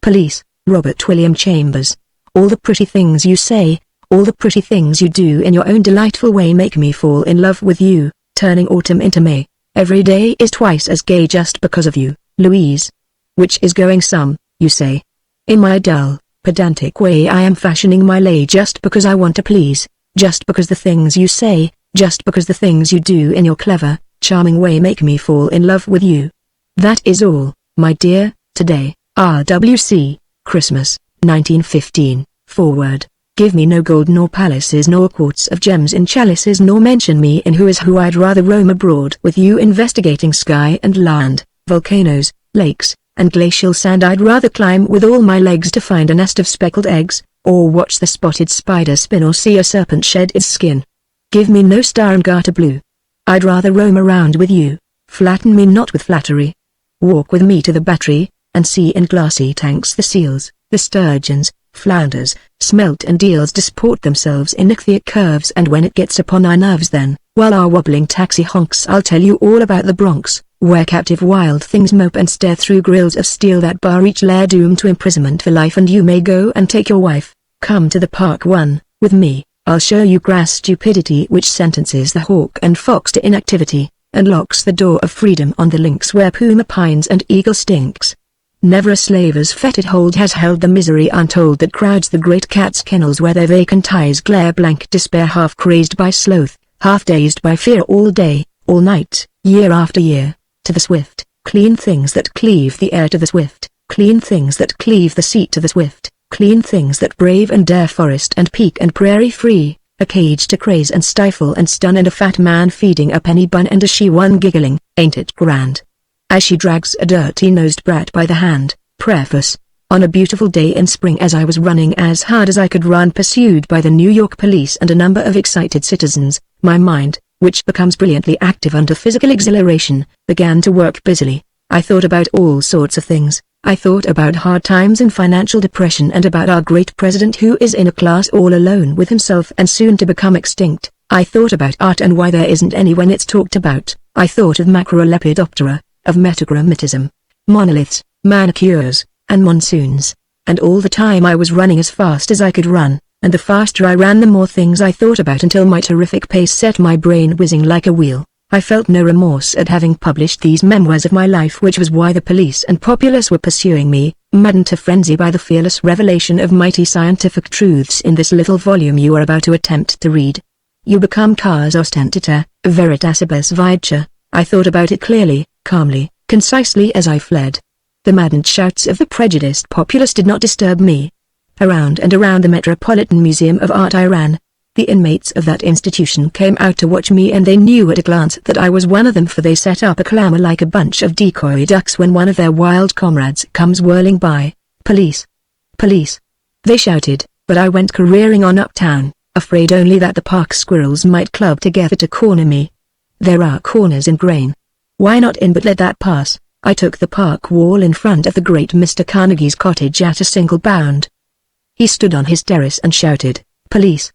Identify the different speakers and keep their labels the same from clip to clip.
Speaker 1: Police, Robert William Chambers. All the pretty things you say, all the pretty things you do in your own delightful way make me fall in love with you, turning autumn into May. Every day is twice as gay just because of you, Louise. Which is going some, you say. In my dull, pedantic way I am fashioning my lay just because I want to please, just because the things you say, just because the things you do in your clever, charming way make me fall in love with you. That is all, my dear, today. RWC, Christmas, 1915, forward. Give me no gold nor palaces nor quarts of gems in chalices nor mention me in Who is Who. I'd rather roam abroad with you investigating sky and land, volcanoes, lakes, and glacial sand. I'd rather climb with all my legs to find a nest of speckled eggs, or watch the spotted spider spin or see a serpent shed its skin. Give me no star and garter blue. I'd rather roam around with you, flatten me not with flattery. Walk with me to the battery, and see in glassy tanks the seals, the sturgeons, flounders, smelt and eels disport themselves in ichthyot curves, and when it gets upon our nerves then, while our wobbling taxi honks, I'll tell you all about the Bronx, where captive wild things mope and stare through grills of steel that bar each lair doomed to imprisonment for life. And you may go and take your wife. Come to the park with me, I'll show you crass stupidity which sentences the hawk and fox to inactivity, and locks the door of freedom on the links where puma pines and eagle stinks. Never a slaver's fetid hold has held the misery untold that crowds the great cat's kennels where their vacant eyes glare blank despair, half crazed by sloth, half dazed by fear, all day, all night, year after year, to the swift, clean things that cleave the air, to the swift, clean things that cleave the sea, to the swift, clean things that brave and dare forest and peak and prairie free, a cage to craze and stifle and stun, and a fat man feeding a penny bun and a she-one giggling, ain't it grand? As she drags a dirty-nosed brat by the hand. Preface. On a beautiful day in spring, as I was running as hard as I could run, pursued by the New York police and a number of excited citizens, my mind, which becomes brilliantly active under physical exhilaration, began to work busily. I thought about all sorts of things. I thought about hard times and financial depression, and about our great president who is in a class all alone with himself and soon to become extinct. I thought about art and why there isn't any when it's talked about. I thought of macrolepidoptera, of metagrammatism, monoliths, manicures, and monsoons. And all the time I was running as fast as I could run, and the faster I ran the more things I thought about, until my terrific pace set my brain whizzing like a wheel. I felt no remorse at having published these memoirs of my life, which was why the police and populace were pursuing me, maddened to frenzy by the fearless revelation of mighty scientific truths in this little volume you are about to attempt to read. You become cars ostentiter, veritasibus videtur. I thought about it clearly, calmly, concisely as I fled. The maddened shouts of the prejudiced populace did not disturb me. Around and around the Metropolitan Museum of Art I ran. The inmates of that institution came out to watch me, and they knew at a glance that I was one of them, for they set up a clamor like a bunch of decoy ducks when one of their wild comrades comes whirling by. Police! Police! They shouted, but I went careering on uptown, afraid only that the park squirrels might club together to corner me. There are corners in grain. Why not in, but let that pass. I took the park wall in front of the great Mr. Carnegie's cottage at a single bound. He stood on his terrace and shouted, "Police!"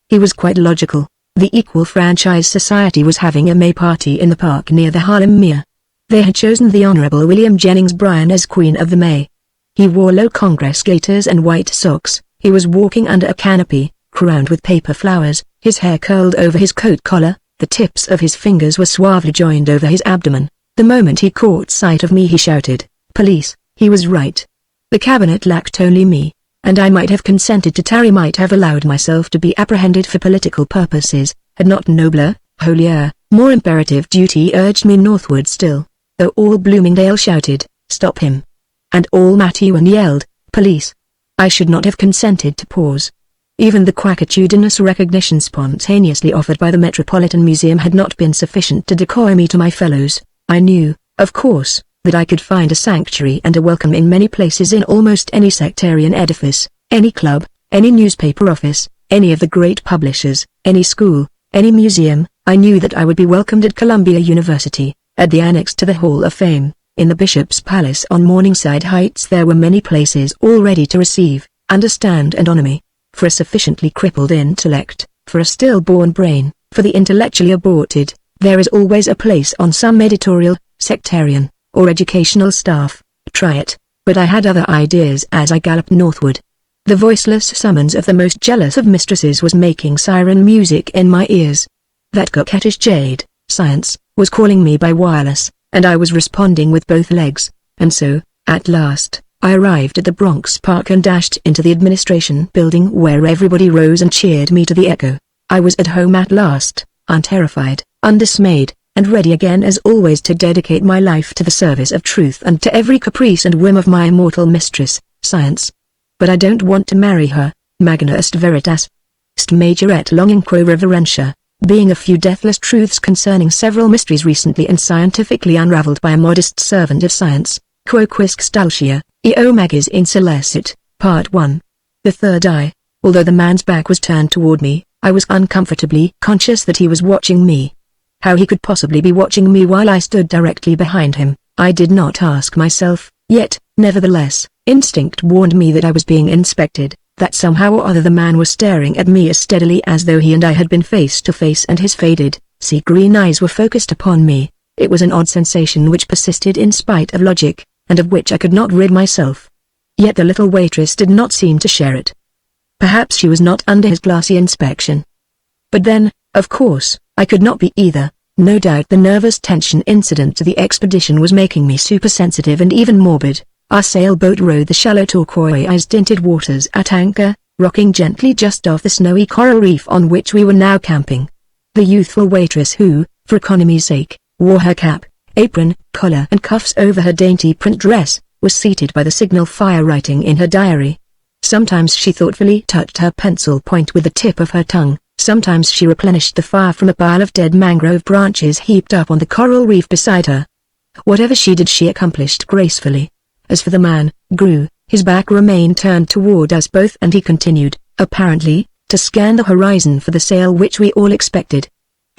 Speaker 1: He was quite logical. The Equal Franchise Society was having a May party in the park near the Harlem Mere. They had chosen the Honorable William Jennings Bryan as Queen of the May. He wore low Congress gaiters and white socks. He was walking under a canopy, crowned with paper flowers, his hair curled over his coat collar, the tips of his fingers were suavely joined over his abdomen. The moment he caught sight of me he shouted, "Police!" He was right. The cabinet lacked only me, and I might have consented to tarry, might have allowed myself to be apprehended for political purposes, had not nobler, holier, more imperative duty urged me northward still, though all Bloomingdale shouted, "Stop him!" and all Mattewan yelled, "Police!" I should not have consented to pause. Even the quackitudinous recognition spontaneously offered by the Metropolitan Museum had not been sufficient to decoy me to my fellows. I knew, of course, that I could find a sanctuary and a welcome in many places, in almost any sectarian edifice, any club, any newspaper office, any of the great publishers, any school, any museum. I knew that I would be welcomed at Columbia University, at the annex to the Hall of Fame, in the Bishop's Palace on Morningside Heights. There were many places all ready to receive, understand and honor me. For a sufficiently crippled intellect, for a stillborn brain, for the intellectually aborted, there is always a place on some editorial, sectarian, or educational staff. Try it. but I had other ideas as I galloped northward. The voiceless summons of the most jealous of mistresses was making siren music in my ears. That coquettish jade, science, was calling me by wireless, and I was responding with both legs, and so, at last, I arrived at the Bronx Park and dashed into the administration building where everybody rose and cheered me to the echo. I was at home at last, unterrified, undismayed, and ready again as always to dedicate my life to the service of truth and to every caprice and whim of my immortal mistress, science. But I don't want to marry her, magna est veritas. St majoret longing quo reverentia, being a few deathless truths concerning several mysteries recently and scientifically unraveled by a modest servant of science, quo quisque stultia, eo magis insolescit, Part 1. The third eye. Although the man's back was turned toward me, I was uncomfortably conscious that he was watching me. How he could possibly be watching me while I stood directly behind him, I did not ask myself, yet, nevertheless, instinct warned me that I was being inspected, that somehow or other the man was staring at me as steadily as though he and I had been face to face and his faded, sea green eyes were focused upon me. It was an odd sensation which persisted in spite of logic, and of which I could not rid myself. Yet the little waitress did not seem to share it. Perhaps she was not under his glassy inspection. But then, of course, I could not be either. No doubt the nervous tension incident to the expedition was making me supersensitive and even morbid. Our sailboat rode the shallow turquoise-tinted waters at anchor, rocking gently just off the snowy coral reef on which we were now camping. The youthful waitress who, for economy's sake, wore her cap, apron, collar and cuffs over her dainty print dress, was seated by the signal fire writing in her diary. Sometimes she thoughtfully touched her pencil point with the tip of her tongue. Sometimes she replenished the fire from a pile of dead mangrove branches heaped up on the coral reef beside her. Whatever she did she accomplished gracefully. As for the man, Gru, his back remained turned toward us both and he continued, apparently, to scan the horizon for the sail which we all expected.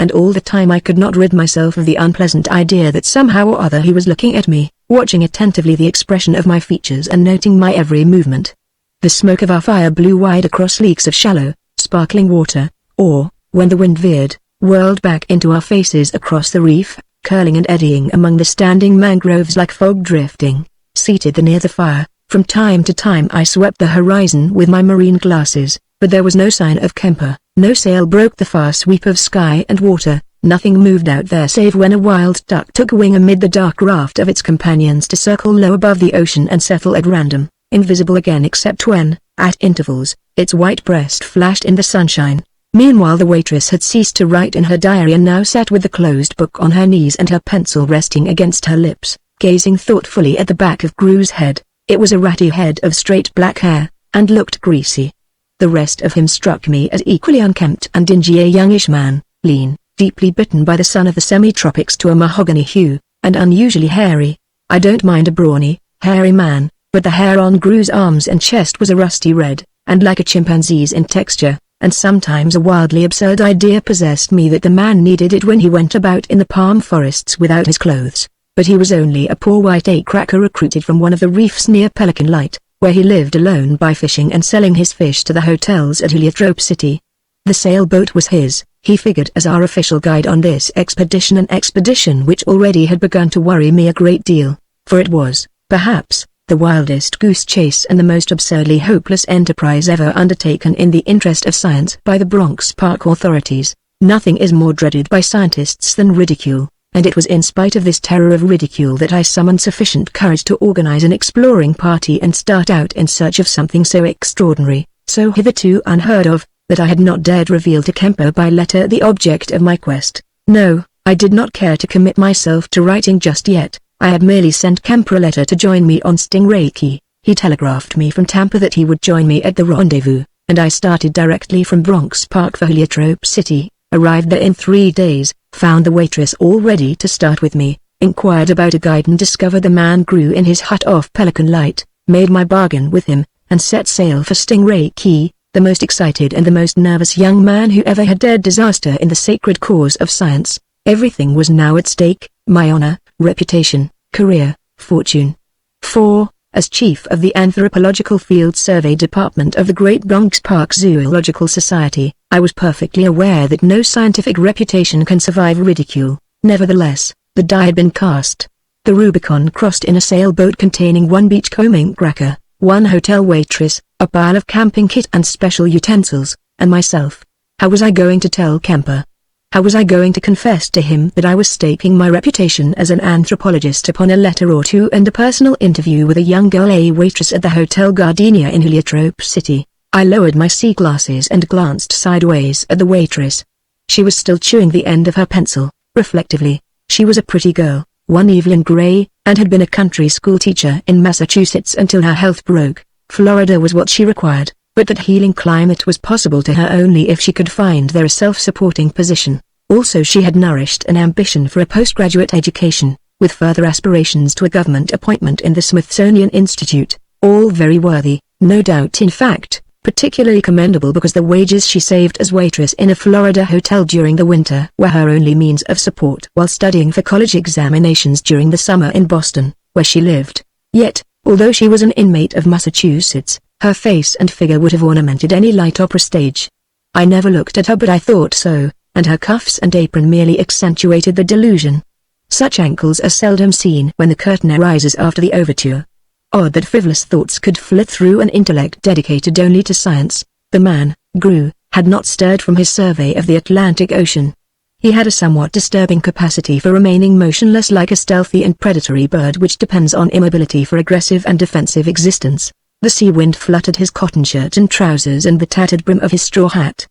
Speaker 1: And all the time I could not rid myself of the unpleasant idea that somehow or other he was looking at me, watching attentively the expression of my features and noting my every movement. The smoke of our fire blew wide across leagues of shallow, sparkling water, or, when the wind veered, whirled back into our faces across the reef, curling and eddying among the standing mangroves like fog drifting. Seated near the fire, from time to time I swept the horizon with my marine glasses, but there was no sign of Kemper, no sail broke the far sweep of sky and water, nothing moved out there save when a wild duck took wing amid the dark raft of its companions to circle low above the ocean and settle at random, invisible again except when, at intervals, its white breast flashed in the sunshine. Meanwhile the waitress had ceased to write in her diary and now sat with the closed book on her knees and her pencil resting against her lips, gazing thoughtfully at the back of Gru's head. It was a ratty head of straight black hair, and looked greasy. The rest of him struck me as equally unkempt and dingy, a youngish man, lean, deeply bitten by the sun of the semi-tropics to a mahogany hue, and unusually hairy. I don't mind a brawny, hairy man, but the hair on Gru's arms and chest was a rusty red, and like a chimpanzee's in texture. And sometimes a wildly absurd idea possessed me that the man needed it when he went about in the palm forests without his clothes, but he was only a poor white cracker recruited from one of the reefs near Pelican Light, where he lived alone by fishing and selling his fish to the hotels at Heliotrope City. The sailboat was his, he figured, as our official guide on this expedition, an expedition which already had begun to worry me a great deal, for it was, perhaps, the wildest goose chase and the most absurdly hopeless enterprise ever undertaken in the interest of science by the Bronx Park authorities. Nothing is more dreaded by scientists than ridicule, and it was in spite of this terror of ridicule that I summoned sufficient courage to organize an exploring party and start out in search of something so extraordinary, so hitherto unheard of, that I had not dared reveal to Kemper by letter the object of my quest. No, I did not care to commit myself to writing just yet. I had merely sent Kemper a letter to join me on Stingray Key. He telegraphed me from Tampa that he would join me at the rendezvous, and I started directly from Bronx Park for Heliotrope City, arrived there in 3 days, found the waitress all ready to start with me, inquired about a guide and discovered the man Gru in his hut off Pelican Light, made my bargain with him, and set sail for Stingray Key, the most excited and the most nervous young man who ever had dared disaster in the sacred cause of science. Everything was now at stake, my honor, reputation, career, fortune. For, as chief of the Anthropological Field Survey Department of the Great Bronx Park Zoological Society, I was perfectly aware that no scientific reputation can survive ridicule. Nevertheless, the die had been cast. The Rubicon crossed in a sailboat containing one beachcombing cracker, one hotel waitress, a pile of camping kit and special utensils, and myself. How was I going to tell Kemper? How was I going to confess to him that I was staking my reputation as an anthropologist upon a letter or two and a personal interview with a young girl, a waitress at the Hotel Gardenia in Heliotrope City? I lowered my sea glasses and glanced sideways at the waitress. She was still chewing the end of her pencil, reflectively. She was a pretty girl, one Evelyn Gray, and had been a country school teacher in Massachusetts until her health broke. Florida was what she required, but that healing climate was possible to her only if she could find there a self-supporting position. Also she had nourished an ambition for a postgraduate education, with further aspirations to a government appointment in the Smithsonian Institute, all very worthy, no doubt. In fact, particularly commendable because the wages she saved as waitress in a Florida hotel during the winter were her only means of support while studying for college examinations during the summer in Boston, where she lived. Yet, although she was an inmate of Massachusetts, her face and figure would have ornamented any light opera stage. I never looked at her, but I thought so, and her cuffs and apron merely accentuated the delusion. Such ankles are seldom seen when the curtain rises after the overture. Odd that frivolous thoughts could flit through an intellect dedicated only to science. The man, Gru, had not stirred from his survey of the Atlantic Ocean. He had a somewhat disturbing capacity for remaining motionless, like a stealthy and predatory bird which depends on immobility for aggressive and defensive existence. The sea wind fluttered his cotton shirt and trousers and the tattered brim of his straw hat.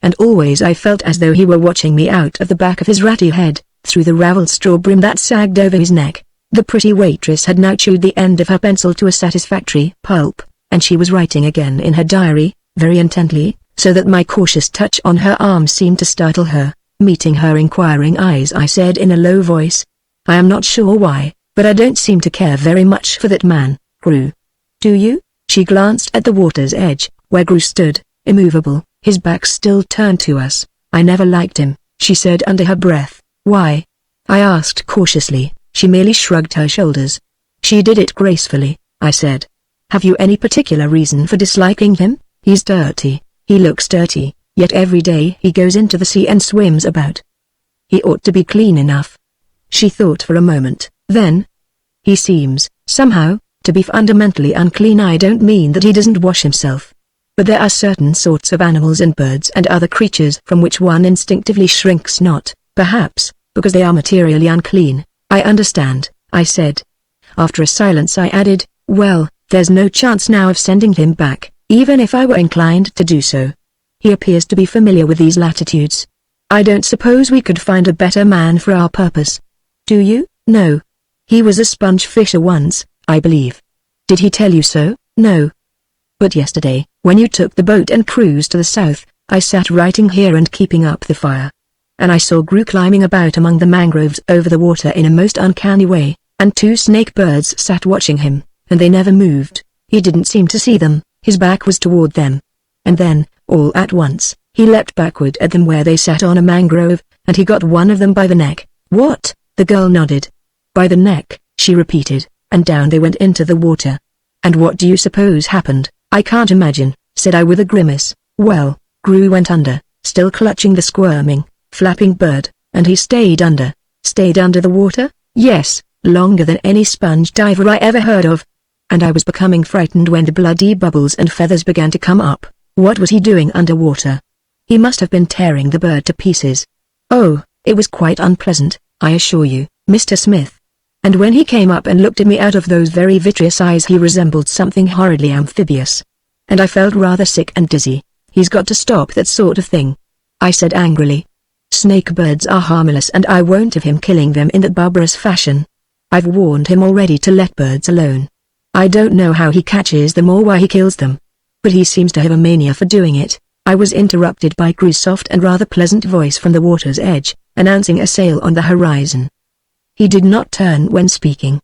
Speaker 1: And always I felt as though he were watching me out of the back of his ratty head, through the ravelled straw brim that sagged over his neck. The pretty waitress had now chewed the end of her pencil to a satisfactory pulp, and she was writing again in her diary, very intently, so that my cautious touch on her arm seemed to startle her. Meeting her inquiring eyes, I said in a low voice, "I am not sure why, but I don't seem to care very much for that man, Gru. Do you?" She glanced at the water's edge, where Gru stood, immovable, his back still turned to us. "I never liked him," she said under her breath. "Why?" I asked cautiously. She merely shrugged her shoulders. "She did it gracefully," I said. "Have you any particular reason for disliking him?" "He's dirty. He looks dirty, yet every day he goes into the sea and swims about. He ought to be clean enough." She thought for a moment, then, "He seems, somehow, to be fundamentally unclean. I don't mean that he doesn't wash himself. But there are certain sorts of animals and birds and other creatures from which one instinctively shrinks, not, perhaps, because they are materially unclean." "I understand," I said. After a silence I added, "Well, there's no chance now of sending him back, even if I were inclined to do so. He appears to be familiar with these latitudes. I don't suppose we could find a better man for our purpose. Do you?" "No. He was a sponge fisher once, I believe." "Did he tell you so?" "No. But yesterday, when you took the boat and cruised to the south, I sat writing here and keeping up the fire. And I saw Gru climbing about among the mangroves over the water in a most uncanny way, and two snake birds sat watching him, and they never moved. He didn't seem to see them, his back was toward them. And then, all at once, he leapt backward at them where they sat on a mangrove, and he got one of them by the neck." "What?" The girl nodded. "By the neck," she repeated, "and down they went into the water." "And what do you suppose happened?" "I can't imagine," said I with a grimace. "Well, Gru went under, still clutching the squirming, flapping bird, and he stayed under." "Stayed under the water?" "Yes, longer than any sponge diver I ever heard of. And I was becoming frightened when the bloody bubbles and feathers began to come up." "What was he doing underwater?" "He must have been tearing the bird to pieces." "Oh, it was quite unpleasant, I assure you, Mr. Smith. And when he came up and looked at me out of those very vitreous eyes, he resembled something horridly amphibious. And I felt rather sick and dizzy. He's got to stop that sort of thing," I said angrily. "Snake birds are harmless, and I won't have him killing them in that barbarous fashion. I've warned him already to let birds alone. I don't know how he catches them or why he kills them. But he seems to have a mania for doing it." I was interrupted by Gru's soft and rather pleasant voice from the water's edge, announcing a sail on the horizon. He did not turn when speaking.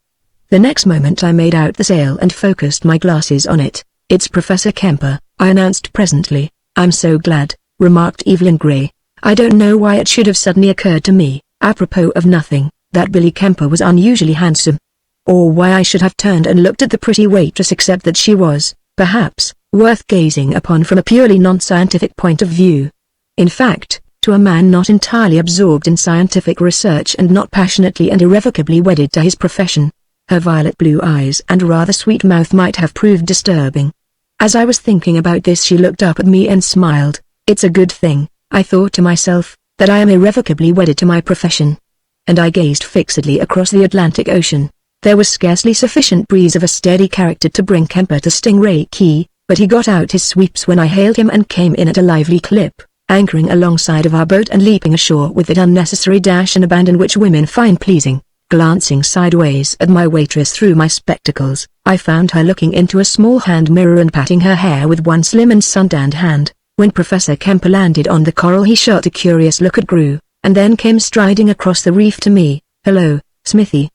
Speaker 1: The next moment I made out the sail and focused my glasses on it. "It's Professor Kemper," I announced presently. "I'm so glad," remarked Evelyn Gray. "I don't know why it should have suddenly occurred to me, apropos of nothing, that Billy Kemper was unusually handsome. Or why I should have turned and looked at the pretty waitress, except that she was, perhaps, worth gazing upon from a purely non-scientific point of view. In fact, To a man not entirely absorbed in scientific research and not passionately and irrevocably wedded to his profession. Her violet blue eyes and rather sweet mouth might have proved disturbing. As I was thinking about this, she looked up at me and smiled. It's a good thing, I thought to myself, that I am irrevocably wedded to my profession. And I gazed fixedly across the Atlantic Ocean. There was scarcely sufficient breeze of a steady character to bring Kemper to Stingray Key, but he got out his sweeps when I hailed him and came in at a lively clip, anchoring alongside of our boat and leaping ashore with that unnecessary dash and abandon which women find pleasing. Glancing sideways at my waitress through my spectacles, I found her looking into a small hand mirror and patting her hair with one slim and suntanned hand. When Professor Kemper landed on the coral, he shot a curious look at Gru, and then came striding across the reef to me. "Hello, Smithy,"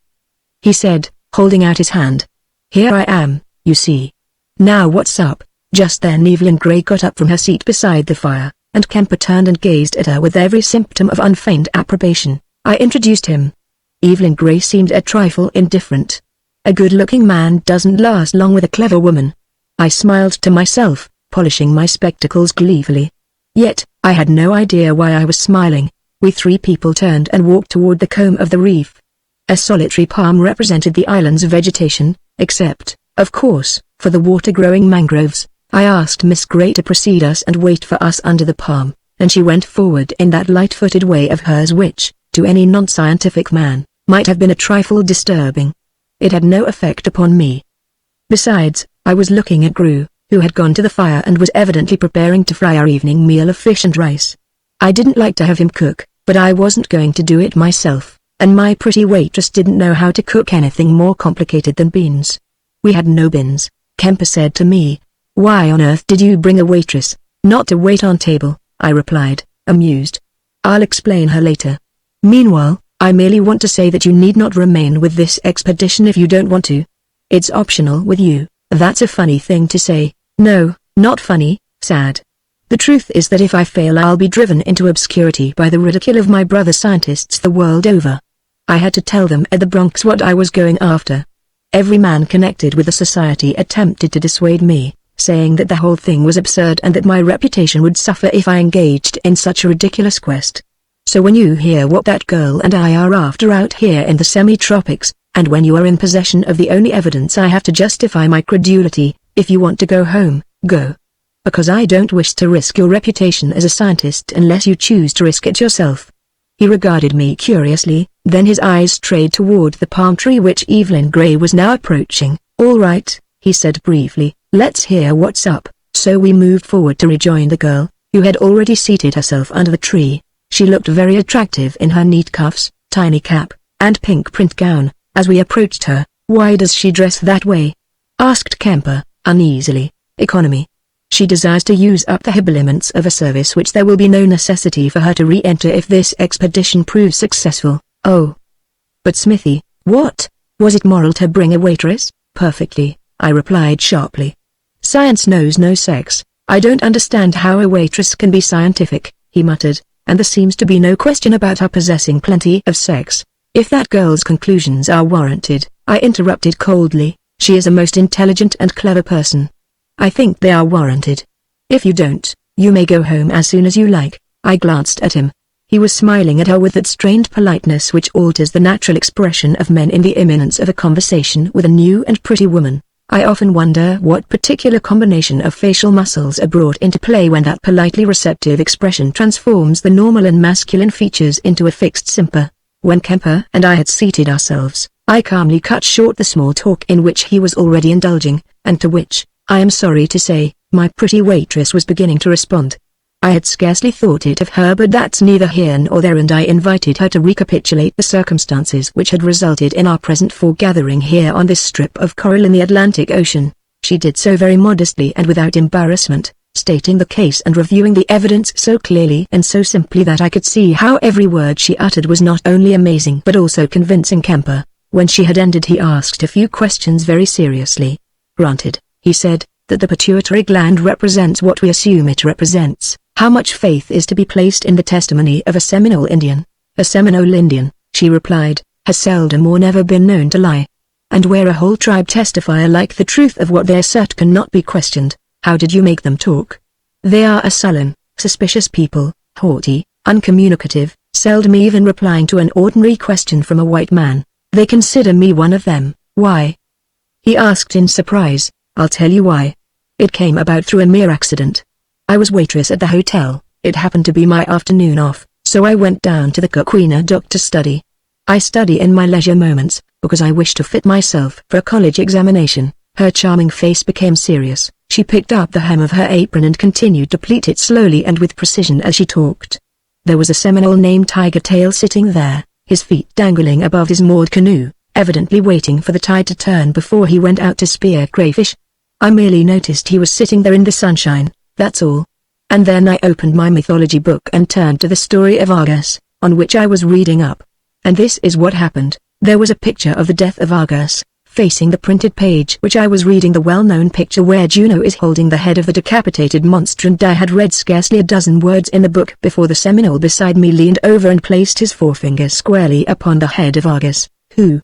Speaker 1: he said, holding out his hand. "Here I am, you see. Now what's up?" Just then Evelyn Grey got up from her seat beside the fire, and Kemper turned and gazed at her with every symptom of unfeigned approbation. I introduced him. Evelyn Grey seemed a trifle indifferent. A good-looking man doesn't last long with a clever woman. I smiled to myself, polishing my spectacles gleefully. Yet, I had no idea why I was smiling. We three people turned and walked toward the comb of the reef. A solitary palm represented the island's vegetation, except, of course, for the water-growing mangroves. I asked Miss Grey to precede us and wait for us under the palm, and she went forward in that light-footed way of hers which, to any non-scientific man, might have been a trifle disturbing. It had no effect upon me. Besides, I was looking at Gru, who had gone to the fire and was evidently preparing to fry our evening meal of fish and rice. I didn't like to have him cook, but I wasn't going to do it myself, and my pretty waitress didn't know how to cook anything more complicated than beans. We had no beans, Kemper said to me. "Why on earth did you bring a waitress, not to wait on table?" I replied, amused. "I'll explain her later. Meanwhile, I merely want to say that you need not remain with this expedition if you don't want to. It's optional with you." That's a funny thing to say. No, not funny, sad. The truth is that if I fail, I'll be driven into obscurity by the ridicule of my brother scientists the world over. I had to tell them at the Bronx what I was going after. Every man connected with the society attempted to dissuade me, saying that the whole thing was absurd and that my reputation would suffer if I engaged in such a ridiculous quest. So when you hear what that girl and I are after out here in the semi-tropics, and when you are in possession of the only evidence I have to justify my credulity, if you want to go home, go. Because I don't wish to risk your reputation as a scientist unless you choose to risk it yourself. He regarded me curiously, then his eyes strayed toward the palm tree which Evelyn Grey was now approaching. "All right," he said briefly, "let's hear what's up." So we moved forward to rejoin the girl, who had already seated herself under the tree. She looked very attractive in her neat cuffs, tiny cap, and pink print gown. As we approached her, "Why does she dress that way?" asked Kemper, uneasily. "Economy. She desires to use up the habiliments of a service which there will be no necessity for her to re-enter if this expedition proves successful." "Oh. But Smithy, what? Was it moral to bring a waitress?" "Perfectly," I replied sharply. "Science knows no sex. I don't understand how a waitress can be scientific," he muttered, "and there seems to be no question about her possessing plenty of sex." "If that girl's conclusions are warranted," I interrupted coldly, "she is a most intelligent and clever person. I think they are warranted. If you don't, you may go home as soon as you like." I glanced at him. He was smiling at her with that strained politeness which alters the natural expression of men in the imminence of a conversation with a new and pretty woman. I often wonder what particular combination of facial muscles are brought into play when that politely receptive expression transforms the normal and masculine features into a fixed simper. When Kemper and I had seated ourselves, I calmly cut short the small talk in which he was already indulging, and to which, I am sorry to say, my pretty waitress was beginning to respond. I had scarcely thought it of her, but that's neither here nor there, and I invited her to recapitulate the circumstances which had resulted in our present foregathering here on this strip of coral in the Atlantic Ocean. She did so very modestly and without embarrassment, stating the case and reviewing the evidence so clearly and so simply that I could see how every word she uttered was not only amazing but also convincing. Kemper, when she had ended, he asked a few questions very seriously. "Granted," he said, "that the pituitary gland represents what we assume it represents, how much faith is to be placed in the testimony of a Seminole Indian?" "A Seminole Indian," she replied, "has seldom or never been known to lie. And where a whole tribe testify alike the truth of what they assert cannot be questioned, how did you make them talk?" "They are a sullen, suspicious people, haughty, uncommunicative, seldom even replying to an ordinary question from a white man. They consider me one of them. Why? He asked in surprise. I'll tell you why. It came about through a mere accident. I was waitress at the hotel. It happened to be my afternoon off, so I went down to the Coquina dock to study. I study in my leisure moments, because I wish to fit myself for a college examination. Her charming face became serious. She picked up the hem of her apron and continued to pleat it slowly and with precision as she talked. There was a Seminole named Tiger Tail sitting there, his feet dangling above his moored canoe, evidently waiting for the tide to turn before he went out to spear crayfish. I merely noticed he was sitting there in the sunshine, that's all. And then I opened my mythology book and turned to the story of Argus, on which I was reading up. And this is what happened. There was a picture of the death of Argus, facing the printed page which I was reading, the well-known picture where Juno is holding the head of the decapitated monster, and I had read scarcely a dozen words in the book before the Seminole beside me leaned over and placed his forefinger squarely upon the head of Argus. Who?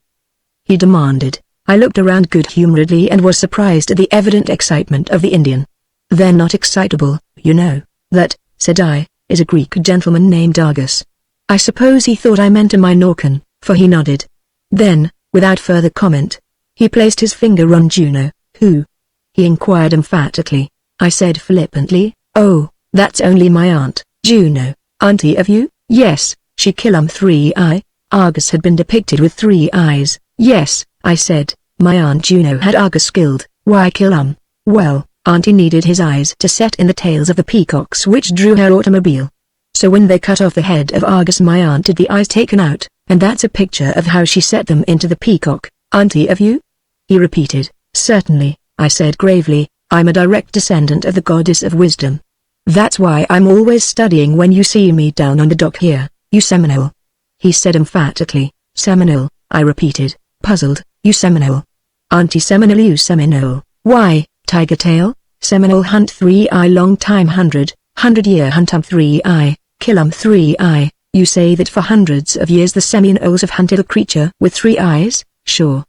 Speaker 1: He demanded. I looked around good-humoredly and was surprised at the evident excitement of the Indian. They're not excitable, you know. That, said I, is a Greek gentleman named Argus. I suppose he thought I meant a Minorcan, for he nodded. Then, without further comment, he placed his finger on Juno. Who? He inquired emphatically. I said flippantly, oh, that's only my aunt, Juno. Auntie of you? Yes, she killed 3 eye. Argus had been depicted with 3 eyes. Yes, I said, my aunt Juno had Argus killed. Why kill Well, Auntie needed his eyes to set in the tails of the peacocks which drew her automobile. So when they cut off the head of Argus, my aunt had the eyes taken out, and that's a picture of how she set them into the peacock. Auntie of you? He repeated. Certainly, I said gravely, I'm a direct descendant of the goddess of wisdom. That's why I'm always studying when you see me down on the dock here, you Seminole. He said emphatically. Seminole, I repeated, puzzled. You Seminole. Auntie Seminole, you Seminole. Why, Tiger Tail? Seminole hunt 3 eye, long time 100-year hunt 3 eye, kill 3 eye. You say that for hundreds of years the Seminoles have hunted a creature with 3 eyes? Sure.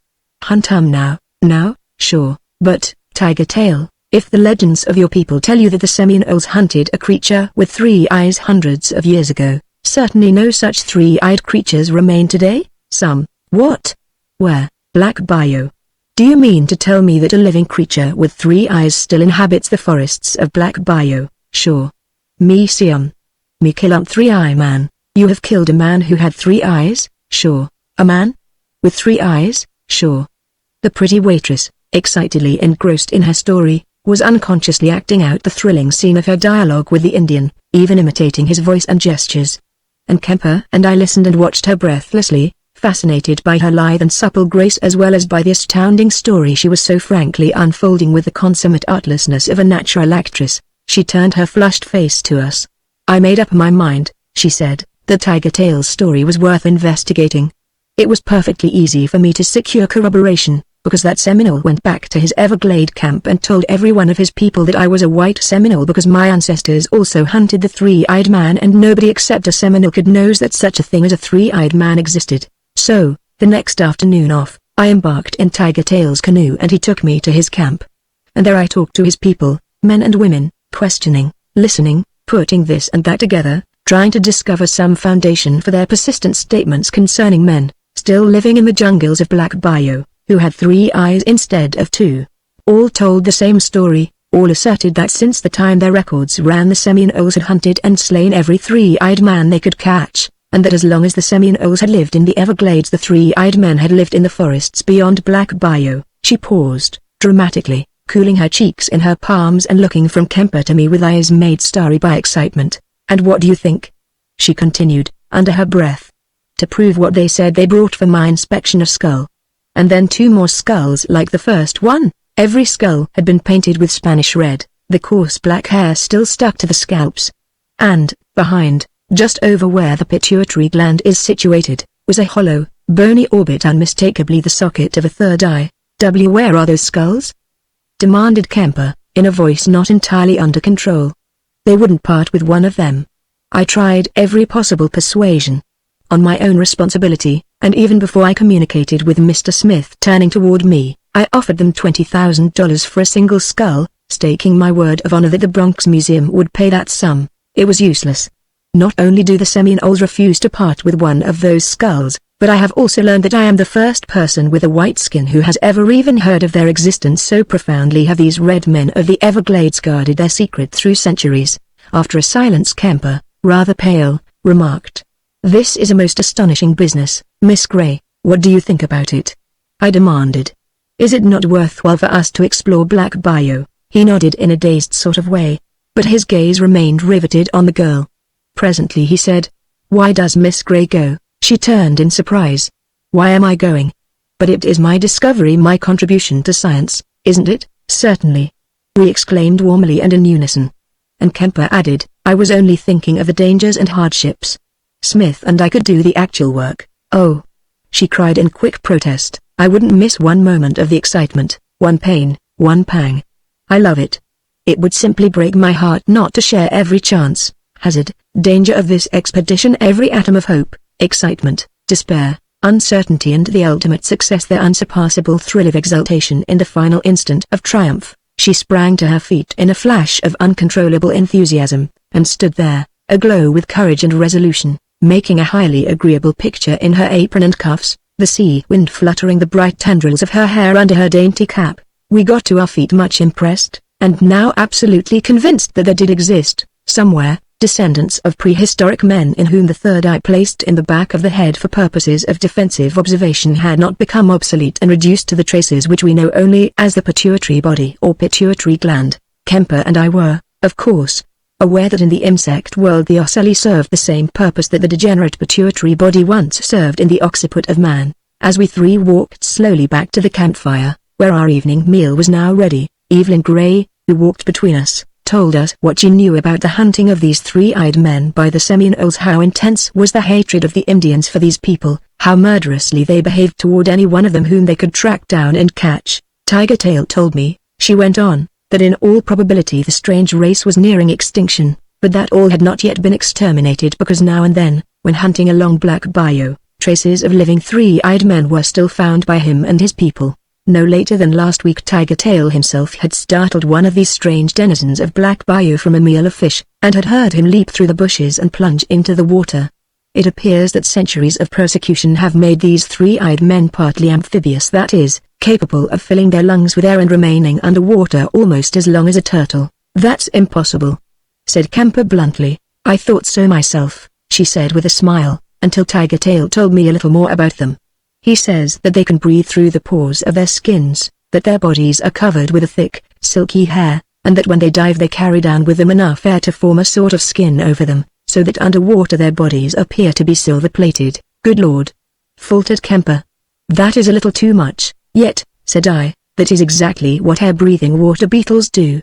Speaker 1: Hunt now, sure. But, Tiger Tail, if the legends of your people tell you that the Seminoles hunted a creature with 3 eyes hundreds of years ago, certainly no such 3-eyed creatures remain today? Some. What? Where? Black Bayou. Do you mean to tell me that a living creature with 3 eyes still inhabits the forests of Black Bayou? Sure. Me see Me kill 3-eye man. You have killed a man who had 3 eyes? Sure. A man? With 3 eyes? Sure. The pretty waitress, excitedly engrossed in her story, was unconsciously acting out the thrilling scene of her dialogue with the Indian, even imitating his voice and gestures. And Kemper and I listened and watched her breathlessly, fascinated by her lithe and supple grace as well as by the astounding story she was so frankly unfolding with the consummate artlessness of a natural actress. She turned her flushed face to us. I made up my mind, she said, that Tiger Tail's story was worth investigating. It was perfectly easy for me to secure corroboration, because that Seminole went back to his Everglade camp and told every one of his people that I was a white Seminole because my ancestors also hunted the 3-eyed man, and nobody except a Seminole could know that such a thing as a 3-eyed man existed. So, the next afternoon off, I embarked in Tiger Tail's canoe and he took me to his camp. And there I talked to his people, men and women, questioning, listening, putting this and that together, trying to discover some foundation for their persistent statements concerning men, still living in the jungles of Black Bayou, who had 3 eyes instead of 2. All told the same story, all asserted that since the time their records ran the Seminoles had hunted and slain every 3-eyed man they could catch, and that as long as the Seminoles had lived in the Everglades the 3-eyed men had lived in the forests beyond Black Bayou. She paused, dramatically, cooling her cheeks in her palms and looking from Kemper to me with eyes made starry by excitement. And what do you think? She continued, under her breath. To prove what they said, they brought for my inspection a skull. And then 2 more skulls like the first one. Every skull had been painted with Spanish red, the coarse black hair still stuck to the scalps. And, behind, just over where the pituitary gland is situated, was a hollow, bony orbit, unmistakably the socket of a 3rd eye. Where are those skulls? Demanded Kemper, in a voice not entirely under control. They wouldn't part with one of them. I tried every possible persuasion. On my own responsibility, and even before I communicated with Mr. Smith turning toward me, I offered them $20,000 for a single skull, staking my word of honor that the Bronx Museum would pay that sum. It was useless. Not only do the Seminoles refuse to part with one of those skulls, but I have also learned that I am the first person with a white skin who has ever even heard of their existence. So profoundly have these red men of the Everglades guarded their secret through centuries. After a silence, Kemper, rather pale, remarked, "This is a most astonishing business, Miss Gray. What do you think about it?" I demanded. "Is it not worthwhile for us to explore Black Bayou?" He nodded in a dazed sort of way, but his gaze remained riveted on the girl. Presently he said, "Why does Miss Gray go?" She turned in surprise. "Why am I going?" "But it is my discovery, my contribution to science, isn't it?" "Certainly," we exclaimed warmly and in unison. And Kemper added, "I was only thinking of the dangers and hardships. Smith and I could do the actual work." "Oh," she cried in quick protest, "I wouldn't miss one moment of the excitement, one pain, one pang. I love it. It would simply break my heart not to share every chance, hazard, danger of this expedition, every atom of hope, excitement, despair, uncertainty and the ultimate success, the unsurpassable thrill of exultation in the final instant of triumph." She sprang to her feet in a flash of uncontrollable enthusiasm, and stood there, aglow with courage and resolution, making a highly agreeable picture in her apron and cuffs, the sea wind fluttering the bright tendrils of her hair under her dainty cap. We got to our feet much impressed, and now absolutely convinced that there did exist, somewhere, descendants of prehistoric men in whom the third eye placed in the back of the head for purposes of defensive observation had not become obsolete and reduced to the traces which we know only as the pituitary body or pituitary gland. Kemper and I were, of course, aware that in the insect world the ocelli served the same purpose that the degenerate pituitary body once served in the occiput of man. As we three walked slowly back to the campfire, where our evening meal was now ready, Evelyn Gray, who walked between us, told us what she knew about the hunting of these three-eyed men by the Seminoles, how intense was the hatred of the Indians for these people, how murderously they behaved toward any one of them whom they could track down and catch. Tiger Tail told me, she went on, that in all probability the strange race was nearing extinction, but that all had not yet been exterminated because now and then, when hunting along Black Bayou, traces of living three-eyed men were still found by him and his people. No later than last week Tiger Tail himself had startled one of these strange denizens of Black Bayou from a meal of fish, and had heard him leap through the bushes and plunge into the water. It appears that centuries of persecution have made these three-eyed men partly amphibious, that is, capable of filling their lungs with air and remaining underwater almost as long as a turtle. "That's impossible," said Kemper bluntly. "I thought so myself," she said with a smile, "until Tiger Tail told me a little more about them. He says that they can breathe through the pores of their skins, that their bodies are covered with a thick, silky hair, and that when they dive they carry down with them enough air to form a sort of skin over them, so that underwater their bodies appear to be silver-plated." "Good Lord," faltered Kemper. "That is a little too much." "Yet," said I, "that is exactly what air-breathing water beetles do.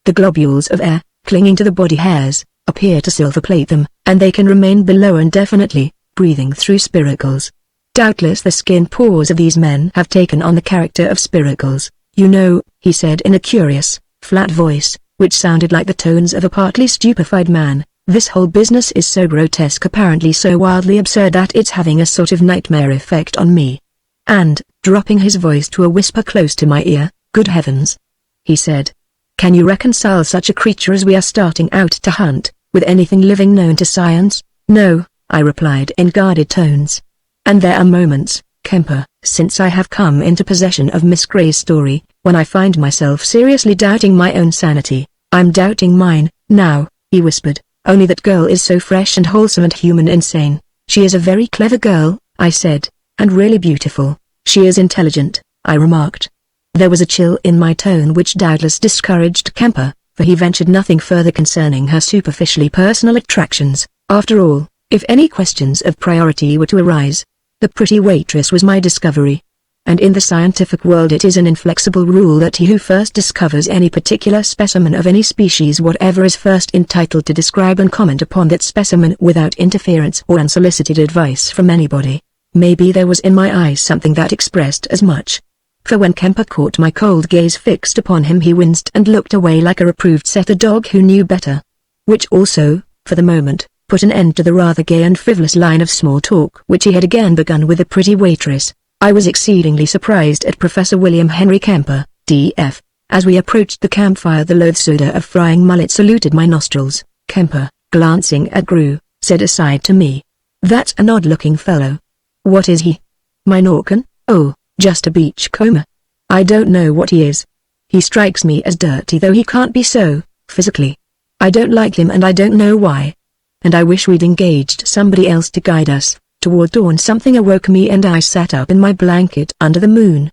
Speaker 1: The globules of air, clinging to the body hairs, appear to silver-plate them, and they can remain below indefinitely, breathing through spiracles. Doubtless the skin pores of these men have taken on the character of spiracles. You know," he said in a curious, flat voice, which sounded like the tones of a partly stupefied man, "this whole business is so grotesque, apparently so wildly absurd, that it's having a sort of nightmare effect on me." And, dropping his voice to a whisper close to my ear, "Good heavens," he said. "Can you reconcile such a creature as we are starting out to hunt, with anything living known to science?" "No," I replied in guarded tones. "And there are moments, Kemper, since I have come into possession of Miss Gray's story, when I find myself seriously doubting my own sanity." "I'm doubting mine, now," he whispered, "only that girl is so fresh and wholesome and human insane." "She is a very clever girl," I said, "and really beautiful." "She is intelligent," I remarked. There was a chill in my tone which doubtless discouraged Kemper, for he ventured nothing further concerning her superficially personal attractions. After all, if any questions of priority were to arise, the pretty waitress was my discovery. And in the scientific world it is an inflexible rule that he who first discovers any particular specimen of any species whatever is first entitled to describe and comment upon that specimen without interference or unsolicited advice from anybody. Maybe there was in my eyes something that expressed as much. For when Kemper caught my cold gaze fixed upon him he winced and looked away like a reproved setter dog who knew better. Which also, for the moment, put an end to the rather gay and frivolous line of small talk which he had again begun with the pretty waitress. I was exceedingly surprised at Professor William Henry Kemper, D.F. As we approached the campfire the loathsome odor of frying mullet saluted my nostrils. "Kemper, glancing at Gru, said aside to me. "That's an odd-looking fellow." "What is he?" "My Norcan? Oh, just a beachcomber. I don't know what he is. He strikes me as dirty, though he can't be so, physically. I don't like him and I don't know why. And I wish we'd engaged somebody else to guide us." Toward dawn something awoke me and I sat up in my blanket under the moon.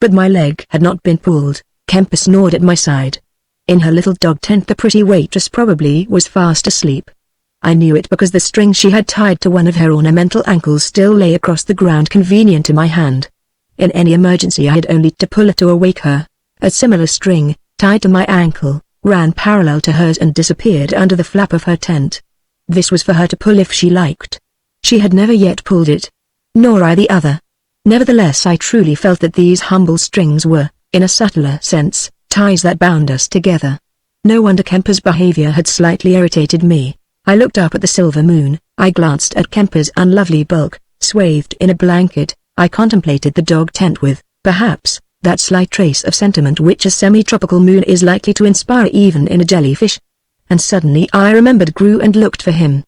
Speaker 1: But my leg had not been pulled. Kemper snored at my side. In her little dog tent the pretty waitress probably was fast asleep. I knew it because the string she had tied to one of her ornamental ankles still lay across the ground convenient to my hand. In any emergency I had only to pull it to awake her. A similar string, tied to my ankle, ran parallel to hers and disappeared under the flap of her tent. This was for her to pull if she liked. She had never yet pulled it. Nor I the other. Nevertheless I truly felt that these humble strings were, in a subtler sense, ties that bound us together. No wonder Kemper's behavior had slightly irritated me. I looked up at the silver moon, I glanced at Kemper's unlovely bulk, swathed in a blanket. I contemplated the dog tent with, perhaps, that slight trace of sentiment which a semi-tropical moon is likely to inspire even in a jellyfish. And suddenly I remembered Gru and looked for him.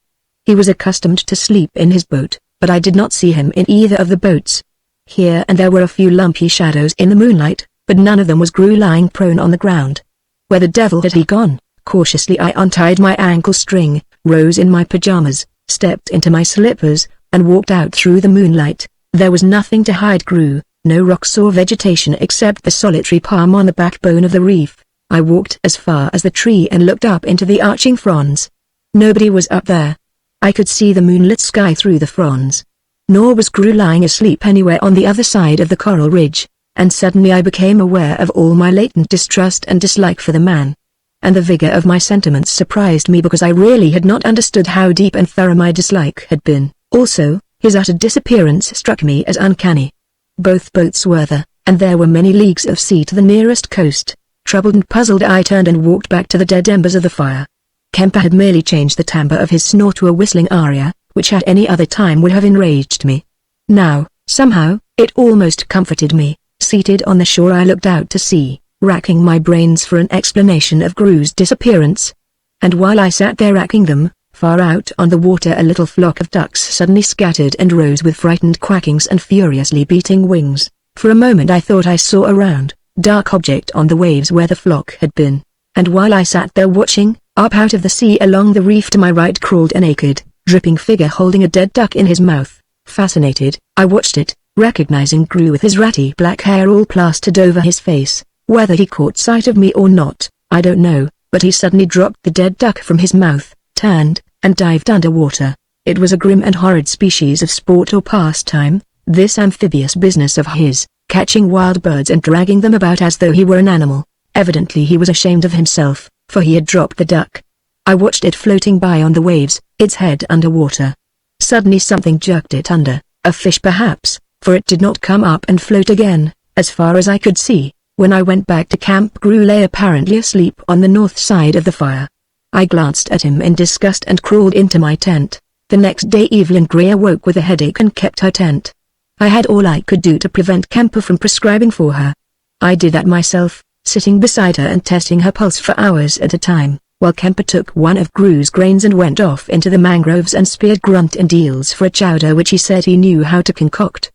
Speaker 1: He was accustomed to sleep in his boat, but I did not see him in either of the boats. Here and there were a few lumpy shadows in the moonlight, but none of them was Gru lying prone on the ground. Where the devil had he gone? Cautiously I untied my ankle string, rose in my pajamas, stepped into my slippers, and walked out through the moonlight. There was nothing to hide Gru, no rocks or vegetation except the solitary palm on the backbone of the reef. I walked as far as the tree and looked up into the arching fronds. Nobody was up there. I could see the moonlit sky through the fronds. Nor was Gru lying asleep anywhere on the other side of the coral ridge, and suddenly I became aware of all my latent distrust and dislike for the man. And the vigor of my sentiments surprised me because I really had not understood how deep and thorough my dislike had been. Also, his utter disappearance struck me as uncanny. Both boats were there, and there were many leagues of sea to the nearest coast. Troubled and puzzled I turned and walked back to the dead embers of the fire. Kemper had merely changed the timbre of his snore to a whistling aria, which at any other time would have enraged me. Now, somehow, it almost comforted me. Seated on the shore I looked out to sea, racking my brains for an explanation of Gru's disappearance. And while I sat there racking them, far out on the water a little flock of ducks suddenly scattered and rose with frightened quackings and furiously beating wings. For a moment I thought I saw a round, dark object on the waves where the flock had been. And while I sat there watching, up out of the sea along the reef to my right crawled a naked, dripping figure holding a dead duck in his mouth. Fascinated, I watched it, recognizing Gru with his ratty black hair all plastered over his face. Whether he caught sight of me or not, I don't know, but he suddenly dropped the dead duck from his mouth, turned, and dived underwater. It was a grim and horrid species of sport or pastime, this amphibious business of his, catching wild birds and dragging them about as though he were an animal. Evidently he was ashamed of himself, for he had dropped the duck. I watched it floating by on the waves, its head underwater. Suddenly something jerked it under, a fish perhaps, for it did not come up and float again, as far as I could see. When I went back to camp Gru lay apparently asleep on the north side of the fire. I glanced at him in disgust and crawled into my tent. The next day Evelyn Gray awoke with a headache and kept her tent. I had all I could do to prevent Kemper from prescribing for her. I did that myself, sitting beside her and testing her pulse for hours at a time, while Kemper took one of Gru's grains and went off into the mangroves and speared grunt and eels for a chowder which he said he knew how to concoct.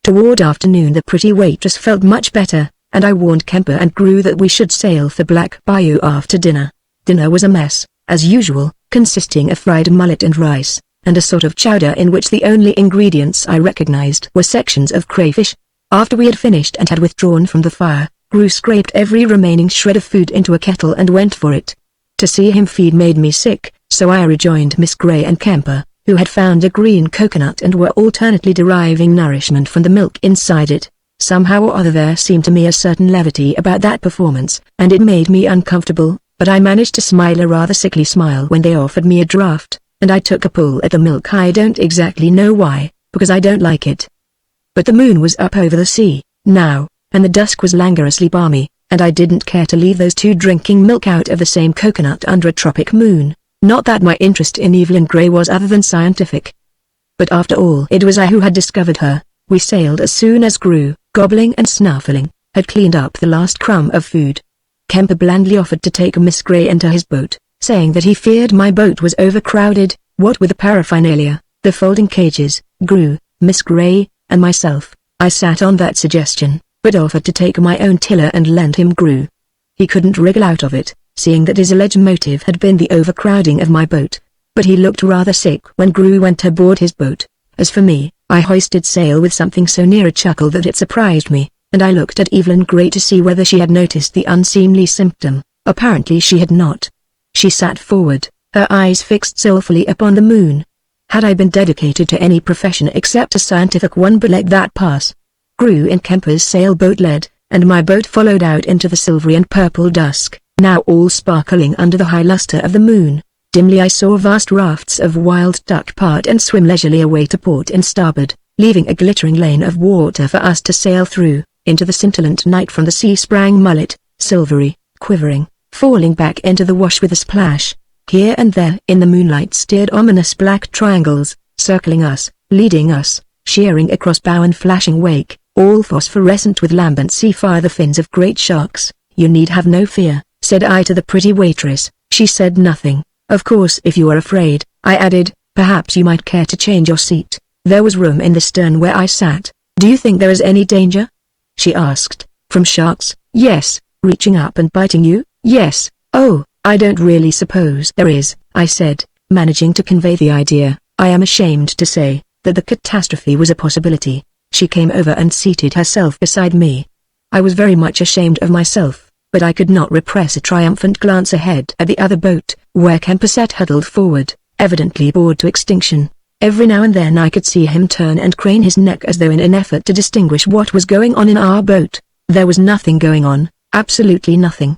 Speaker 1: Toward afternoon the pretty waitress felt much better, and I warned Kemper and Gru that we should sail for Black Bayou after dinner. Dinner was a mess, as usual, consisting of fried mullet and rice, and a sort of chowder in which the only ingredients I recognized were sections of crayfish. After we had finished and had withdrawn from the fire, Gru scraped every remaining shred of food into a kettle and went for it. To see him feed made me sick, so I rejoined Miss Gray and Kemper, who had found a green coconut and were alternately deriving nourishment from the milk inside it. Somehow or other there seemed to me a certain levity about that performance, and it made me uncomfortable, but I managed to smile a rather sickly smile when they offered me a draught, and I took a pull at the milk. I don't exactly know why, because I don't like it. But the moon was up over the sea, now, and the dusk was languorously balmy, and I didn't care to leave those two drinking milk out of the same coconut under a tropic moon. Not that my interest in Evelyn Gray was other than scientific. But after all it was I who had discovered her. We sailed as soon as Gru, gobbling and snuffling, had cleaned up the last crumb of food. Kemper blandly offered to take Miss Gray into his boat, saying that he feared my boat was overcrowded, what with the paraphernalia, the folding cages, Gru, Miss Gray, and myself. I sat on that suggestion, but offered to take my own tiller and lend him Gru. He couldn't wriggle out of it, seeing that his alleged motive had been the overcrowding of my boat. But he looked rather sick when Gru went aboard his boat. As for me, I hoisted sail with something so near a chuckle that it surprised me, and I looked at Evelyn Gray to see whether she had noticed the unseemly symptom. Apparently she had not. She sat forward, her eyes fixed soulfully upon the moon. Had I been dedicated to any profession except a scientific one, but let that pass. Gru in Kemper's sailboat led, and my boat followed out into the silvery and purple dusk, now all sparkling under the high luster of the moon. Dimly I saw vast rafts of wild duck part and swim leisurely away to port and starboard, leaving a glittering lane of water for us to sail through. Into the scintillant night from the sea sprang mullet, silvery, quivering, falling back into the wash with a splash. Here and there in the moonlight steered ominous black triangles, circling us, leading us, shearing across bow and flashing wake, all phosphorescent with lambent sea fire, the fins of great sharks. You need have no fear, said I to the pretty waitress. She said nothing. Of course, if you are afraid, I added, perhaps you might care to change your seat. There was room in the stern where I sat. Do you think there is any danger? She asked. From sharks? Yes. Reaching up and biting you? Yes. Oh, I don't really suppose there is, I said, managing to convey the idea. I am ashamed to say that the catastrophe was a possibility. She came over and seated herself beside me. I was very much ashamed of myself, but I could not repress a triumphant glance ahead at the other boat, where Kemper sat huddled forward, evidently bored to extinction. Every now and then I could see him turn and crane his neck as though in an effort to distinguish what was going on in our boat. There was nothing going on, absolutely nothing.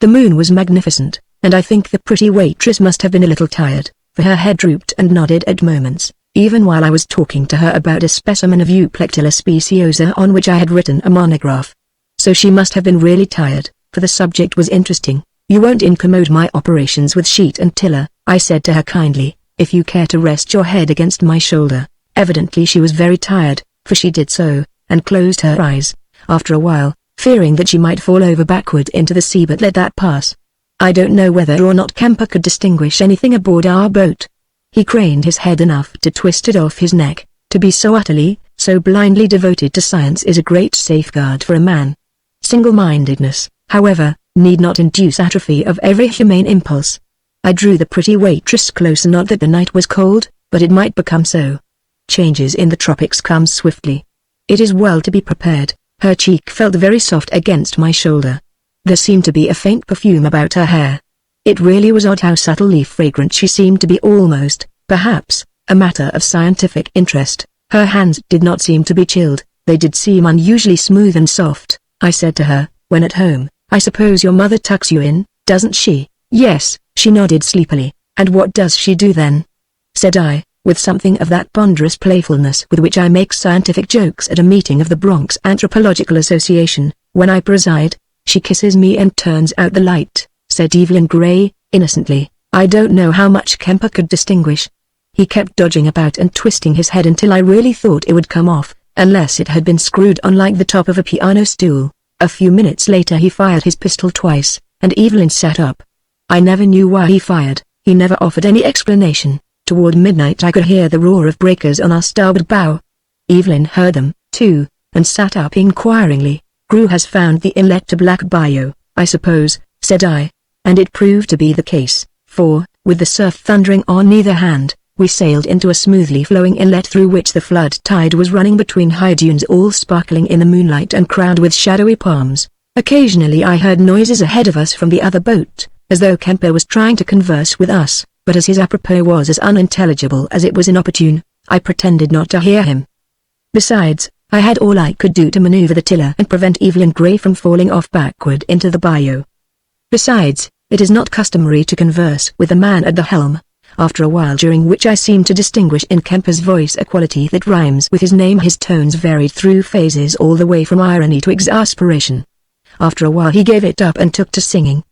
Speaker 1: The moon was magnificent, and I think the pretty waitress must have been a little tired, for her head drooped and nodded at moments, even while I was talking to her about a specimen of Euplectilla speciosa on which I had written a monograph. So she must have been really tired, for the subject was interesting. You won't incommode my operations with sheet and tiller, I said to her kindly, if you care to rest your head against my shoulder. Evidently she was very tired, for she did so, and closed her eyes, after a while, fearing that she might fall over backward into the sea, but let that pass. I don't know whether or not Kemper could distinguish anything aboard our boat. He craned his head enough to twist it off his neck. To be so utterly, so blindly devoted to science is a great safeguard for a man. Single-mindedness, however, need not induce atrophy of every humane impulse. I drew the pretty waitress closer, not that the night was cold, but it might become so. Changes in the tropics come swiftly. It is well to be prepared. Her cheek felt very soft against my shoulder. There seemed to be a faint perfume about her hair. It really was odd how subtly fragrant she seemed to be, almost, perhaps, a matter of scientific interest. Her hands did not seem to be chilled, they did seem unusually smooth and soft. I said to her, when at home, I suppose your mother tucks you in, doesn't she? Yes, she nodded sleepily. And what does she do then? Said I, with something of that ponderous playfulness with which I make scientific jokes at a meeting of the Bronx Anthropological Association, when I preside. She kisses me and turns out the light, said Evelyn Gray, innocently. I don't know how much Kemper could distinguish. He kept dodging about and twisting his head until I really thought it would come off, unless it had been screwed on like the top of a piano stool. A few minutes later he fired his pistol twice, and Evelyn sat up. I never knew why he fired, he never offered any explanation. Toward midnight I could hear the roar of breakers on our starboard bow. Evelyn heard them, too, and sat up inquiringly. Gru has found the inlet to Black Bayou, I suppose, said I. And it proved to be the case, for, with the surf thundering on either hand, we sailed into a smoothly flowing inlet through which the flood tide was running between high dunes all sparkling in the moonlight and crowned with shadowy palms. Occasionally I heard noises ahead of us from the other boat, as though Kemper was trying to converse with us, but as his apropos was as unintelligible as it was inopportune, I pretended not to hear him. Besides, I had all I could do to maneuver the tiller and prevent Evelyn Gray from falling off backward into the bayou. Besides, it is not customary to converse with the man at the helm. After a while, during which I seemed to distinguish in Kemper's voice a quality that rhymes with his name, his tones varied through phases all the way from irony to exasperation. After a while he gave it up and took to singing.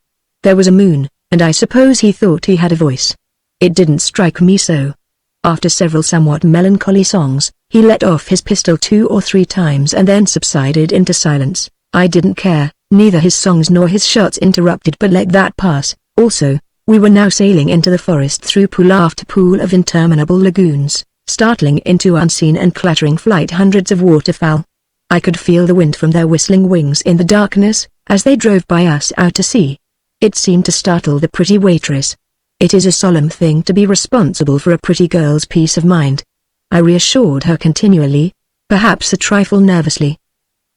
Speaker 1: There was a moon, and I suppose he thought he had a voice. It didn't strike me so. After several somewhat melancholy songs, he let off his pistol 2 or 3 times and then subsided into silence. I didn't care, neither his songs nor his shots interrupted, but let that pass. Also, We were now sailing into the forest through pool after pool of interminable lagoons, startling into unseen and clattering flight hundreds of waterfowl. I could feel the wind from their whistling wings in the darkness, as they drove by us out to sea. It seemed to startle the pretty waitress. It is a solemn thing to be responsible for a pretty girl's peace of mind. I reassured her continually, perhaps a trifle nervously.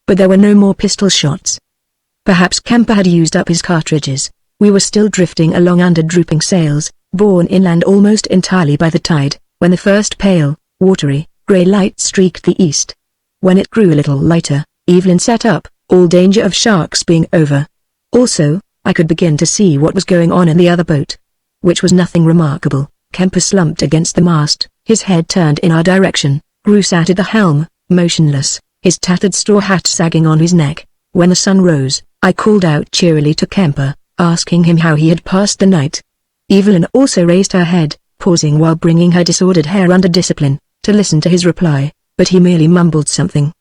Speaker 1: But there were no more pistol shots. Perhaps Kemper had used up his cartridges. We were still drifting along under drooping sails, borne inland almost entirely by the tide, when the first pale, watery, grey light streaked the east. When it grew a little lighter, Evelyn sat up, all danger of sharks being over. Also, I could begin to see what was going on in the other boat. Which was nothing remarkable. Kemper slumped against the mast, his head turned in our direction. Gru sat at the helm, motionless, his tattered straw hat sagging on his neck. When the sun rose, I called out cheerily to Kemper, asking him how he had passed the night. Evelyn also raised her head, pausing while bringing her disordered hair under discipline, to listen to his reply, but he merely mumbled something.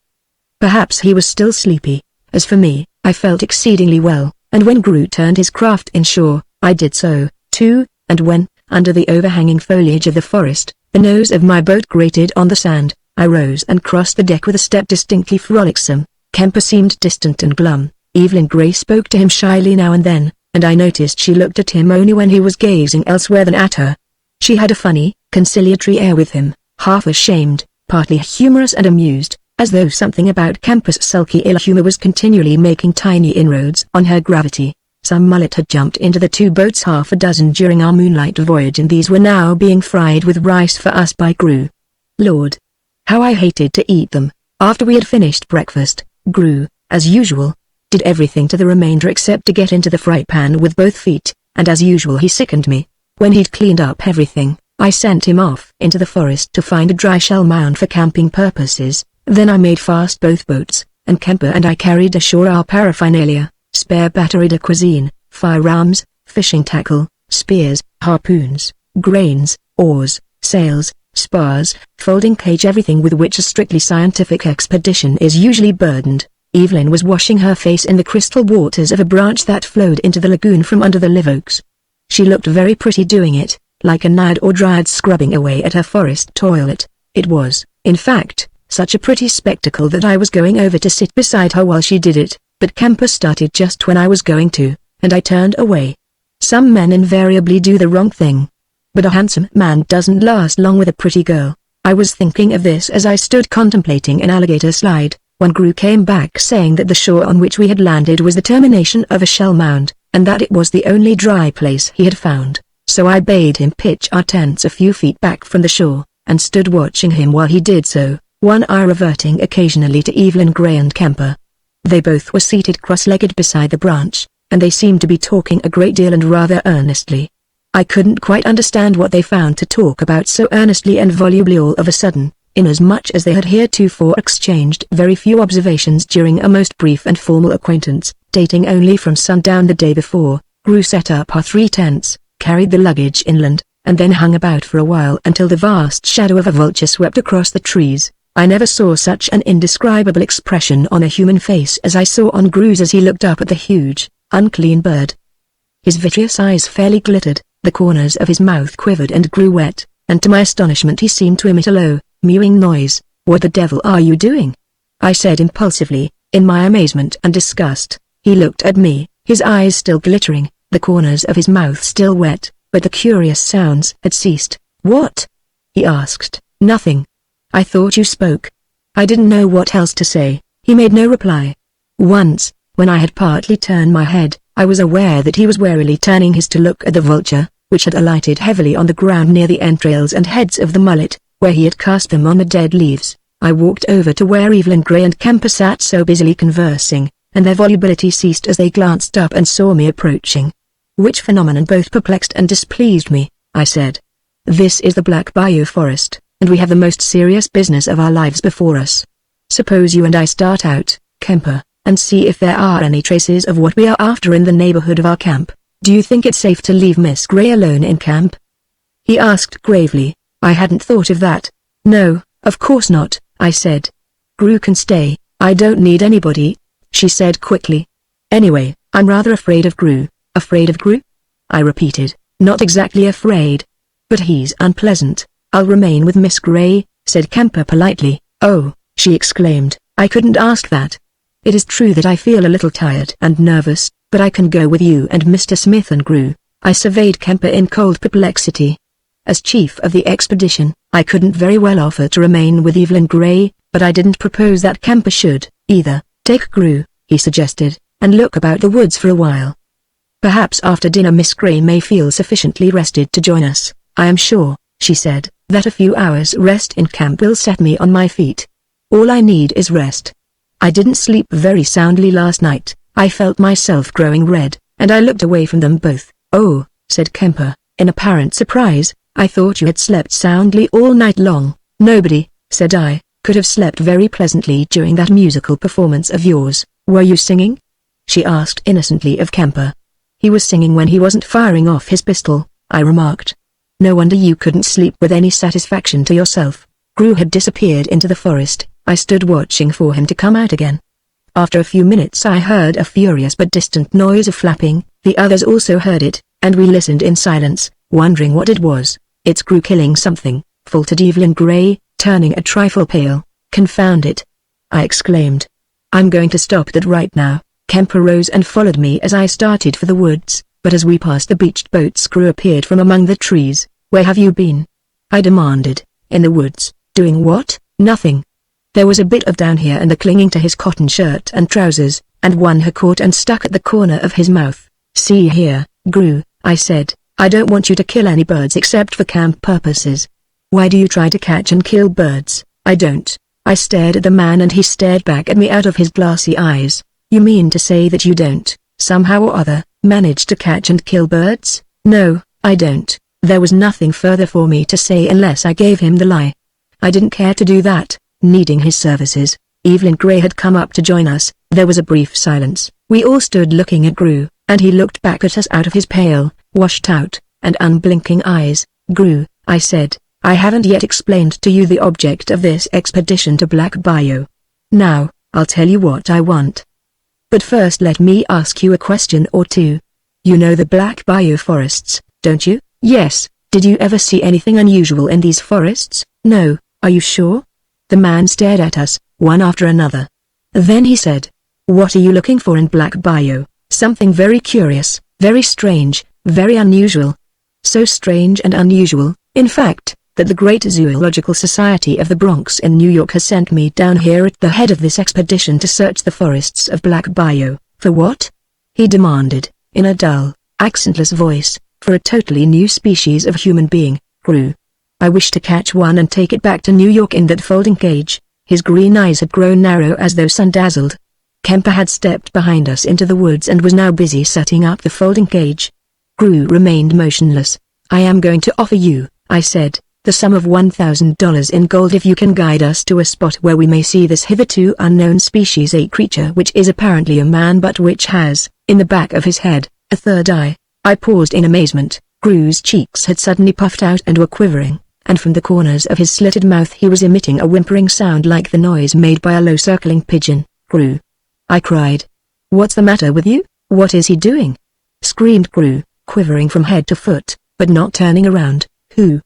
Speaker 1: Perhaps he was still sleepy. As for me, I felt exceedingly well, and when Gru turned his craft inshore, I did so, too, and when, under the overhanging foliage of the forest, the nose of my boat grated on the sand, I rose and crossed the deck with a step distinctly frolicsome. Kemper seemed distant and glum. Evelyn Grey spoke to him shyly now and then, and I noticed she looked at him only when he was gazing elsewhere than at her. She had a funny, conciliatory air with him, half ashamed, partly humorous and amused, as though something about Kemper's sulky ill humor was continually making tiny inroads on her gravity. Some mullet had jumped into the two boats half a dozen during our moonlight voyage, and these were now being fried with rice for us by Gru. Lord! How I hated to eat them. After we had finished breakfast, Gru, as usual, did everything to the remainder except to get into the fry pan with both feet, and as usual he sickened me. When he'd cleaned up everything, I sent him off into the forest to find a dry shell mound for camping purposes. Then I made fast both boats, and Kemper and I carried ashore our paraphernalia, spare batterie de cuisine, firearms, fishing tackle, spears, harpoons, grains, oars, sails, spars, folding cage, everything with which a strictly scientific expedition is usually burdened. Evelyn was washing her face in the crystal waters of a branch that flowed into the lagoon from under the live oaks. She looked very pretty doing it, like a naiad or dryad scrubbing away at her forest toilet. It was, in fact, such a pretty spectacle that I was going over to sit beside her while she did it, but Kemper started just when I was going to, and I turned away. Some men invariably do the wrong thing. But a handsome man doesn't last long with a pretty girl. I was thinking of this as I stood contemplating an alligator slide, when Gru came back saying that the shore on which we had landed was the termination of a shell mound, and that it was the only dry place he had found. So I bade him pitch our tents a few feet back from the shore, and stood watching him while he did so, one eye reverting occasionally to Evelyn Grey and Kemper. They both were seated cross-legged beside the branch, and they seemed to be talking a great deal and rather earnestly. I couldn't quite understand what they found to talk about so earnestly and volubly all of a sudden, inasmuch as they had heretofore exchanged very few observations during a most brief and formal acquaintance, dating only from sundown the day before. Gru set up our 3 tents, carried the luggage inland, and then hung about for a while until the vast shadow of a vulture swept across the trees. I never saw such an indescribable expression on a human face as I saw on Gru's as he looked up at the huge, unclean bird. His vitreous eyes fairly glittered, the corners of his mouth quivered and grew wet, and to my astonishment he seemed to emit a low, mewing noise. "What the devil are you doing?" I said impulsively, in my amazement and disgust. He looked at me, his eyes still glittering, the corners of his mouth still wet, but the curious sounds had ceased. "What?" he asked. "Nothing. I thought you spoke." I didn't know what else to say. He made no reply. Once, when I had partly turned my head, I was aware that he was warily turning his to look at the vulture, which had alighted heavily on the ground near the entrails and heads of the mullet, where he had cast them on the dead leaves. I walked over to where Evelyn Grey and Kemper sat so busily conversing, and their volubility ceased as they glanced up and saw me approaching. Which phenomenon both perplexed and displeased me. I said, "This is the Black Bayou Forest, and we have the most serious business of our lives before us. Suppose you and I start out, Kemper, and see if there are any traces of what we are after in the neighborhood of our camp. Do you think it's safe to leave Miss Grey alone in camp?" he asked gravely. I hadn't thought of that. "No, of course not," I said. "Gru can stay. I don't need anybody," she said quickly. "Anyway, I'm rather afraid of Gru." "Afraid of Gru?" I repeated. not exactly afraid. But he's unpleasant. I'll remain with Miss Gray, said Kemper politely. Oh, she exclaimed, I couldn't ask that. It is true that I feel a little tired and nervous, but I can go with you and Mr. Smith and Gru. I surveyed Kemper in cold perplexity. As chief of the expedition, I couldn't very well offer to remain with Evelyn Gray, but I didn't propose that Kemper should, either. Take Gru, he suggested, and look about the woods for a while. Perhaps after dinner Miss Gray may feel sufficiently rested to join us. I am sure, she said, that a few hours' rest in camp will set me on my feet. All I need is rest. I didn't sleep very soundly last night. I felt myself growing red, and I looked away from them both. Oh, said Kemper, in apparent surprise, I thought you had slept soundly all night long. Nobody, said I, could have slept very pleasantly during that musical performance of yours. Were you singing? She asked innocently of Kemper. He was singing when he wasn't firing off his pistol, I remarked. No wonder you couldn't sleep with any satisfaction to yourself. Gru had disappeared into the forest. I stood watching for him to come out again. After a few minutes I heard a furious but distant noise of flapping. The others also heard it, and we listened in silence, wondering what it was. It's Gru killing something, faltered Evelyn Gray, turning a trifle pale. Confound it, I exclaimed. I'm going to stop that right now. Kemper rose and followed me as I started for the woods, but as we passed the beached boats Gru appeared from among the trees. Where have you been? I demanded. In the woods. Doing what? Nothing. There was a bit of down here and the clinging to his cotton shirt and trousers, and one he caught and stuck at the corner of his mouth. See here, Gru, I said, I don't want you to kill any birds except for camp purposes. Why do you try to catch and kill birds? I don't. I stared at the man and he stared back at me out of his glassy eyes. You mean to say that you don't, somehow or other, manage to catch and kill birds? No, I don't. There was nothing further for me to say unless I gave him the lie. I didn't care to do that, needing his services. Evelyn Gray had come up to join us. There was a brief silence. We all stood looking at Gru, and he looked back at us out of his pale, washed-out, and unblinking eyes. Gru, I said, I haven't yet explained to you the object of this expedition to Black Bayou. Now, I'll tell you what I want. But first let me ask you a question or two. You know the Black Bayou forests, don't you? Yes. Did you ever see anything unusual in these forests? No. Are you sure? The man stared at us, one after another. Then he said, What are you looking for in Black Bayou? Something very curious, very strange, very unusual. So strange and unusual, in fact, that the Great Zoological Society of the Bronx in New York has sent me down here at the head of this expedition to search the forests of Black Bayou. For what? He demanded, in a dull, accentless voice. For a totally new species of human being, Gru. I wish to catch one and take it back to New York in that folding cage. His green eyes had grown narrow as though sun-dazzled. Kemper had stepped behind us into the woods and was now busy setting up the folding cage. Gru remained motionless. I am going to offer you, I said, the sum of $1,000 in gold if you can guide us to a spot where we may see this hitherto unknown species, a creature which is apparently a man but which has, in the back of his head, a third eye. I paused in amazement. Gru's cheeks had suddenly puffed out and were quivering, and from the corners of his slitted mouth he was emitting a whimpering sound like the noise made by a low circling pigeon. Gru! I cried. What's the matter with you? What is he doing? Screamed Gru, quivering from head to foot, but not turning around. Who?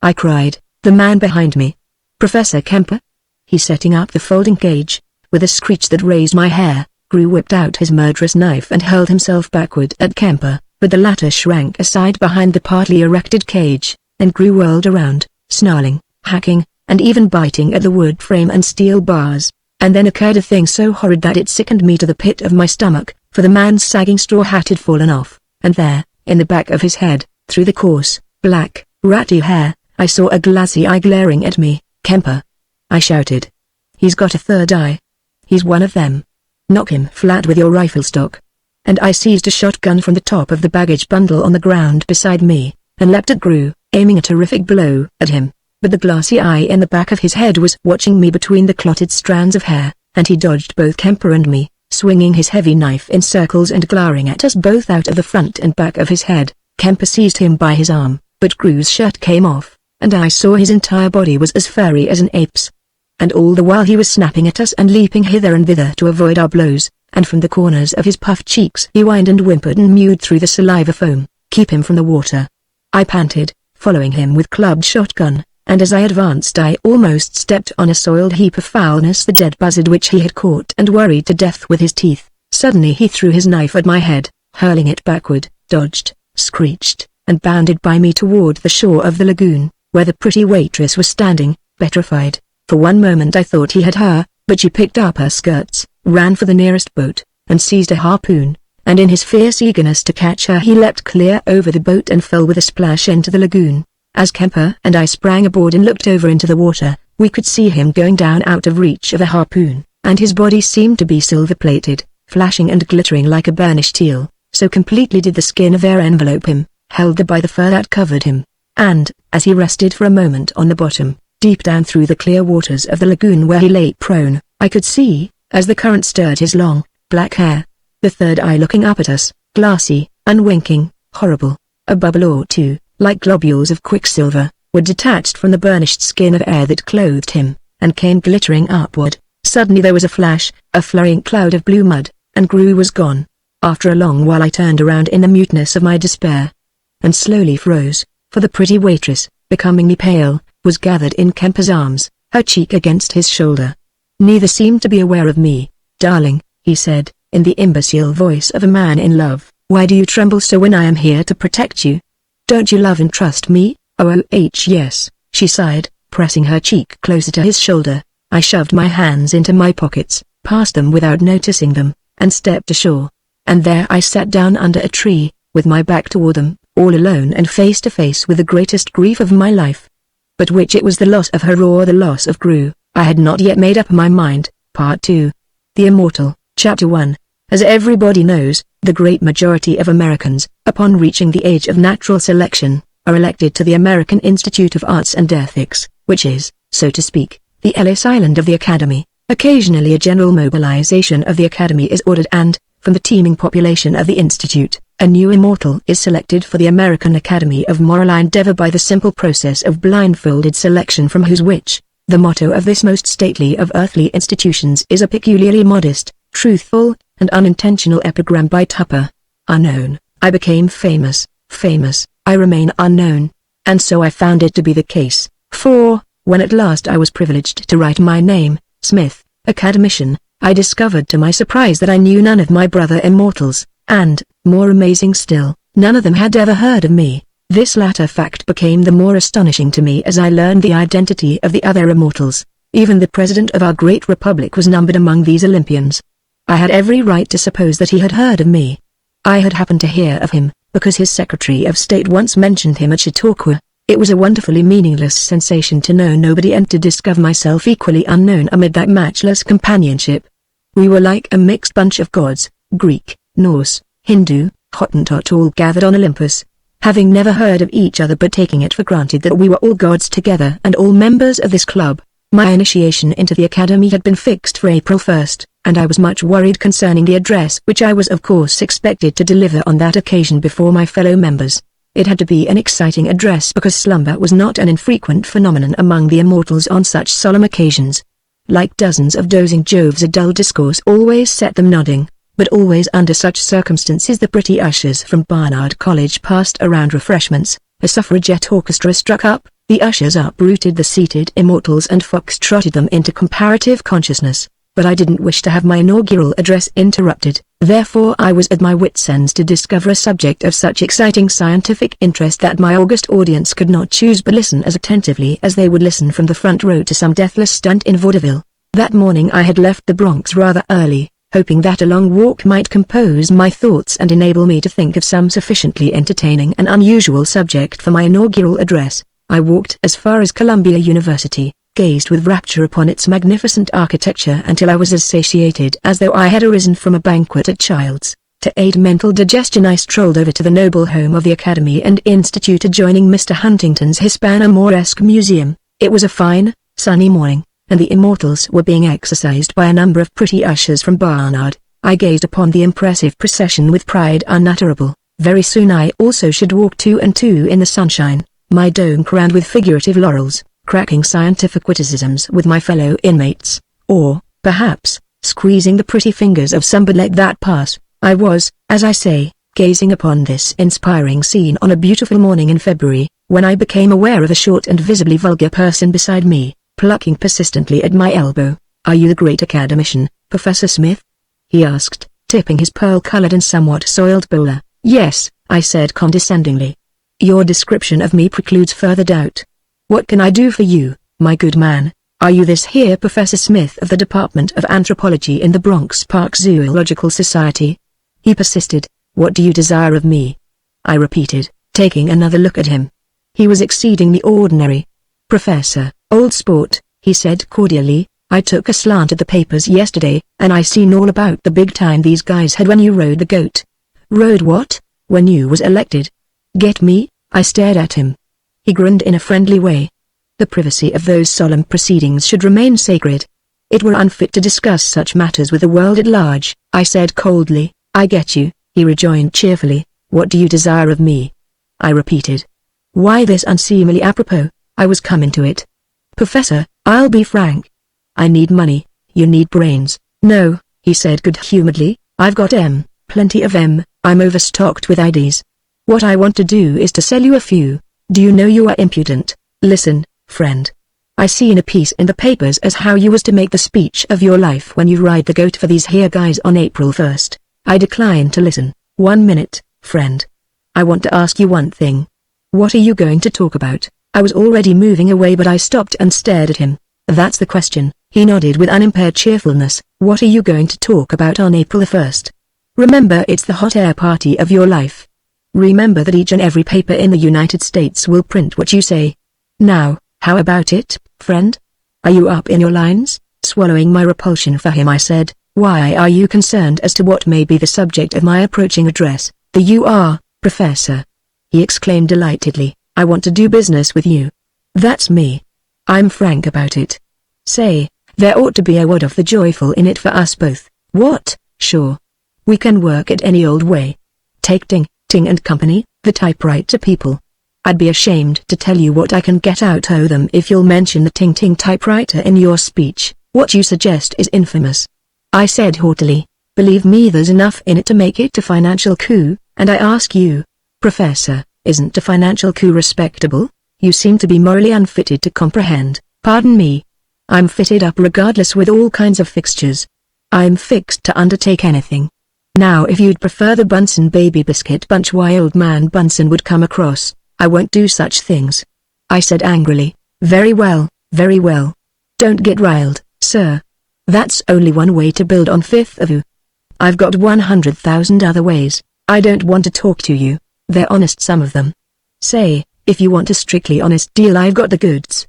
Speaker 1: I cried. The man behind me. Professor Kemper? He's setting up the folding cage. With a screech that raised my hair, Gru whipped out his murderous knife and hurled himself backward at Kemper. But the latter shrank aside behind the partly erected cage, and Gru whirled around, snarling, hacking, and even biting at the wood frame and steel bars. And then occurred a thing so horrid that it sickened me to the pit of my stomach, for the man's sagging straw hat had fallen off, and there, in the back of his head, through the coarse, black, ratty hair, I saw a glassy eye glaring at me. Kemper! I shouted. He's got a third eye. He's one of them. Knock him flat with your rifle stock. And I seized a shotgun from the top of the baggage bundle on the ground beside me, and leapt at Gru, aiming a terrific blow at him. But the glassy eye in the back of his head was watching me between the clotted strands of hair, and he dodged both Kemper and me, swinging his heavy knife in circles and glaring at us both out of the front and back of his head. Kemper seized him by his arm, but Gru's shirt came off, and I saw his entire body was as furry as an ape's. And all the while he was snapping at us and leaping hither and thither to avoid our blows, and from the corners of his puffed cheeks he whined and whimpered and mewed through the saliva foam. Keep him from the water, I panted, following him with clubbed shotgun, and as I advanced I almost stepped on a soiled heap of foulness, the dead buzzard which he had caught and worried to death with his teeth. Suddenly he threw his knife at my head, hurling it backward, dodged, screeched, and bounded by me toward the shore of the lagoon, where the pretty waitress was standing, petrified. For one moment I thought he had her, but she picked up her skirts, ran for the nearest boat, and seized a harpoon, and in his fierce eagerness to catch her he leapt clear over the boat and fell with a splash into the lagoon. As Kemper and I sprang aboard and looked over into the water, we could see him going down out of reach of a harpoon, and his body seemed to be silver-plated, flashing and glittering like a burnished steel, so completely did the skin of air envelope him, held there by the fur that covered him. And, as he rested for a moment on the bottom, deep down through the clear waters of the lagoon where he lay prone, I could see, as the current stirred his long, black hair, the third eye looking up at us, glassy, unwinking, horrible. A bubble or two, like globules of quicksilver, were detached from the burnished skin of air that clothed him, and came glittering upward. Suddenly there was a flash, a flurrying cloud of blue mud, and Gru was gone. After a long while I turned around in the muteness of my despair, and slowly froze, for the pretty waitress, becomingly pale, was gathered in Kemper's arms, her cheek against his shoulder. Neither seemed to be aware of me. "Darling," he said, in the imbecile voice of a man in love, "why do you tremble so when I am here to protect you? Don't you love and trust me?" "Oh, yes," she sighed, pressing her cheek closer to his shoulder. I shoved my hands into my pockets, passed them without noticing them, and stepped ashore. And there I sat down under a tree, with my back toward them, all alone and face to face with the greatest grief of my life. But which it was, the loss of her or the loss of Gru, I had not yet made up my mind. Part 2. The Immortal, Chapter 1. As everybody knows, the great majority of Americans, upon reaching the age of natural selection, are elected to the American Institute of Arts and Ethics, which is, so to speak, the Ellis Island of the Academy. Occasionally a general mobilization of the Academy is ordered and, from the teeming population of the Institute, a new immortal is selected for the American Academy of Moral Endeavor by the simple process of blindfolded selection, from whose which, the motto of this most stately of earthly institutions is a peculiarly modest, truthful, and unintentional epigram by Tupper. Unknown, I became famous, famous, I remain unknown. And so I found it to be the case, for, when at last I was privileged to write my name, Smith, Academician, I discovered to my surprise that I knew none of my brother immortals, and, more amazing still, none of them had ever heard of me. This latter fact became the more astonishing to me as I learned the identity of the other immortals. Even the President of our great republic was numbered among these Olympians. I had every right to suppose that he had heard of me. I had happened to hear of him, because his Secretary of State once mentioned him at Chautauqua. It was a wonderfully meaningless sensation to know nobody and to discover myself equally unknown amid that matchless companionship. We were like a mixed bunch of gods, Greek, Norse, Hindu, Hottentot, all gathered on Olympus, having never heard of each other but taking it for granted that we were all gods together and all members of this club. My initiation into the Academy had been fixed for April 1st, and I was much worried concerning the address which I was of course expected to deliver on that occasion before my fellow members. It had to be an exciting address because slumber was not an infrequent phenomenon among the immortals on such solemn occasions. Like dozens of dozing Joves, a dull discourse always set them nodding, but always under such circumstances the pretty ushers from Barnard College passed around refreshments, a suffragette orchestra struck up, the ushers uprooted the seated immortals and fox-trotted them into comparative consciousness. But I didn't wish to have my inaugural address interrupted, therefore I was at my wits' ends to discover a subject of such exciting scientific interest that my august audience could not choose but listen as attentively as they would listen from the front row to some deathless stunt in vaudeville. That morning I had left the Bronx rather early, hoping that a long walk might compose my thoughts and enable me to think of some sufficiently entertaining and unusual subject for my inaugural address. I walked as far as Columbia University, gazed with rapture upon its magnificent architecture until I was as satiated as though I had arisen from a banquet at Childs. To aid mental digestion I strolled over to the noble home of the Academy and Institute adjoining Mr. Huntington's Hispano-Moresque Museum. It was a fine, sunny morning, and the immortals were being exercised by a number of pretty ushers from Barnard. I gazed upon the impressive procession with pride unutterable. Very soon I also should walk 2 and 2 in the sunshine, my dome crowned with figurative laurels, cracking scientific witticisms with my fellow inmates, or, perhaps, squeezing the pretty fingers of somebody let that pass. I was, as I say, gazing upon this inspiring scene on a beautiful morning in February, when I became aware of a short and visibly vulgar person beside me, plucking persistently at my elbow. "Are you the great academician, Professor Smith?" he asked, tipping his pearl-colored and somewhat soiled bowler. "Yes," I said condescendingly. "Your description of me precludes further doubt. What can I do for you, my good man? Are you this here Professor Smith of the Department of Anthropology in the Bronx Park Zoological Society?" He persisted. "What do you desire of me?" I repeated, taking another look at him. He was exceedingly ordinary. "Professor, old sport," he said cordially, "I took a slant at the papers yesterday, and I seen all about the big time these guys had when you rode the goat." "Rode what?" "When you was elected." "Get me?" I stared at him. He grinned in a friendly way. "The privacy of those solemn proceedings should remain sacred. It were unfit to discuss such matters with the world at large," I said coldly. "I get you," he rejoined cheerfully. "What do you desire of me?" I repeated. Why this unseemly apropos? I was coming to it. "Professor, I'll be frank. I need money, you need brains." "No," he said good-humoredly, "I've got plenty of I'm overstocked with ideas. What I want to do is to sell you a few. Do you know you are impudent? Listen, friend. I seen a piece in the papers as how you was to make the speech of your life when you ride the goat for these here guys on April 1st. I decline to listen. 1 minute, friend. I want to ask you one thing. What are you going to talk about?" I was already moving away, but I stopped and stared at him. "That's the question," he nodded with unimpaired cheerfulness. "What are you going to talk about on April 1st? Remember, it's the hot air party of your life. Remember that each and every paper in the United States will print what you say. Now, how about it, friend? Are you up in your lines?" Swallowing my repulsion for him, I said, "Why are you concerned as to what may be the subject of my approaching address?" "You are, Professor," he exclaimed delightedly. "I want to do business with you." "That's me. I'm frank about it. Say, there ought to be a word of the joyful in it for us both." "What?" "Sure. We can work it any old way. Take Ting and Company, the typewriter people. I'd be ashamed to tell you what I can get out of them if you'll mention the Ting typewriter in your speech. What you suggest is infamous," I said haughtily. "Believe me, there's enough in it to make it a financial coup, and I ask you, Professor, isn't a financial coup respectable? You seem to be morally unfitted to comprehend." "Pardon me. I'm fitted up regardless with all kinds of fixtures. I'm fixed to undertake anything. Now if you'd prefer the Bunsen baby biscuit bunch, why old man Bunsen would come across. I won't do such things," I said angrily. Very well, very well. Don't get riled, sir. That's only one way to build on Fifth Avenue. I've got 100,000 other ways. I don't want to talk to you. They're honest, some of them. Say, if you want a strictly honest deal, I've got the goods.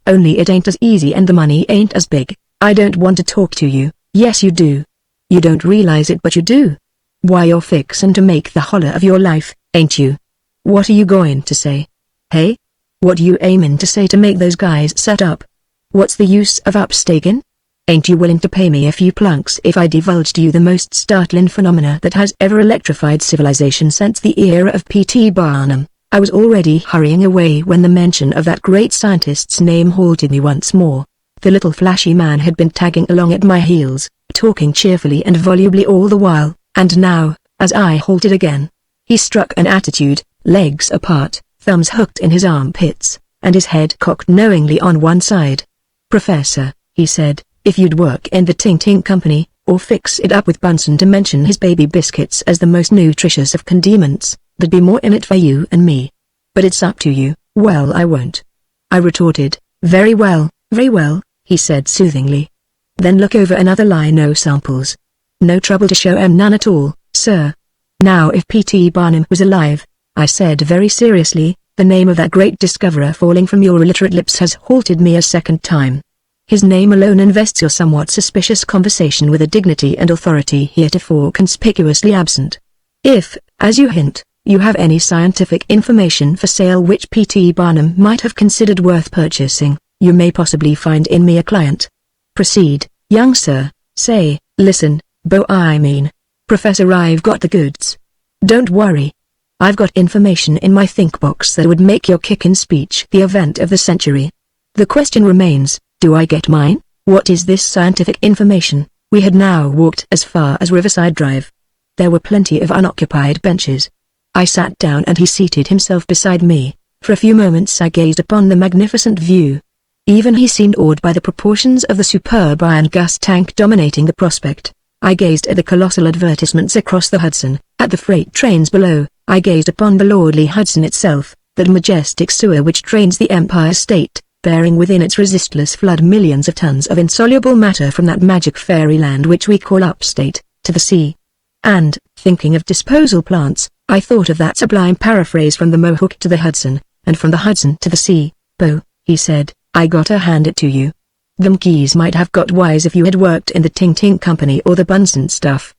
Speaker 1: Only it ain't as easy and the money ain't as big. I don't want to talk to you." "Yes you do. You don't realize it, but you do. Why, you're fixin' to make the holler of your life, ain't you?" "What are you going to say? Hey? What you aimin' to say to make those guys set up? What's the use of upstaking? Ain't you willing to pay me a few plunks if I divulge to you the most startling phenomena that has ever electrified civilization since the era of P.T. Barnum?" I was already hurrying away when the mention of that great scientist's name halted me once more. The little flashy man had been tagging along at my heels, talking cheerfully and volubly all the while, and now, as I halted again, he struck an attitude, legs apart, thumbs hooked in his armpits, and his head cocked knowingly on one side. "Professor," he said, "if you'd work in the Ting Company, or fix it up with Bunsen to mention his baby biscuits as the most nutritious of condiments, there'd be more in it for you and me. But it's up to you." "Well, I won't," I retorted. Very well, he said soothingly. "Then look over another line. No samples. No trouble to show, and none at all, sir." Now if P.T. Barnum was alive, I said very seriously, the name of that great discoverer falling from your illiterate lips has halted me a second time. His name alone invests your somewhat suspicious conversation with a dignity and authority heretofore conspicuously absent. If, as you hint, you have any scientific information for sale which P.T. Barnum might have considered worth purchasing, you may possibly find in me a client. Proceed, young sir. Say, listen, Professor, I've got the goods. Don't worry. I've got information in my think box that would make your kickin' speech the event of the century. The question remains, do I get mine? What is this scientific information? We had now walked as far as Riverside Drive. There were plenty of unoccupied benches. I sat down and he seated himself beside me. For a few moments I gazed upon the magnificent view. Even he seemed awed by the proportions of the superb iron gas tank dominating the prospect. I gazed at the colossal advertisements across the Hudson, at the freight trains below. I gazed upon the lordly Hudson itself, that majestic sewer which drains the Empire State, bearing within its resistless flood millions of tons of insoluble matter from that magic fairyland which we call upstate, to the sea. And, thinking of disposal plants, I thought of that sublime paraphrase from the Mohawk to the Hudson, and from the Hudson to the sea. "Bo," he said, "I gotta hand it to you. Them keys might have got wise if you had worked in the Ting Ting Company or the Bunsen stuff.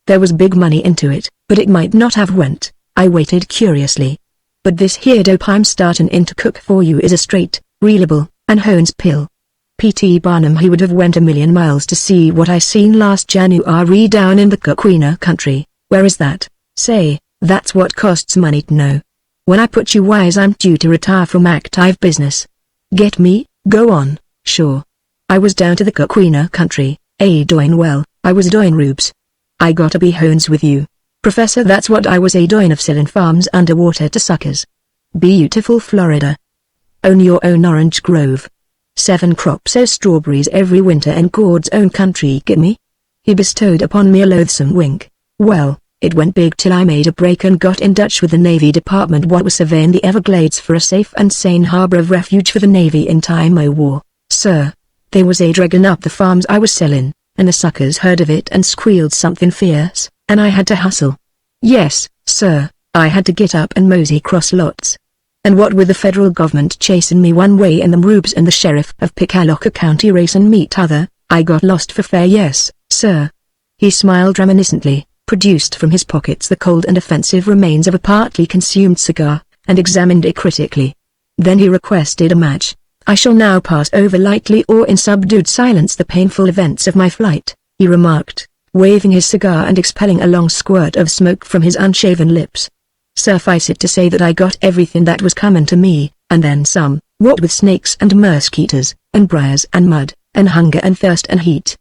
Speaker 1: There was big money into it, but it might not have went." I waited curiously. "But this here dope I'm startin' in to cook for you is a straight, reliable, and Hones pill. P.T. Barnum he would have went a million miles to see what I seen last January down in the Coquina country." "Where is that?" "Say, that's what costs money to know. When I put you wise I'm due to retire from active business. Get me? Go on." "Sure. I was down to the Coquina country, doin' well, I was doin' rubes. I gotta be Hones with you, Professor, that's what I was doin' of sellin' farms underwater to suckers. Beautiful Florida. Own your own orange grove. 7 crops o' strawberries every winter in God's own country, get me?" He bestowed upon me a loathsome wink. "Well, it went big till I made a break and got in touch with the Navy Department what was surveying the Everglades for a safe and sane harbor of refuge for the Navy in time o' war, sir. They was dragging up the farms I was sellin', and the suckers heard of it and squealed something fierce, and I had to hustle. Yes, sir, I had to get up and mosey cross lots. And what with the federal government chasing me one way and the rubes and the sheriff of Picaloca County racing me t'other, I got lost for fair, yes, sir." He smiled reminiscently, produced from his pockets the cold and offensive remains of a partly consumed cigar, and examined it critically. Then he requested a match. "I shall now pass over lightly or in subdued silence the painful events of my flight," he remarked, waving his cigar and expelling a long squirt of smoke from his unshaven lips. "Suffice it to say that I got everything that was comin' to me, and then some, what with snakes and mosquitoes, and briars and mud, and hunger and thirst and heat.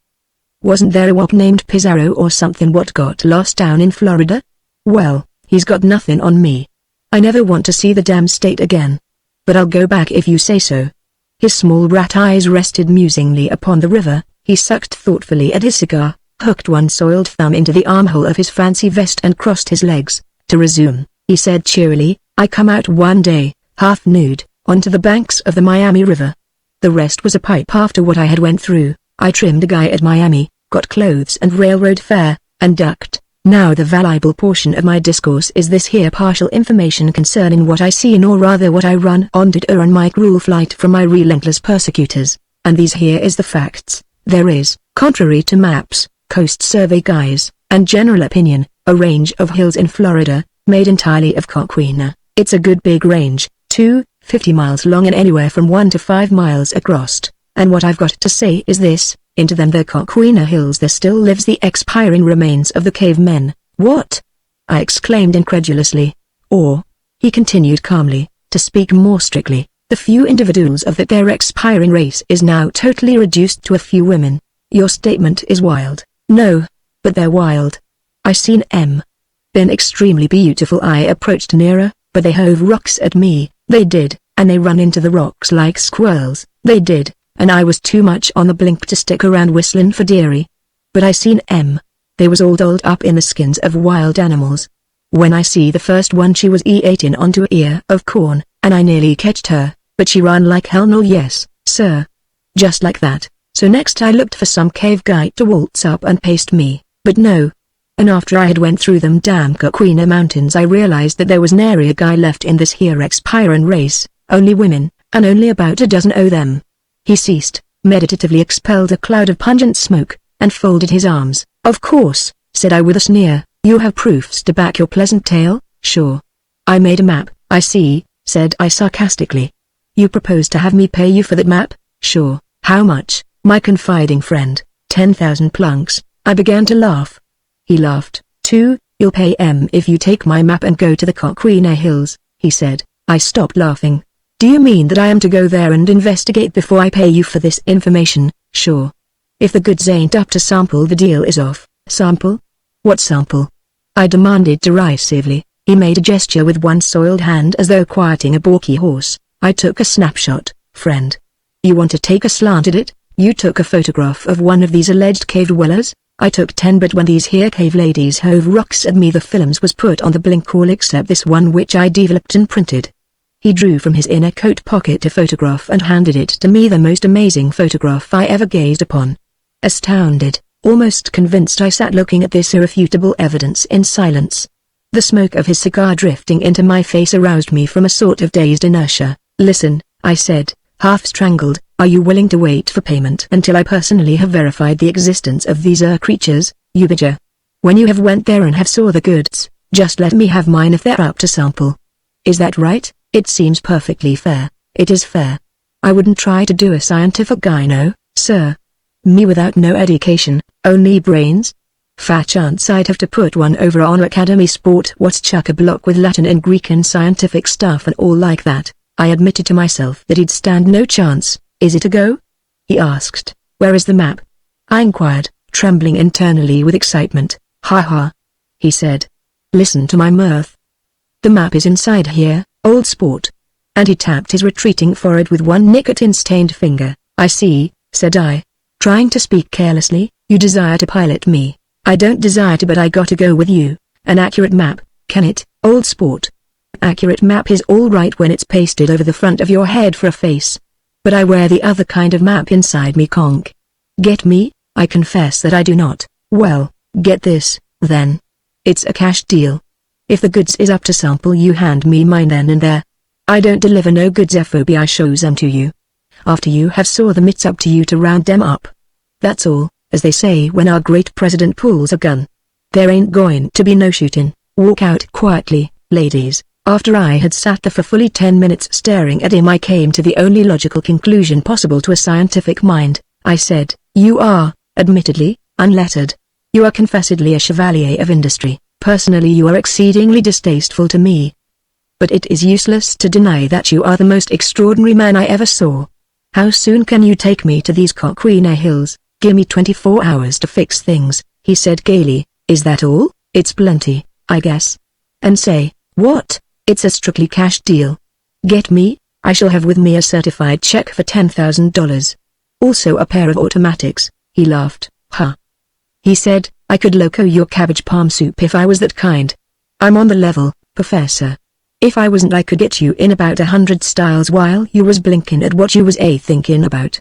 Speaker 1: Wasn't there a wop named Pizarro or something what got lost down in Florida? Well, he's got nothing on me. I never want to see the damn state again. But I'll go back if you say so." His small rat eyes rested musingly upon the river. He sucked thoughtfully at his cigar, hooked one soiled thumb into the armhole of his fancy vest and crossed his legs. "To resume," he said cheerily, "I come out one day, half nude, onto the banks of the Miami River. The rest was a pipe after what I had went through. I trimmed a guy at Miami, got clothes and railroad fare, and ducked. Now the valuable portion of my discourse is this here partial information concerning what I seen, or rather what I run onto on my cruel flight from my relentless persecutors, and these here is the facts. There is, contrary to maps, coast survey guys, and general opinion, a range of hills in Florida, made entirely of Coquina. It's a good big range, 50 miles long and anywhere from 1 to 5 miles across, and what I've got to say is this. Into them the Coquina Hills there still lives the expiring remains of the cavemen." "What?" I exclaimed incredulously. "Or," he continued calmly, "to speak more strictly, the few individuals of that their expiring race is now totally reduced to a few women." "Your statement is wild." "No, but they're wild. I seen been extremely beautiful." I approached nearer, but they hove rocks at me. "They did, and they run into the rocks like squirrels." "They did, and I was too much on the blink to stick around whistlin' for dearie. But I seen they was all dolled up in the skins of wild animals. When I see the first one she was eatin' onto a ear of corn, and I nearly catched her, but she run like hell. No, yes, sir. Just like that. So next I looked for some cave guy to waltz up and paste me, but no. And after I had went through them damn Coquina mountains I realized that there was nary a guy left in this here expirin' race, only women, and only about a dozen o' them." He ceased, meditatively expelled a cloud of pungent smoke, and folded his arms. "Of course," said I with a sneer, "you have proofs to back your pleasant tale?" "Sure. I made a map." "I see," said I sarcastically. "You propose to have me pay you for that map?" "Sure." "How much, my confiding friend?" 10,000 plunks. I began to laugh. He laughed, too. "You'll pay if you take my map and go to the Coquina Hills," he said. I stopped laughing. "Do you mean that I am to go there and investigate before I pay you for this information?" "Sure. If the goods ain't up to sample the deal is off." "Sample? What sample?" I demanded derisively. He made a gesture with one soiled hand as though quieting a balky horse. I took a snapshot, friend. You want to take a slant at it? You took a photograph of one of these alleged cave dwellers? I took 10, but when these here cave ladies hove rocks at me, the films was put on the blink, all except this one which I developed and printed. He drew from his inner coat pocket a photograph and handed it to me, the most amazing photograph I ever gazed upon. Astounded, almost convinced, I sat looking at this irrefutable evidence in silence. The smoke of his cigar drifting into my face aroused me from a sort of dazed inertia. Listen, I said, half strangled, are you willing to wait for payment until I personally have verified the existence of these creatures, Ubija? When you have went there and have saw the goods, just let me have mine if they're up to sample. Is that right? It seems perfectly fair. It is fair. I wouldn't try to do a scientific gyno, sir. Me without no education, only brains? Fat chance I'd have to put one over on Academy Sport. What's chuck-a-block with Latin and Greek and scientific stuff and all like that? I admitted to myself that he'd stand no chance. Is it a go? He asked. Where is the map? I inquired, trembling internally with excitement. Ha ha. He said. Listen to my mirth. The map is inside here, old sport. And he tapped his retreating forehead with one nicotine-stained finger. I see, said I. Trying to speak carelessly. You desire to pilot me. I don't desire to, but I gotta go with you. An accurate map, can it, old sport? Accurate map is all right when it's pasted over the front of your head for a face. But I wear the other kind of map inside me, conk. Get me? I confess that I do not. Well, get this, then. It's a cash deal. If the goods is up to sample, you hand me mine then and there. I don't deliver no goods, FOB, I shows them to you. After you have saw them, it's up to you to round them up. That's all, as they say when our great president pulls a gun. There ain't going to be no shooting. Walk out quietly, ladies. After I had sat there for fully 10 minutes staring at him, I came to the only logical conclusion possible to a scientific mind. I said, you are, admittedly, unlettered. You are confessedly a chevalier of industry. Personally you are exceedingly distasteful to me. But it is useless to deny that you are the most extraordinary man I ever saw. How soon can you take me to these Coquina Hills? Gimme 24 hours to fix things, he said gaily. Is that all? It's plenty, I guess. And say, what? It's a strictly cash deal. Get me? I shall have with me a certified check for $10,000. Also a pair of automatics. He laughed. Huh. He said, I could loco your cabbage palm soup if I was that kind. I'm on the level, Professor. If I wasn't, I could get you in about 100 styles while you was blinking at what you was thinking about.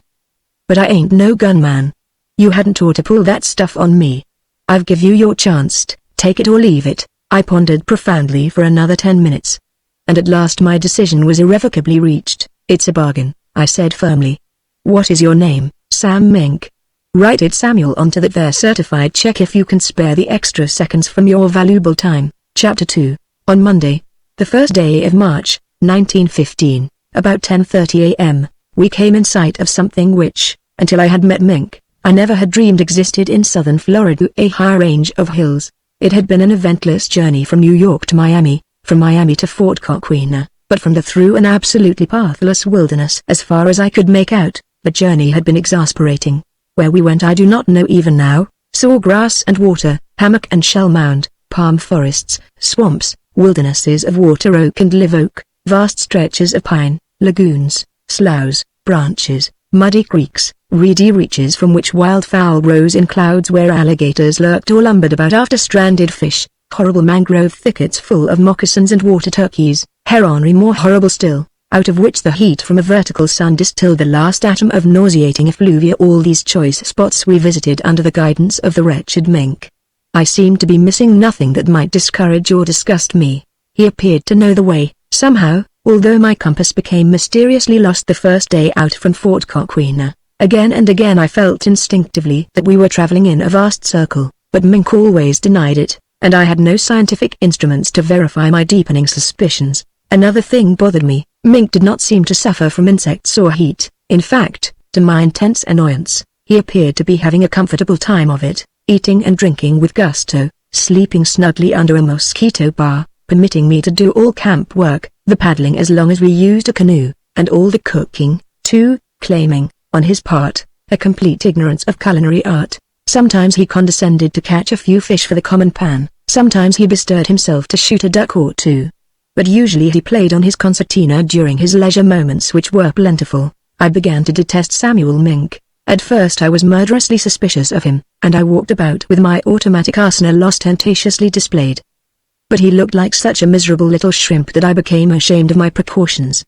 Speaker 1: But I ain't no gunman. You hadn't ought to pull that stuff on me. I've give you your chance, take it or leave it. I pondered profoundly for another 10 minutes. And at last my decision was irrevocably reached. It's a bargain, I said firmly. What is your name, Sam Mink? Write it Samuel onto that there certified check if you can spare the extra seconds from your valuable time. Chapter 2. On Monday, the first day of March, 1915, about 10:30 a.m., we came in sight of something which, until I had met Mink, I never had dreamed existed in southern Florida, a high range of hills. It had been an eventless journey from New York to Miami, from Miami to Fort Coquina, but from the through an absolutely pathless wilderness as far as I could make out, the journey had been exasperating. Where we went I do not know even now, saw grass and water, hammock and shell mound, palm forests, swamps, wildernesses of water oak and live oak, vast stretches of pine, lagoons, sloughs, branches, muddy creeks, reedy reaches from which wildfowl rose in clouds where alligators lurked or lumbered about after stranded fish, horrible mangrove thickets full of moccasins and water turkeys, heronry more horrible still, out of which the heat from a vertical sun distilled the last atom of nauseating effluvia. All these choice spots we visited under the guidance of the wretched Mink. I seemed to be missing nothing that might discourage or disgust me. He appeared to know the way, somehow, although my compass became mysteriously lost the first day out from Fort Coquina. Again and again I felt instinctively that we were traveling in a vast circle, but Mink always denied it, and I had no scientific instruments to verify my deepening suspicions. Another thing bothered me. Mink did not seem to suffer from insects or heat. In fact, to my intense annoyance, he appeared to be having a comfortable time of it, eating and drinking with gusto, sleeping snugly under a mosquito bar, permitting me to do all camp work, the paddling as long as we used a canoe, and all the cooking, too, claiming, on his part, a complete ignorance of culinary art. Sometimes he condescended to catch a few fish for the common pan, Sometimes he bestirred himself to shoot a duck or two. But usually he played on his concertina during his leisure moments, which were plentiful. I began to detest Samuel Mink. At first I was murderously suspicious of him, and I walked about with my automatic arsenal ostentatiously displayed. But he looked like such a miserable little shrimp that I became ashamed of my precautions.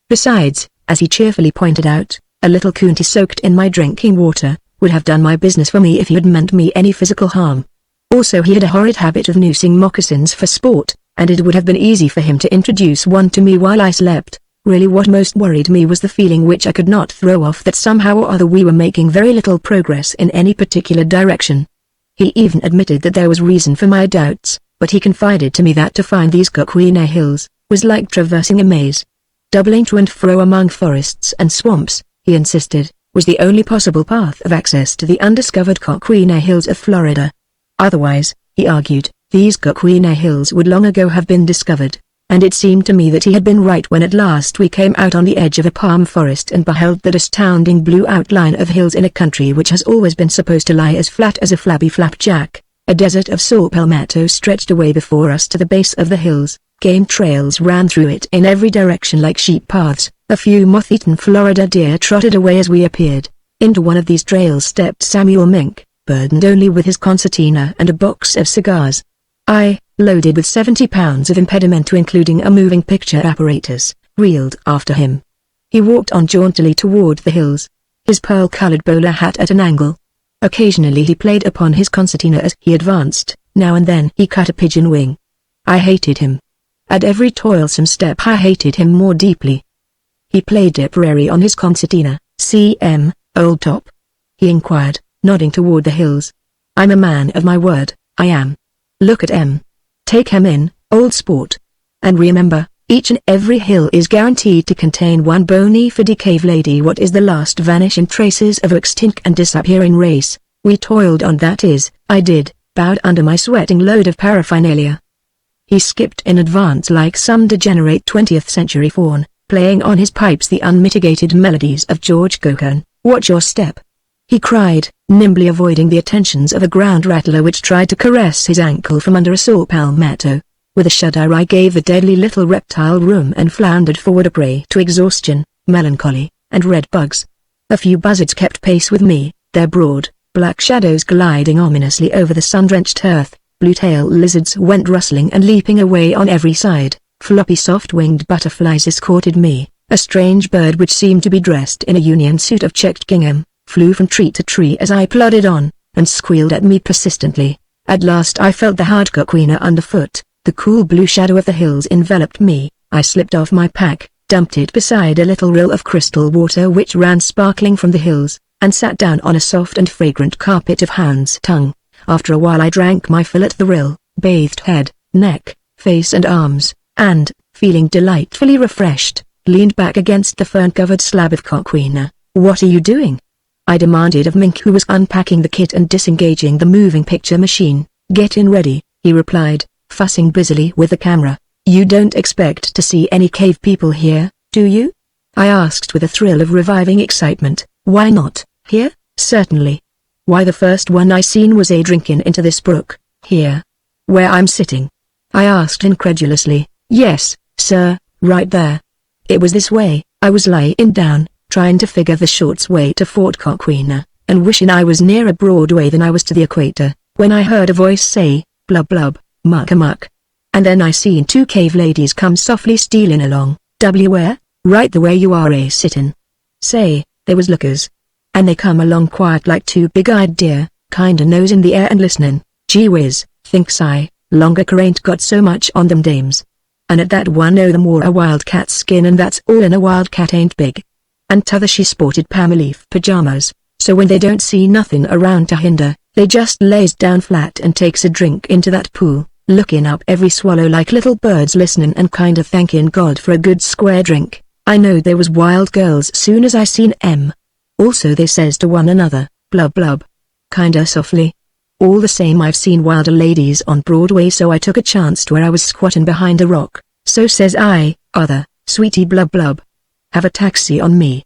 Speaker 1: Besides, as he cheerfully pointed out, a little coontie soaked in my drinking water would have done my business for me if he had meant me any physical harm. Also, he had a horrid habit of noosing moccasins for sport, and it would have been easy for him to introduce one to me while I slept. Really, what most worried me was the feeling which I could not throw off that somehow or other we were making very little progress in any particular direction. He even admitted that there was reason for my doubts, but he confided to me that to find these Coquina Hills was like traversing a maze. Doubling to and fro among forests and swamps, he insisted, was the only possible path of access to the undiscovered Coquina Hills of Florida. Otherwise, he argued, these Coquina Hills would long ago have been discovered. And it seemed to me that he had been right when at last we came out on the edge of a palm forest and beheld that astounding blue outline of hills in a country which has always been supposed to lie as flat as a flabby flapjack. A desert of saw palmetto stretched away before us to the base of the hills. Game trails ran through it in every direction like sheep paths. A few moth-eaten Florida deer trotted away as we appeared. Into one of these trails stepped Samuel Mink, burdened only with his concertina and a box of cigars. I, loaded with 70 pounds of impedimenta including a moving picture apparatus, reeled after him. He walked on jauntily toward the hills, his pearl-colored bowler hat at an angle. Occasionally he played upon his concertina as he advanced, now and then he cut a pigeon wing. I hated him. At every toilsome step I hated him more deeply. He played Tipperary on his concertina. "C.M., old top?" he inquired, nodding toward the hills. "I'm a man of my word, I am. Look at M. Take him in, old sport. And remember, each and every hill is guaranteed to contain one bona fide cave lady. What is the last vanishing traces of extinct and disappearing race? We toiled on, that is, I did, bowed under my sweating load of paraphernalia." He skipped in advance like some degenerate 20th century faun, playing on his pipes the unmitigated melodies of George Cockern. "Watch your step," he cried, nimbly avoiding the attentions of a ground rattler which tried to caress his ankle from under a saw palmetto. With a shudder I gave the deadly little reptile room and floundered forward a prey to exhaustion, melancholy, and red bugs. A few buzzards kept pace with me, their broad, black shadows gliding ominously over the sun-drenched earth. Blue-tail lizards went rustling and leaping away on every side. Floppy soft-winged butterflies escorted me. A strange bird which seemed to be dressed in a union suit of checked gingham flew from tree to tree as I plodded on, and squealed at me persistently. At last I felt the hard Coquina underfoot. The cool blue shadow of the hills enveloped me. I slipped off my pack, dumped it beside a little rill of crystal water which ran sparkling from the hills, and sat down on a soft and fragrant carpet of hound's tongue. After a while I drank my fill at the rill, bathed head, neck, face and arms, and, feeling delightfully refreshed, leaned back against the fern-covered slab of Coquina. "What are you doing?" I demanded of Mink, who was unpacking the kit and disengaging the moving picture machine. "Getting ready," he replied, fussing busily with the camera. "You don't expect to see any cave people here, do you?" I asked with a thrill of reviving excitement. "Why not? Here? Certainly. Why, the first one I seen was drinking into this brook, here. Where I'm sitting?" I asked incredulously. "Yes, sir, right there. It was this way." I was lying down, trying to figure the shortest way to Fort Coquina, and wishing I was nearer Broadway than I was to the equator, when I heard a voice say, "Blub blub, muck-a-muck." And then I seen two cave ladies come softly stealing along. "Where?" "Right the way you are sittin'." Say, they was lookers. And they come along quiet like two big-eyed deer, kinda nose in the air and listening. Gee whiz, thinks I, longer ain't got so much on them dames. And at that one o' them wore a wildcat skin, and that's all, and a wildcat ain't big. And t'other she sported palm-leaf pajamas, so when they don't see nothing around to hinder, they just lays down flat and takes a drink into that pool, looking up every swallow like little birds listening and kinda thanking God for a good square drink. I knowed they was wild girls soon as I seen 'em. Also they says to one another, "Blub blub," kinda softly. All the same, I've seen wilder ladies on Broadway, so I took a chance to where I was squatting behind a rock. So says I, "Other, sweetie blub blub, have a taxi on me."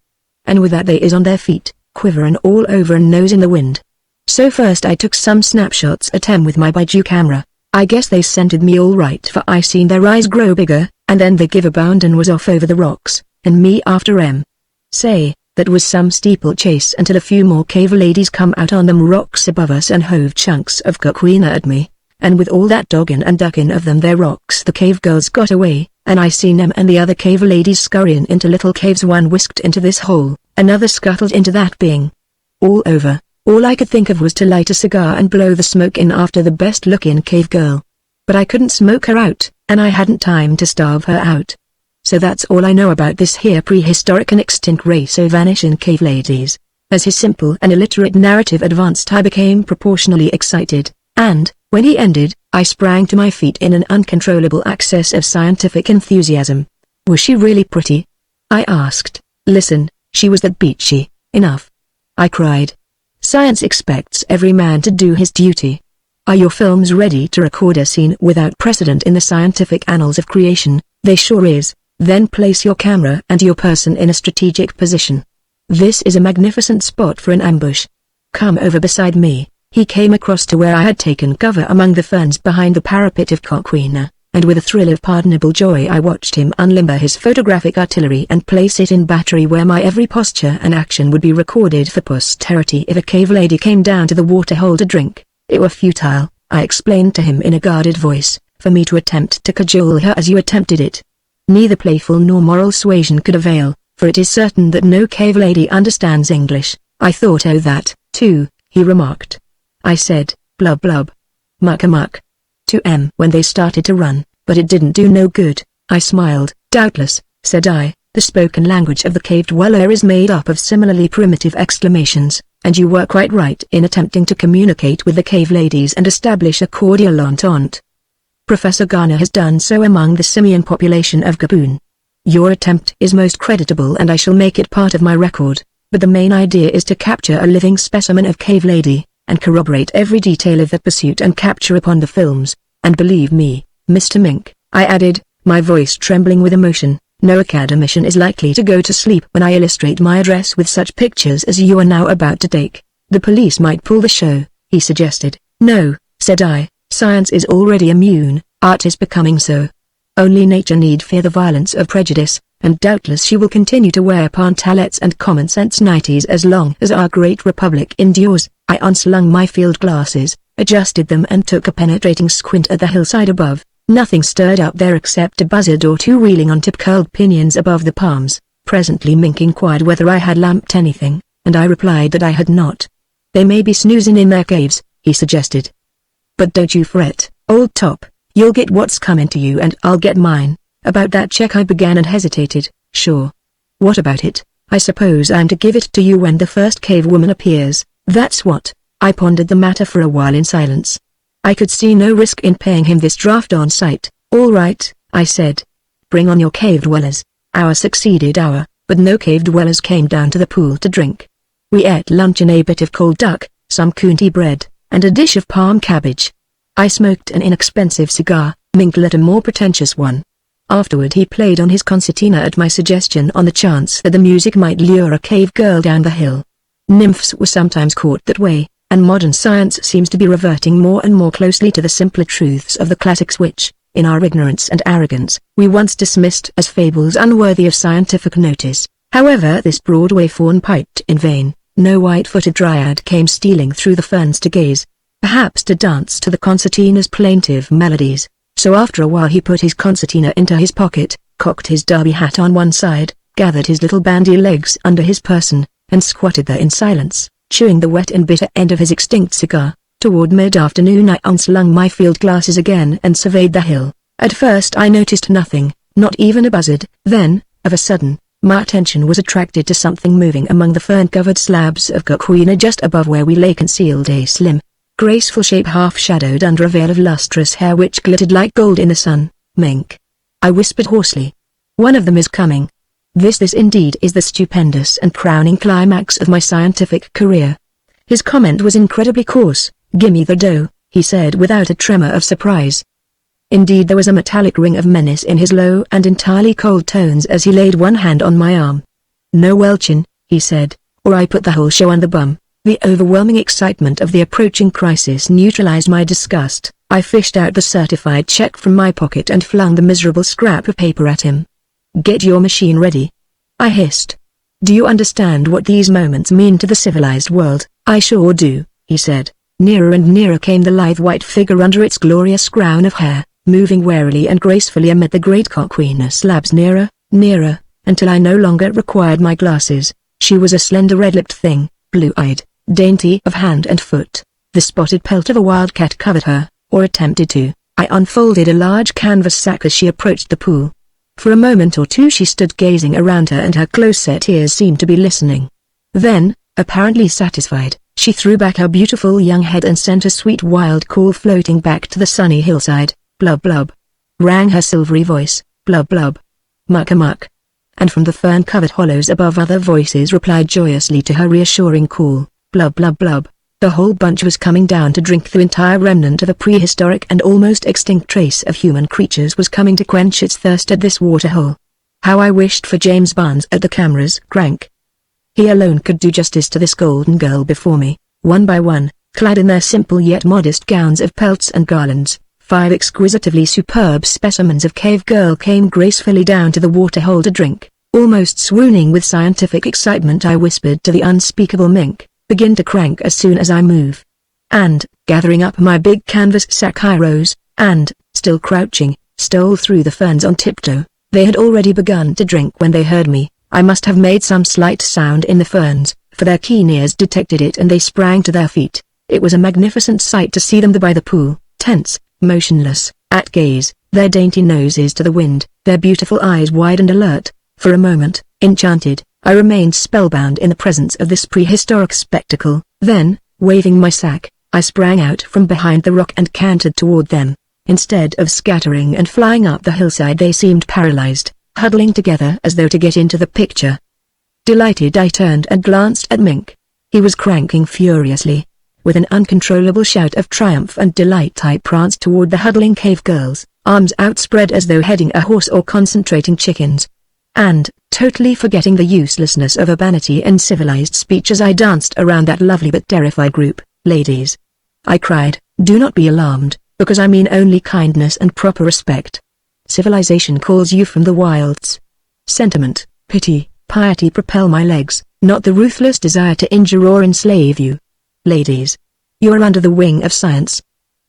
Speaker 1: And with that they is on their feet, quiverin' all over and nose in the wind. So first I took some snapshots at 'em with my Baiju camera. I guess they scented me all right, for I seen their eyes grow bigger, and then they give a bound and was off over the rocks, and me after 'em. Say, that was some steeplechase until a few more cave ladies come out on them rocks above us and hove chunks of coquina at me, and with all that doggin' and duckin' of them their rocks the cave girls got away, and I seen them and the other cave ladies scurryin' into little caves, one whisked into this hole, another scuttled into that bing. All over, all I could think of was to light a cigar and blow the smoke in after the best-looking cave girl. But I couldn't smoke her out, and I hadn't time to starve her out. So that's all I know about this here prehistoric and extinct race of vanishin' cave ladies. As his simple and illiterate narrative advanced, I became proportionally excited, and, when he ended, I sprang to my feet in an uncontrollable access of scientific enthusiasm. Was she really pretty? I asked. Listen, she was that beachy, enough. I cried. Science expects every man to do his duty. Are your films ready to record a scene without precedent in the scientific annals of creation? They sure is. Then place your camera and your person in a strategic position. This is a magnificent spot for an ambush. Come over beside me. He came across to where I had taken cover among the ferns behind the parapet of coquina, and with a thrill of pardonable joy I watched him unlimber his photographic artillery and place it in battery where my every posture and action would be recorded for posterity if a cave lady came down to the waterhole to drink. It were futile, I explained to him in a guarded voice, for me to attempt to cajole her as you attempted it. Neither playful nor moral suasion could avail, for it is certain that no cave lady understands English. I thought that, too, he remarked. I said, blub blub. Muck a muck. To 'em when they started to run, but it didn't do no good. I smiled. Doubtless, said I, the spoken language of the cave dweller is made up of similarly primitive exclamations, and you were quite right in attempting to communicate with the cave ladies and establish a cordial entente. Professor Garner has done so among the simian population of Gabon. Your attempt is most creditable and I shall make it part of my record, but the main idea is to capture a living specimen of cave lady, and corroborate every detail of that pursuit and capture upon the films, and believe me, Mr. Mink, I added, my voice trembling with emotion, no academician is likely to go to sleep when I illustrate my address with such pictures as you are now about to take. The police might pull the show, he suggested. No, said I. Science is already immune, art is becoming so. Only nature need fear the violence of prejudice, and doubtless she will continue to wear pantalettes and common-sense nighties as long as our great republic endures. I unslung my field glasses, adjusted them and took a penetrating squint at the hillside above. Nothing stirred out there except a buzzard or two wheeling on tip-curled pinions above the palms. Presently Mink inquired whether I had lamped anything, and I replied that I had not. They may be snoozing in their caves, he suggested. But don't you fret, old top, you'll get what's coming to you and I'll get mine. About that check I began and hesitated. Sure. What about it? I suppose I'm to give it to you when the first cave woman appears. That's what. I pondered the matter for a while in silence. I could see no risk in paying him this draft on sight. All right, I said. Bring on your cave dwellers. Hour succeeded hour, but no cave dwellers came down to the pool to drink. We ate lunch in a bit of cold duck, some coontie bread, and a dish of palm cabbage. I smoked an inexpensive cigar, Mink lit a more pretentious one. Afterward he played on his concertina at my suggestion on the chance that the music might lure a cave girl down the hill. Nymphs were sometimes caught that way, and modern science seems to be reverting more and more closely to the simpler truths of the classics which, in our ignorance and arrogance, we once dismissed as fables unworthy of scientific notice. However, this Broadway faun piped in vain. No white-footed dryad came stealing through the ferns to gaze, perhaps to dance to the concertina's plaintive melodies. So after a while he put his concertina into his pocket, cocked his derby hat on one side, gathered his little bandy legs under his person, and squatted there in silence, chewing the wet and bitter end of his extinct cigar. Toward mid-afternoon I unslung my field glasses again and surveyed the hill. At first I noticed nothing, not even a buzzard. Then, of a sudden, my attention was attracted to something moving among the fern-covered slabs of coquina just above where we lay concealed, a slim, graceful shape half-shadowed under a veil of lustrous hair which glittered like gold in the sun. Mink, I whispered hoarsely. One of them is coming. This indeed is the stupendous and crowning climax of my scientific career. His comment was incredibly coarse. Gimme the dough, he said without a tremor of surprise. Indeed there was a metallic ring of menace in his low and entirely cold tones as he laid one hand on my arm. No welchin', he said, or I put the whole show on the bum. The overwhelming excitement of the approaching crisis neutralized my disgust. I fished out the certified check from my pocket and flung the miserable scrap of paper at him. "Get your machine ready," I hissed. "Do you understand what these moments mean to the civilized world?" "I sure do," he said. Nearer and nearer came the lithe white figure under its glorious crown of hair, moving warily and gracefully amid the great coquina slabs, nearer, nearer, until I no longer required my glasses. She was a slender red-lipped thing, blue-eyed, dainty of hand and foot. The spotted pelt of a wildcat covered her, or attempted to. I unfolded a large canvas sack as she approached the pool. For a moment or two she stood gazing around her and her close-set ears seemed to be listening. Then, apparently satisfied, she threw back her beautiful young head and sent a sweet wild call floating back to the sunny hillside. "Blub blub," rang her silvery voice. "Blub blub. Muck-a-muck." And from the fern-covered hollows above other voices replied joyously to her reassuring call. "Blub blub blub." The whole bunch was coming down to drink. The entire remnant of a prehistoric and almost extinct race of human creatures was coming to quench its thirst at this waterhole. How I wished for James Barnes at the camera's crank. He alone could do justice to this golden girl before me. One by one, clad in their simple yet modest gowns of pelts and garlands, 5 exquisitely superb specimens of cave girl came gracefully down to the waterhole to drink. Almost swooning with scientific excitement, I whispered to the unspeakable mink, "Begin to crank as soon as I move." And, gathering up my big canvas sack, I rose, and, still crouching, stole through the ferns on tiptoe. They had already begun to drink when they heard me. I must have made some slight sound in the ferns, for their keen ears detected it and they sprang to their feet. It was a magnificent sight to see them by the pool, tense, motionless, at gaze, their dainty noses to the wind, their beautiful eyes wide and alert. For a moment, enchanted, I remained spellbound in the presence of this prehistoric spectacle. Then, waving my sack, I sprang out from behind the rock and cantered toward them. Instead of scattering and flying up the hillside, they seemed paralyzed, huddling together as though to get into the picture. Delighted, I turned and glanced at Mink. He was cranking furiously. With an uncontrollable shout of triumph and delight, I pranced toward the huddling cave girls, arms outspread as though heading a horse or concentrating chickens. And, totally forgetting the uselessness of urbanity and civilized speech as I danced around that lovely but terrified group, "Ladies," I cried, "do not be alarmed, because I mean only kindness and proper respect. Civilization calls you from the wilds. Sentiment, pity, piety propel my legs, not the ruthless desire to injure or enslave you. Ladies, you are under the wing of science.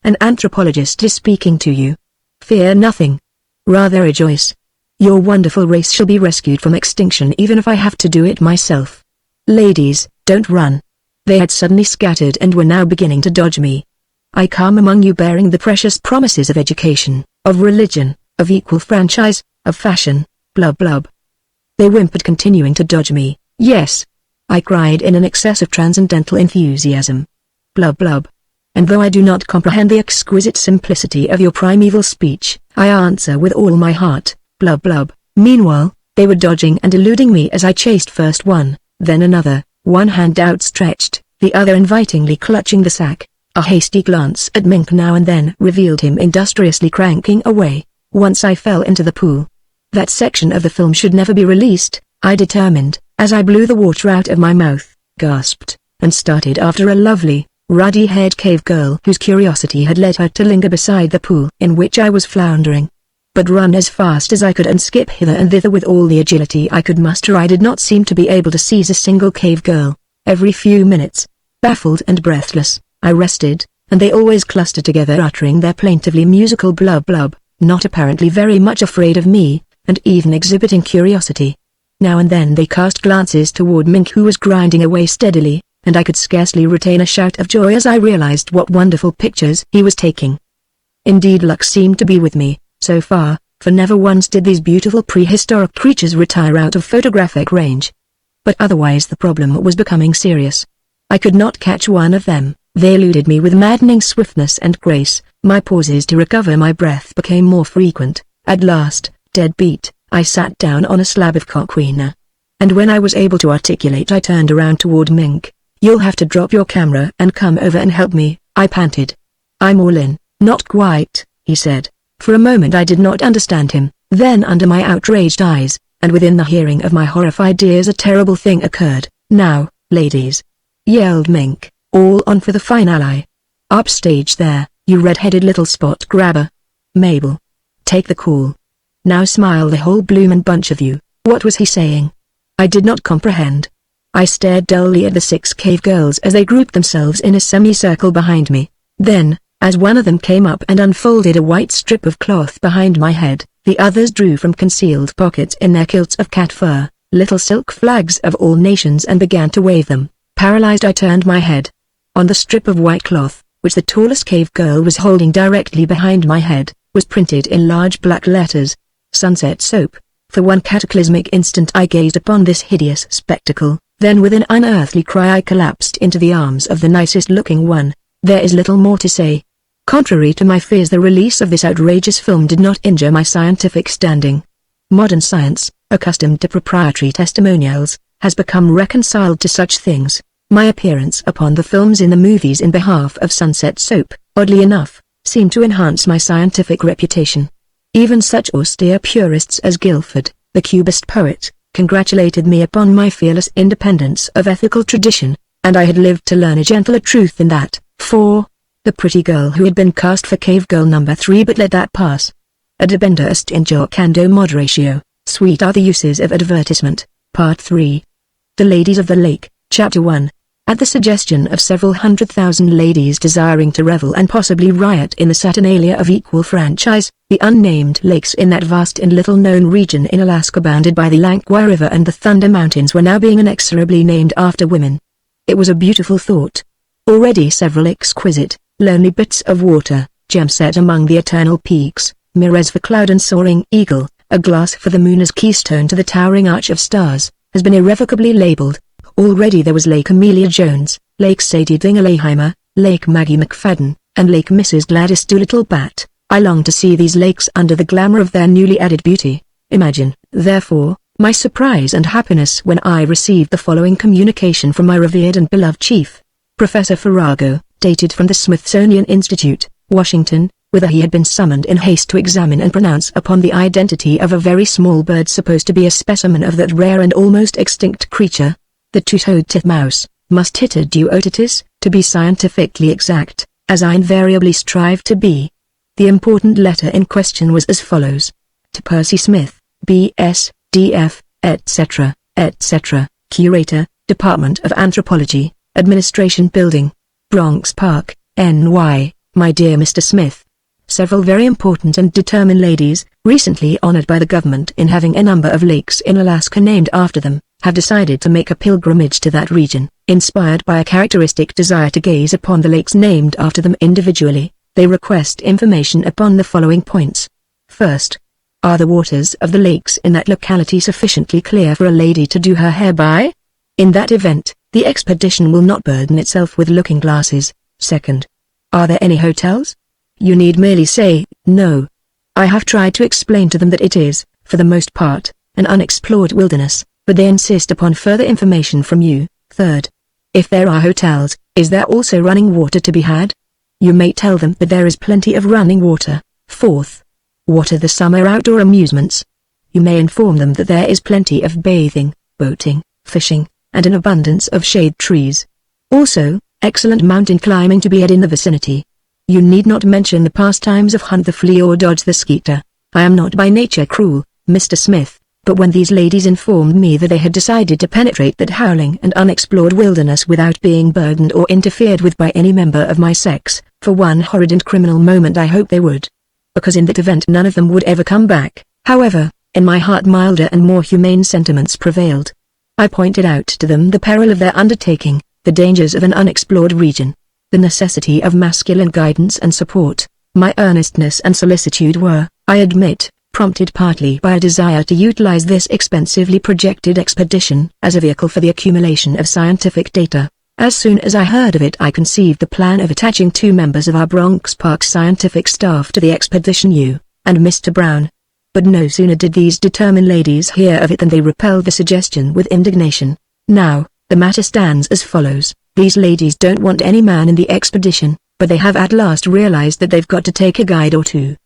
Speaker 1: An anthropologist is speaking to you. Fear nothing. Rather rejoice. Your wonderful race shall be rescued from extinction even if I have to do it myself. Ladies, don't run." They had suddenly scattered and were now beginning to dodge me. "I come among you bearing the precious promises of education, of religion, of equal franchise, of fashion, blub blub." They whimpered, continuing to dodge me. "Yes," I cried in an excess of transcendental enthusiasm. "Blub blub. And though I do not comprehend the exquisite simplicity of your primeval speech, I answer with all my heart, blub blub." Meanwhile, they were dodging and eluding me as I chased first one, then another, one hand outstretched, the other invitingly clutching the sack. A hasty glance at Mink now and then revealed him industriously cranking away. Once I fell into the pool. That section of the film should never be released, I determined, as I blew the water out of my mouth, gasped, and started after a lovely, ruddy-haired cave girl whose curiosity had led her to linger beside the pool in which I was floundering. But run as fast as I could and skip hither and thither with all the agility I could muster, I did not seem to be able to seize a single cave girl. Every few minutes, baffled and breathless, I rested, and they always clustered together uttering their plaintively musical blub blub, not apparently very much afraid of me, and even exhibiting curiosity. Now and then they cast glances toward Mink, who was grinding away steadily, and I could scarcely retain a shout of joy as I realized what wonderful pictures he was taking. Indeed, luck seemed to be with me, so far, for never once did these beautiful prehistoric creatures retire out of photographic range. But otherwise the problem was becoming serious. I could not catch one of them. They eluded me with maddening swiftness and grace. My pauses to recover my breath became more frequent. At last, dead beat, I sat down on a slab of coquina. And when I was able to articulate, I turned around toward Mink. "You'll have to drop your camera and come over and help me," I panted. "I'm all in." "Not quite," he said. For a moment I did not understand him. Then under my outraged eyes, and within the hearing of my horrified ears, a terrible thing occurred. "Now, ladies," yelled Mink, "all on for the finale. Upstage there, You red-headed little spot grabber. Mabel. Take the call. Now smile, the whole bloomin' bunch of you. What was he saying? I did not comprehend. I stared dully at the 6 cave girls as they grouped themselves in a semicircle behind me. Then, as one of them came up and unfolded a white strip of cloth behind my head, the others drew from concealed pockets in their kilts of cat fur little silk flags of all nations and began to wave them. Paralyzed, I turned my head. On the strip of white cloth, which the tallest cave girl was holding directly behind my head, was printed in large black letters, "Sunset Soap." For one cataclysmic instant I gazed upon this hideous spectacle, then with an unearthly cry I collapsed into the arms of the nicest looking one. There is little more to say. Contrary to my fears, the release of this outrageous film did not injure my scientific standing. Modern science, accustomed to proprietary testimonials, has become reconciled to such things. My appearance upon the films in the movies in behalf of Sunset Soap, oddly enough, seemed to enhance my scientific reputation. Even such austere purists as Guilford, the Cubist poet, congratulated me upon my fearless independence of ethical tradition, and I had lived to learn a gentler truth than that. 4. The pretty girl who had been cast for cave girl number 3 but let that pass. Adibenda est in jocando moderatio, sweet are the uses of advertisement. Part 3. The Ladies of the Lake, Chapter 1. At the suggestion of several 100,000 ladies desiring to revel and possibly riot in the Saturnalia of equal franchise, the unnamed lakes in that vast and little-known region in Alaska bounded by the Lankwai River and the Thunder Mountains were now being inexorably named after women. It was a beautiful thought. Already several exquisite, lonely bits of water, gems set among the eternal peaks, mirrors for cloud and soaring eagle, a glass for the moon as keystone to the towering arch of stars, has been irrevocably labeled. Already there was Lake Amelia Jones, Lake Sadie Dingleheimer, Lake Maggie McFadden, and Lake Mrs. Gladys Doolittle-Bat. I longed to see these lakes under the glamour of their newly added beauty. Imagine, therefore, my surprise and happiness when I received the following communication from my revered and beloved chief, Professor Farrago, dated from the Smithsonian Institute, Washington, whither he had been summoned in haste to examine and pronounce upon the identity of a very small bird supposed to be a specimen of that rare and almost extinct creature, the two-toed titmouse, Mustitida otitis, to be scientifically exact, as I invariably strive to be. The important letter in question was as follows. To Percy Smith, B.S., D.F., etc., etc., Curator, Department of Anthropology, Administration Building, Bronx Park, N.Y., my dear Mr. Smith. Several very important and determined ladies, recently honored by the government in having a number of lakes in Alaska named after them, have decided to make a pilgrimage to that region. Inspired by a characteristic desire to gaze upon the lakes named after them individually, they request information upon the following points. First, are the waters of the lakes in that locality sufficiently clear for a lady to do her hair by? In that event, the expedition will not burden itself with looking glasses. Second, are there any hotels? You need merely say, no. I have tried to explain to them that it is, for the most part, an unexplored wilderness, but they insist upon further information from you. Third, if there are hotels, is there also running water to be had? You may tell them that there is plenty of running water. Fourth, what are the summer outdoor amusements? You may inform them that there is plenty of bathing, boating, fishing, and an abundance of shade trees. Also, excellent mountain climbing to be had in the vicinity. You need not mention the pastimes of hunt the flea or dodge the skeeter. I am not by nature cruel, Mr. Smith, but when these ladies informed me that they had decided to penetrate that howling and unexplored wilderness without being burdened or interfered with by any member of my sex, for one horrid and criminal moment I hoped they would. Because in that event none of them would ever come back. However, in my heart milder and more humane sentiments prevailed. I pointed out to them the peril of their undertaking, the dangers of an unexplored region, the necessity of masculine guidance and support. My earnestness and solicitude were, I admit, prompted partly by a desire to utilize this expensively projected expedition as a vehicle for the accumulation of scientific data. As soon as I heard of it I conceived the plan of attaching 2 members of our Bronx Park scientific staff to the expedition, you and Mr. Brown. But no sooner did these determined ladies hear of it than they repelled the suggestion with indignation. Now, the matter stands as follows. These ladies don't want any man in the expedition, but they have at last realized that they've got to take a guide or two.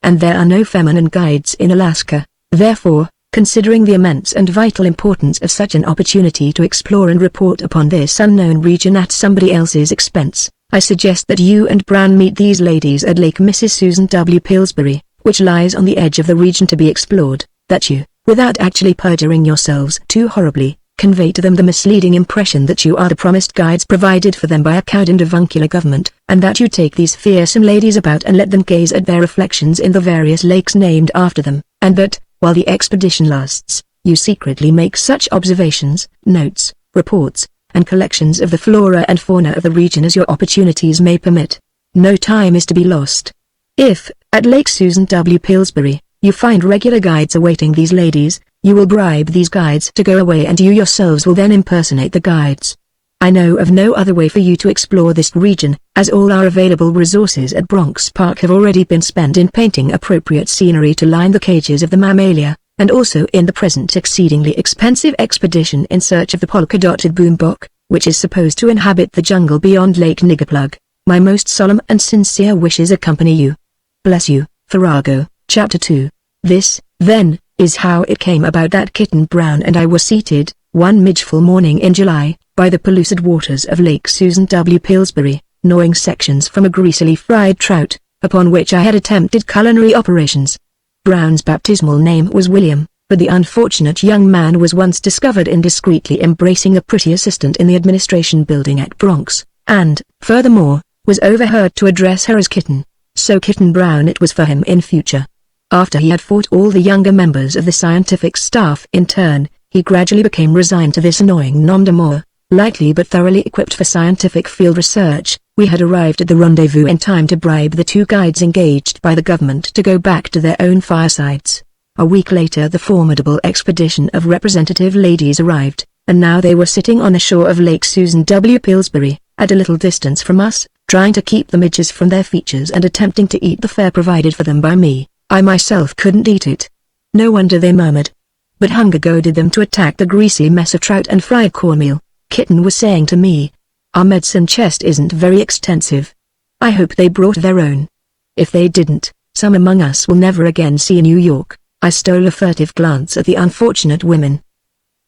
Speaker 1: And there are no feminine guides in Alaska. Therefore, considering the immense and vital importance of such an opportunity to explore and report upon this unknown region at somebody else's expense, I suggest that you and Brown meet these ladies at Lake Mrs. Susan W. Pillsbury, which lies on the edge of the region to be explored, that you, without actually perjuring yourselves too horribly, convey to them the misleading impression that you are the promised guides provided for them by a cowed and avuncular government, and that you take these fearsome ladies about and let them gaze at their reflections in the various lakes named after them, and that, while the expedition lasts, you secretly make such observations, notes, reports, and collections of the flora and fauna of the region as your opportunities may permit. No time is to be lost. If, at Lake Susan W. Pillsbury, you find regular guides awaiting these ladies, you will bribe these guides to go away and you yourselves will then impersonate the guides. I know of no other way for you to explore this region, as all our available resources at Bronx Park have already been spent in painting appropriate scenery to line the cages of the mammalia, and also in the present exceedingly expensive expedition in search of the polka-dotted boombok, which is supposed to inhabit the jungle beyond Lake Niggerplug. My most solemn and sincere wishes accompany you. Bless you, Farrago. Chapter 2. This, then, is how it came about that Kitten Brown and I were seated, one midgeful morning in July, by the pellucid waters of Lake Susan W. Pillsbury, gnawing sections from a greasily fried trout, upon which I had attempted culinary operations. Brown's baptismal name was William, but the unfortunate young man was once discovered indiscreetly embracing a pretty assistant in the administration building at Bronx, and, furthermore, was overheard to address her as Kitten. So Kitten Brown it was for him in future. After he had fought all the younger members of the scientific staff in turn, he gradually became resigned to this annoying nom de more. Lightly but thoroughly equipped for scientific field research, we had arrived at the rendezvous in time to bribe the two guides engaged by the government to go back to their own firesides. A week later the formidable expedition of representative ladies arrived, and now they were sitting on the shore of Lake Susan W. Pillsbury, at a little distance from us, trying to keep the midges from their features and attempting to eat the fare provided for them by me. I myself couldn't eat it. No wonder they murmured. But hunger goaded them to attack the greasy mess of trout and fried cornmeal. Kitten was saying to me, "Our medicine chest isn't very extensive. I hope they brought their own. If they didn't, some among us will never again see New York." I stole a furtive glance at the unfortunate women.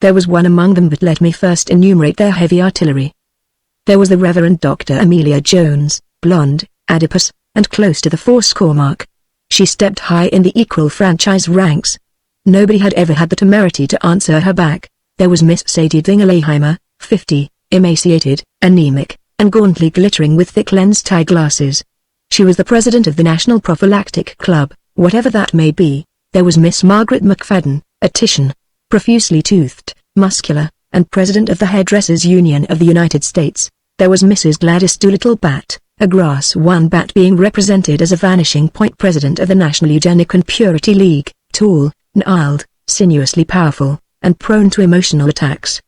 Speaker 1: There was one among them, but let me first enumerate their heavy artillery. There was the Reverend Dr. Amelia Jones, blonde, adipose, and close to the fourscore mark. She stepped high in the equal franchise ranks. Nobody had ever had the temerity to answer her back. There was Miss Sadie Dingleheimer, 50, emaciated, anemic, and gauntly glittering with thick lensed eyeglasses. She was the president of the National Prophylactic Club, whatever that may be. There was Miss Margaret McFadden, a Titian, profusely toothed, muscular, and president of the Hairdressers' Union of the United States. There was Mrs. Gladys Doolittle Bat, a grass one bat being represented as a vanishing point president of the National Eugenic and Purity League, tall, gnarled, sinuously powerful, and prone to emotional attacks.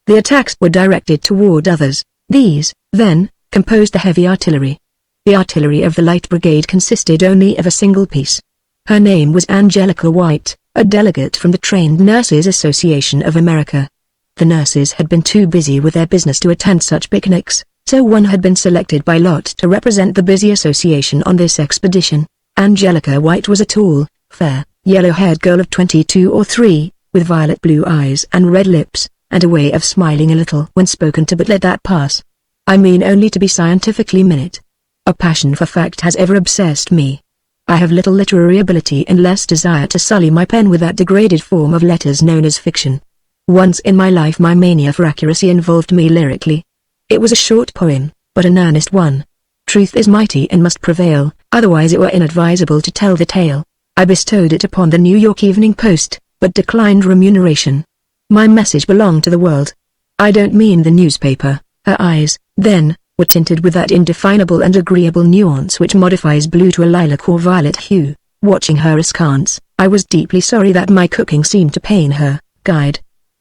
Speaker 1: The attacks were directed toward others. These, then, composed the heavy artillery. The artillery of the Light Brigade consisted only of a single piece. Her name was Angelica White, a delegate from the Trained Nurses Association of America. The nurses had been too busy with their business to attend such picnics, so one had been selected by lot to represent the busy association on this expedition. Angelica White was a tall, fair, yellow-haired girl of 22 or 3, with violet blue eyes and red lips, and a way of smiling a little when spoken to, but let that pass. I mean only to be scientifically minute. A passion for fact has ever obsessed me. I have little literary ability and less desire to sully my pen with that degraded form of letters known as fiction. Once in my life my mania for accuracy involved me lyrically. It was a short poem, but an earnest one. Truth is mighty and must prevail, otherwise it were inadvisable to tell the tale. I bestowed it upon the New York Evening Post, but declined remuneration. My message belonged to the world. I don't mean the newspaper. Her eyes, then, were tinted with that indefinable and agreeable nuance which modifies blue to a lilac or violet hue. Watching her askance, I was deeply sorry that my cooking seemed to pain her. "Guide,"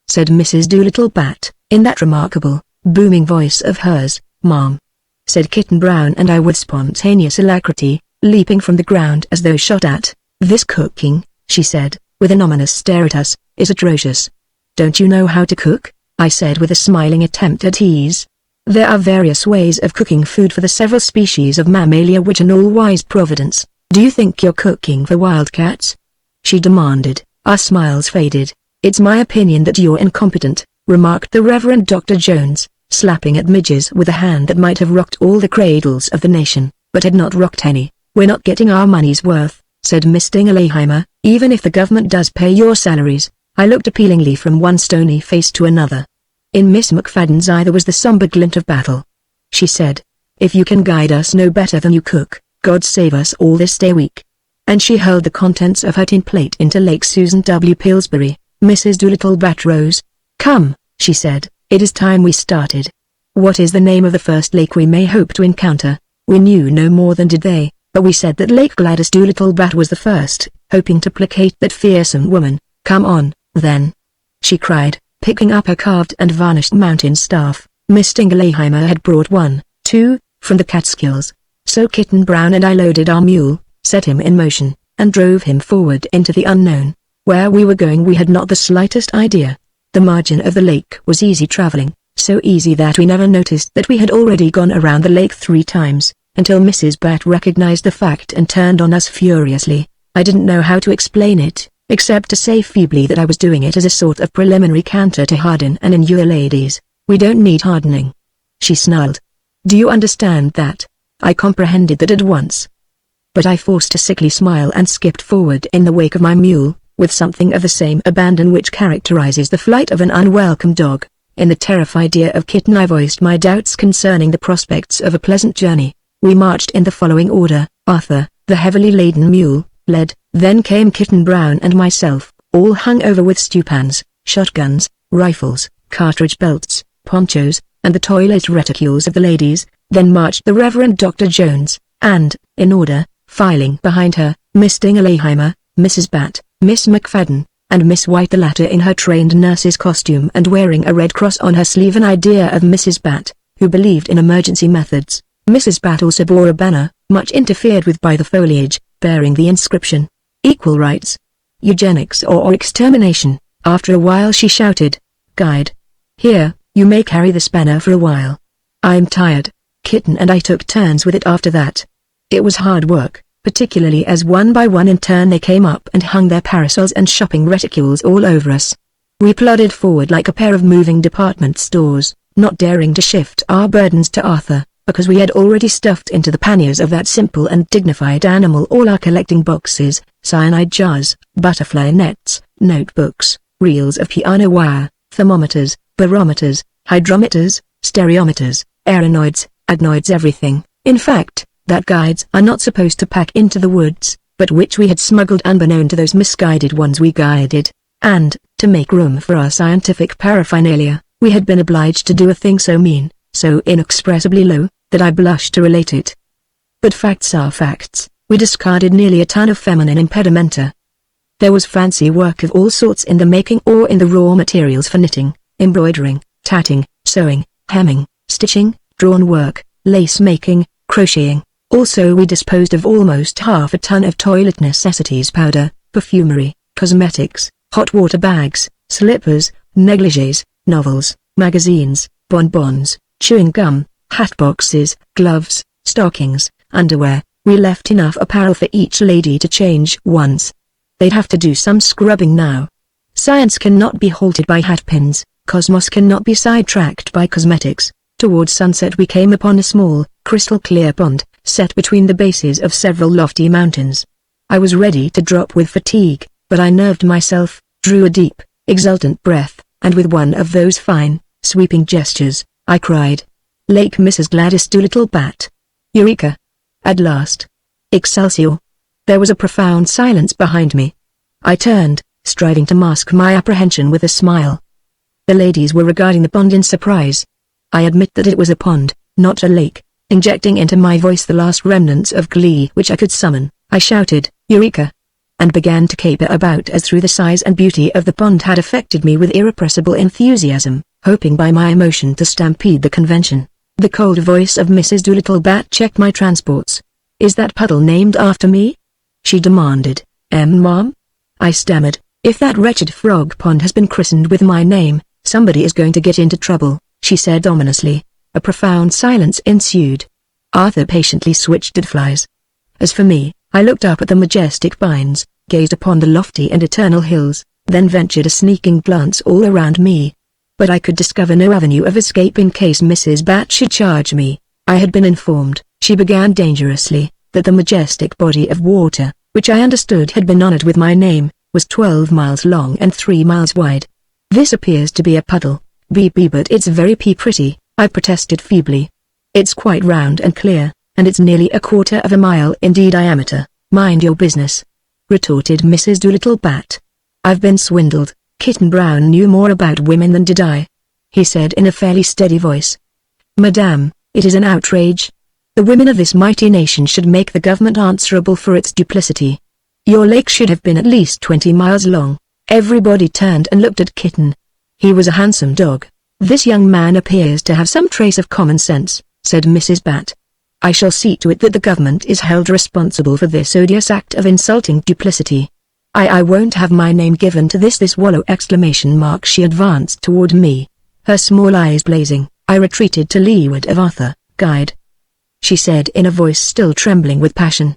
Speaker 1: said Mrs. Doolittle Bat, in that remarkable, booming voice of hers. "Ma'am," said Kitten Brown, and I with spontaneous alacrity, leaping from the ground as though shot at. "This cooking," she said, with an ominous stare at us, "is atrocious." "Don't you know how to cook?" I said with a smiling attempt at ease. "There are various ways of cooking food for the several species of mammalia which an all-wise Providence. Do you think you're cooking for wildcats?" she demanded. Our smiles faded. "It's my opinion that you're incompetent," remarked the Reverend Dr. Jones. slapping at midges with a hand that might have rocked all the cradles of the nation, but had not rocked any. "We're not getting our money's worth," said Miss Dingleheimer, "even if the government does pay your salaries." I looked appealingly from one stony face to another. In Miss McFadden's eye there was the somber glint of battle. She said, "If you can guide us no better than you cook, God save us all this day week." And she hurled the contents of her tin plate into Lake Susan W. Pillsbury. Mrs. Doolittle-Bat rose. "Come," she said, "it is time we started. What is the name of the first lake we may hope to encounter?" We knew no more than did they, but we said that Lake Gladys Doolittle-Bat was the first, hoping to placate that fearsome woman. "Come on, then," she cried, picking up her carved and varnished mountain staff. Miss Dingleheimer had brought one, too, from the Catskills. So Kitten Brown and I loaded our mule, set him in motion, and drove him forward into the unknown. Where we were going we had not the slightest idea. The margin of the lake was easy traveling, so easy that we never noticed that we had already gone around the lake 3 times, until Mrs. Bat recognized the fact and turned on us furiously. I didn't know how to explain it, except to say feebly that I was doing it as a sort of preliminary canter to harden and in you ladies. "We don't need hardening," she snarled. "Do you understand that?" I comprehended that at once. But I forced a sickly smile and skipped forward in the wake of my mule, with something of the same abandon which characterizes the flight of an unwelcome dog. In the terrified ear of Kitten I voiced my doubts concerning the prospects of a pleasant journey. We marched in the following order: Arthur, the heavily laden mule, led, then came Kitten Brown and myself, all hung over with stewpans, shotguns, rifles, cartridge belts, ponchos, and the toilet reticules of the ladies. Then marched the Reverend Dr. Jones, and, in order, filing behind her, Miss Dingleheimer, Mrs. Bat, Miss McFadden, and Miss White, the latter in her trained nurse's costume and wearing a red cross on her sleeve, an idea of Mrs. Bat, who believed in emergency methods. Mrs. Bat also bore a banner, much interfered with by the foliage, bearing the inscription, "Equal Rights, Eugenics or Extermination." After a while she shouted, "Guide, here, you may carry this banner for a while. I'm tired." Kitten and I took turns with it after that. It was hard work, particularly as one by one in turn they came up and hung their parasols and shopping reticules all over us. We plodded forward like a pair of moving department stores, not daring to shift our burdens to Arthur, because we had already stuffed into the panniers of that simple and dignified animal all our collecting boxes, cyanide jars, butterfly nets, notebooks, reels of piano wire, thermometers, barometers, hydrometers, stereometers, aeronoids, adenoids, everything, in fact, that guides are not supposed to pack into the woods, but which we had smuggled unbeknown to those misguided ones we guided. And, to make room for our scientific paraphernalia, we had been obliged to do a thing so mean, so inexpressibly low, that I blush to relate it. But facts are facts. We discarded nearly a ton of feminine impedimenta. There was fancy work of all sorts in the making or in the raw materials for knitting, embroidering, tatting, sewing, hemming, stitching, drawn work, lace making, crocheting. Also we disposed of almost half a ton of toilet necessities: powder, perfumery, cosmetics, hot water bags, slippers, negligees, novels, magazines, bonbons, chewing gum, hat boxes, gloves, stockings, underwear. We left enough apparel for each lady to change once. They'd have to do some scrubbing now. Science cannot be halted by hat pins, cosmos cannot be sidetracked by cosmetics. Towards sunset we came upon a small, crystal-clear pond, set between the bases of several lofty mountains. I was ready to drop with fatigue, but I nerved myself, drew a deep, exultant breath, and with one of those fine, sweeping gestures, I cried, "Lake Mrs. Gladys Doolittle-Bat! Eureka! At last! Excelsior!" There was a profound silence behind me. I turned, striving to mask my apprehension with a smile. The ladies were regarding the pond in surprise. I admit that it was a pond, not a lake. Injecting into my voice the last remnants of glee which I could summon, I shouted, "Eureka!" and began to caper about as through the size and beauty of the pond had affected me with irrepressible enthusiasm, hoping by my emotion to stampede the convention. The cold voice of Mrs. Doolittle-Bat checked my transports. "Is that puddle named after me?" she demanded. Mom?" I stammered. "If that wretched frog pond has been christened with my name, somebody is going to get into trouble," she said ominously. A profound silence ensued. Arthur patiently switched at flies. As for me, I looked up at the majestic pines, gazed upon the lofty and eternal hills, then ventured a sneaking glance all around me. but I could discover no avenue of escape in case Mrs. Bat should charge me. I had been informed, she began dangerously, that the majestic body of water, which I understood had been honored with my name, was 12 miles long and 3 miles wide. This appears to be a puddle, but it's very pretty, I protested feebly. It's quite round and clear, and it's nearly a quarter of a mile in diameter. Mind your business, retorted Mrs. Doolittle-Bat. I've been swindled. Kitten Brown knew more about women than did I, he said in a fairly steady voice. Madame, it is an outrage. The women of this mighty nation should make the government answerable for its duplicity. Your lake should have been at least 20 miles long. Everybody turned and looked at Kitten. He was a handsome dog. This young man appears to have some trace of common sense, said Mrs. Bat. I shall see to it that the government is held responsible for this odious act of insulting duplicity. I won't have my name given to this wallow! ! She advanced toward me, her small eyes blazing. I retreated to leeward of Arthur, guide, she said in a voice still trembling with passion.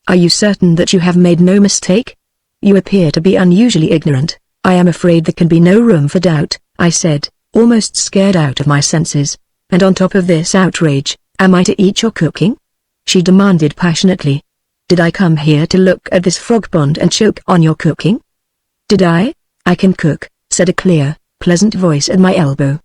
Speaker 1: Are you certain that you have made no mistake? You appear to be unusually ignorant. I am afraid there can be no room for doubt, I said, almost scared out of my senses. And on top of this outrage, am I to eat your cooking? She demanded passionately. Did I come here to look at this frog pond and choke on your cooking? Did I? I can cook, said a clear, pleasant voice at my elbow.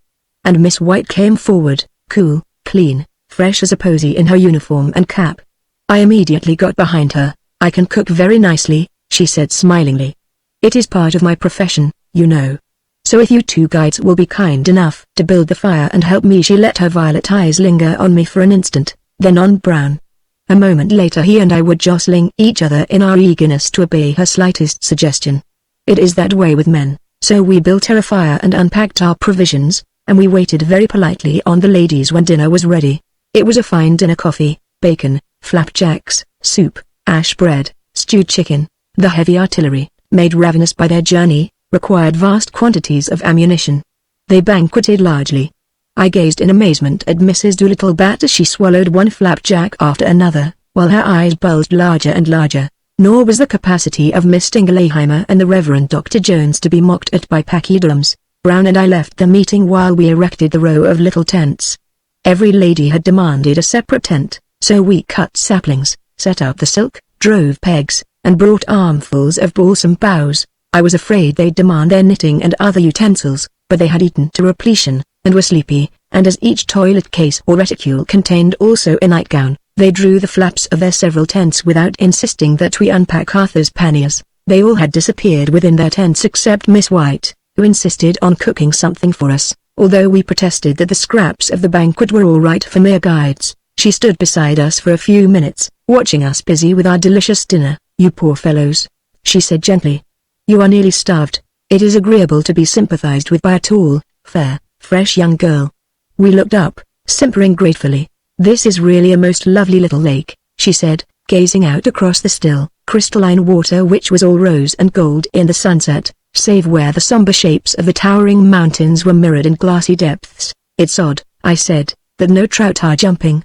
Speaker 1: And Miss White came forward, cool, clean, fresh as a posy in her uniform and cap. I immediately got behind her. I can cook very nicely, she said smilingly. It is part of my profession, you know. So if you two guides will be kind enough to build the fire and help me. She let her violet eyes linger on me for an instant, then on Brown. A moment later he and I were jostling each other in our eagerness to obey her slightest suggestion. It is that way with men, so we built her a fire and unpacked our provisions, and we waited very politely on the ladies when dinner was ready. It was a fine dinner: coffee, bacon, flapjacks, soup, ash bread, stewed chicken. The heavy artillery, made ravenous by their journey, required vast quantities of ammunition. They banqueted largely. I gazed in amazement at Mrs. Doolittle-Bat as she swallowed one flapjack after another, while her eyes bulged larger and larger. Nor was the capacity of Miss Stingleheimer and the Reverend Dr. Jones to be mocked at by pachyderms. Brown and I left the meeting while we erected the row of little tents. Every lady had demanded a separate tent, so we cut saplings, set up the silk, drove pegs, and brought armfuls of balsam boughs. I was afraid they'd demand their knitting and other utensils, but they had eaten to repletion, and were sleepy, and as each toilet case or reticule contained also a nightgown, they drew the flaps of their several tents without insisting that we unpack Arthur's panniers. They all had disappeared within their tents except Miss White, who insisted on cooking something for us, although we protested that the scraps of the banquet were all right for mere guides. She stood beside us for a few minutes, watching us busy with our delicious dinner. You poor fellows, she said gently. You are nearly starved. It is agreeable to be sympathized with by a tall, fair, fresh young girl. We looked up, simpering gratefully. This is really a most lovely little lake, she said, gazing out across the still, crystalline water which was all rose and gold in the sunset, save where the somber shapes of the towering mountains were mirrored in glassy depths. It's odd, I said, that no trout are jumping.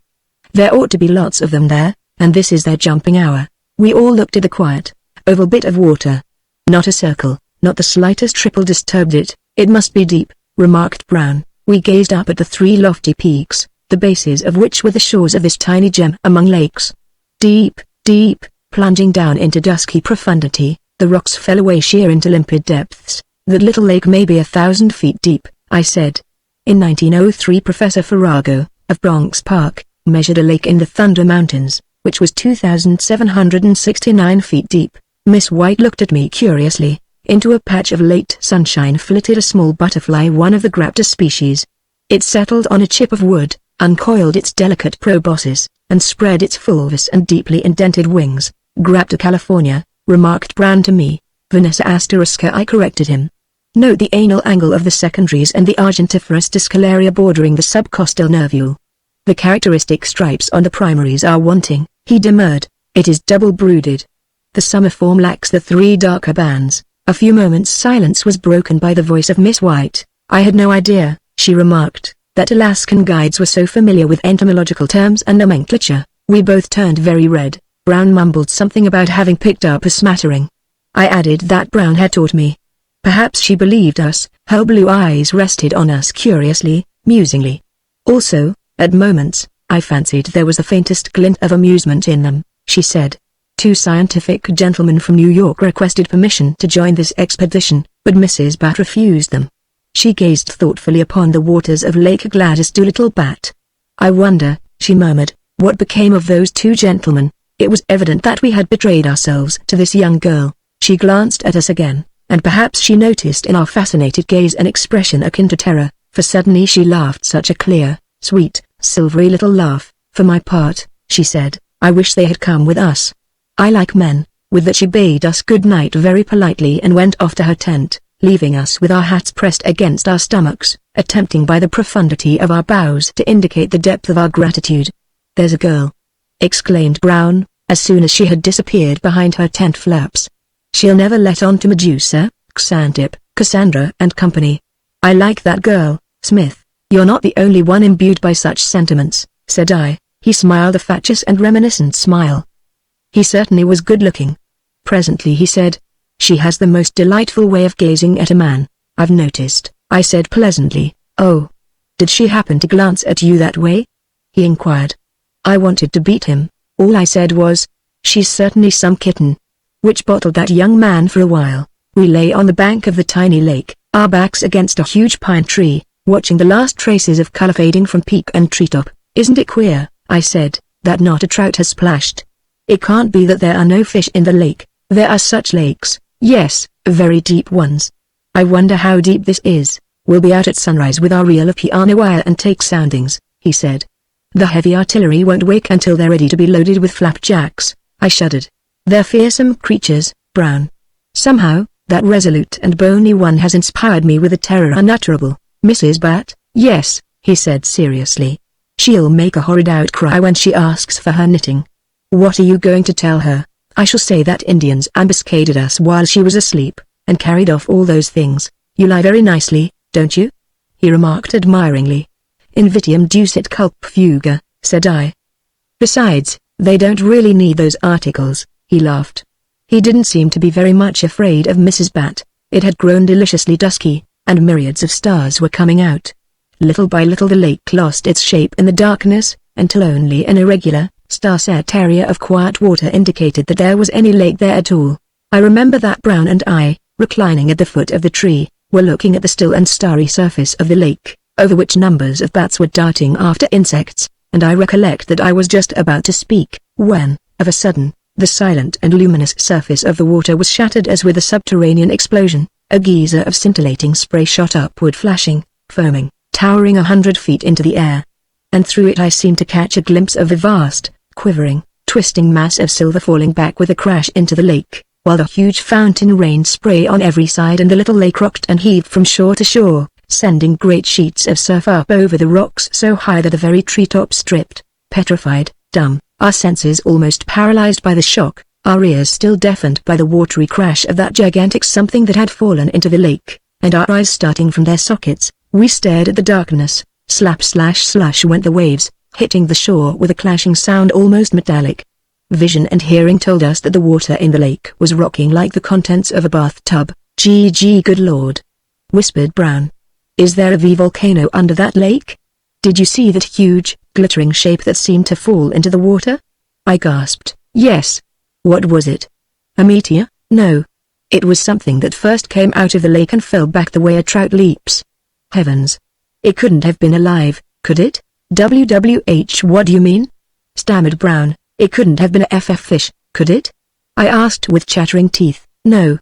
Speaker 1: There ought to be lots of them there, and this is their jumping hour. We all looked at the quiet, oval bit of water. Not a circle, not the slightest ripple disturbed it. It must be deep, remarked Brown. We gazed up at the three lofty peaks, the bases of which were the shores of this tiny gem among lakes. Deep, deep, plunging down into dusky profundity, the rocks fell away sheer into limpid depths. That little lake may be 1,000 feet deep, I said. In 1903 Professor Farrago, of Bronx Park, measured a lake in the Thunder Mountains, which was 2,769 feet deep. Miss White looked at me curiously. Into a patch of late sunshine flitted a small butterfly, one of the Graptor species. It settled on a chip of wood, uncoiled its delicate proboscis, and spread its fulvous and deeply indented wings. Graptor California, remarked Brown to me. Vanessa asteriska, I corrected him. Note the anal angle of the secondaries and the argentiferous discalaria bordering the subcostal nervule. The characteristic stripes on the primaries are wanting, he demurred. It is double brooded. The summer form lacks the three darker bands. A few moments' silence was broken by the voice of Miss White. I had no idea, she remarked, that Alaskan guides were so familiar with entomological terms and nomenclature. We both turned very red. Brown mumbled something about having picked up a smattering. I added that Brown had taught me. Perhaps she believed us. Her blue eyes rested on us curiously, musingly. Also, at moments, I fancied there was the faintest glint of amusement in them. She said, "Two scientific gentlemen from New York requested permission to join this expedition, but Mrs. Bat refused them." She gazed thoughtfully upon the waters of Lake Gladys Doolittle Bat. "I wonder," she murmured, "what became of those two gentlemen." It was evident that we had betrayed ourselves to this young girl. She glanced at us again, and perhaps she noticed in our fascinated gaze an expression akin to terror, for suddenly she laughed such a clear, sweet, silvery little laugh. "For my part," she said, "I wish they had come with us. I like men." With that she bade us good night very politely and went off to her tent, leaving us with our hats pressed against our stomachs, attempting by the profundity of our bows to indicate the depth of our gratitude. "There's a girl!" exclaimed Brown, as soon as she had disappeared behind her tent flaps. "She'll never let on to Medusa, Xantip, Cassandra and company. I like that girl, Smith." "You're not the only one imbued by such sentiments," said I. He smiled a fatuous and reminiscent smile. He certainly was good-looking. Presently he said, "She has the most delightful way of gazing at a man, I've noticed." I said pleasantly, "Oh. Did she happen to glance at you that way?" He inquired. I wanted to beat him. All I said was, "She's certainly some kitten," which bottled that young man for a while. We lay on the bank of the tiny lake, our backs against a huge pine tree, watching the last traces of color fading from peak and treetop. "Isn't it queer," I said, "that not a trout has splashed? It can't be that there are no fish in the lake. There are such lakes, yes, very deep ones. I wonder how deep this is." "We'll be out at sunrise with our reel of piano wire and take soundings," he said. "The heavy artillery won't wake until they're ready to be loaded with flapjacks." I shuddered. "They're fearsome creatures, Brown. Somehow, that resolute and bony one has inspired me with a terror unutterable." "Mrs. Bat?" "Yes," he said seriously. "She'll make a horrid outcry when she asks for her knitting." "What are you going to tell her?" "I shall say that Indians ambuscaded us while she was asleep, and carried off all those things." "You lie very nicely, don't you?" he remarked admiringly. "Invitium ducit culp fuga," said I. "Besides, they don't really need those articles," he laughed. He didn't seem to be very much afraid of Mrs. Bat. It had grown deliciously dusky, and myriads of stars were coming out. Little by little the lake lost its shape in the darkness, until only an irregular, star-set area of quiet water indicated that there was any lake there at all. I remember that Brown and I, reclining at the foot of the tree, were looking at the still and starry surface of the lake, over which numbers of bats were darting after insects, and I recollect that I was just about to speak, when, of a sudden, the silent and luminous surface of the water was shattered as with a subterranean explosion. A geyser of scintillating spray shot upward, flashing, foaming, towering 100 feet into the air. And through it I seemed to catch a glimpse of a vast, quivering, twisting mass of silver falling back with a crash into the lake, while the huge fountain rained spray on every side and the little lake rocked and heaved from shore to shore, sending great sheets of surf up over the rocks so high that the very treetops stripped, petrified, dumb, our senses almost paralyzed by the shock, our ears still deafened by the watery crash of that gigantic something that had fallen into the lake, and our eyes starting from their sockets. We stared at the darkness. Slap slash slush went the waves, hitting the shore with a clashing sound almost metallic. Vision and hearing told us that the water in the lake was rocking like the contents of a bathtub. "Gee, good Lord," whispered Brown. "Is there a volcano under that lake? Did you see that huge, glittering shape that seemed to fall into the water?" I gasped. "Yes." "What was it? A meteor?" "No. It was something that first came out of the lake and fell back the way a trout leaps." "Heavens! It couldn't have been alive, could it?" "WWH, what do you mean?" stammered Brown. "It couldn't have been a FF fish, could it?" I asked with chattering teeth. No.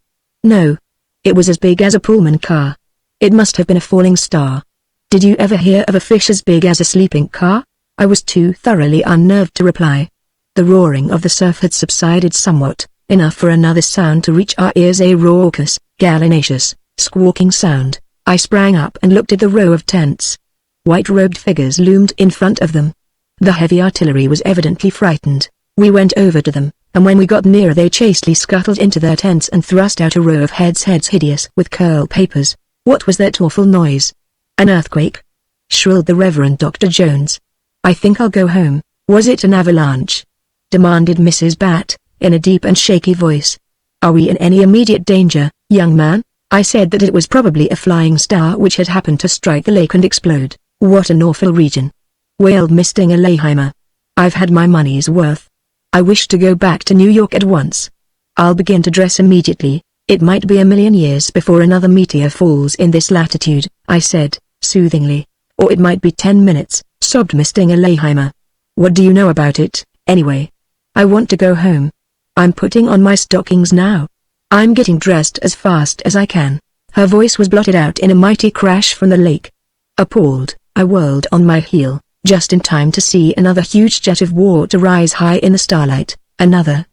Speaker 1: It was as big as a Pullman car. It must have been a falling star." "Did you ever hear of a fish as big as a sleeping car?" I was too thoroughly unnerved to reply. The roaring of the surf had subsided somewhat, enough for another sound to reach our ears, a raucous, gallinaceous, squawking sound. I sprang up and looked at the row of tents. White-robed figures loomed in front of them. The heavy artillery was evidently frightened. We went over to them, and when we got nearer they chastely scuttled into their tents and thrust out a row of heads hideous with curl papers. "What was that awful noise?" "An earthquake?" shrilled the Reverend Dr. Jones. "I think I'll go home." "Was it an avalanche?" demanded Mrs. Bat, in a deep and shaky voice. "Are we in any immediate danger, young man?" I said that it was probably a flying star which had happened to strike the lake and explode. What an awful region, wailed Miss Dingerleimer. I've had my money's worth. I wish to go back to New York at once. I'll begin to dress immediately. It might be a million years before another meteor falls in this latitude, I said, soothingly. Or it might be 10 minutes, sobbed Miss Dingerleimer. What do you know about it, anyway? I want to go home. I'm putting on my stockings now. I'm getting dressed as fast as I can. Her voice was blotted out in a mighty crash from the lake. Appalled, I whirled on my heel, just in time to see another huge jet of water rise high in the starlight, another,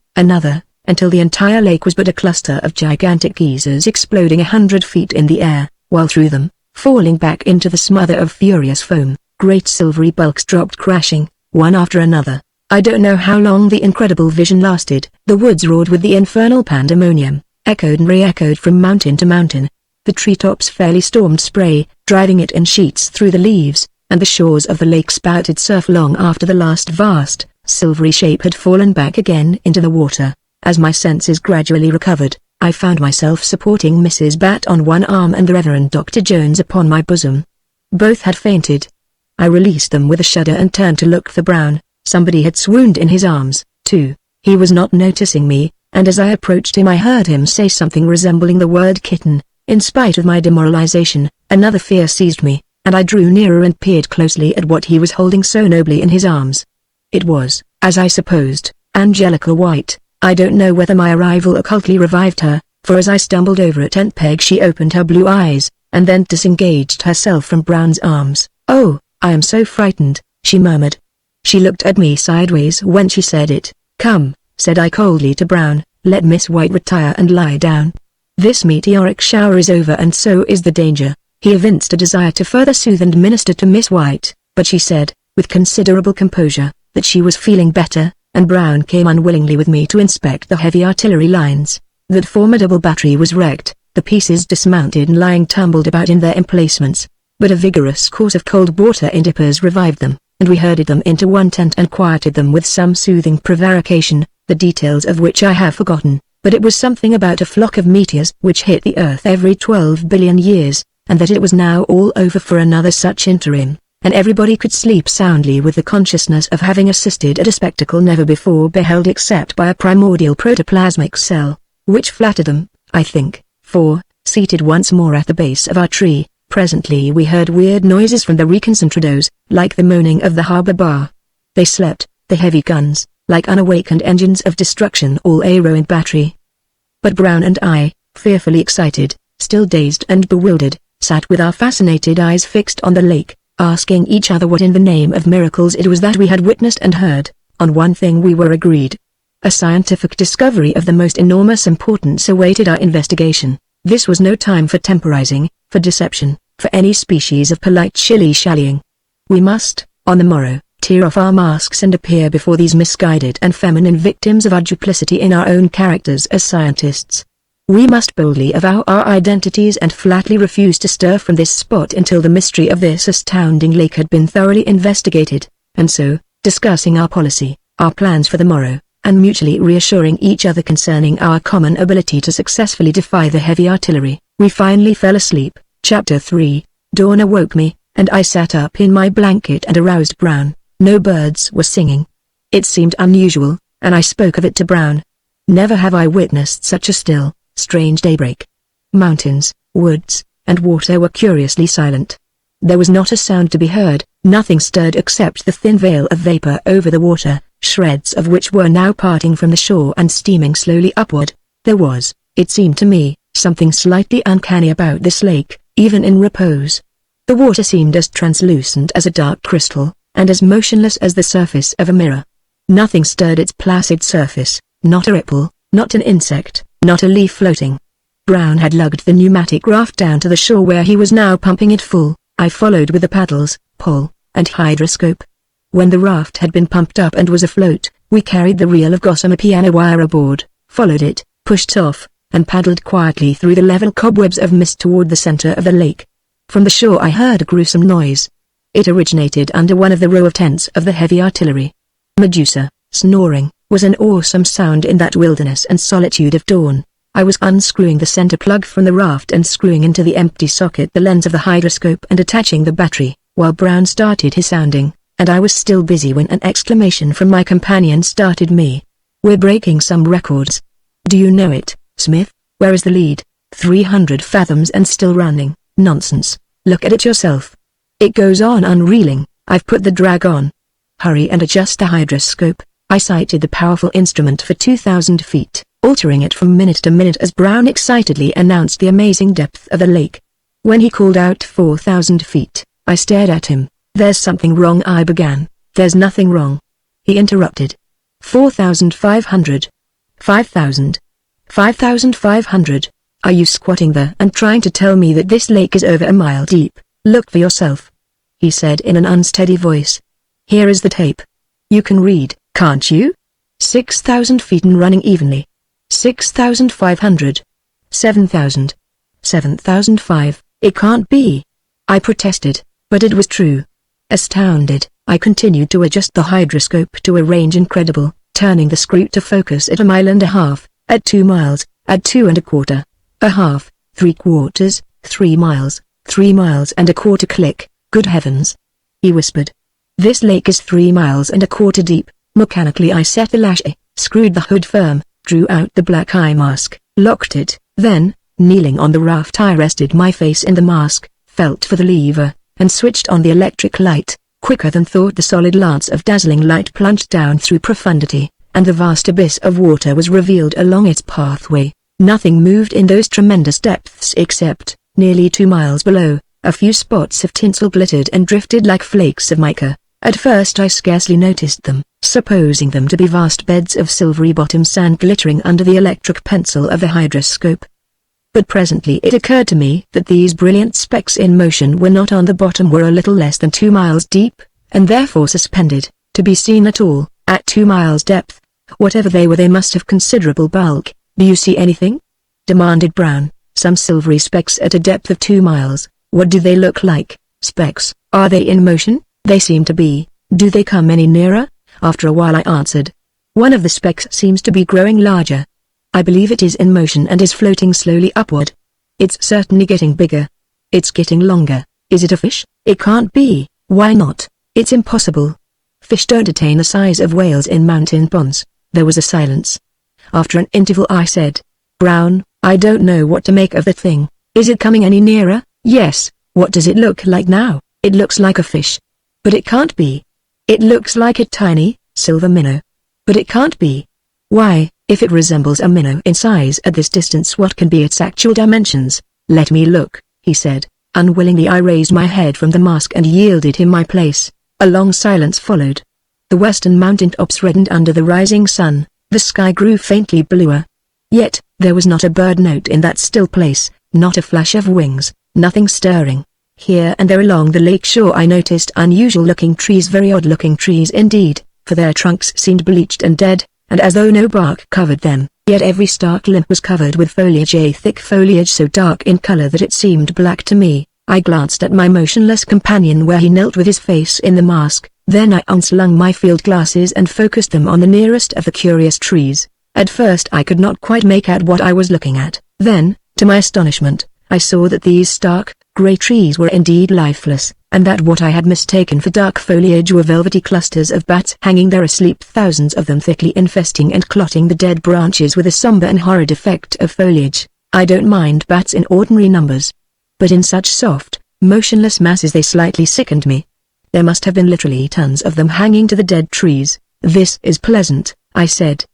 Speaker 1: until the entire lake was but a cluster of gigantic geysers exploding 100 feet in the air, while through them, falling back into the smother of furious foam, great silvery bulks dropped crashing, one after another. I don't know how long the incredible vision lasted. The woods roared with the infernal pandemonium, echoed and re-echoed from mountain to mountain. The treetops fairly stormed spray, driving it in sheets through the leaves, and the shores of the lake spouted surf long after the last vast, silvery shape had fallen back again into the water. As my senses gradually recovered, I found myself supporting Mrs. Bat on one arm and the Reverend Dr. Jones upon my bosom. Both had fainted. I released them with a shudder and turned to look for Brown. Somebody had swooned in his arms, too. He was not noticing me, and as I approached him I heard him say something resembling the word kitten. In spite of my demoralization, another fear seized me, and I drew nearer and peered closely at what he was holding so nobly in his arms. It was, as I supposed, Angelica White. I don't know whether my arrival occultly revived her, for as I stumbled over a tent peg she opened her blue eyes, and then disengaged herself from Brown's arms. "Oh, I am so frightened," she murmured. She looked at me sideways when she said it. "Come," said I coldly to Brown, "let Miss White retire and lie down. This meteoric shower is over and so is the danger." He evinced a desire to further soothe and minister to Miss White, but she said, with considerable composure, that she was feeling better, and Brown came unwillingly with me to inspect the heavy artillery lines. That formidable battery was wrecked, the pieces dismounted and lying tumbled about in their emplacements, but a vigorous course of cold water in dippers revived them, and we herded them into one tent and quieted them with some soothing prevarication, the details of which I have forgotten, but it was something about a flock of meteors which hit the earth every 12 billion years, and that it was now all over for another such interim, and everybody could sleep soundly with the consciousness of having assisted at a spectacle never before beheld except by a primordial protoplasmic cell, which flattered them, I think, for, seated once more at the base of our tree, presently we heard weird noises from the reconcentrados, like the moaning of the harbor bar. They slept, the heavy guns, like unawakened engines of destruction all aero and battery. But Brown and I, fearfully excited, still dazed and bewildered, sat with our fascinated eyes fixed on the lake, asking each other what in the name of miracles it was that we had witnessed and heard. On one thing we were agreed. A scientific discovery of the most enormous importance awaited our investigation. This was no time for temporizing, for deception, for any species of polite shilly-shallying. We must, on the morrow, tear off our masks and appear before these misguided and feminine victims of our duplicity in our own characters as scientists. We must boldly avow our identities and flatly refuse to stir from this spot until the mystery of this astounding lake had been thoroughly investigated, and so, discussing our policy, our plans for the morrow, and mutually reassuring each other concerning our common ability to successfully defy the heavy artillery, we finally fell asleep. Chapter 3. Dawn awoke me, and I sat up in my blanket and aroused Brown. No birds were singing. It seemed unusual, and I spoke of it to Brown. Never have I witnessed such a still, strange daybreak. Mountains, woods, and water were curiously silent. There was not a sound to be heard, nothing stirred except the thin veil of vapor over the water, shreds of which were now parting from the shore and steaming slowly upward. There was, it seemed to me, something slightly uncanny about this lake, even in repose. The water seemed as translucent as a dark crystal, and as motionless as the surface of a mirror. Nothing stirred its placid surface, not a ripple, not an insect, not a leaf floating. Brown had lugged the pneumatic raft down to the shore where he was now pumping it full. I followed with the paddles, pole, and hydroscope. When the raft had been pumped up and was afloat, we carried the reel of gossamer piano wire aboard, followed it, pushed off, and paddled quietly through the level cobwebs of mist toward the center of the lake. From the shore I heard a gruesome noise. It originated under one of the row of tents of the heavy artillery. Medusa, snoring, was an awesome sound in that wilderness and solitude of dawn. I was unscrewing the center plug from the raft and screwing into the empty socket the lens of the hydroscope and attaching the battery, while Brown started his sounding, and I was still busy when an exclamation from my companion started me. "We're breaking some records. Do you know it, Smith? Where is the lead? 300 fathoms and still running. Nonsense. Look at it yourself. It goes on unreeling. I've put the drag on. Hurry and adjust the hydroscope." I sighted the powerful instrument for 2,000 feet, altering it from minute to minute as Brown excitedly announced the amazing depth of the lake. When he called out 4,000 feet, I stared at him. "There's something wrong," I began. "There's nothing wrong," he interrupted. 4,500. 5,000. 5,500. Are you squatting there and trying to tell me that this lake is over a mile deep? Look for yourself," he said in an unsteady voice. "Here is the tape. You can read, can't you? 6,000 feet and running evenly. 6,500. 7,000. 7,005. It can't be," I protested, but it was true. Astounded, I continued to adjust the hydroscope to a range incredible, turning the screw to focus at 1.5 miles, at 2 miles, at 2.25, a half, 3/4, 3 miles, 3.25 miles. Click. "Good heavens," he whispered. "This lake is 3.25 miles deep." Mechanically I set the lash, screwed the hood firm, drew out the black eye mask, locked it, then, kneeling on the raft I rested my face in the mask, felt for the lever, and switched on the electric light. Quicker than thought the solid lance of dazzling light plunged down through profundity, and the vast abyss of water was revealed along its pathway. Nothing moved in those tremendous depths except, nearly 2 miles below, a few spots of tinsel glittered and drifted like flakes of mica. At first I scarcely noticed them, supposing them to be vast beds of silvery bottom sand glittering under the electric pencil of the hydroscope. But presently it occurred to me that these brilliant specks in motion were not on the bottom, were a little less than 2 miles deep, and therefore suspended, to be seen at all, at 2 miles depth. Whatever they were, they must have considerable bulk. "Do you see anything?" demanded Brown. "Some silvery specks at a depth of 2 miles. What do they look like?" "Specks. Are they in motion?" "They seem to be." "Do they come any nearer?" After a while I answered. "One of the specks seems to be growing larger. I believe it is in motion and is floating slowly upward. It's certainly getting bigger. It's getting longer." "Is it a fish?" "It can't be." "Why not?" "It's impossible. Fish don't attain the size of whales in mountain ponds." There was a silence. After an interval I said, "Brown, I don't know what to make of the thing. Is it coming any nearer?" "Yes." "What does it look like now?" "It looks like a fish." "But it can't be." "It looks like a tiny, silver minnow." "But it can't be." "Why, if it resembles a minnow in size at this distance, what can be its actual dimensions?" "Let me look," he said. Unwillingly I raised my head from the mask and yielded him my place. A long silence followed. The western mountain tops reddened under the rising sun, the sky grew faintly bluer. Yet, there was not a bird note in that still place, not a flash of wings, nothing stirring. Here and there along the lake shore I noticed unusual-looking trees, very odd-looking trees indeed, for their trunks seemed bleached and dead, and as though no bark covered them, yet every stark limb was covered with foliage, a thick foliage so dark in color that it seemed black to me. I glanced at my motionless companion where he knelt with his face in the mask, then I unslung my field glasses and focused them on the nearest of the curious trees. At first I could not quite make out what I was looking at. Then, to my astonishment, I saw that these stark, grey trees were indeed lifeless, and that what I had mistaken for dark foliage were velvety clusters of bats hanging there asleep, thousands of them thickly infesting and clotting the dead branches with a somber and horrid effect of foliage. I don't mind bats in ordinary numbers, but in such soft, motionless masses they slightly sickened me. There must have been literally tons of them hanging to the dead trees. "This is pleasant," I said.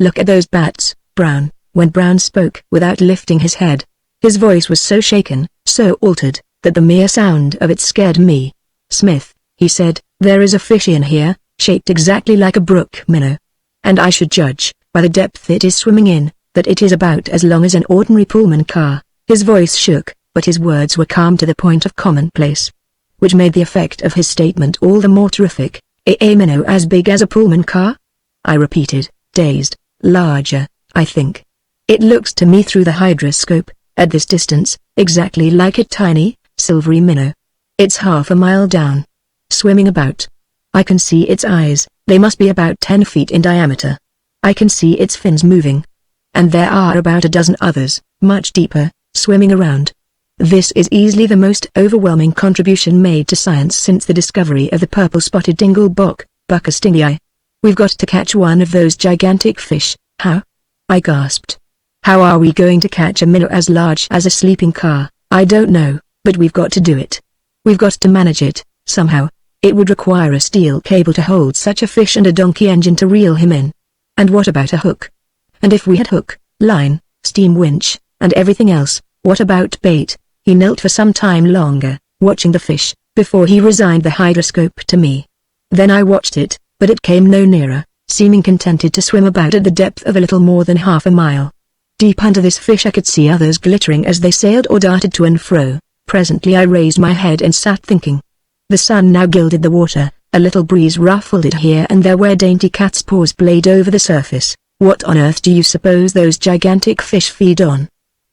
Speaker 1: "Look at those bats, Brown." When Brown spoke without lifting his head, his voice was so shaken, so altered, that the mere sound of it scared me. "Smith," he said, "there is a fish in here, shaped exactly like a brook minnow. And I should judge, by the depth it is swimming in, that it is about as long as an ordinary Pullman car." His voice shook, but his words were calm to the point of commonplace, which made the effect of his statement all the more terrific. "A minnow as big as a Pullman car?" I repeated, dazed. "Larger, I think. It looks to me through the hydroscope, at this distance, exactly like a tiny, silvery minnow. It's half a mile down, swimming about. I can see its eyes, they must be about 10 feet in diameter. I can see its fins moving. and there are about a dozen others, much deeper, swimming around. This is easily the most overwhelming contribution made to science since the discovery of the purple-spotted dinglebok, Bucca stingii. We've got to catch one of those gigantic fish. How? I gasped. How are we going to catch a minnow as large as a sleeping car? I don't know, but we've got to do it. We've got to manage it, somehow. It would require a steel cable to hold such a fish and a donkey engine to reel him in. And what about a hook? And if we had hook, line, steam winch, and everything else, what about bait? He knelt for some time longer, watching the fish, before he resigned the hydroscope to me. Then I watched it, but it came no nearer, seeming contented to swim about at the depth of a little more than half a mile. Deep under this fish I could see others glittering as they sailed or darted to and fro. Presently I raised my head and sat thinking. The sun now gilded the water, a little breeze ruffled it here and there where dainty cat's paws played over the surface. What on earth do you suppose those gigantic fish feed on?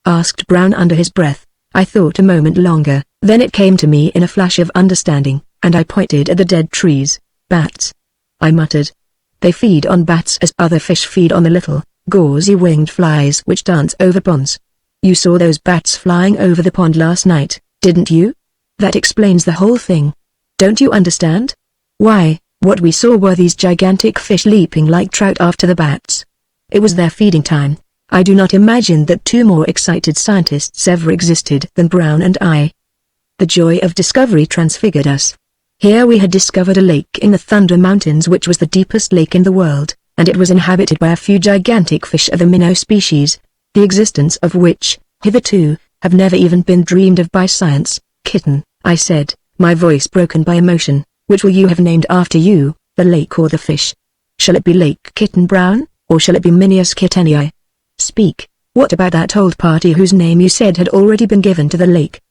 Speaker 1: Asked Brown under his breath. I thought a moment longer, then it came to me in a flash of understanding, and I pointed at the dead trees. Bats. I muttered. They feed on bats as other fish feed on the little, gauzy winged flies which dance over ponds. You saw those bats flying over the pond last night, didn't you? That explains the whole thing. Don't you understand? Why, what we saw were these gigantic fish leaping like trout after the bats. It was their feeding time. I do not imagine that two more excited scientists ever existed than Brown and I. The joy of discovery transfigured us. Here we had discovered a lake in the Thunder Mountains which was the deepest lake in the world, and it was inhabited by a few gigantic fish of the minnow species, the existence of which, hitherto, have never even been dreamed of by science. Kitten, I said, my voice broken by emotion, which will you have named after you, the lake or the fish? Shall it be Lake Kitten Brown, or shall it be Minius Kittenii? Speak, what about that old party whose name you said had already been given to the lake?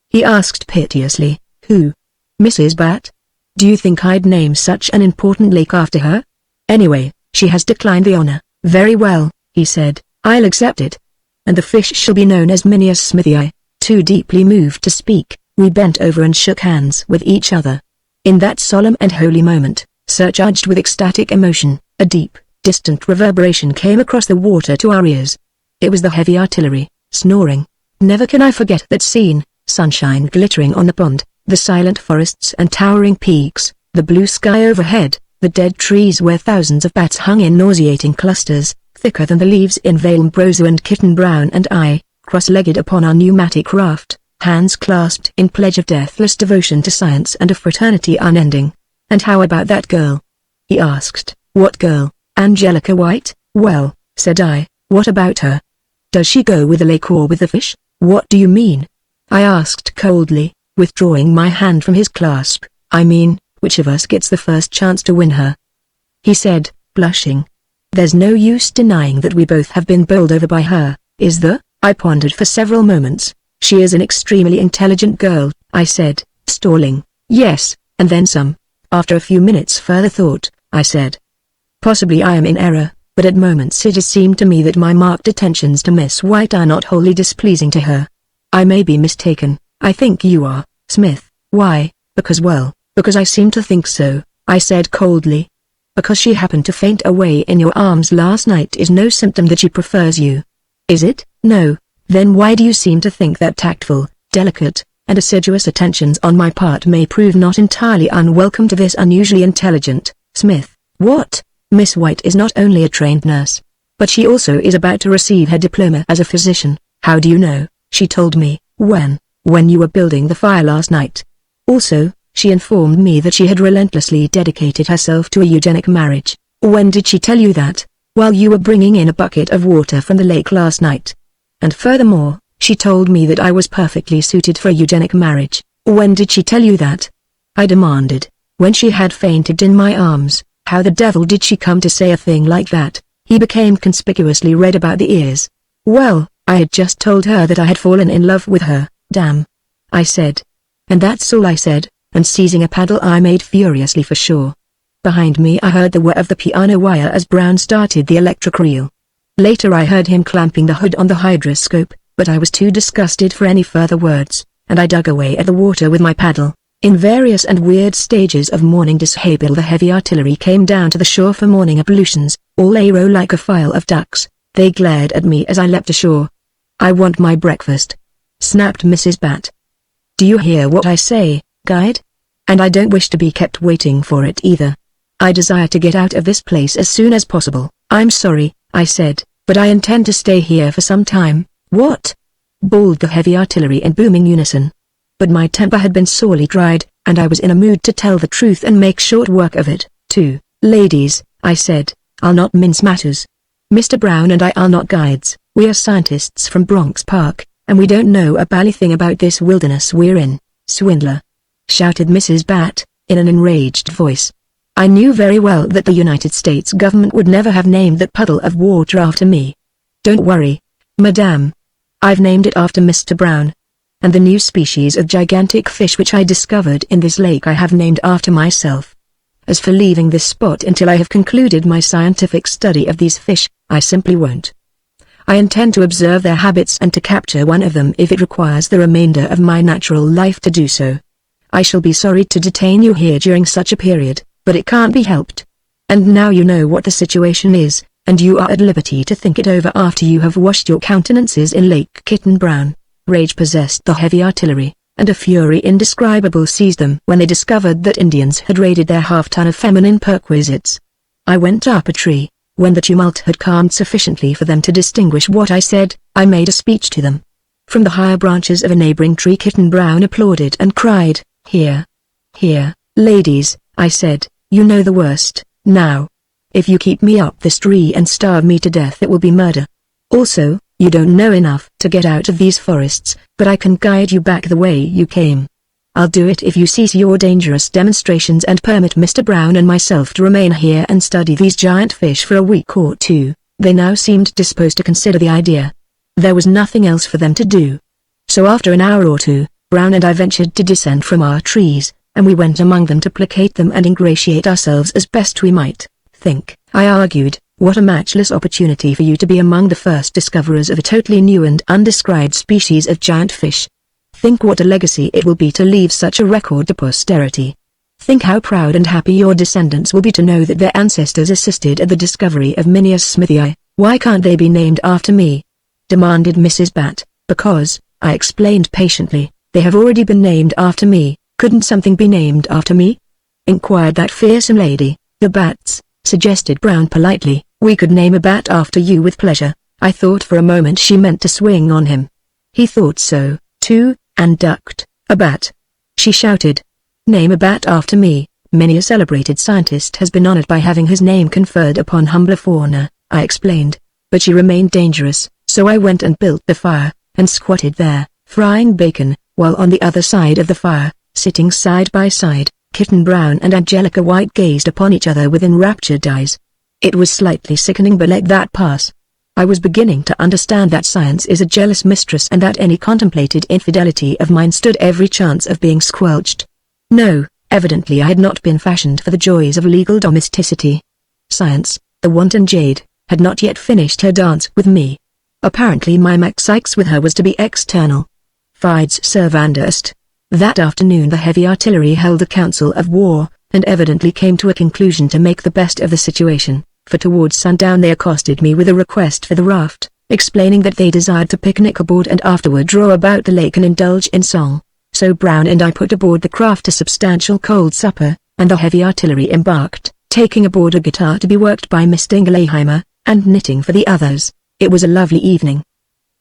Speaker 1: He asked piteously. Who? Mrs. Bat? Do you think I'd name such an important lake after her? Anyway, she has declined the honor. Very well, he said, I'll accept it. And the fish shall be known as Minius Smithii. Too deeply moved to speak, we bent over and shook hands with each other. In that solemn and holy moment, surcharged with ecstatic emotion, a deep, distant reverberation came across the water to our ears. It was the heavy artillery, snoring. Never can I forget that scene, sunshine glittering on the pond, the silent forests and towering peaks, the blue sky overhead, the dead trees where thousands of bats hung in nauseating clusters, thicker than the leaves in Valembroso and Kitten Brown and I, cross-legged upon our pneumatic raft, hands clasped in pledge of deathless devotion to science and a fraternity unending. And how about that girl? He asked. What girl? Angelica White? Well, said I, what about her? Does she go with the lake or with the fish? What do you mean? I asked coldly, withdrawing my hand from his clasp. I mean, which of us gets the first chance to win her? He said, blushing. There's no use denying that we both have been bowled over by her, is there? I pondered for several moments. She is an extremely intelligent girl, I said, stalling. Yes, and then some. After a few minutes further thought, I said. Possibly I am in error, but at moments it has seemed to me that my marked attentions to Miss White are not wholly displeasing to her. I may be mistaken. I think you are, Smith. Why? Because I seem to think so, I said coldly. Because she happened to faint away in your arms last night is no symptom that she prefers you. Is it? No. Then why do you seem to think that tactful, delicate, and assiduous attentions on my part may prove not entirely unwelcome to this unusually intelligent, Smith? What? Miss White is not only a trained nurse, but she also is about to receive her diploma as a physician. How do you know? She told me, when you were building the fire last night. Also, she informed me that she had relentlessly dedicated herself to a eugenic marriage. When did she tell you that? While you were bringing in a bucket of water from the lake last night. And furthermore, she told me that I was perfectly suited for a eugenic marriage. When did she tell you that? I demanded. When she had fainted in my arms. How the devil did she come to say a thing like that? He became conspicuously red about the ears. Well, I had just told her that I had fallen in love with her. Damn. I said. And that's all I said, and seizing a paddle I made furiously for shore. Behind me I heard the whir of the piano wire as Brown started the electric reel. Later I heard him clamping the hood on the hydroscope, but I was too disgusted for any further words, and I dug away at the water with my paddle. In various and weird stages of morning dishabille the heavy artillery came down to the shore for morning ablutions, all aero like a file of ducks. They glared at me as I leapt ashore. "I want my breakfast," snapped Mrs. Bat. "Do you hear what I say, guide? And I don't wish to be kept waiting for it either. I desire to get out of this place as soon as possible." "I'm sorry," I said, "but I intend to stay here for some time." "What?" bawled the heavy artillery in booming unison. But my temper had been sorely tried, and I was in a mood to tell the truth and make short work of it, too. "Ladies," I said, "I'll not mince matters. Mr. Brown and I are not guides, we are scientists from Bronx Park, and we don't know a bally thing about this wilderness we're in." "Swindler!" shouted Mrs. Bat, in an enraged voice. I knew very well that the United States government would never have named that puddle of water after me. "Don't worry, madame. I've named it after Mr. Brown. And the new species of gigantic fish which I discovered in this lake I have named after myself. As for leaving this spot until I have concluded my scientific study of these fish, I simply won't. I intend to observe their habits and to capture one of them if it requires the remainder of my natural life to do so. I shall be sorry to detain you here during such a period, but it can't be helped. And now you know what the situation is, and you are at liberty to think it over after you have washed your countenances in Lake Kitten Brown." Rage possessed the heavy artillery, and a fury indescribable seized them when they discovered that Indians had raided their half-ton of feminine perquisites. I went up a tree. When the tumult had calmed sufficiently for them to distinguish what I said, I made a speech to them. From the higher branches of a neighboring tree Kitten Brown applauded and cried, "Here! Here, ladies," I said, "you know the worst, now. If you keep me up this tree and starve me to death it will be murder. Also, you don't know enough to get out of these forests, but I can guide you back the way you came. I'll do it if you cease your dangerous demonstrations and permit Mr. Brown and myself to remain here and study these giant fish for a week or two." They now seemed disposed to consider the idea. There was nothing else for them to do. So after an hour or two, Brown and I ventured to descend from our trees, and we went among them to placate them and ingratiate ourselves as best we might. "Think," I argued, "what a matchless opportunity for you to be among the first discoverers of a totally new and undescribed species of giant fish. Think what a legacy it will be to leave such a record to posterity. Think how proud and happy your descendants will be to know that their ancestors assisted at the discovery of Minius Smithii." "Why can't they be named after me?" demanded Mrs. Bat. "Because," I explained patiently, "they have already been named after me." "Couldn't something be named after me?" inquired that fearsome lady. "The bats," suggested Brown politely. "We could name a bat after you with pleasure." I thought for a moment she meant to swing on him. He thought so, too, and ducked. "A bat!" she shouted. "Name a bat after me." "Many a celebrated scientist has been honored by having his name conferred upon humbler fauna," I explained. But she remained dangerous, so I went and built the fire, and squatted there, frying bacon, while on the other side of the fire, sitting side by side, Kitten Brown and Angelica White gazed upon each other with enraptured eyes. It was slightly sickening, but let that pass. I was beginning to understand that science is a jealous mistress and that any contemplated infidelity of mine stood every chance of being squelched. No, evidently I had not been fashioned for the joys of legal domesticity. Science, the wanton jade, had not yet finished her dance with me. Apparently my Max with her was to be external. Fides servanda est. That afternoon the heavy artillery held a council of war, and evidently came to a conclusion to make the best of the situation, for towards sundown they accosted me with a request for the raft, explaining that they desired to picnic aboard and afterward draw about the lake and indulge in song. So Brown and I put aboard the craft a substantial cold supper, and the heavy artillery embarked, taking aboard a guitar to be worked by Miss Dingleheimer, and knitting for the others. It was a lovely evening.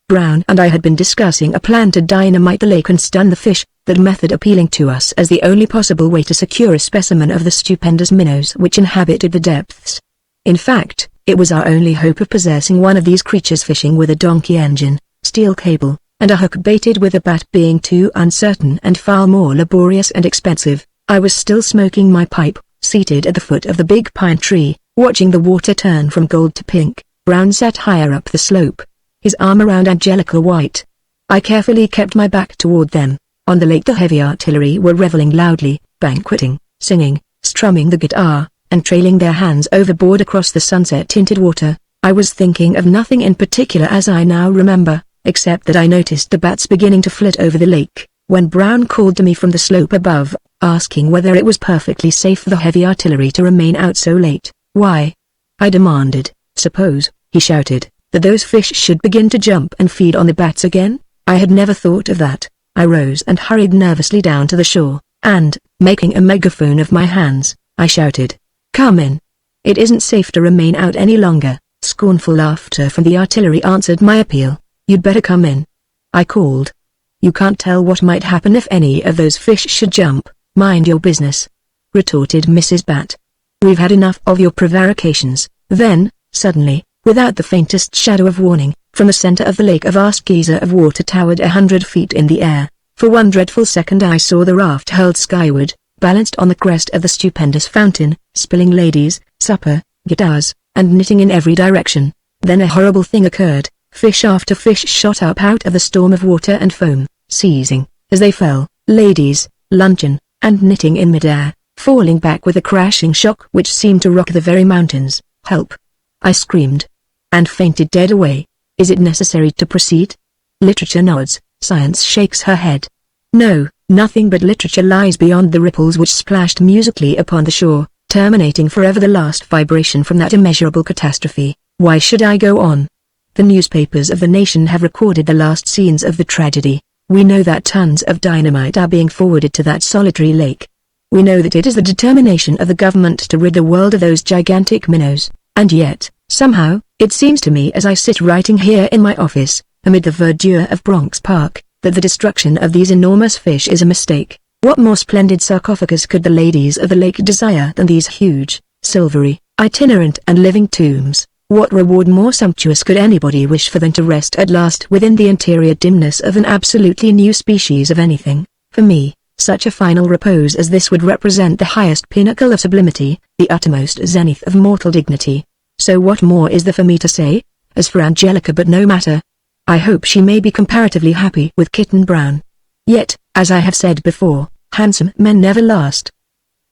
Speaker 1: Brown and I had been discussing a plan to dynamite the lake and stun the fish, that method appealing to us as the only possible way to secure a specimen of the stupendous minnows which inhabited the depths. In fact, it was our only hope of possessing one of these creatures fishing with a donkey engine, steel cable, and a hook baited with a bat being too uncertain and far more laborious and expensive. I was still smoking my pipe, seated at the foot of the big pine tree, watching the water turn from gold to pink. Brown sat higher up the slope, his arm around Angelica White. I carefully kept my back toward them. On the lake the heavy artillery were reveling loudly, banqueting, singing, strumming the guitar, and trailing their hands overboard across the sunset-tinted water. I was thinking of nothing in particular as I now remember, except that I noticed the bats beginning to flit over the lake, when Brown called to me from the slope above, asking whether it was perfectly safe for the heavy artillery to remain out so late. "Why?" I demanded. "Suppose," he shouted, that those fish should begin to jump and feed on the bats again? I had never thought of that. I rose and hurried nervously down to the shore, and, making a megaphone of my hands, I shouted, "Come in. It isn't safe to remain out any longer." Scornful laughter from the artillery answered my appeal. "You'd better come in," I called. "You can't tell what might happen if any of those fish should jump." "Mind your business," retorted Mrs. Bat. "We've had enough of your prevarications." Then, suddenly, without the faintest shadow of warning, from the center of the lake a vast geyser of water towered 100 feet in the air. For one dreadful second I saw the raft hurled skyward, balanced on the crest of the stupendous fountain, spilling ladies, supper, guitars, and knitting in every direction. Then a horrible thing occurred. Fish after fish shot up out of the storm of water and foam, seizing, as they fell, ladies, luncheon, and knitting in midair, falling back with a crashing shock which seemed to rock the very mountains. "Help!" I screamed. And fainted dead away. Is it necessary to proceed? Literature nods, science shakes her head. No, nothing but literature lies beyond the ripples which splashed musically upon the shore, terminating forever the last vibration from that immeasurable catastrophe. Why should I go on? The newspapers of the nation have recorded the last scenes of the tragedy. We know that tons of dynamite are being forwarded to that solitary lake. We know that it is the determination of the government to rid the world of those gigantic minnows, and yet, somehow, it seems to me as I sit writing here in my office, amid the verdure of Bronx Park, that the destruction of these enormous fish is a mistake. What more splendid sarcophagus could the ladies of the lake desire than these huge, silvery, itinerant and living tombs? What reward more sumptuous could anybody wish for than to rest at last within the interior dimness of an absolutely new species of anything? For me, such a final repose as this would represent the highest pinnacle of sublimity, the uttermost zenith of mortal dignity. So what more is there for me to say? As for Angelica, but no matter. I hope she may be comparatively happy with Kitten Brown. Yet, as I have said before, handsome men never last.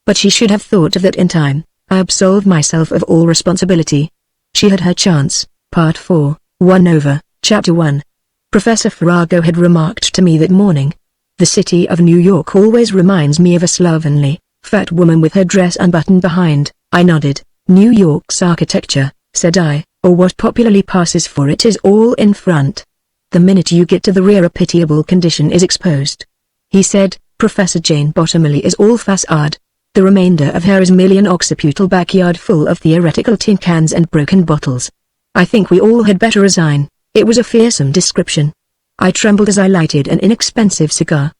Speaker 1: But she should have thought of that in time. I absolve myself of all responsibility. She had her chance. Part 4, 1 over, Chapter 1. Professor Farrago had remarked to me that morning. The city of New York always reminds me of a slovenly, fat woman with her dress unbuttoned behind. I nodded. New York's architecture, said I, or what popularly passes for it, is all in front. The minute you get to the rear a pitiable condition is exposed. He said, Professor Jane Bottomley is all facade. The remainder of her is merely an occipital backyard full of theoretical tin cans and broken bottles. I think we all had better resign. It was a fearsome description. I trembled as I lighted an inexpensive cigar.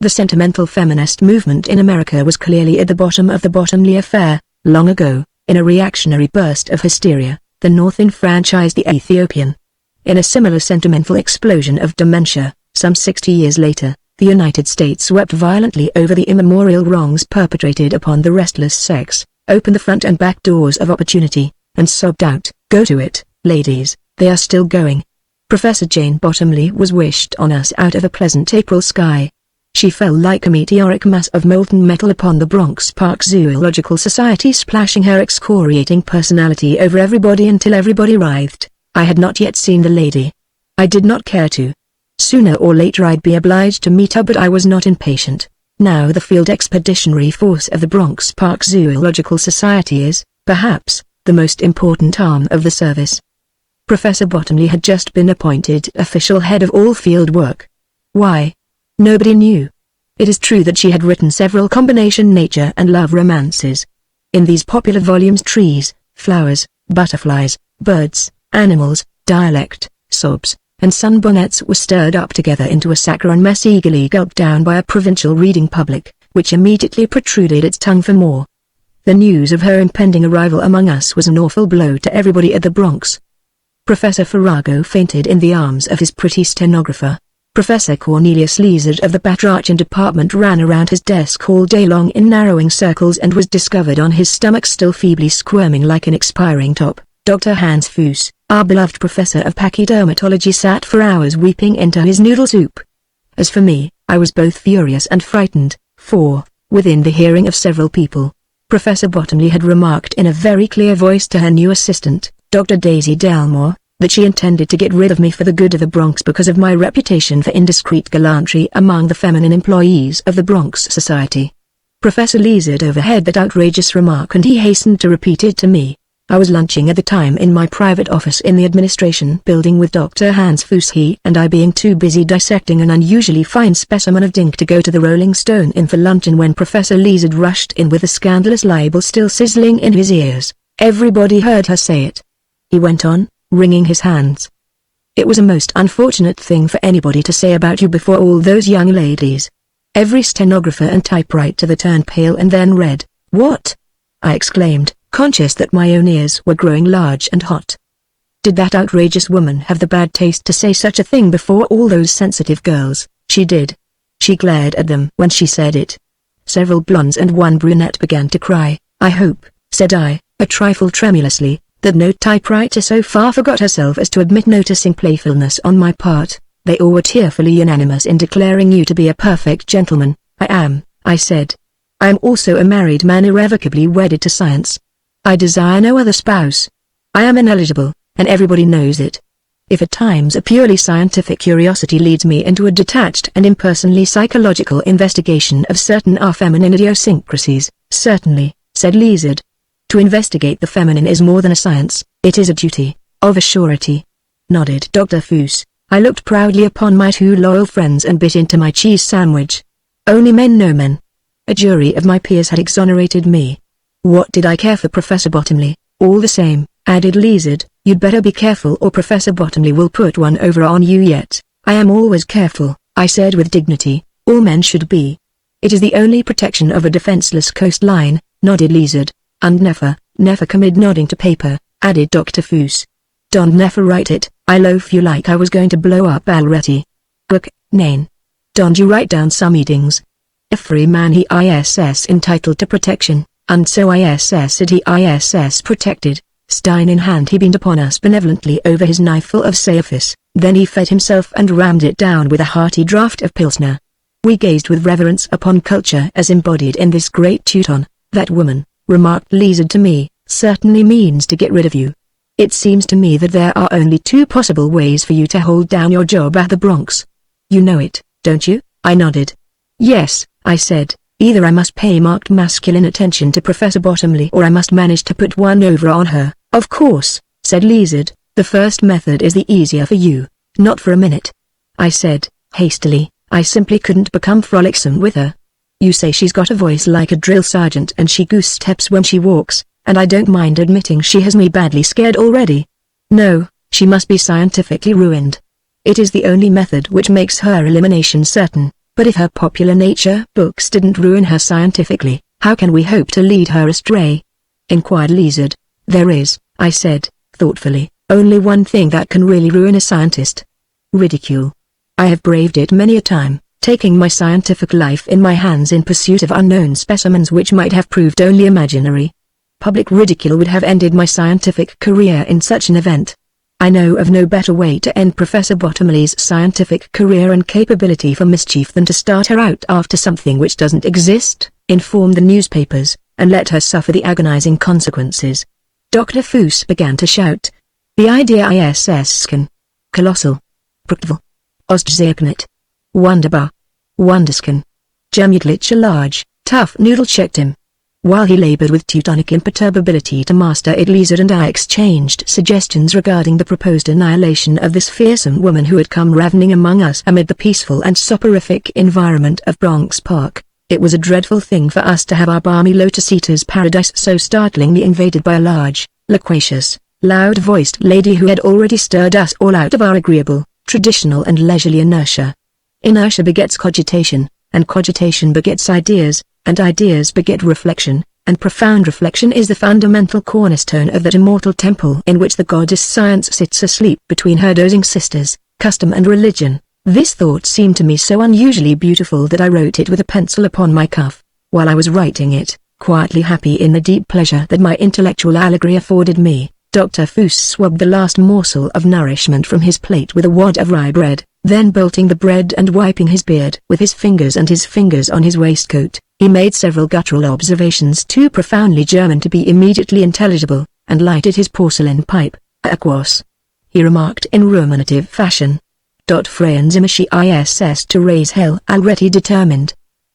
Speaker 1: The sentimental feminist movement in America was clearly at the bottom of the Bottomley affair. Long ago, in a reactionary burst of hysteria, the North enfranchised the Ethiopian. In a similar sentimental explosion of dementia, some 60 years later, the United States wept violently over the immemorial wrongs perpetrated upon the restless sex, opened the front and back doors of opportunity, and sobbed out, "Go to it, ladies, they are still going." Professor Jane Bottomley was wished on us out of a pleasant April sky. She fell like a meteoric mass of molten metal upon the Bronx Park Zoological Society, splashing her excoriating personality over everybody until everybody writhed. I had not yet seen the lady. I did not care to. Sooner or later I'd be obliged to meet her, but I was not impatient. Now the Field Expeditionary Force of the Bronx Park Zoological Society is, perhaps, the most important arm of the service. Professor Bottomley had just been appointed official head of all field work. Why? Nobody knew. It is true that she had written several combination nature and love romances. In these popular volumes trees, flowers, butterflies, birds, animals, dialect, sobs, and sunbonnets were stirred up together into a saccharine mess eagerly gulped down by a provincial reading public, which immediately protruded its tongue for more. The news of her impending arrival among us was an awful blow to everybody at the Bronx. Professor Farrago fainted in the arms of his pretty stenographer. Professor Cornelius Lizard of the Batrachian department ran around his desk all day long in narrowing circles and was discovered on his stomach still feebly squirming like an expiring top. Dr. Hans Fuss, our beloved professor of pachydermatology, sat for hours weeping into his noodle soup. As for me, I was both furious and frightened, for, within the hearing of several people, Professor Bottomley had remarked in a very clear voice to her new assistant, Dr. Daisy Delmore, that she intended to get rid of me for the good of the Bronx because of my reputation for indiscreet gallantry among the feminine employees of the Bronx Society. Professor Lizard overheard that outrageous remark and he hastened to repeat it to me. I was lunching at the time in my private office in the administration building with Dr. Hans Fuss, he and I being too busy dissecting an unusually fine specimen of dink to go to the Rolling Stone Inn for luncheon when Professor Lizard rushed in with a scandalous libel still sizzling in his ears. Everybody heard her say it. He went on, wringing his hands. It was a most unfortunate thing for anybody to say about you before all those young ladies. Every stenographer and typewriter turned pale and then red. What? I exclaimed, conscious that my own ears were growing large and hot. Did that outrageous woman have the bad taste to say such a thing before all those sensitive girls? She did. She glared at them when she said it. Several blondes and one brunette began to cry. I hope, said I, a trifle tremulously, that no typewriter so far forgot herself as to admit noticing playfulness on my part. They all were tearfully unanimous in declaring you to be a perfect gentleman. I am, I said. I am also a married man irrevocably wedded to science. I desire no other spouse. I am ineligible, and everybody knows it. If at times a purely scientific curiosity leads me into a detached and impersonally psychological investigation of certain our feminine idiosyncrasies, certainly, said Lizard. To investigate the feminine is more than a science, it is a duty, of a surety. Nodded Dr. Fuss. I looked proudly upon my two loyal friends and bit into my cheese sandwich. Only men know men. A jury of my peers had exonerated me. What did I care for Professor Bottomley? All the same, added Lizard, you'd better be careful or Professor Bottomley will put one over on you yet. I am always careful, I said with dignity. All men should be. It is the only protection of a defenseless coastline, nodded Lizard. And never commit nodding to paper, added Dr. Fuss. Don't never write it, I loaf you like I was going to blow up already. Look, Nain. Don't you write down some meetings. A free man he is entitled to protection, and so is it he is protected. Stein in hand he beamed upon us benevolently over his knifeful of Saphis, then he fed himself and rammed it down with a hearty draught of Pilsner. We gazed with reverence upon culture as embodied in this great Teuton. That woman, remarked Lizard to me, certainly means to get rid of you. It seems to me that there are only two possible ways for you to hold down your job at the Bronx. You know it, don't you? I nodded. Yes, I said, either I must pay marked masculine attention to Professor Bottomley or I must manage to put one over on her. Of course, said Lizard, the first method is the easier for you, not for a minute. I said, hastily, I simply couldn't become frolicsome with her. You say she's got a voice like a drill sergeant and she goose steps when she walks, and I don't mind admitting she has me badly scared already. No, she must be scientifically ruined. It is the only method which makes her elimination certain, but if her popular nature books didn't ruin her scientifically, how can we hope to lead her astray? Inquired Lizard. There is, I said, thoughtfully, only one thing that can really ruin a scientist. Ridicule. I have braved it many a time, taking my scientific life in my hands in pursuit of unknown specimens which might have proved only imaginary. Public ridicule would have ended my scientific career in such an event. I know of no better way to end Professor Bottomley's scientific career and capability for mischief than to start her out after something which doesn't exist, inform the newspapers, and let her suffer the agonizing consequences. Dr. Fuss began to shout. The idea is colossal. Practical. Ausgezeichnet. Wunderbar. Wunderscan. Jamutlich a large, tough noodle checked him. While he labored with Teutonic imperturbability to master it, Lizard and I exchanged suggestions regarding the proposed annihilation of this fearsome woman who had come ravening among us amid the peaceful and soporific environment of Bronx Park. It was a dreadful thing for us to have our balmy Lotus-Eater's paradise so startlingly invaded by a large, loquacious, loud-voiced lady who had already stirred us all out of our agreeable, traditional and leisurely inertia. Inertia begets cogitation, and cogitation begets ideas, and ideas beget reflection, and profound reflection is the fundamental cornerstone of that immortal temple in which the goddess Science sits asleep between her dozing sisters, custom and religion. This thought seemed to me so unusually beautiful that I wrote it with a pencil upon my cuff. While I was writing it, quietly happy in the deep pleasure that my intellectual allegory afforded me, Dr. Fuss swabbed the last morsel of nourishment from his plate with a wad of rye bread, then bolting the bread and wiping his beard with his fingers and his fingers on his waistcoat, he made several guttural observations too profoundly German to be immediately intelligible, and lighted his porcelain pipe. Aquos, he remarked in ruminative fashion. Freien Zimmershi iss to raise hell already determined.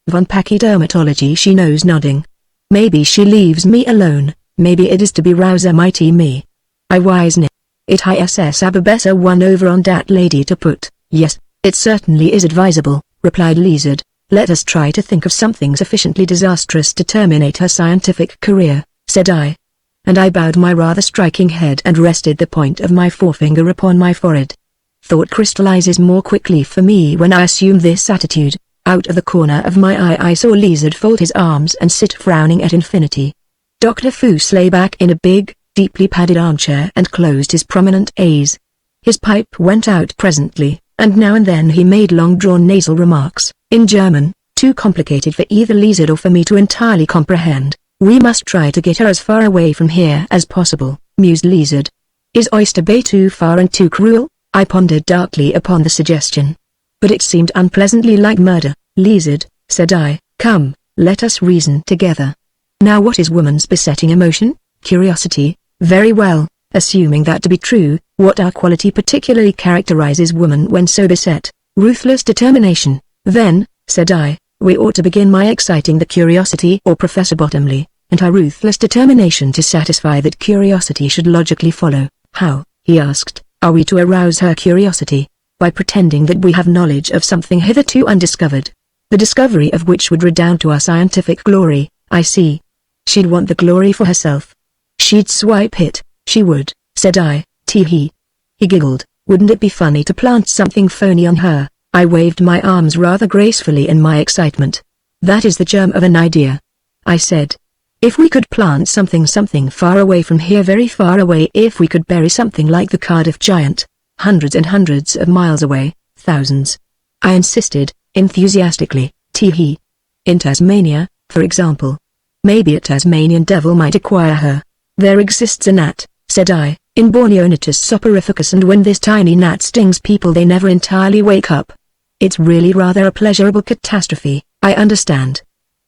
Speaker 1: Von Pachydermatology she knows nodding. Maybe she leaves me alone, Maybe it is to be rouse a mighty me. I wisely. It is a better one over on that lady to put. Yes, it certainly is advisable, replied Lizard. Let us try to think of something sufficiently disastrous to terminate her scientific career, said I. And I bowed my rather striking head and rested the point of my forefinger upon my forehead. Thought crystallizes more quickly for me when I assume this attitude. Out of the corner of my eye I saw Lizard fold his arms and sit frowning at infinity. Dr. Foos lay back in a big, deeply padded armchair and closed his prominent A's. His pipe went out presently, and now and then he made long-drawn nasal remarks, in German, too complicated for either Lizard or for me to entirely comprehend. We must try to get her as far away from here as possible, mused Lizard. Is Oyster Bay too far and too cruel? I pondered darkly upon the suggestion. But it seemed unpleasantly like murder. Lizard, said I, come, let us reason together. Now what is woman's besetting emotion? Curiosity. Very well, assuming that to be true, what quality particularly characterizes woman when so beset? Ruthless determination. Then, said I, we ought to begin by exciting the curiosity or Professor Bottomley, and her ruthless determination to satisfy that curiosity should logically follow. How, he asked, are we to arouse her curiosity? By pretending that we have knowledge of something hitherto undiscovered. The discovery of which would redound to our scientific glory. I see. She'd want the glory for herself. She'd swipe it, she would, said I, tee-hee. He giggled. Wouldn't it be funny to plant something phony on her? I waved my arms rather gracefully in my excitement. That is the germ of an idea, I said. If we could plant something far away from here, very far away, if we could bury something like the Cardiff giant, hundreds and hundreds of miles away, thousands. I insisted, enthusiastically, tee-hee. In Tasmania, for example. Maybe a Tasmanian devil might acquire her. There exists a gnat, said I, in Borneo, Natus soporificus, and when this tiny gnat stings people they never entirely wake up. It's really rather a pleasurable catastrophe, I understand.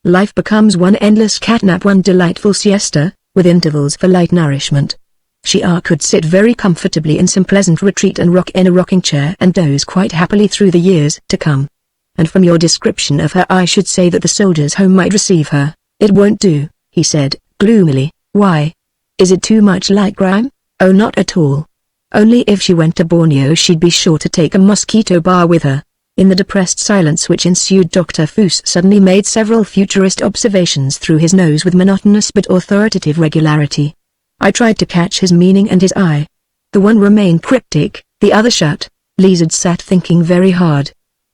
Speaker 1: Life becomes one endless catnap, one delightful siesta, with intervals for light nourishment. She could sit very comfortably in some pleasant retreat and rock in a rocking chair and doze quite happily through the years to come. And from your description of her I should say that the soldiers' home might receive her. It won't do, he said, gloomily. Why? Is it too much like grime? Oh, not at all. Only if she went to Borneo she'd be sure to take a mosquito bar with her. In the depressed silence which ensued, Dr. Foos suddenly made several futurist observations through his nose with monotonous but authoritative regularity. I tried to catch his meaning and his eye. The one remained cryptic, the other shut. Lizard sat thinking very hard.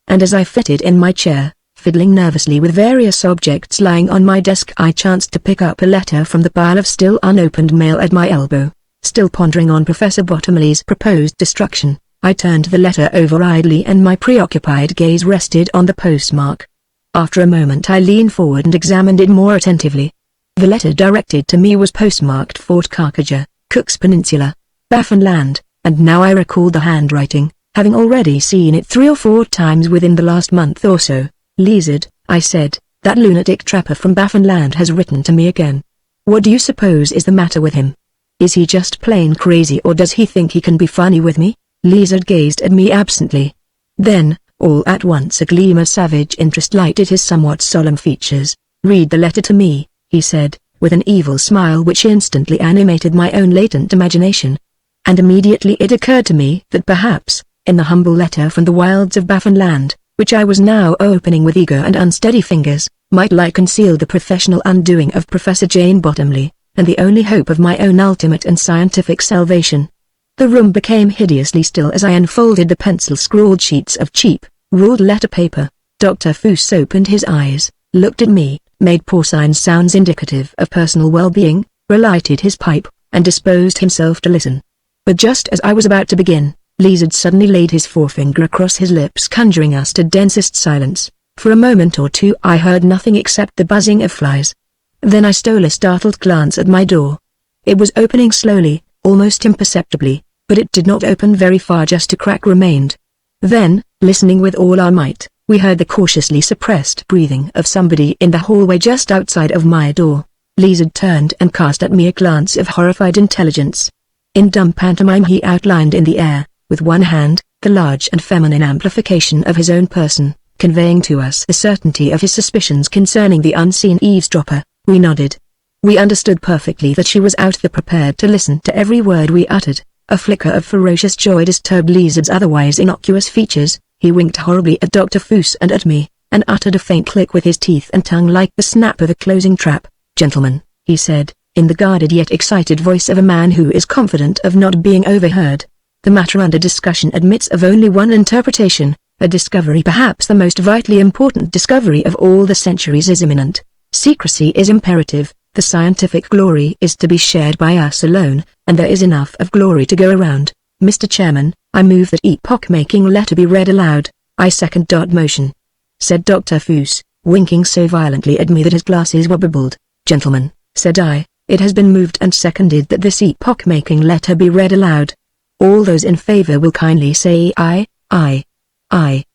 Speaker 1: And as I fitted in my chair, fiddling nervously with various objects lying on my desk, I chanced to pick up a letter from the pile of still unopened mail at my elbow. Still pondering on Professor Bottomley's proposed destruction, I turned the letter over idly and my preoccupied gaze rested on the postmark. After a moment I leaned forward and examined it more attentively. The letter directed to me was postmarked Fort Carcaja, Cook's Peninsula, Baffinland, and now I recalled the handwriting, having already seen it 3 or 4 times within the last month or so. Lizard, I said, that lunatic trapper from Baffinland has written to me again. What do you suppose is the matter with him? Is he just plain crazy, or does he think he can be funny with me? Lizard gazed at me absently. Then, all at once a gleam of savage interest lighted his somewhat solemn features. Read the letter to me, he said, with an evil smile which instantly animated my own latent imagination. And immediately it occurred to me that perhaps, in the humble letter from the wilds of Baffinland, which I was now opening with eager and unsteady fingers, might lie concealed the professional undoing of Professor Jane Bottomley, and the only hope of my own ultimate and scientific salvation. The room became hideously still as I unfolded the pencil-scrawled sheets of cheap, ruled letter paper. Dr. Foos opened his eyes, looked at me, made porcine sounds indicative of personal well-being, relighted his pipe, and disposed himself to listen. But just as I was about to begin, Lizard suddenly laid his forefinger across his lips, conjuring us to densest silence. For a moment or two I heard nothing except the buzzing of flies. Then I stole a startled glance at my door. It was opening slowly, almost imperceptibly, but it did not open very far, just a crack remained. Then, listening with all our might, we heard the cautiously suppressed breathing of somebody in the hallway just outside of my door. Lizard turned and cast at me a glance of horrified intelligence. In dumb pantomime he outlined in the air, with one hand, the large and feminine amplification of his own person, conveying to us the certainty of his suspicions concerning the unseen eavesdropper. We nodded. We understood perfectly that she was out there prepared to listen to every word we uttered. A flicker of ferocious joy disturbed Lizard's otherwise innocuous features. He winked horribly at Dr. Foos and at me, and uttered a faint click with his teeth and tongue like the snap of a closing trap. "Gentlemen," he said, in the guarded yet excited voice of a man who is confident of not being overheard, "the matter under discussion admits of only one interpretation. A discovery, perhaps the most vitally important discovery of all the centuries, is imminent. Secrecy is imperative. The scientific glory is to be shared by us alone, and there is enough of glory to go around. Mr. Chairman, I move that epoch-making letter be read aloud." "I second motion," said Dr. Foos, winking so violently at me that his glasses were bubbled. "Gentlemen," said I, "it has been moved and seconded that this epoch-making letter be read aloud. All those in favor will kindly say aye." "Aye. Aye,"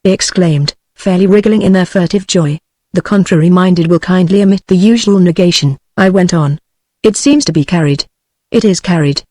Speaker 1: they exclaimed, fairly wriggling in their furtive joy. "The contrary-minded will kindly omit the usual negation," I went on. "It seems to be carried." "It is carried.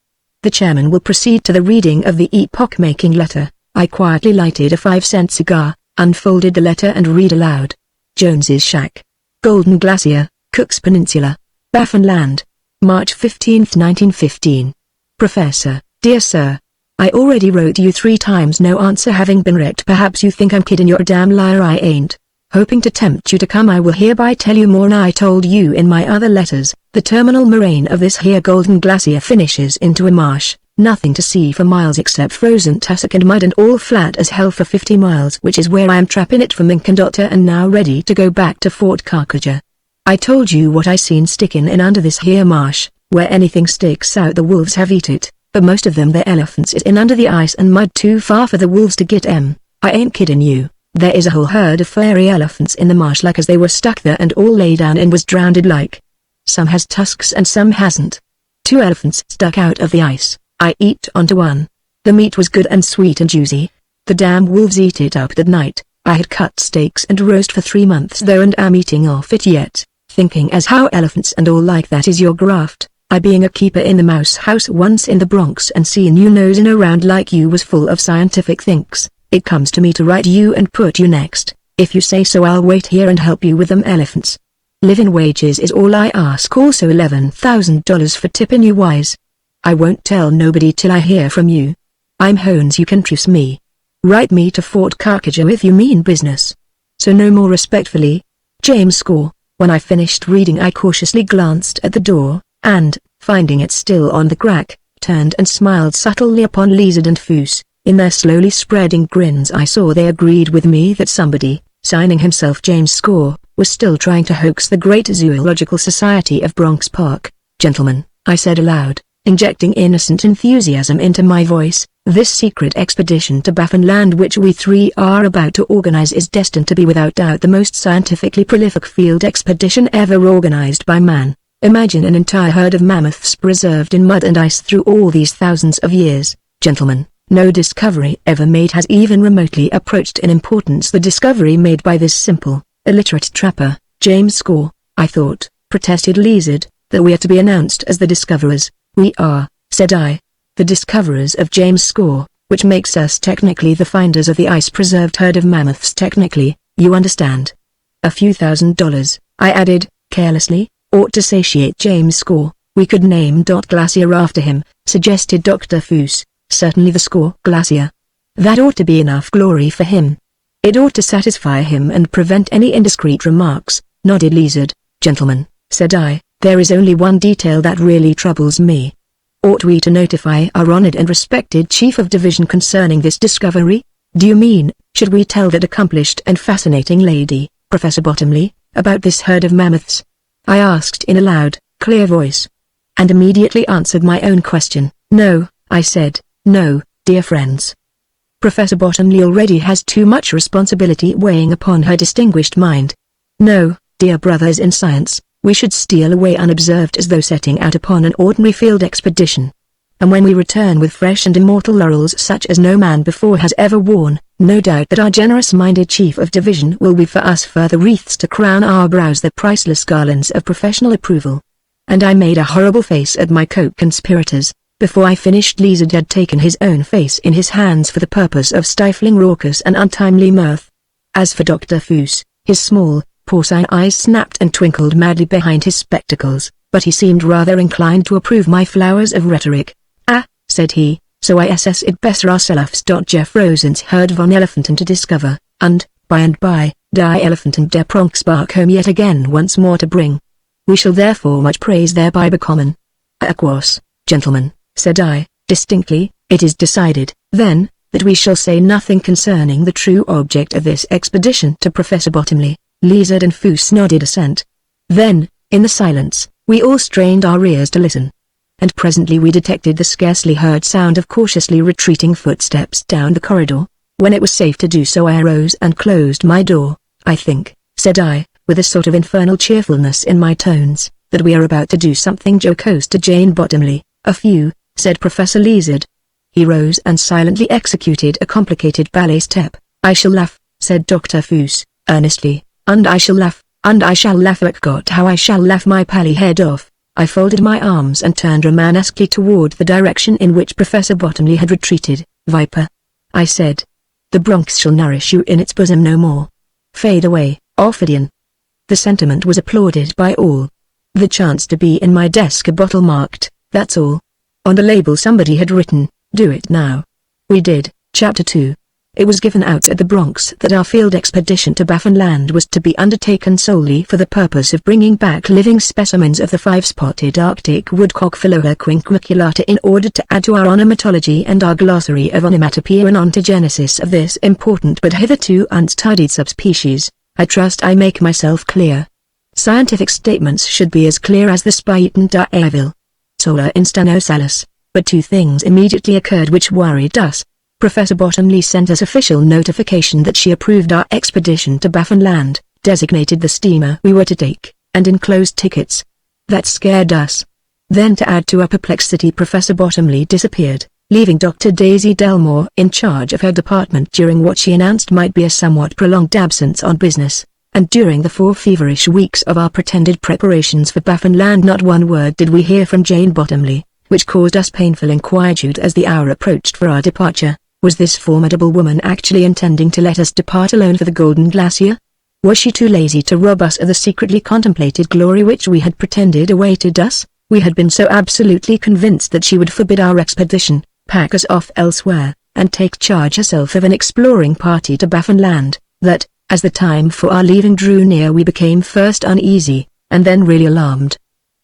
Speaker 1: The chairman will proceed to the reading of the epoch-making letter." I quietly lighted a 5-cent cigar, unfolded the letter and read aloud. "Jones's Shack, Golden Glacier, Cook's Peninsula, Baffin Land, March 15, 1915. Professor, dear sir, I already wrote you 3 times, no answer having been wrecked. Perhaps you think I'm kidding, you're a damn liar. I ain't. Hoping to tempt you to come, I will hereby tell you more than I told you in my other letters. The terminal moraine of this here Golden Glacier finishes into a marsh, nothing to see for miles except frozen tussock and mud, and all flat as hell for 50 miles, which is where I am trapping it from Incandotta and now ready to go back to Fort Carcajou. I told you what I seen sticking in under this here marsh. Where anything sticks out the wolves have eat it, but most of them their elephants is in under the ice and mud too far for the wolves to get 'em. I ain't kidding you. There is a whole herd of fairy elephants in the marsh like as they were stuck there and all lay down and was drowned like. Some has tusks and some hasn't. 2 elephants stuck out of the ice. I eat onto one. The meat was good and sweet and juicy. The damn wolves eat it up that night. I had cut steaks and roast for 3 months though and am eating off it yet, thinking as how elephants and all like that is your graft. I being a keeper in the mouse house once in the Bronx and seeing you nosing around like you was full of scientific thinks, it comes to me to write you and put you next. If you say so, I'll wait here and help you with them elephants. Living wages is all I ask, also $11,000 for tipping you wise. I won't tell nobody till I hear from you. I'm Hones, you can trust me. Write me to Fort Carcajou if you mean business. So no more respectfully, James Score. When I finished reading, I cautiously glanced at the door, and, finding it still on the crack, turned and smiled subtly upon Lizard and Foos. In their slowly spreading grins I saw they agreed with me that somebody, signing himself James Score, was still trying to hoax the Great Zoological Society of Bronx Park. "Gentlemen," I said aloud, injecting innocent enthusiasm into my voice, "this secret expedition to Baffin Land which we 3 are about to organize is destined to be without doubt the most scientifically prolific field expedition ever organized by man. Imagine an entire herd of mammoths preserved in mud and ice through all these thousands of years. Gentlemen, no discovery ever made has even remotely approached in importance the discovery made by this simple, illiterate trapper, James Score." "I thought," protested Lizard, "that we are to be announced as the discoverers." "We are," said I, "the discoverers of James Score, which makes us technically the finders of the ice-preserved herd of mammoths. Technically, you understand. A few $1,000s, I added, carelessly, ought to satiate James Score. We could name Glacier after him," suggested Dr. Foos. "Certainly the Score Glacier. That ought to be enough glory for him. It ought to satisfy him and prevent any indiscreet remarks," nodded Lizard. "Gentlemen," said I, "there is only one detail that really troubles me. Ought we to notify our honored and respected Chief of Division concerning this discovery? Do you mean, should we tell that accomplished and fascinating lady, Professor Bottomley, about this herd of mammoths?" I asked in a loud, clear voice. And immediately answered my own question. "No," I said, "no, dear friends. Professor Bottomley already has too much responsibility weighing upon her distinguished mind. No, dear brothers in science, we should steal away unobserved as though setting out upon an ordinary field expedition. And when we return with fresh and immortal laurels such as no man before has ever worn, no doubt that our generous-minded Chief of Division will weave for us further wreaths to crown our brows, the priceless garlands of professional approval." And I made a horrible face at my co-conspirators. Before I finished, Lizard had taken his own face in his hands for the purpose of stifling raucous and untimely mirth. As for Dr. Foos, his small, Porcine eyes snapped and twinkled madly behind his spectacles, but he seemed rather inclined to approve my flowers of rhetoric. "Ah," said he, "so it besser ourselves. Jeff Rosen's heard von Elephanten to discover, and, by, die Elephanten der Pronkspark home yet again once more to bring. We shall therefore much praise thereby bekommen." "Of course, gentlemen," said I, distinctly, "it is decided, then, that we shall say nothing concerning the true object of this expedition to Professor Bottomley." Lizard and Foos nodded assent. Then, in the silence, we all strained our ears to listen. And presently we detected the scarcely heard sound of cautiously retreating footsteps down the corridor. When it was safe to do so I arose and closed my door. "I think," said I, with a sort of infernal cheerfulness in my tones, "that we are about to do something jocose to Jane Bottomley." "A few," said Professor Lizard. He rose and silently executed a complicated ballet step. "I shall laugh," said Dr. Foos, earnestly, "and I shall laugh, and I shall laugh at God how I shall laugh my pally head off." I folded my arms and turned romanesquely toward the direction in which Professor Bottomley had retreated. "Viper," I said, "the Bronx shall nourish you in its bosom no more. Fade away, Ophidian." The sentiment was applauded by all. The chance to be in my desk a bottle marked, "That's all." On the label somebody had written, "Do it now." We did. Chapter 2. It was given out at the Bronx that our field expedition to Baffinland was to be undertaken solely for the purpose of bringing back living specimens of the five-spotted Arctic woodcock Philoa quinquaculata in order to add to our onomatology and our glossary of onomatopoeia and ontogenesis of this important but hitherto unstudied subspecies. I trust I make myself clear. Scientific statements should be as clear as the Spuyten Duyvil. Sola instano salus. But two things immediately occurred which worried us. Professor Bottomley sent us official notification that she approved our expedition to Baffinland, designated the steamer we were to take, and enclosed tickets. That scared us. Then to add to our perplexity, Professor Bottomley disappeared, leaving Dr. Daisy Delmore in charge of her department during what she announced might be a somewhat prolonged absence on business. And during the 4 feverish weeks of our pretended preparations for Baffinland not one word did we hear from Jane Bottomley, which caused us painful inquietude as the hour approached for our departure. Was this formidable woman actually intending to let us depart alone for the Golden Glacier? Was she too lazy to rob us of the secretly contemplated glory which we had pretended awaited us? We had been so absolutely convinced that she would forbid our expedition, pack us off elsewhere, and take charge herself of an exploring party to Baffinland, that, as the time for our leaving drew near, we became first uneasy, and then really alarmed.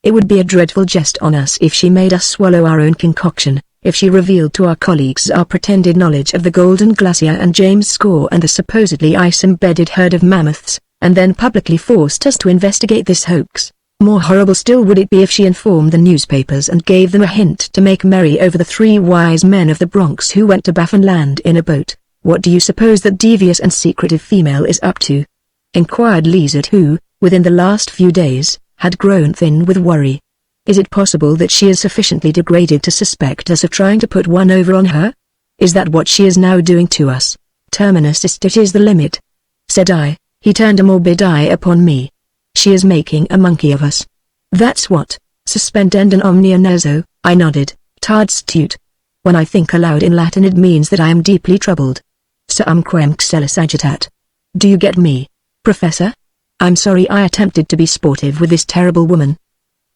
Speaker 1: It would be a dreadful jest on us if she made us swallow our own concoction. If she revealed to our colleagues our pretended knowledge of the Golden Glacier and James Score and the supposedly ice-embedded herd of mammoths, and then publicly forced us to investigate this hoax. More horrible still would it be if she informed the newspapers and gave them a hint to make merry over the 3 wise men of the Bronx who went to Baffinland in a boat. "What do you suppose that devious and secretive female is up to?" inquired Lizard, who, within the last few days, had grown thin with worry. "Is it possible that she is sufficiently degraded to suspect us of trying to put one over on her? Is that what she is now doing to us? Terminus est is the limit," said I. He turned a morbid eye upon me. "She is making a monkey of us." "That's what, suspendendum omnia nerzo," I nodded. "Tad stute. When I think aloud in Latin it means that I am deeply troubled. Suumquem xelis agitat. Do you get me, Professor? I'm sorry I attempted to be sportive with this terrible woman.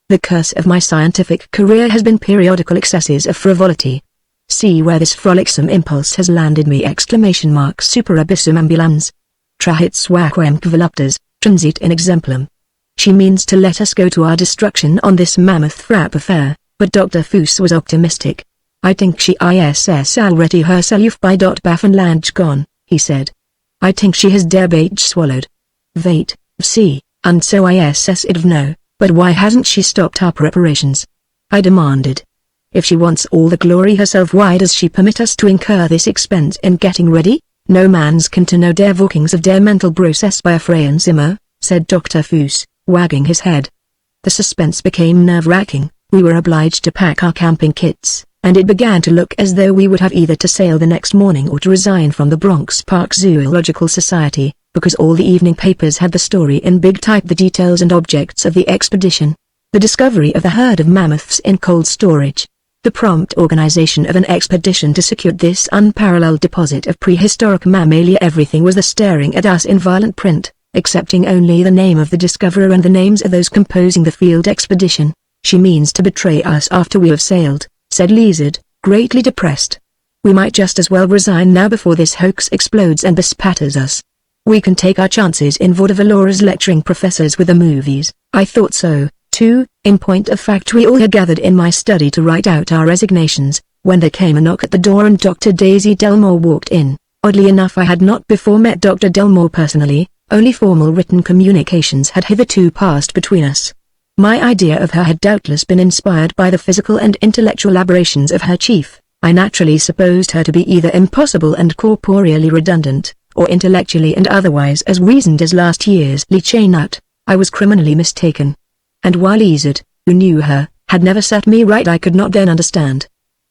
Speaker 1: The curse of my scientific career has been periodical excesses of frivolity. See where this frolicsome impulse has landed me! Super abyssum ambulans. Trahit swaquem voluptas, transit in exemplum. She means to let us go to our destruction on this mammoth frap affair, but Dr. Foos was optimistic. "I think she is already herself by Baffinland gone," he said. "I think she has der bait swallowed. Wait, see, and so I'd know. But why hasn't she stopped our preparations?" I demanded. "If she wants all the glory herself, why does she permit us to incur this expense in getting ready? No man's can to know der workings of der mental process by a Freien Zimmer," said Dr. Foos, wagging his head. The suspense became nerve-wracking. We were obliged to pack our camping kits, and it began to look as though we would have either to sail the next morning or to resign from the Bronx Park Zoological Society, because all the evening papers had the story in big type: the details and objects of the expedition, the discovery of the herd of mammoths in cold storage, the prompt organization of an expedition to secure this unparalleled deposit of prehistoric mammalia. Everything was there staring at us in violent print, excepting only the name of the discoverer and the names of those composing the field expedition. She means to betray us after we have sailed, said Lizard, greatly depressed. We might just as well resign now before this hoax explodes and bespatters us. We can take our chances in vaudevilliers lecturing professors with the movies. I thought so, too. In point of fact, we all had gathered in my study to write out our resignations, when there came a knock at the door and Dr. Daisy Delmore walked in. Oddly enough, I had not before met Dr. Delmore personally, only formal written communications had hitherto passed between us. My idea of her had doubtless been inspired by the physical and intellectual aberrations of her chief. I naturally supposed her to be either impossible and corporeally redundant, or intellectually and otherwise as weazened as last year's liche nut. I was criminally mistaken. And while Lizard, who knew her, had never set me right, I could not then understand.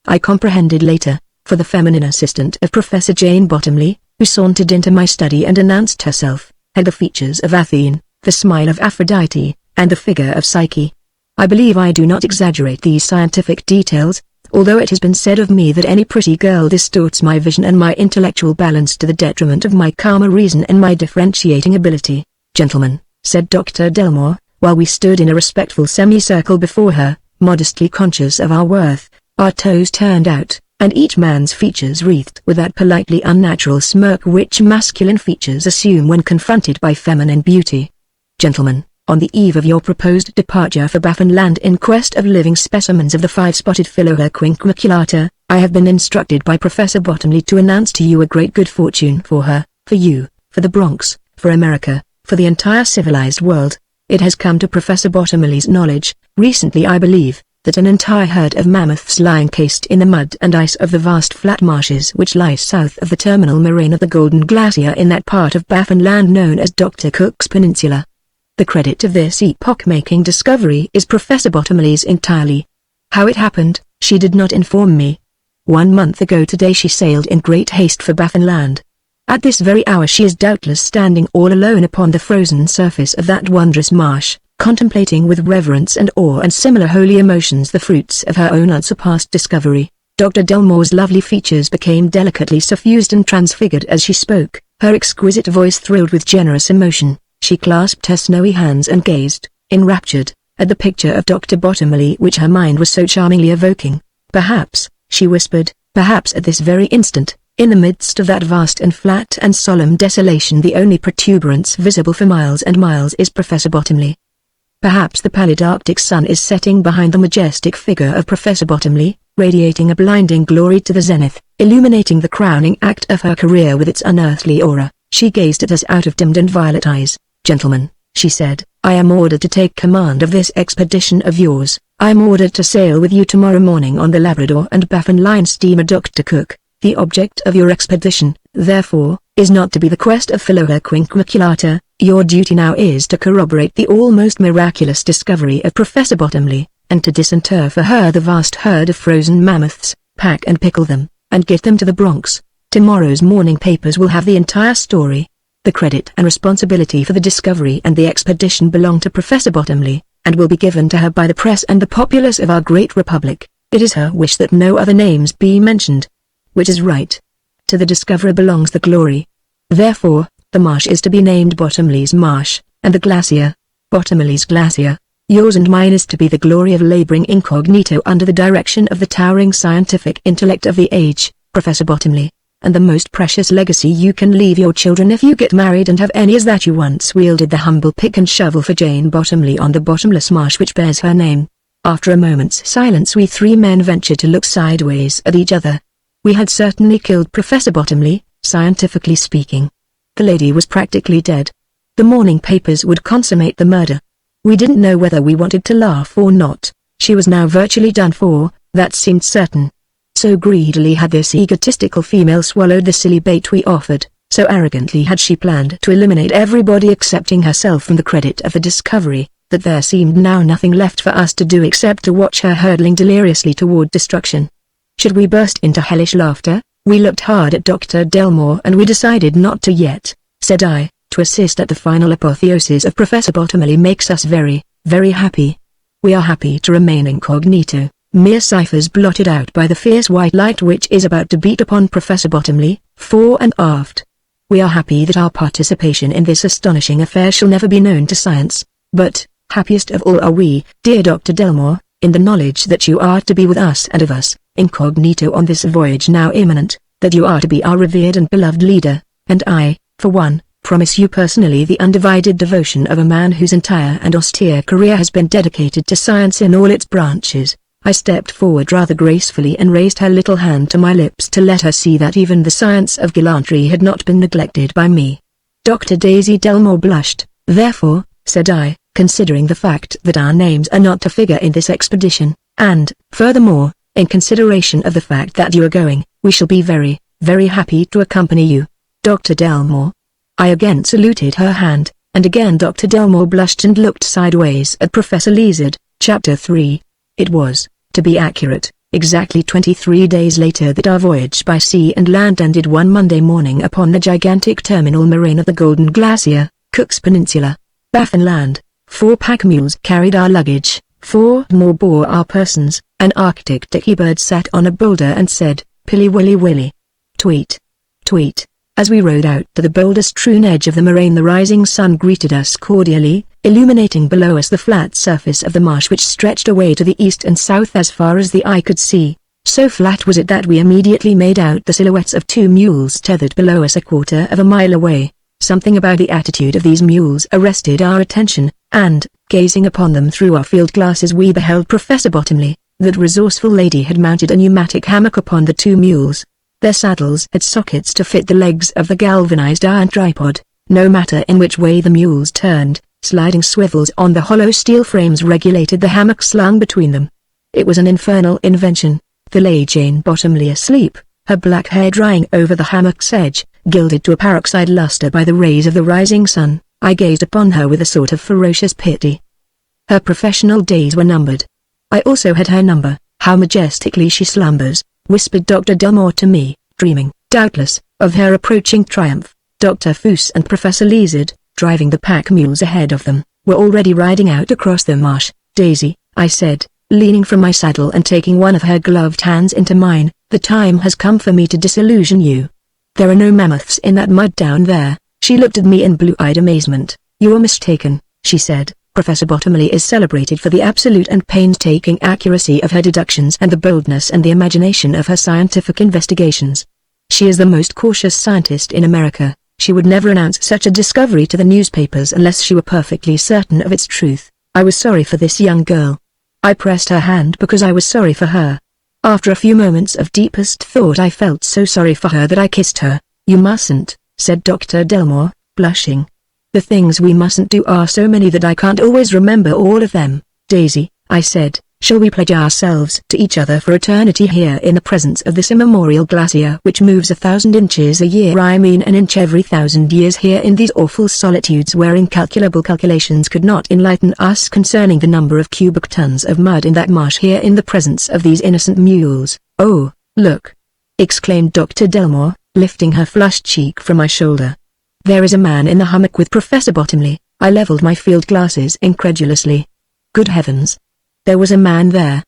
Speaker 1: I comprehended later, for the feminine assistant of Professor Jane Bottomley, who sauntered into my study and announced herself, had the features of Athene, the smile of Aphrodite, and the figure of Psyche. I believe I do not exaggerate these scientific details, although it has been said of me that any pretty girl distorts my vision and my intellectual balance to the detriment of my calmer reason and my differentiating ability. Gentlemen, said Dr. Delmore, while we stood in a respectful semicircle before her, modestly conscious of our worth, our toes turned out, and each man's features wreathed with that politely unnatural smirk which masculine features assume when confronted by feminine beauty. Gentlemen, on the eve of your proposed departure for Baffinland in quest of living specimens of the five-spotted Philohea quinqueculata, I have been instructed by Professor Bottomley to announce to you a great good fortune for her, for you, for the Bronx, for America, for the entire civilized world. It has come to Professor Bottomley's knowledge, recently I believe, that an entire herd of mammoths lie encased in the mud and ice of the vast flat marshes which lie south of the terminal moraine of the Golden Glacier in that part of Baffinland known as Dr. Cook's Peninsula. The credit of this epoch-making discovery is Professor Bottomley's entirely. How it happened, she did not inform me. 1 month ago today she sailed in great haste for Baffinland. At this very hour she is doubtless standing all alone upon the frozen surface of that wondrous marsh, contemplating with reverence and awe and similar holy emotions the fruits of her own unsurpassed discovery. Dr. Delmore's lovely features became delicately suffused and transfigured as she spoke, her exquisite voice thrilled with generous emotion. She clasped her snowy hands and gazed, enraptured, at the picture of Dr. Bottomley which her mind was so charmingly evoking. Perhaps, she whispered, perhaps at this very instant, in the midst of that vast and flat and solemn desolation the only protuberance visible for miles and miles is Professor Bottomley. Perhaps the pallid Arctic sun is setting behind the majestic figure of Professor Bottomley, radiating a blinding glory to the zenith, illuminating the crowning act of her career with its unearthly aura. She gazed at us out of dimmed and violet eyes. Gentlemen, she said, I am ordered to take command of this expedition of yours. I am ordered to sail with you tomorrow morning on the Labrador and Baffin Line steamer Dr. Cook. The object of your expedition, therefore, is not to be the quest of Philohea quinqueculata. Your duty now is to corroborate the almost miraculous discovery of Professor Bottomley, and to disinter for her the vast herd of frozen mammoths, pack and pickle them, and get them to the Bronx. Tomorrow's morning papers will have the entire story. The credit and responsibility for the discovery and the expedition belong to Professor Bottomley, and will be given to her by the press and the populace of our great republic. It is her wish that no other names be mentioned. Which is right. To the discoverer belongs the glory. Therefore, the marsh is to be named Bottomley's Marsh, and the glacier, Bottomley's Glacier. Yours and mine is to be the glory of laboring incognito under the direction of the towering scientific intellect of the age, Professor Bottomley. And the most precious legacy you can leave your children if you get married and have any is that you once wielded the humble pick and shovel for Jane Bottomley on the bottomless marsh which bears her name. After a moment's silence we three men ventured to look sideways at each other. We had certainly killed Professor Bottomley, scientifically speaking. The lady was practically dead. The morning papers would consummate the murder. We didn't know whether we wanted to laugh or not. She was now virtually done for, that seemed certain. So greedily had this egotistical female swallowed the silly bait we offered, so arrogantly had she planned to eliminate everybody excepting herself from the credit of the discovery, that there seemed now nothing left for us to do except to watch her hurtling deliriously toward destruction. Should we burst into hellish laughter? We looked hard at Dr. Delmore and we decided not to yet, said I. To assist at the final apotheosis of Professor Bottomley makes us very, very happy. We are happy to remain incognito, mere ciphers blotted out by the fierce white light which is about to beat upon Professor Bottomley, fore and aft. We are happy that our participation in this astonishing affair shall never be known to science. But, happiest of all are we, dear Dr. Delmore, in the knowledge that you are to be with us and of us, incognito on this voyage now imminent, that you are to be our revered and beloved leader, and I, for one, promise you personally the undivided devotion of a man whose entire and austere career has been dedicated to science in all its branches. I stepped forward rather gracefully and raised her little hand to my lips to let her see that even the science of gallantry had not been neglected by me. Dr. Daisy Delmore blushed. Therefore, said I, considering the fact that our names are not to figure in this expedition, and, furthermore, in consideration of the fact that you are going, we shall be very, very happy to accompany you. Dr. Delmore. I again saluted her hand, and again Dr. Delmore blushed and looked sideways at Professor Lizard. Chapter 3. It was, to be accurate, exactly 23 days later that our voyage by sea and land ended one Monday morning upon the gigantic terminal moraine of the Golden Glacier, Cook's Peninsula, Baffin Land. 4 pack mules carried our luggage, 4 more bore our persons. An Arctic dicky bird sat on a boulder and said, "Pilly willy willy. Tweet. Tweet." As we rode out to the boulder-strewn edge of the moraine, the rising sun greeted us cordially, illuminating below us the flat surface of the marsh which stretched away to the east and south as far as the eye could see. So flat was it that we immediately made out the silhouettes of 2 mules tethered below us a quarter of a mile away. Something about the attitude of these mules arrested our attention, and, gazing upon them through our field glasses, we beheld Professor Bottomley. That resourceful lady had mounted a pneumatic hammock upon the 2 mules. Their saddles had sockets to fit the legs of the galvanized iron tripod. No matter in which way the mules turned, sliding swivels on the hollow steel frames regulated the hammock slung between them. It was an infernal invention. There lay Jane Bottomley asleep, her black hair drying over the hammock's edge, gilded to a peroxide luster by the rays of the rising sun. I gazed upon her with a sort of ferocious pity. Her professional days were numbered. I also had her number. "How majestically she slumbers," whispered Dr. Delmore to me, dreaming, doubtless, of her approaching triumph. Dr. Foos and Professor Lizard, driving the pack mules ahead of them, were already riding out across the marsh. "Daisy," I said, leaning from my saddle and taking one of her gloved hands into mine, "the time has come for me to disillusion you. There are no mammoths in that mud down there." She looked at me in blue-eyed amazement. "You are mistaken," she said. "Professor Bottomley is celebrated for the absolute and painstaking accuracy of her deductions and the boldness and the imagination of her scientific investigations. She is the most cautious scientist in America. She would never announce such a discovery to the newspapers unless she were perfectly certain of its truth." I was sorry for this young girl. I pressed her hand because I was sorry for her. After a few moments of deepest thought, I felt so sorry for her that I kissed her. "You mustn't," said Dr. Delmore, blushing. "The things we mustn't do are so many that I can't always remember all of them." "Daisy," I said, "shall we pledge ourselves to each other for eternity here in the presence of this immemorial glacier which moves 1,000 inches a year? I mean an inch every 1,000 years, here in these awful solitudes where incalculable calculations could not enlighten us concerning the number of cubic tons of mud in that marsh, here in the presence of these innocent mules." "Oh, look!" exclaimed Dr. Delmore, lifting her flushed cheek from my shoulder. "There is a man in the hammock with Professor Bottomley." I leveled my field glasses incredulously. Good heavens! There was a man there.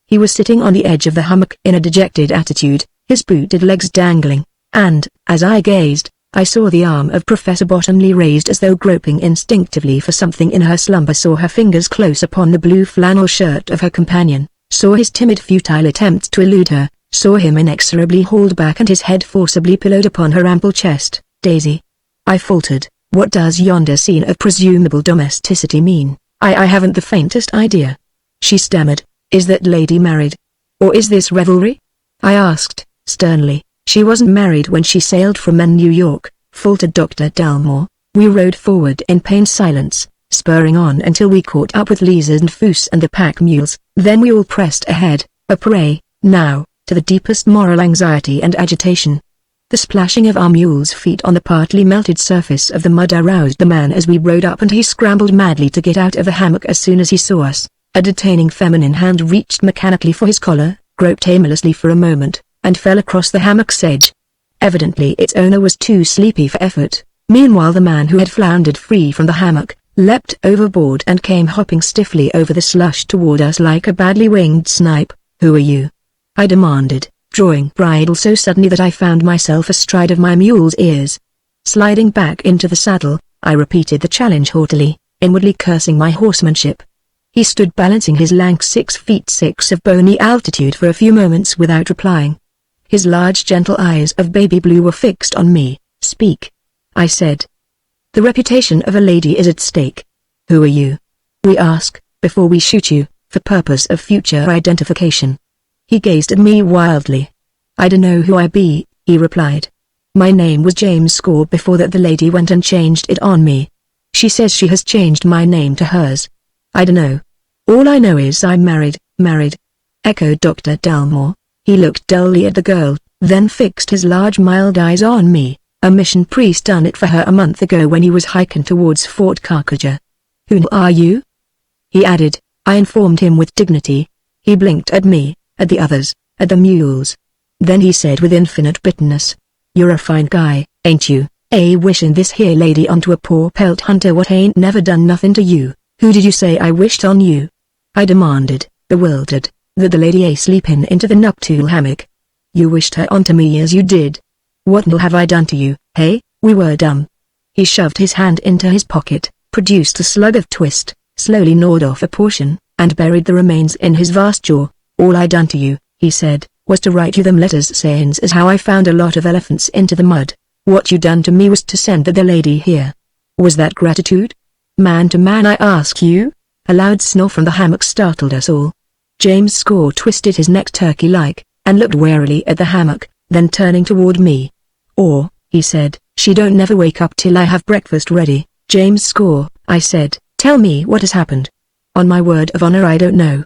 Speaker 1: He was sitting on the edge of the hammock in a dejected attitude, his booted legs dangling, and, as I gazed, I saw the arm of Professor Bottomley raised as though groping instinctively for something in her slumber, saw her fingers close upon the blue flannel shirt of her companion, saw his timid futile attempt to elude her, saw him inexorably hauled back and his head forcibly pillowed upon her ample chest. "Daisy," I faltered, "what does yonder scene of presumable domesticity mean?" I haven't the faintest idea." She stammered. "Is that lady married? Or is this revelry?" I asked, sternly. "She wasn't married when she sailed from New York," faltered Dr. Delmore. We rode forward in pained silence, spurring on until we caught up with Lizard and Foos and the pack mules. Then we all pressed ahead, a prey, now, to the deepest moral anxiety and agitation. The splashing of our mules' feet on the partly melted surface of the mud aroused the man as we rode up, and he scrambled madly to get out of the hammock as soon as he saw us. A detaining feminine hand reached mechanically for his collar, groped aimlessly for a moment, and fell across the hammock's edge. Evidently its owner was too sleepy for effort. Meanwhile the man who had floundered free from the hammock, leapt overboard and came hopping stiffly over the slush toward us like a badly winged snipe. "Who are you?" I demanded, drawing bridle so suddenly that I found myself astride of my mule's ears. Sliding back into the saddle, I repeated the challenge haughtily, inwardly cursing my horsemanship. He stood balancing his lank 6 feet 6 of bony altitude for a few moments without replying. His large gentle eyes of baby blue were fixed on me. "Speak," I said. "The reputation of a lady is at stake. Who are you? We ask, before we shoot you, for purpose of future identification." He gazed at me wildly. "I dunno who I be," he replied. "My name was James Score before that the lady went and changed it on me. She says she has changed my name to hers. I dunno. All I know is I'm married," echoed Dr. Dalmore. He looked dully at the girl, then fixed his large mild eyes on me. "A mission priest done it for her a month ago when he was hiking towards Fort Carcaja." "Who are you?" he added. I informed him with dignity. He blinked at me, at the others, at the mules. Then he said with infinite bitterness, "You're a fine guy, ain't you, wishin' this here lady onto a poor pelt hunter what ain't never done nothing to you." "Who did you say I wished on you?" I demanded, bewildered, that the lady sleepin' into the nuptial hammock. "You wished her onto me as you did. What have I done to you, hey?" We were dumb. He shoved his hand into his pocket, produced a slug of twist, slowly gnawed off a portion, and buried the remains in his vast jaw. "All I done to you," he said, "was to write you them letters saying as how I found a lot of elephants into the mud. What you done to me was to send the lady here. Was that gratitude? Man to man I ask you?" A loud snore from the hammock startled us all. James Score twisted his neck turkey-like, and looked warily at the hammock, then turning toward me. "Or," he said, "she don't never wake up till I have breakfast ready." "James Score," I said, "tell me what has happened." "On my word of honor I don't know."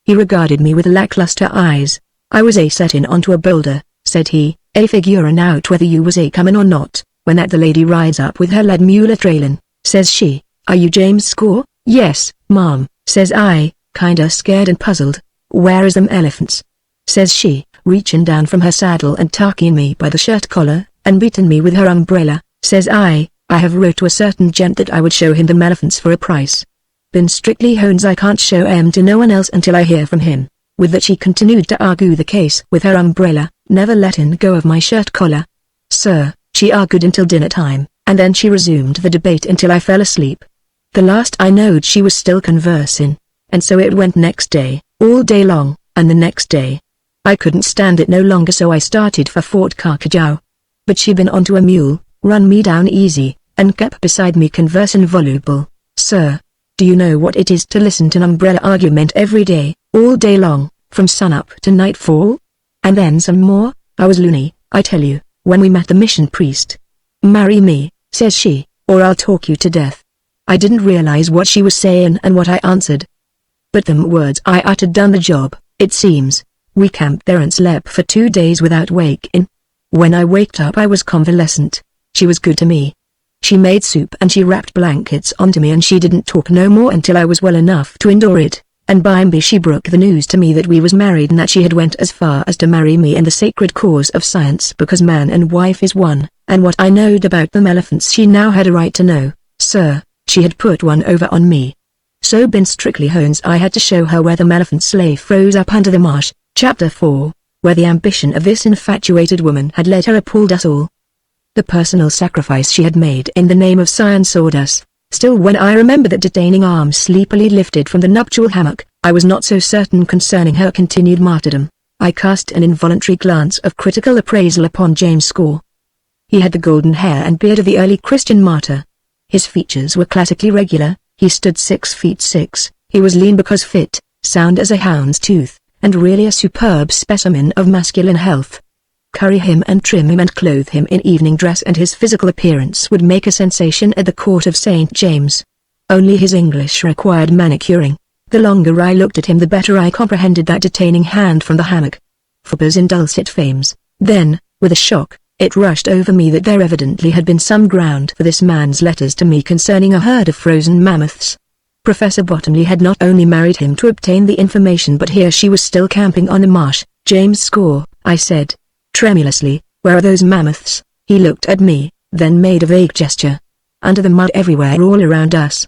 Speaker 1: He regarded me with lackluster eyes. "I was settin' onto a boulder," said he, "figurin' out whether you was comin' or not, when that the lady rides up with her led mule trailin'. Says she, 'Are you James Score?' 'Yes, ma'am,' says I, kinda scared and puzzled. 'Where is them elephants?' Says she, reachin' down from her saddle and tucking me by the shirt collar, and beatin' me with her umbrella. Says I have wrote to a certain gent that I would show him them elephants for a price. Been strictly hones I can't show 'em to no one else until I hear from him." With that she continued to argue the case with her umbrella, never letting go of my shirt collar. "Sir," she argued until dinner time, and then she resumed the debate until I fell asleep. The last I knowed she was still conversing, and so it went next day, all day long, and the next day. I couldn't stand it no longer so I started for Fort Carcajou. But she been onto a mule, run me down easy, and kept beside me conversin' voluble. "Sir, do you know what it is to listen to an umbrella argument every day, all day long, from sunup to nightfall? And then some more? I was loony, I tell you, when we met the mission priest. 'Marry me,' says she, 'or I'll talk you to death.' I didn't realize what she was saying and what I answered. But them words I uttered done the job, it seems. We camped there and slept for 2 days without waking. When I waked up I was convalescent. She was good to me. She made soup and she wrapped blankets onto me and she didn't talk no more until I was well enough to endure it, and by she broke the news to me that we was married and that she had went as far as to marry me in the sacred cause of science because man and wife is one, and what I knowed about them elephants she now had a right to know. Sir, she had put one over on me. So been strictly hones I had to show her where them elephants lay froze up under the marsh. Chapter 4, where the ambition of this infatuated woman had led her appalled us all. The personal sacrifice she had made in the name of science awed us. Still, when I remember that detaining arms sleepily lifted from the nuptial hammock, I was not so certain concerning her continued martyrdom. I cast an involuntary glance of critical appraisal upon James Score. He had the golden hair and beard of the early Christian martyr. His features were classically regular, he stood 6 feet 6, he was lean because fit, sound as a hound's tooth, and really a superb specimen of masculine health. Curry him and trim him and clothe him in evening dress and his physical appearance would make a sensation at the court of St. James. Only his English required manicuring. The longer I looked at him the better I comprehended that detaining hand from the hammock. Forbes in dulcet fames. Then, with a shock, it rushed over me that there evidently had been some ground for this man's letters to me concerning a herd of frozen mammoths. Professor Bottomley had not only married him to obtain the information but here she was still camping on the marsh. James Score, I said tremulously, where are those mammoths? He looked at me, then made a vague gesture. Under the mud everywhere all around us.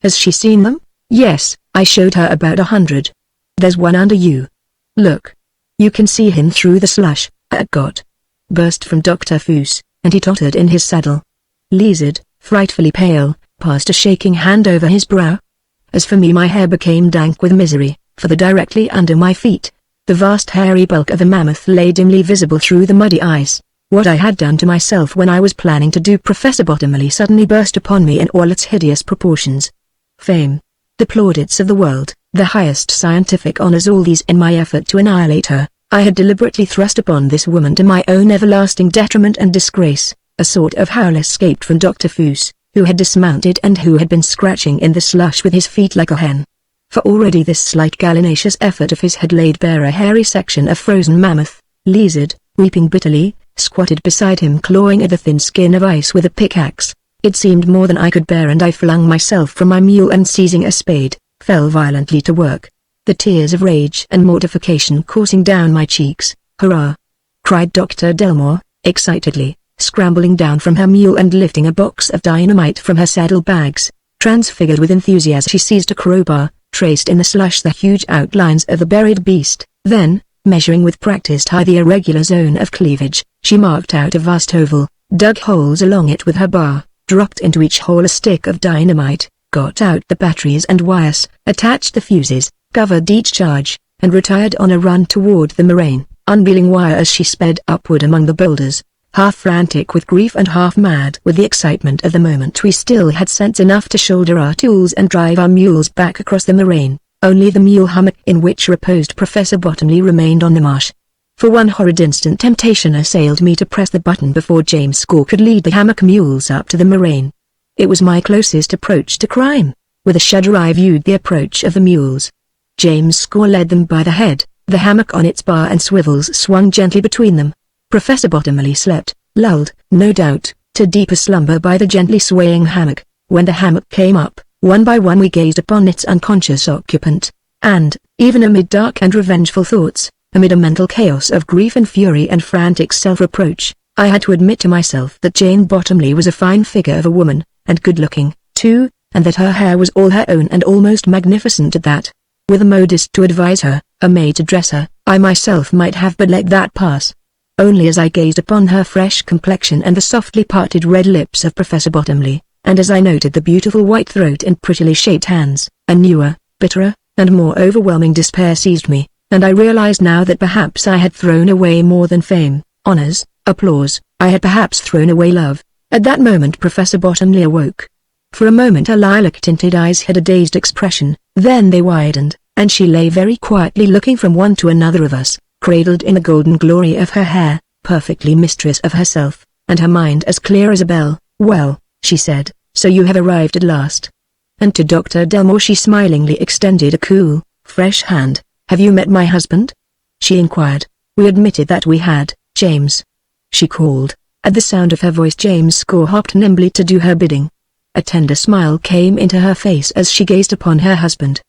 Speaker 1: Has she seen them? Yes, I showed her about 100. There's one under you. Look. You can see him through the slush. God! Burst from Dr. Foos, and he tottered in his saddle. Lizard, frightfully pale, passed a shaking hand over his brow. As for me, my hair became dank with misery, for directly under my feet, the vast hairy bulk of a mammoth lay dimly visible through the muddy ice. What I had done to myself when I was planning to do Professor Bottomley suddenly burst upon me in all its hideous proportions. Fame, the plaudits of the world, the highest scientific honors, all these in my effort to annihilate her, I had deliberately thrust upon this woman to my own everlasting detriment and disgrace. A sort of howl escaped from Dr. Foos, who had dismounted and who had been scratching in the slush with his feet like a hen. For already this slight gallinaceous effort of his had laid bare a hairy section of frozen mammoth. Lizard, weeping bitterly, squatted beside him, clawing at the thin skin of ice with a pickaxe. It seemed more than I could bear, and I flung myself from my mule and, seizing a spade, fell violently to work, the tears of rage and mortification coursing down my cheeks. "Hurrah!" cried Dr. Delmore, excitedly, scrambling down from her mule and lifting a box of dynamite from her saddle-bags. Transfigured with enthusiasm, she seized a crowbar, traced in the slush the huge outlines of the buried beast. Then, measuring with practiced eye the irregular zone of cleavage, she marked out a vast oval, dug holes along it with her bar, dropped into each hole a stick of dynamite, got out the batteries and wires, attached the fuses, covered each charge, and retired on a run toward the moraine, unreeling wire as she sped upward among the boulders. Half frantic with grief and half mad with the excitement of the moment, we still had sense enough to shoulder our tools and drive our mules back across the moraine. Only the mule hammock in which reposed Professor Bottomley remained on the marsh. For one horrid instant temptation assailed me to press the button before James Score could lead the hammock mules up to the moraine. It was my closest approach to crime. With a shudder I viewed the approach of the mules. James Score led them by the head, the hammock on its bar and swivels swung gently between them. Professor Bottomley slept, lulled, no doubt, to deeper slumber by the gently swaying hammock. When the hammock came up, one by one we gazed upon its unconscious occupant, and, even amid dark and revengeful thoughts, amid a mental chaos of grief and fury and frantic self-reproach, I had to admit to myself that Jane Bottomley was a fine figure of a woman, and good-looking, too, and that her hair was all her own and almost magnificent at that. With a modist to advise her, a maid to dress her, I myself might have but let that pass. Only as I gazed upon her fresh complexion and the softly parted red lips of Professor Bottomley, and as I noted the beautiful white throat and prettily shaped hands, a newer, bitterer, and more overwhelming despair seized me, and I realized now that perhaps I had thrown away more than fame, honors, applause. I had perhaps thrown away love. At that moment Professor Bottomley awoke. For a moment her lilac-tinted eyes had a dazed expression, then they widened, and she lay very quietly looking from one to another of us, cradled in the golden glory of her hair, perfectly mistress of herself, and her mind as clear as a bell. "Well," she said, "so you have arrived at last." And to Dr. Delmore she smilingly extended a cool, fresh hand. "Have you met my husband?" she inquired. We admitted that we had. "James," she called. At the sound of her voice James Score hopped nimbly to do her bidding. A tender smile came into her face as she gazed upon her husband.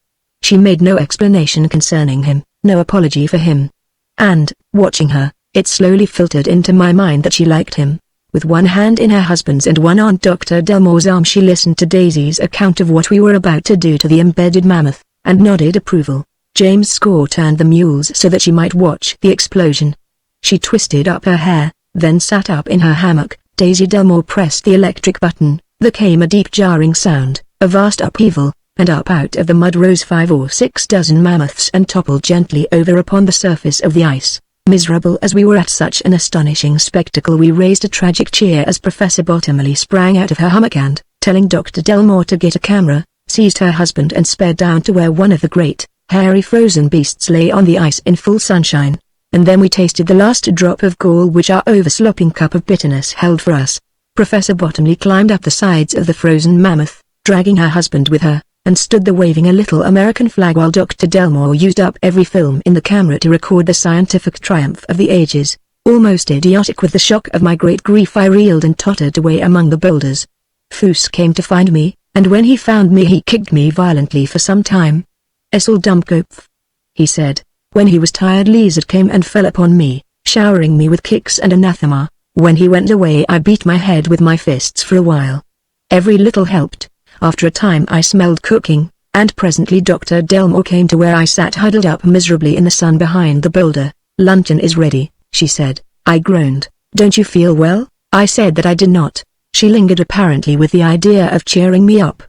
Speaker 1: She made no explanation concerning him, no apology for him. And, watching her, it slowly filtered into my mind that she liked him. With one hand in her husband's and one on Dr. Delmore's arm she listened to Daisy's account of what we were about to do to the embedded mammoth, and nodded approval. James Score turned the mules so that she might watch the explosion. She twisted up her hair, then sat up in her hammock. Daisy Delmore pressed the electric button. There came a deep jarring sound, a vast upheaval, and up out of the mud rose 5 or 6 dozen mammoths and toppled gently over upon the surface of the ice. Miserable as we were at such an astonishing spectacle, we raised a tragic cheer as Professor Bottomley sprang out of her hammock and, telling Dr. Delmore to get a camera, seized her husband and sped down to where one of the great, hairy frozen beasts lay on the ice in full sunshine. And then we tasted the last drop of gall which our overslapping cup of bitterness held for us. Professor Bottomley climbed up the sides of the frozen mammoth, dragging her husband with her, and stood there waving a little American flag while Dr. Delmore used up every film in the camera to record the scientific triumph of the ages. Almost idiotic with the shock of my great grief, I reeled and tottered away among the boulders. Foos came to find me, and when he found me he kicked me violently for some time. "Essel Dummkopf," he said. When he was tired Lizard came and fell upon me, showering me with kicks and anathema. When he went away I beat my head with my fists for a while. Every little helped. After a time I smelled cooking, and presently Dr. Delmore came to where I sat huddled up miserably in the sun behind the boulder. "Luncheon is ready," she said. I groaned. "Don't you feel well?" I said that I did not. She lingered apparently with the idea of cheering me up.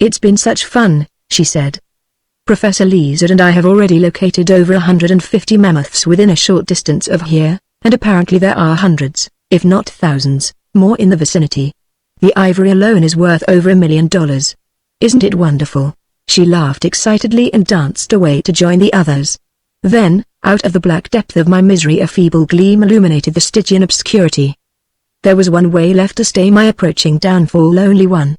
Speaker 1: "It's been such fun," she said. "Professor Lizard and I have already located over 150 mammoths within a short distance of here, and apparently there are hundreds, if not thousands, more in the vicinity. The ivory alone is worth over $1 million. Isn't it wonderful?" She laughed excitedly and danced away to join the others. Then, out of the black depth of my misery, a feeble gleam illuminated the Stygian obscurity. There was one way left to stay my approaching downfall, only one.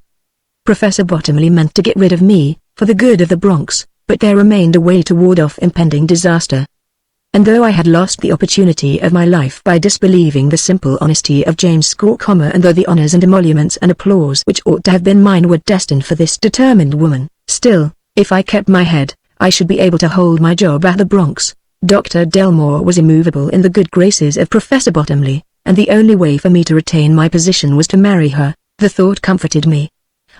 Speaker 1: Professor Bottomley meant to get rid of me, for the good of the Bronx, but there remained a way to ward off impending disaster. And though I had lost the opportunity of my life by disbelieving the simple honesty of James Score, and though the honors and emoluments and applause which ought to have been mine were destined for this determined woman, still, if I kept my head, I should be able to hold my job at the Bronx. Dr. Delmore was immovable in the good graces of Professor Bottomley, and the only way for me to retain my position was to marry her. The thought comforted me.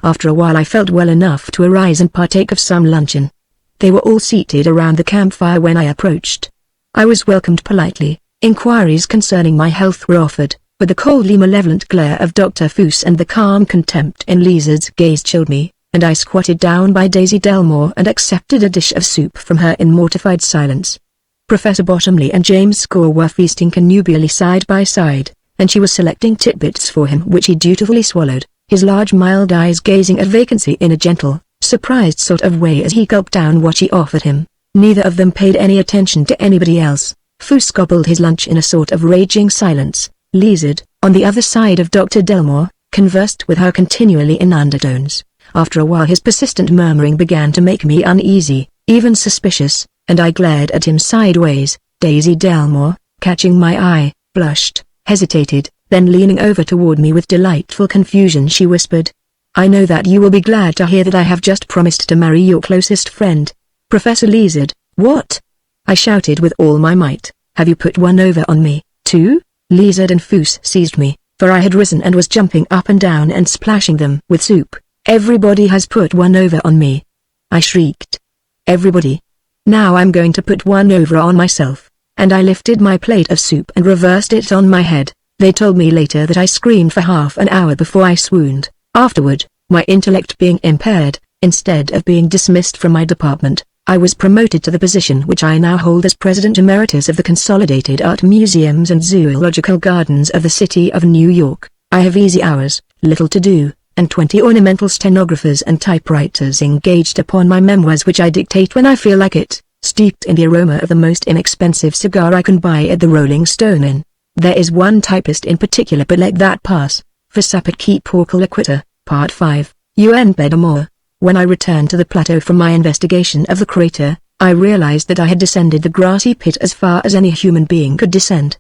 Speaker 1: After a while I felt well enough to arise and partake of some luncheon. They were all seated around the campfire when I approached. I was welcomed politely, inquiries concerning my health were offered, but the coldly malevolent glare of Dr. Foos and the calm contempt in Lizard's gaze chilled me, and I squatted down by Daisy Delmore and accepted a dish of soup from her in mortified silence. Professor Bottomley and James Score were feasting connubially side by side, and she was selecting tidbits for him which he dutifully swallowed, his large mild eyes gazing at vacancy in a gentle, surprised sort of way as he gulped down what she offered him. Neither of them paid any attention to anybody else. Foos gobbled his lunch in a sort of raging silence. Lizard, on the other side of Dr. Delmore, conversed with her continually in undertones. After a while his persistent murmuring began to make me uneasy, even suspicious, and I glared at him sideways. Daisy Delmore, catching my eye, blushed, hesitated, then leaning over toward me with delightful confusion she whispered, "I know that you will be glad to hear that I have just promised to marry your closest friend, Professor Lizard." "What?" I shouted with all my might. "Have you put one over on me, too?" Lizard and Foos seized me, for I had risen and was jumping up and down and splashing them with soup. "Everybody has put one over on me," I shrieked. "Everybody. Now I'm going to put one over on myself," and I lifted my plate of soup and reversed it on my head. They told me later that I screamed for half an hour before I swooned. Afterward, my intellect being impaired, instead of being dismissed from my department, I was promoted to the position which I now hold as President Emeritus of the Consolidated Art Museums and Zoological Gardens of the City of New York. I have easy hours, little to do, and 20 ornamental stenographers and typewriters engaged upon my memoirs which I dictate when I feel like it, steeped in the aroma of the most inexpensive cigar I can buy at the Rolling Stone Inn. There is one typist in particular, but let that pass. For Sapit Keep Porcal Equita, Part 5, UN Bedamore. When I returned to the plateau from my investigation of the crater, I realized that I had descended the grassy pit as far as any human being could descend.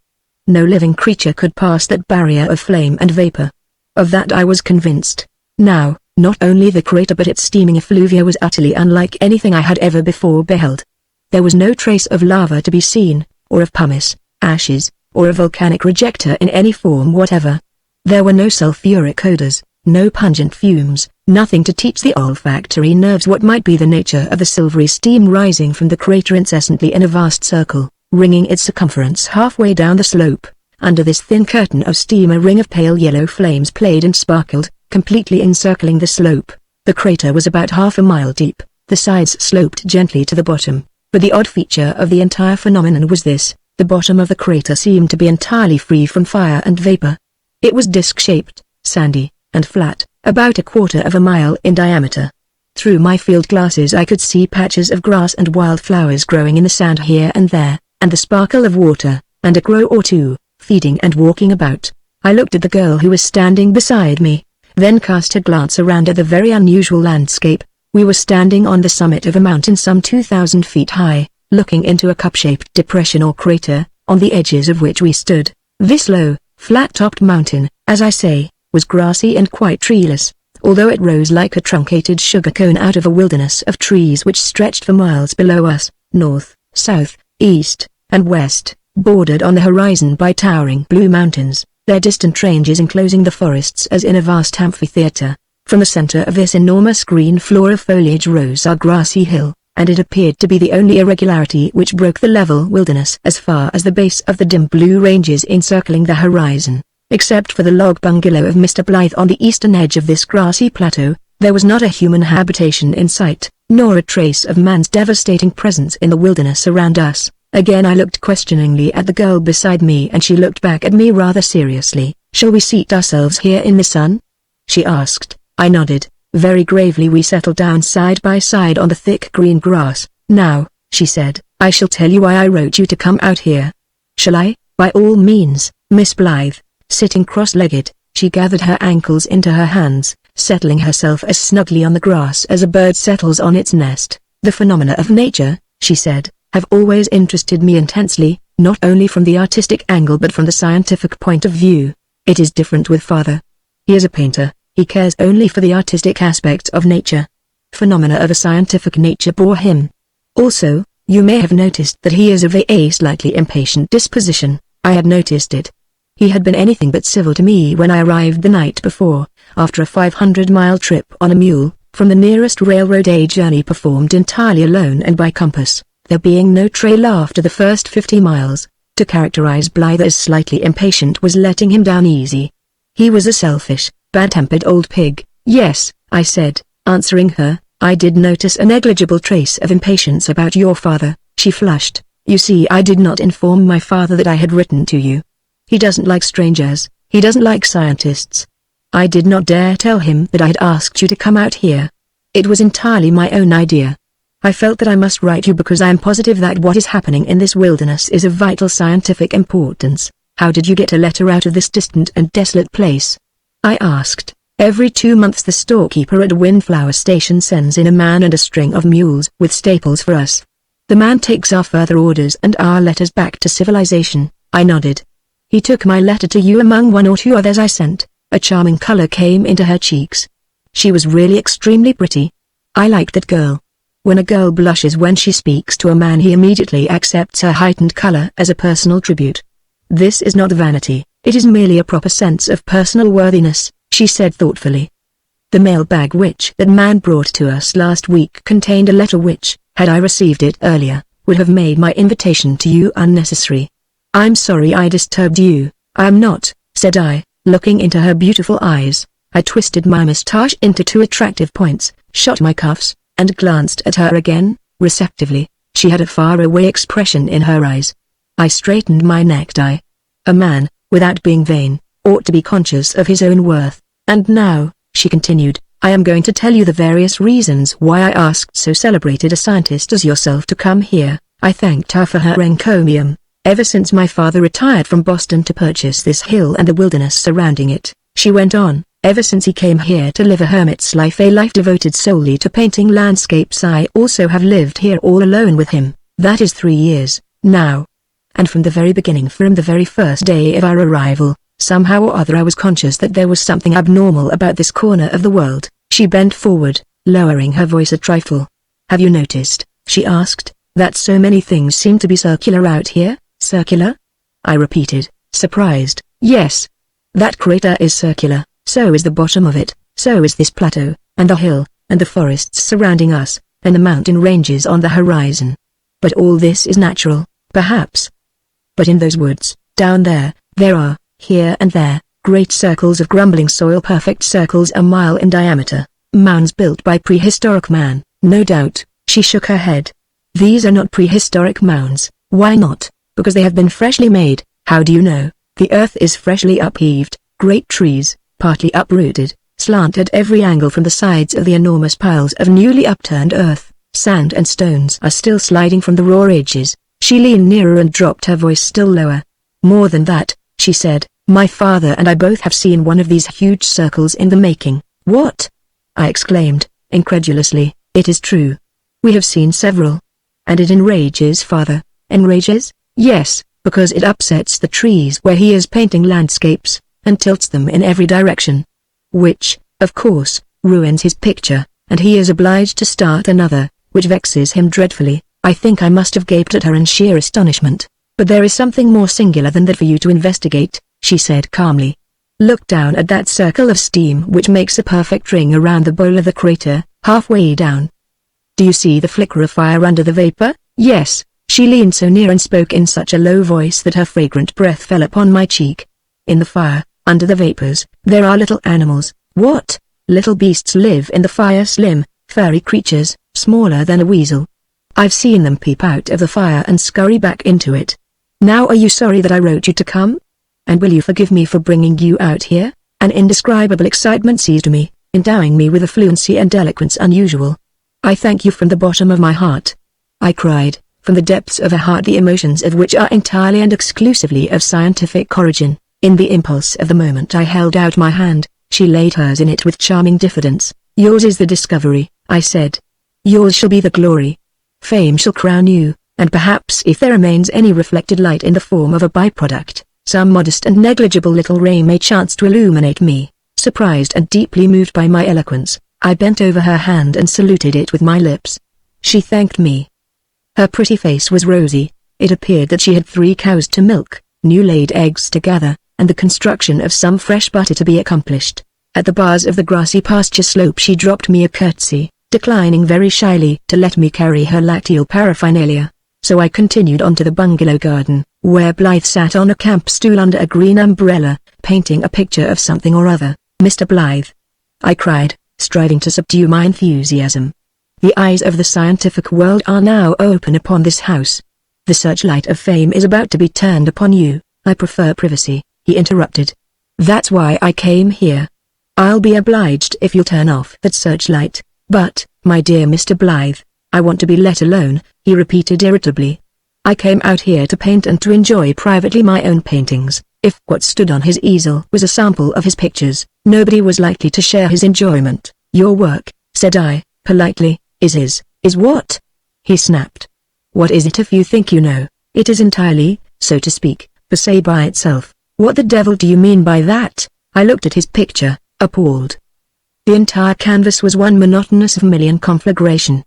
Speaker 1: No living creature could pass that barrier of flame and vapor. Of that I was convinced. Now, not only the crater but its steaming effluvia was utterly unlike anything I had ever before beheld. There was no trace of lava to be seen, or of pumice, ashes, or a volcanic rejector in any form whatever. There were no sulfuric odors, no pungent fumes, nothing to teach the olfactory nerves what might be the nature of the silvery steam rising from the crater incessantly in a vast circle, ringing its circumference halfway down the slope. Under this thin curtain of steam a ring of pale yellow flames played and sparkled, completely encircling the slope. The crater was about half a mile deep, the sides sloped gently to the bottom, but the odd feature of the entire phenomenon was this: the bottom of the crater seemed to be entirely free from fire and vapor. It was disc-shaped, sandy, and flat, about a quarter of a mile in diameter. Through my field glasses I could see patches of grass and wildflowers growing in the sand here and there, and the sparkle of water, and a crow or two, feeding and walking about. I looked at the girl who was standing beside me, then cast a glance around at the very unusual landscape. We were standing on the summit of a mountain some 2,000 feet high, looking into a cup-shaped depression or crater, on the edges of which we stood. This low, flat-topped mountain, as I say, was grassy and quite treeless, although it rose like a truncated sugar cone out of a wilderness of trees which stretched for miles below us, north, south, east, and west, bordered on the horizon by towering blue mountains, their distant ranges enclosing the forests as in a vast amphitheater. From the center of this enormous green floor of foliage rose our grassy hill, and it appeared to be the only irregularity which broke the level wilderness as far as the base of the dim blue ranges encircling the horizon. Except for the log bungalow of Mr. Blythe on the eastern edge of this grassy plateau, there was not a human habitation in sight, nor a trace of man's devastating presence in the wilderness around us. Again I looked questioningly at the girl beside me and she looked back at me rather seriously. "Shall we seat ourselves here in the sun?" she asked. I nodded. Very gravely we settled down side by side on the thick green grass. "Now," she said, "I shall tell you why I wrote you to come out here." "Shall I?" "By all means, Miss Blythe." Sitting cross-legged, she gathered her ankles into her hands, settling herself as snugly on the grass as a bird settles on its nest. "The phenomena of nature," she said, "have always interested me intensely, not only from the artistic angle but from the scientific point of view. It is different with Father. He is a painter, he cares only for the artistic aspect of nature. Phenomena of a scientific nature bore him. Also, you may have noticed that he is of a slightly impatient disposition. I had noticed it. He had been anything but civil to me when I arrived the night before, after a 500-mile trip on a mule, from the nearest railroad, a journey performed entirely alone and by compass, there being no trail after the first 50 miles. To characterize Blythe as slightly impatient was letting him down easy. He was a selfish, bad-tempered old pig. "Yes," I said, answering her, "I did notice a negligible trace of impatience about your father." She flushed. "You see, I did not inform my father that I had written to you. He doesn't like strangers, he doesn't like scientists. I did not dare tell him that I had asked you to come out here. It was entirely my own idea. I felt that I must write you because I am positive that what is happening in this wilderness is of vital scientific importance." "How did you get a letter out of this distant and desolate place?" I asked. "Every 2 months the storekeeper at Windflower Station sends in a man and a string of mules with staples for us. The man takes our further orders and our letters back to civilization." I nodded. "He took my letter to you among 1 or 2 others I sent." A charming color came into her cheeks. She was really extremely pretty. I liked that girl. When a girl blushes when she speaks to a man, he immediately accepts her heightened color as a personal tribute. "This is not vanity, it is merely a proper sense of personal worthiness," she said thoughtfully. "The mail bag which that man brought to us last week contained a letter which, had I received it earlier, would have made my invitation to you unnecessary." "I'm sorry I disturbed you." "I am not," said I, looking into her beautiful eyes. I twisted my moustache into 2 attractive points, shot my cuffs, and glanced at her again, receptively. She had a far-away expression in her eyes. I straightened my necktie. A man, without being vain, ought to be conscious of his own worth. "And now," she continued, "I am going to tell you the various reasons why I asked so celebrated a scientist as yourself to come here." I thanked her for her encomium. "Ever since my father retired from Boston to purchase this hill and the wilderness surrounding it," she went on, "ever since he came here to live a hermit's life, a life devoted solely to painting landscapes, I also have lived here all alone with him. That is 3 years, now. And from the very beginning, from the very first day of our arrival, somehow or other I was conscious that there was something abnormal about this corner of the world." She bent forward, lowering her voice a trifle. "Have you noticed," she asked, "that so many things seem to be circular out here?" "Circular?" I repeated, surprised. "Yes. That crater is circular, so is the bottom of it, so is this plateau, and the hill, and the forests surrounding us, and the mountain ranges on the horizon. But all this is natural, perhaps. But in those woods, down there, there are, here and there, great circles of grumbling soil, perfect circles a mile in diameter, mounds built by prehistoric man, no doubt." She shook her head. "These are not prehistoric mounds." "Why not?" "Because they have been freshly made." "How do you know?" "The earth is freshly upheaved. Great trees, partly uprooted, slant at every angle from the sides of the enormous piles of newly upturned earth. Sand and stones are still sliding from the raw edges." She leaned nearer and dropped her voice still lower. "More than that," she said, "my father and I both have seen one of these huge circles in the making." "What?" I exclaimed, incredulously. "It is true. We have seen several. And it enrages Father." "Enrages?" "Yes, because it upsets the trees where he is painting landscapes, and tilts them in every direction. Which, of course, ruins his picture, and he is obliged to start another, which vexes him dreadfully." I think I must have gaped at her in sheer astonishment. "But there is something more singular than that for you to investigate," she said calmly. "Look down at that circle of steam which makes a perfect ring around the bowl of the crater, halfway down. Do you see the flicker of fire under the vapor?" "Yes." She leaned so near and spoke in such a low voice that her fragrant breath fell upon my cheek. "In the fire, Under the vapors, there are little animals. What? Little beasts live in the fire, slim, furry creatures, smaller than a weasel. I've seen them peep out of the fire and scurry back into it. Now are you sorry that I wrote you to come? And will you forgive me for bringing you out here? An indescribable excitement seized me, endowing me with a fluency and eloquence unusual. I thank you from the bottom of my heart. I cried, from the depths of a heart the emotions of which are entirely and exclusively of scientific origin. In the impulse of the moment I held out my hand. She laid hers in it with charming diffidence. Yours is the discovery, I said. Yours shall be the glory. Fame shall crown you, and perhaps if there remains any reflected light in the form of a byproduct, some modest and negligible little ray may chance to illuminate me. Surprised and deeply moved by my eloquence, I bent over her hand and saluted it with my lips. She thanked me. Her pretty face was rosy. It appeared that she had 3 cows to milk, new laid eggs to gather, and the construction of some fresh butter to be accomplished. At the bars of the grassy pasture slope she dropped me a curtsy, declining very shyly to let me carry her lacteal paraphernalia. So I continued on to the bungalow garden, where Blythe sat on a camp stool under a green umbrella, painting a picture of something or other. Mr. Blythe, I cried, striving to subdue my enthusiasm. The eyes of the scientific world are now open upon this house. The searchlight of fame is about to be turned upon you. I prefer privacy, he interrupted. That's why I came here. I'll be obliged if you'll turn off that searchlight, but, my dear Mr. Blythe, I want to be let alone, he repeated irritably. I came out here to paint and to enjoy privately my own paintings. If what stood on his easel was a sample of his pictures, nobody was likely to share his enjoyment. Your work, said I, politely, is what? He snapped. What is it if you think you know? It is entirely, so to speak, per se by itself. What the devil do you mean by that? I looked at his picture, appalled. The entire canvas was one monotonous vermilion conflagration.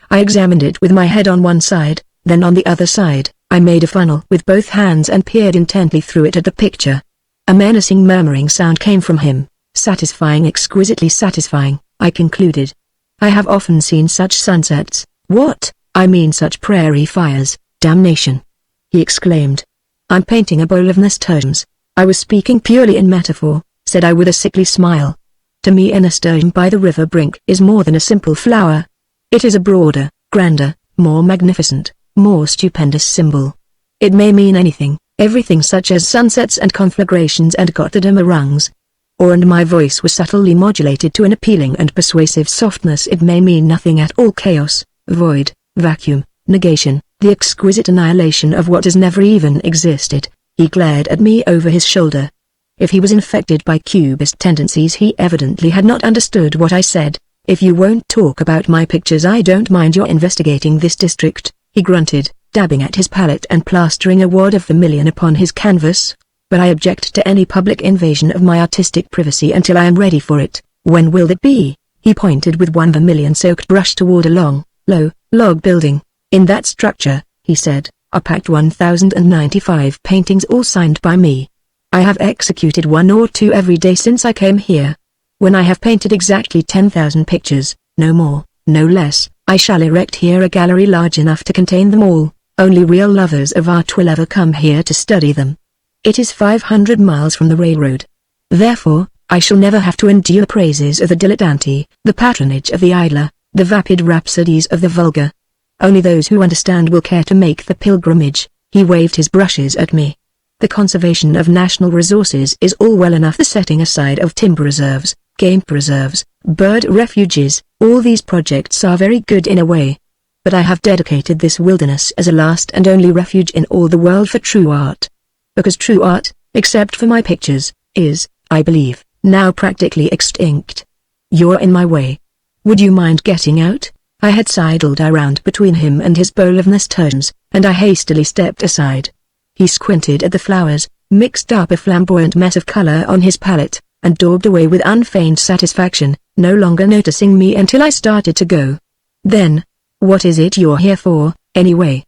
Speaker 1: I examined it with my head on one side, then on the other side. I made a funnel with both hands and peered intently through it at the picture. A menacing murmuring sound came from him, satisfying, exquisitely satisfying, I concluded. I have often seen such sunsets. What? I mean such prairie fires, damnation! He exclaimed. I'm painting a bowl of nasturtiums. I was speaking purely in metaphor, said I with a sickly smile. To me a nasturtium by the river brink is more than a simple flower. It is a broader, grander, more magnificent, more stupendous symbol. It may mean anything, everything such as sunsets and conflagrations and Götterdämmerungs. Or, and my voice was subtly modulated to an appealing and persuasive softness, it may mean nothing at all, chaos, void, vacuum, negation, the exquisite annihilation of what has never even existed. He glared at me over his shoulder. If he was infected by cubist tendencies, he evidently had not understood what I said. If you won't talk about my pictures, I don't mind your investigating this district, he grunted, dabbing at his palette and plastering a wad of vermilion upon his canvas. But I object to any public invasion of my artistic privacy until I am ready for it. When will it be? He pointed with one vermilion-soaked brush toward a long, low, log building. In that structure, he said, are packed 1,095 paintings, all signed by me. I have executed 1 or 2 every day since I came here. When I have painted exactly 10,000 pictures, no more, no less, I shall erect here a gallery large enough to contain them all. Only real lovers of art will ever come here to study them. It is 500 miles from the railroad. Therefore, I shall never have to endure the praises of the dilettante, the patronage of the idler, the vapid rhapsodies of the vulgar. Only those who understand will care to make the pilgrimage. He waved his brushes at me. The conservation of national resources is all well enough, the setting aside of timber reserves, game preserves, bird refuges, all these projects are very good in a way. But I have dedicated this wilderness as a last and only refuge in all the world for true art. Because true art, except for my pictures, is, I believe, now practically extinct. You're in my way. Would you mind getting out? I had sidled around between him and his bowl of nasturtiums, and I hastily stepped aside. He squinted at the flowers, mixed up a flamboyant mess of color on his palette, and daubed away with unfeigned satisfaction, no longer noticing me until I started to go. Then, what is it you're here for, anyway?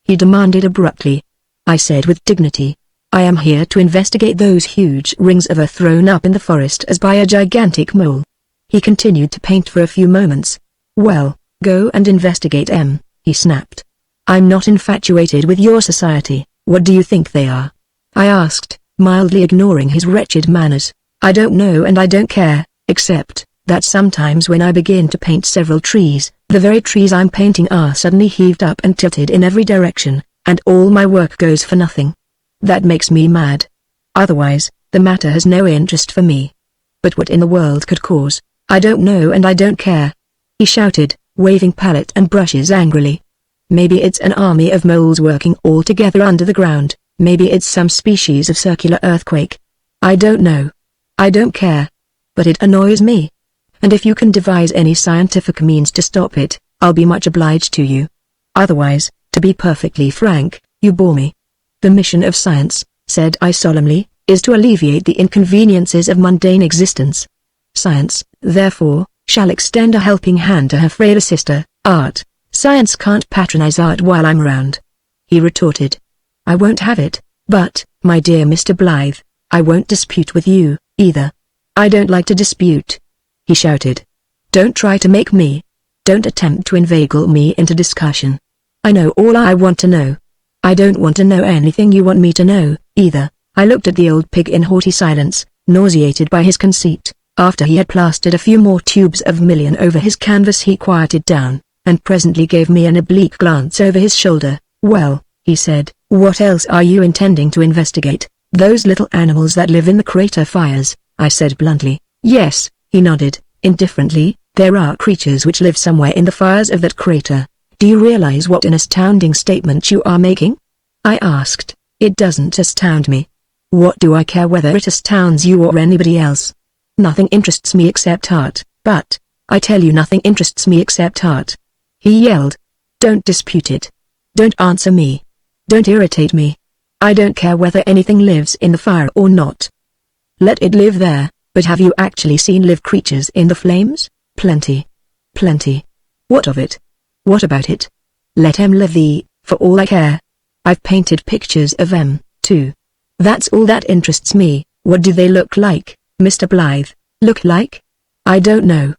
Speaker 1: He demanded abruptly. I said with dignity, I am here to investigate those huge rings of earth thrown up in the forest as by a gigantic mole. He continued to paint for a few moments. Well, go and investigate 'em, he snapped. I'm not infatuated with your society. What do you think they are? I asked, mildly ignoring his wretched manners. I don't know and I don't care, except that sometimes when I begin to paint several trees, the very trees I'm painting are suddenly heaved up and tilted in every direction, and all my work goes for nothing. That makes me mad. Otherwise, the matter has no interest for me. But what in the world could cause? I don't know and I don't care," he shouted, waving palette and brushes angrily. "Maybe it's an army of moles working all together under the ground, maybe it's some species of circular earthquake. I don't know. I don't care. But it annoys me. And if you can devise any scientific means to stop it, I'll be much obliged to you. Otherwise, to be perfectly frank, you bore me." "The mission of science," said I solemnly, "is to alleviate the inconveniences of mundane existence. Science, therefore, shall extend a helping hand to her frailer sister, art. Science can't patronize art while I'm around," he retorted. "I won't have it, but, my dear Mr. Blythe, I won't dispute with you, either." "I don't like to dispute," he shouted. "Don't try to make me. Don't attempt to inveigle me into discussion. I know all I want to know. I don't want to know anything you want me to know, either." I looked at the old pig in haughty silence, nauseated by his conceit. After he had plastered a few more tubes of million over his canvas he quieted down, and presently gave me an oblique glance over his shoulder. "Well," he said, "what else are you intending to investigate?" "Those little animals that live in the crater fires," I said bluntly. "Yes," he nodded, indifferently, "there are creatures which live somewhere in the fires of that crater. Do you realize what an astounding statement you are making?" I asked. "It doesn't astound me. What do I care whether it astounds you or anybody else? Nothing interests me except art, but, I tell you nothing interests me except art," he yelled. "Don't dispute it. Don't answer me. Don't irritate me. I don't care whether anything lives in the fire or not. Let it live there, but have you actually seen live creatures in the flames? Plenty. Plenty. What of it? What about it? Let 'em live for all I care. I've painted pictures of 'em, too. That's all that interests me. What do they look like, Mr. Blythe?" "Look like? I don't know.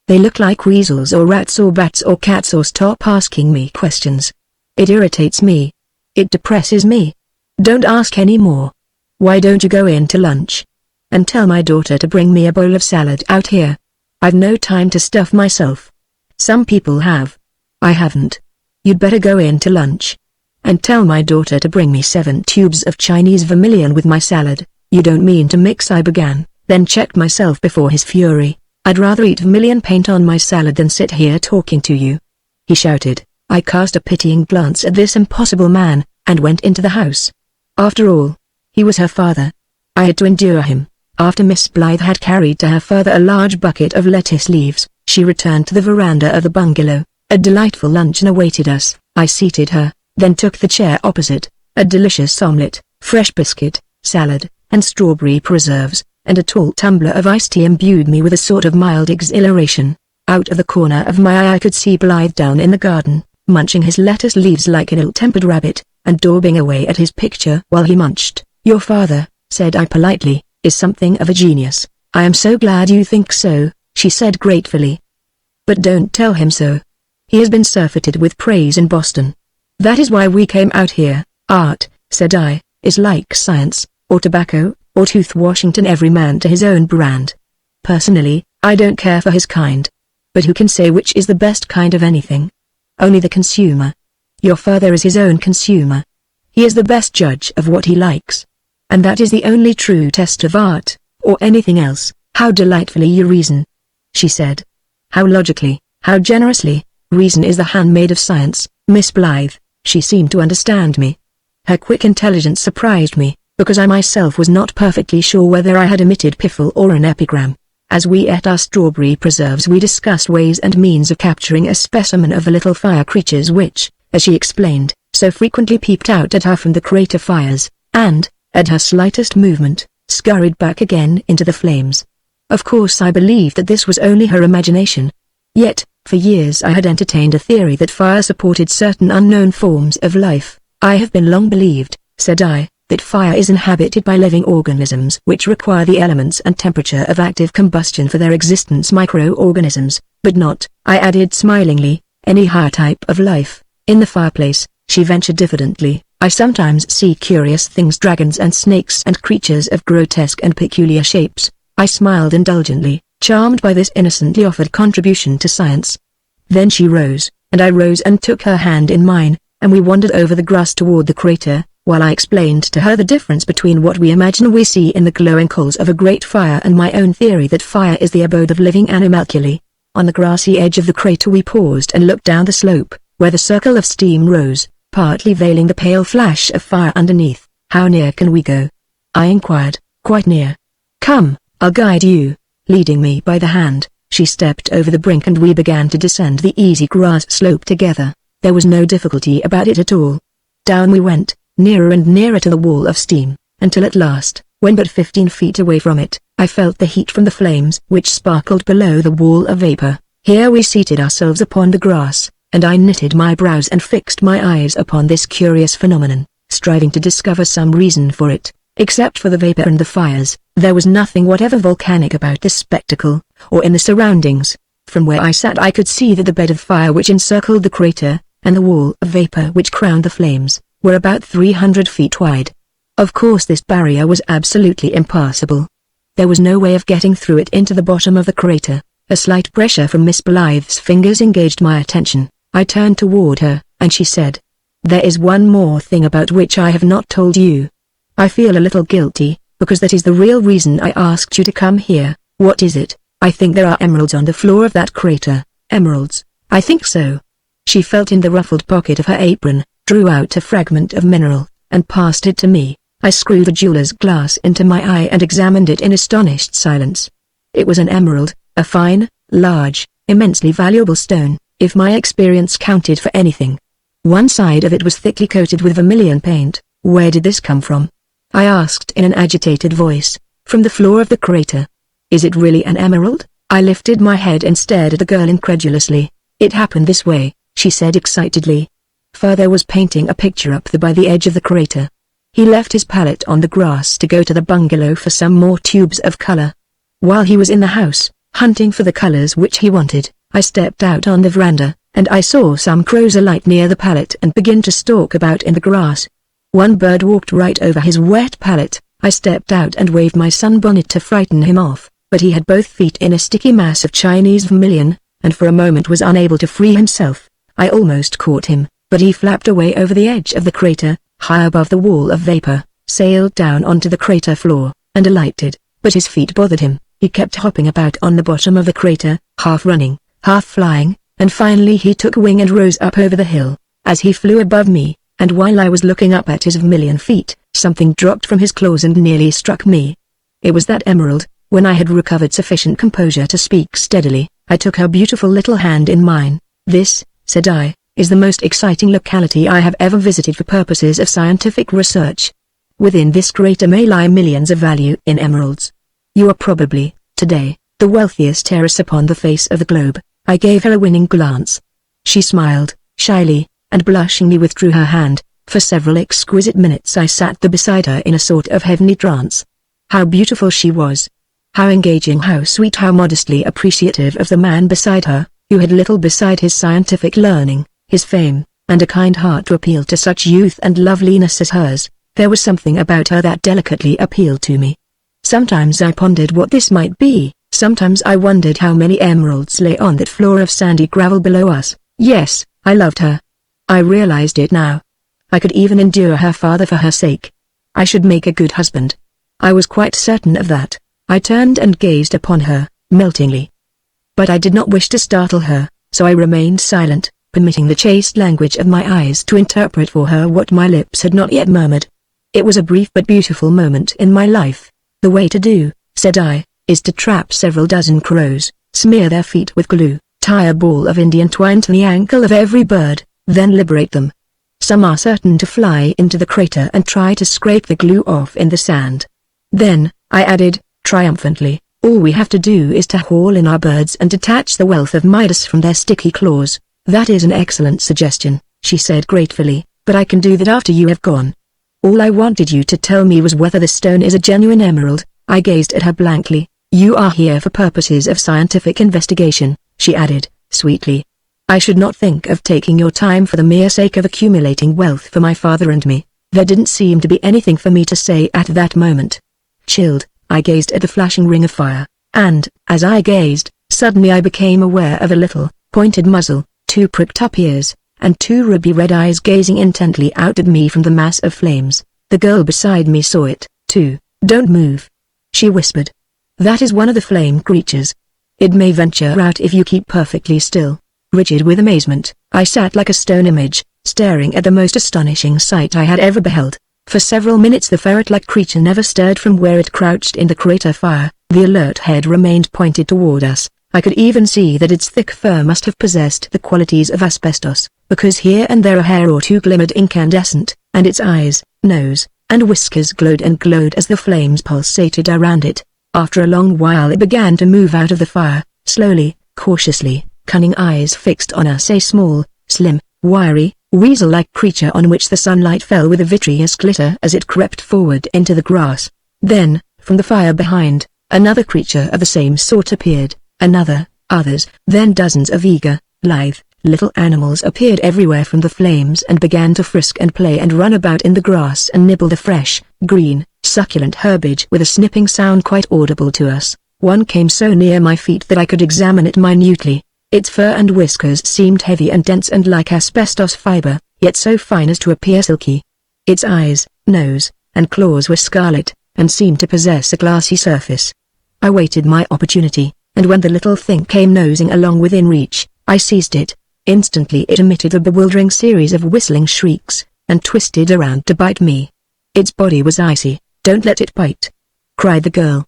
Speaker 1: They look like weasels or rats or bats or cats, or stop asking me questions. It irritates me. It depresses me. Don't ask any more. Why don't you go in to lunch? And tell my daughter to bring me a bowl of salad out here. I've no time to stuff myself. Some people have. I haven't. You'd better go in to lunch. And tell my daughter to bring me 7 tubes of Chinese vermilion with my salad." "You don't mean to mix," I began, then checked myself before his fury. "I'd rather eat vermilion paint on my salad than sit here talking to you," he shouted. I cast a pitying glance at this impossible man, and went into the house. After all, he was her father. I had to endure him. After Miss Blythe had carried to her father a large bucket of lettuce leaves, she returned to the veranda of the bungalow. A delightful luncheon awaited us. I seated her, then took the chair opposite. A delicious omelette, fresh biscuit, salad, and strawberry preserves, and a tall tumbler of iced tea imbued me with a sort of mild exhilaration. Out of the corner of my eye I could see Blythe down in the garden, munching his lettuce leaves like an ill-tempered rabbit, and daubing away at his picture while he munched. "Your father," said I politely, "is something of a genius." "I am so glad you think so," she said gratefully. "But don't tell him so. He has been surfeited with praise in Boston. That is why we came out here." "Art," said I, "is like science, or tobacco, or tooth washington, every man to his own brand. Personally, I don't care for his kind. But who can say which is the best kind of anything? Only the consumer. Your father is his own consumer. He is the best judge of what he likes. And that is the only true test of art, or anything else." "How delightfully you reason," she said. "How logically, how generously. Reason is the handmaid of science, Miss Blythe." She seemed to understand me. Her quick intelligence surprised me, because I myself was not perfectly sure whether I had emitted piffle or an epigram. As we ate our strawberry preserves we discussed ways and means of capturing a specimen of the little fire creatures which, as she explained, so frequently peeped out at her from the crater fires, and, at her slightest movement, scurried back again into the flames. Of course I believed that this was only her imagination. Yet, for years I had entertained a theory that fire supported certain unknown forms of life. "I have been long believed," said I, "that fire is inhabited by living organisms which require the elements and temperature of active combustion for their existence, microorganisms, but not," I added smilingly, "any higher type of life." "In the fireplace," she ventured diffidently, I sometimes see curious things, dragons and snakes and creatures of grotesque and peculiar shapes. I smiled indulgently, charmed by this innocently offered contribution to science. Then she rose, and I rose and took her hand in mine, and we wandered over the grass toward the crater, while I explained to her the difference between what we imagine we see in the glowing coals of a great fire and my own theory that fire is the abode of living animalculae. On the grassy edge of the crater we paused and looked down the slope, where the circle of steam rose, partly veiling the pale flash of fire underneath. "How near can we go?" I inquired. "Quite near. Come, I'll guide you." Leading me by the hand, she stepped over the brink and we began to descend the easy grass slope together. There was no difficulty about it at all. Down we went, nearer and nearer to the wall of steam, until at last, when but 15 feet away from it, I felt the heat from the flames which sparkled below the wall of vapor. Here we seated ourselves upon the grass, and I knitted my brows and fixed my eyes upon this curious phenomenon, striving to discover some reason for it. Except for the vapor and the fires, there was nothing whatever volcanic about this spectacle, or in the surroundings. From where I sat I could see that the bed of fire which encircled the crater, and the wall of vapor which crowned the flames, were about 300 feet wide. Of course this barrier was absolutely impassable. There was no way of getting through it into the bottom of the crater. A slight pressure from Miss Blythe's fingers engaged my attention. I turned toward her, and she said, "There is one more thing about which I have not told you. I feel a little guilty, because that is the real reason I asked you to come here." "What is it?" "I think there are emeralds on the floor of that crater." "Emeralds?" "I think so." She felt in the ruffled pocket of her apron, drew out a fragment of mineral, and passed it to me. I screwed the jeweler's glass into my eye and examined it in astonished silence. It was an emerald, a fine, large, immensely valuable stone, if my experience counted for anything. One side of it was thickly coated with vermilion paint. "Where did this come from?" I asked in an agitated voice. "From the floor of the crater." "Is it really an emerald?" I lifted my head and stared at the girl incredulously. "It happened this way," she said excitedly. Father was painting a picture up there by the edge of the crater. He left his palette on the grass to go to the bungalow for some more tubes of color. While he was in the house, hunting for the colors which he wanted, I stepped out on the veranda, and I saw some crows alight near the palette and begin to stalk about in the grass. One bird walked right over his wet palette. I stepped out and waved my sunbonnet to frighten him off, but he had both feet in a sticky mass of Chinese vermilion, and for a moment was unable to free himself. I almost caught him, but he flapped away over the edge of the crater, high above the wall of vapor, sailed down onto the crater floor, and alighted, but his feet bothered him. He kept hopping about on the bottom of the crater, half running, half flying, and finally he took wing and rose up over the hill. As he flew above me, and while I was looking up at his vermilion feet, something dropped from his claws and nearly struck me. It was that emerald. When I had recovered sufficient composure to speak steadily, I took her beautiful little hand in mine. "This," said I, "is the most exciting locality I have ever visited for purposes of scientific research. Within this crater may lie millions of value in emeralds. You are probably, today, the wealthiest heiress upon the face of the globe." I gave her a winning glance. She smiled, shyly, and blushingly withdrew her hand. For several exquisite minutes I sat there beside her in a sort of heavenly trance. How beautiful she was! How engaging, how sweet, how modestly appreciative of the man beside her, who had little beside his scientific learning, his fame, and a kind heart to appeal to such youth and loveliness as hers. There was something about her that delicately appealed to me. Sometimes I pondered what this might be. Sometimes I wondered how many emeralds lay on that floor of sandy gravel below us. Yes, I loved her. I realized it now. I could even endure her father for her sake. I should make a good husband. I was quite certain of that. I turned and gazed upon her, meltingly. But I did not wish to startle her, so I remained silent, permitting the chaste language of my eyes to interpret for her what my lips had not yet murmured. It was a brief but beautiful moment in my life. "The way to do," said I, "is to trap several dozen crows, smear their feet with glue, tie a ball of Indian twine to the ankle of every bird, then liberate them. Some are certain to fly into the crater and try to scrape the glue off in the sand. Then," I added, triumphantly, "all we have to do is to haul in our birds and detach the wealth of Midas from their sticky claws." "That is an excellent suggestion," she said gratefully, "but I can do that after you have gone. All I wanted you to tell me was whether the stone is a genuine emerald." I gazed at her blankly. "You are here for purposes of scientific investigation," she added, sweetly. "I should not think of taking your time for the mere sake of accumulating wealth for my father and me. There didn't seem to be anything for me to say at that moment. Chilled, I gazed at the flashing ring of fire, and, as I gazed, suddenly I became aware of a little, pointed muzzle, 2 pricked-up ears, and 2 ruby-red eyes gazing intently out at me from the mass of flames. The girl beside me saw it, too. "Don't move," she whispered. "That is one of the flame creatures. It may venture out if you keep perfectly still." Rigid with amazement, I sat like a stone image, staring at the most astonishing sight I had ever beheld. For several minutes the ferret-like creature never stirred from where it crouched in the crater fire. The alert head remained pointed toward us. I could even see that its thick fur must have possessed the qualities of asbestos, because here and there a hair or two glimmered incandescent, and its eyes, nose, and whiskers glowed as the flames pulsated around it. After a long while it began to move out of the fire, slowly, cautiously, cunning eyes fixed on us, a small, slim, wiry, weasel-like creature on which the sunlight fell with a vitreous glitter as it crept forward into the grass. Then, from the fire behind, another creature of the same sort appeared, another, others, then dozens of eager, lithe, little animals appeared everywhere from the flames and began to frisk and play and run about in the grass and nibble the fresh, green, succulent herbage with a snipping sound quite audible to us. One came so near my feet that I could examine it minutely. Its fur and whiskers seemed heavy and dense and like asbestos fiber, yet so fine as to appear silky. Its eyes, nose, and claws were scarlet, and seemed to possess a glassy surface. I waited my opportunity, and when the little thing came nosing along within reach, I seized it. Instantly it emitted a bewildering series of whistling shrieks, and twisted around to bite me. Its body was icy. "Don't let it bite," cried the girl.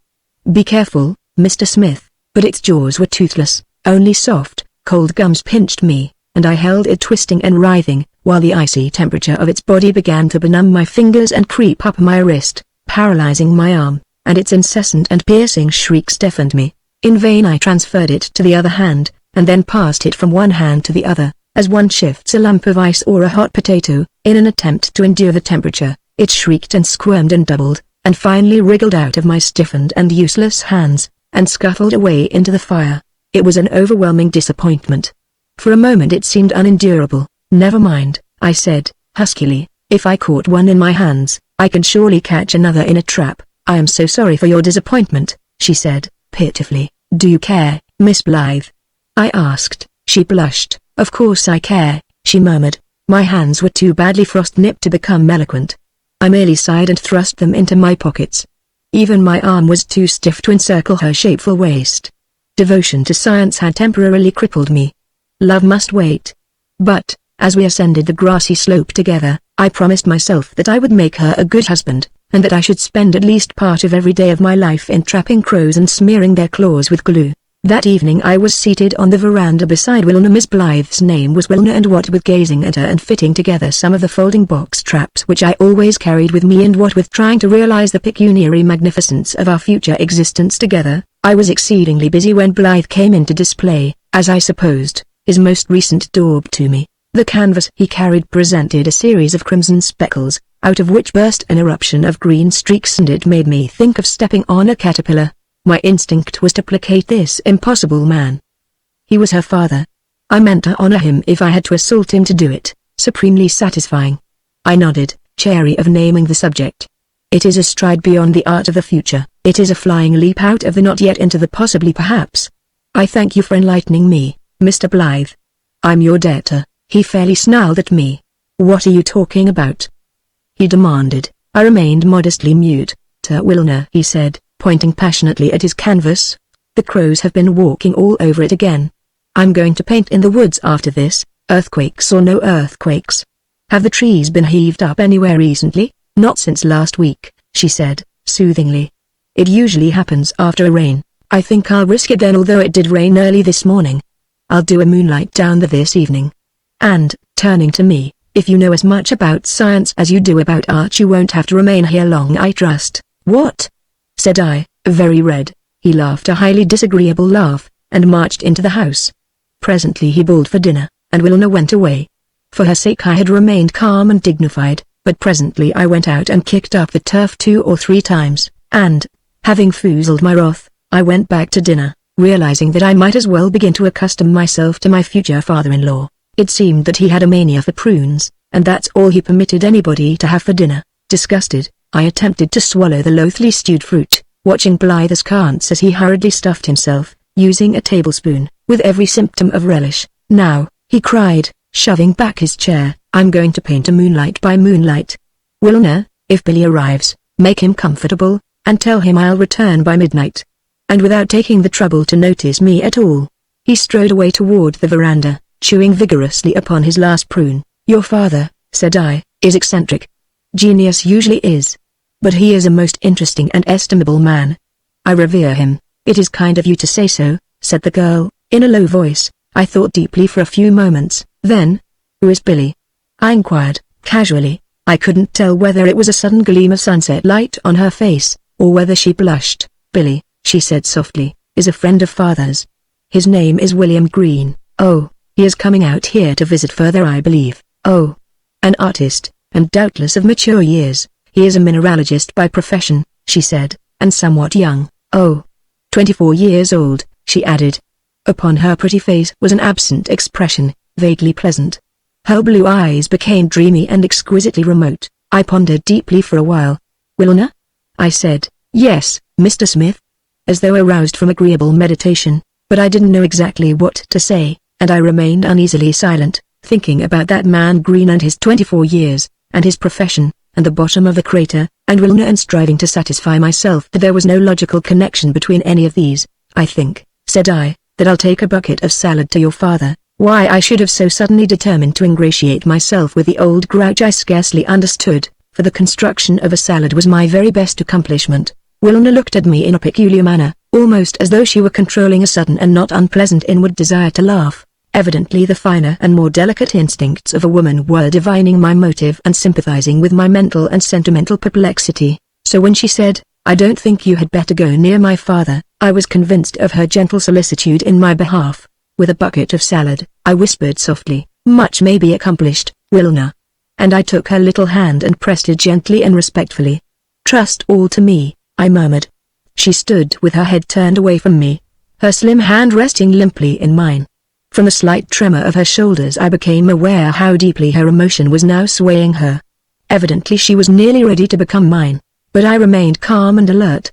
Speaker 1: "Be careful, Mr. Smith." But its jaws were toothless, only soft, cold gums pinched me, and I held it twisting and writhing, while the icy temperature of its body began to benumb my fingers and creep up my wrist, paralyzing my arm, and its incessant and piercing shrieks deafened me. In vain I transferred it to the other hand, and then passed it from one hand to the other, as one shifts a lump of ice or a hot potato, in an attempt to endure the temperature. It shrieked and squirmed and doubled, and finally wriggled out of my stiffened and useless hands, and scuttled away into the fire. It was an overwhelming disappointment. For a moment it seemed unendurable. "Never mind," I said, huskily, "if I caught one in my hands, I can surely catch another in a trap." "I am so sorry for your disappointment," she said, pitifully. "Do you care, Miss Blythe?" I asked. She blushed. "Of course I care," she murmured. My hands were too badly frost-nipped to become eloquent. I merely sighed and thrust them into my pockets. Even my arm was too stiff to encircle her shapeful waist. Devotion to science had temporarily crippled me. Love must wait. But, as we ascended the grassy slope together, I promised myself that I would make her a good husband, and that I should spend at least part of every day of my life in trapping crows and smearing their claws with glue. That evening I was seated on the veranda beside Wilna. Miss Blythe's name was Wilna, and what with gazing at her and fitting together some of the folding box traps which I always carried with me, and what with trying to realize the pecuniary magnificence of our future existence together, I was exceedingly busy when Blythe came in to display, as I supposed, his most recent daub to me. The canvas he carried presented a series of crimson speckles, out of which burst an eruption of green streaks, and it made me think of stepping on a caterpillar. My instinct was to placate this impossible man. He was her father. I meant to honor him if I had to assault him to do it, supremely satisfying. I nodded, chary of naming the subject. It is a stride beyond the art of the future. It is a flying leap out of the not yet into the possibly perhaps. I thank you for enlightening me, Mr. Blythe. I'm your debtor. He fairly snarled at me. What are you talking about? He demanded. I remained modestly mute. Wilna, he said, pointing passionately at his canvas. The crows have been walking all over it again. I'm going to paint in the woods after this, earthquakes or no earthquakes. Have the trees been heaved up anywhere recently? Not since last week, she said, soothingly. It usually happens after a rain. I think I'll risk it then, although it did rain early this morning. I'll do a moonlight down there this evening. And, turning to me, if you know as much about science as you do about art, you won't have to remain here long, I trust. What? Said I, very red. He laughed a highly disagreeable laugh, and marched into the house. Presently he bawled for dinner, and Wilna went away. For her sake I had remained calm and dignified, but presently I went out and kicked up the turf 2 or 3 times, and, having foozled my wrath, I went back to dinner, realizing that I might as well begin to accustom myself to my future father-in-law. It seemed that he had a mania for prunes, and that's all he permitted anybody to have for dinner. Disgusted, I attempted to swallow the loathly stewed fruit, watching blithe askance as he hurriedly stuffed himself, using a tablespoon, with every symptom of relish. Now, he cried, shoving back his chair, I'm going to paint a moonlight by moonlight. Wilner, if Billy arrives, make him comfortable, and tell him I'll return by midnight. And without taking the trouble to notice me at all, he strode away toward the veranda, chewing vigorously upon his last prune. Your father, said I, is eccentric. Genius usually is. But he is a most interesting and estimable man. I revere him. It is kind of you to say so, said the girl, in a low voice. I thought deeply for a few moments, then, who is Billy? I inquired, casually. I couldn't tell whether it was a sudden gleam of sunset light on her face, or whether she blushed. Billy, she said softly, is a friend of father's. His name is William Green. Oh, he is coming out here to visit further, I believe. Oh, an artist, and doubtless of mature years. He is a mineralogist by profession, she said, and somewhat young. Oh, 24 years old, she added. Upon her pretty face was an absent expression, vaguely pleasant. Her blue eyes became dreamy and exquisitely remote. I pondered deeply for a while. Wilner? I said. Yes, Mr. Smith. As though aroused from agreeable meditation, but I didn't know exactly what to say, and I remained uneasily silent, thinking about that man Green and his 24 years, and his profession, and the bottom of the crater, and Wilner, and striving to satisfy myself that there was no logical connection between any of these. I think, said I, that I'll take a bucket of salad to your father. Why I should have so suddenly determined to ingratiate myself with the old grouch I scarcely understood, for the construction of a salad was my very best accomplishment. Wilner looked at me in a peculiar manner, almost as though she were controlling a sudden and not unpleasant inward desire to laugh. Evidently the finer and more delicate instincts of a woman were divining my motive and sympathizing with my mental and sentimental perplexity. So when she said, I don't think you had better go near my father, I was convinced of her gentle solicitude in my behalf. With a bucket of salad, I whispered softly, much may be accomplished, Wilner. And I took her little hand and pressed it gently and respectfully. Trust all to me, I murmured. She stood with her head turned away from me, her slim hand resting limply in mine. From the slight tremor of her shoulders I became aware how deeply her emotion was now swaying her. Evidently she was nearly ready to become mine, but I remained calm and alert.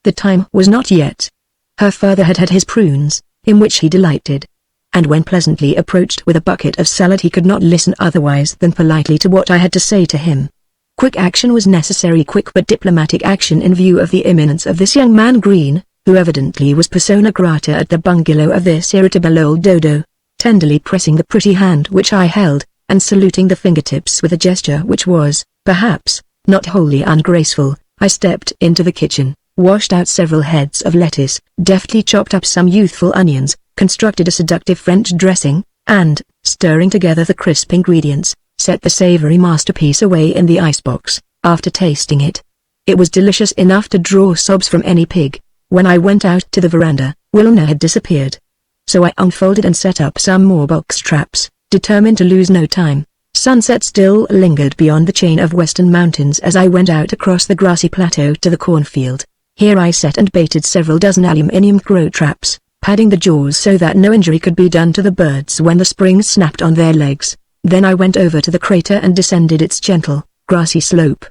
Speaker 1: The time was not yet. Her father had had his prunes, in which he delighted. And when pleasantly approached with a bucket of salad he could not listen otherwise than politely to what I had to say to him. Quick action was necessary, quick but diplomatic action in view of the imminence of this young man Green, who evidently was persona grata at the bungalow of this irritable old dodo. Tenderly pressing the pretty hand which I held, and saluting the fingertips with a gesture which was, perhaps, not wholly ungraceful, I stepped into the kitchen, washed out several heads of lettuce, deftly chopped up some youthful onions, constructed a seductive French dressing, and, stirring together the crisp ingredients, set the savory masterpiece away in the icebox. After tasting it, it was delicious enough to draw sobs from any pig. When I went out to the veranda, Wilner had disappeared. So I unfolded and set up some more box traps, determined to lose no time. Sunset still lingered beyond the chain of western mountains as I went out across the grassy plateau to the cornfield. Here I set and baited several dozen aluminium crow traps, padding the jaws so that no injury could be done to the birds when the springs snapped on their legs. Then I went over to the crater and descended its gentle, grassy slope.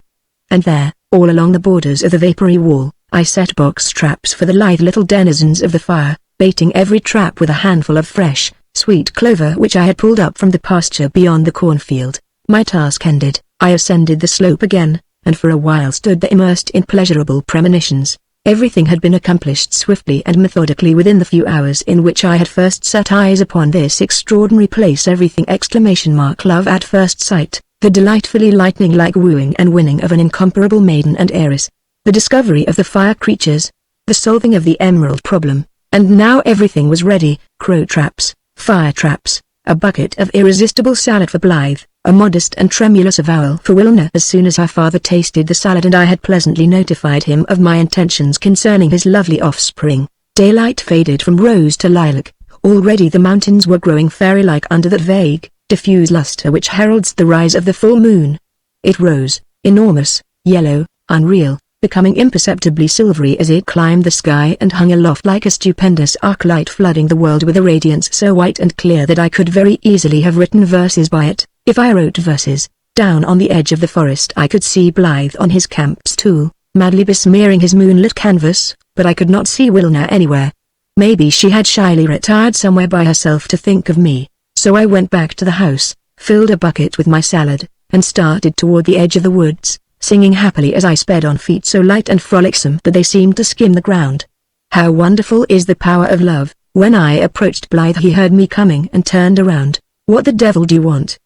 Speaker 1: And there, all along the borders of the vapory wall, I set box traps for the lithe little denizens of the fire, baiting every trap with a handful of fresh, sweet clover which I had pulled up from the pasture beyond the cornfield. My task ended, I ascended the slope again, and for a while stood there immersed in pleasurable premonitions. Everything had been accomplished swiftly and methodically within the few hours in which I had first set eyes upon this extraordinary place. Everything! Love at first sight, the delightfully lightning-like wooing and winning of an incomparable maiden and heiress, the discovery of the fire creatures, the solving of the emerald problem, and now everything was ready: crow traps, fire traps, a bucket of irresistible salad for Blythe, a modest and tremulous avowal for Wilner. As soon as her father tasted the salad and I had pleasantly notified him of my intentions concerning his lovely offspring, daylight faded from rose to lilac. Already the mountains were growing fairy-like under that vague, diffuse luster which heralds the rise of the full moon. It rose, enormous, yellow, unreal, becoming imperceptibly silvery as it climbed the sky and hung aloft like a stupendous arc light, flooding the world with a radiance so white and clear that I could very easily have written verses by it. If I wrote verses, down on the edge of the forest I could see Blythe on his camp stool, madly besmearing his moonlit canvas, but I could not see Wilna anywhere. Maybe she had shyly retired somewhere by herself to think of me, so I went back to the house, filled a bucket with my salad, and started toward the edge of the woods, singing happily as I sped on feet so light and frolicsome that they seemed to skim the ground. How wonderful is the power of love! When I approached Blythe he heard me coming and turned around. "What the devil do you want?"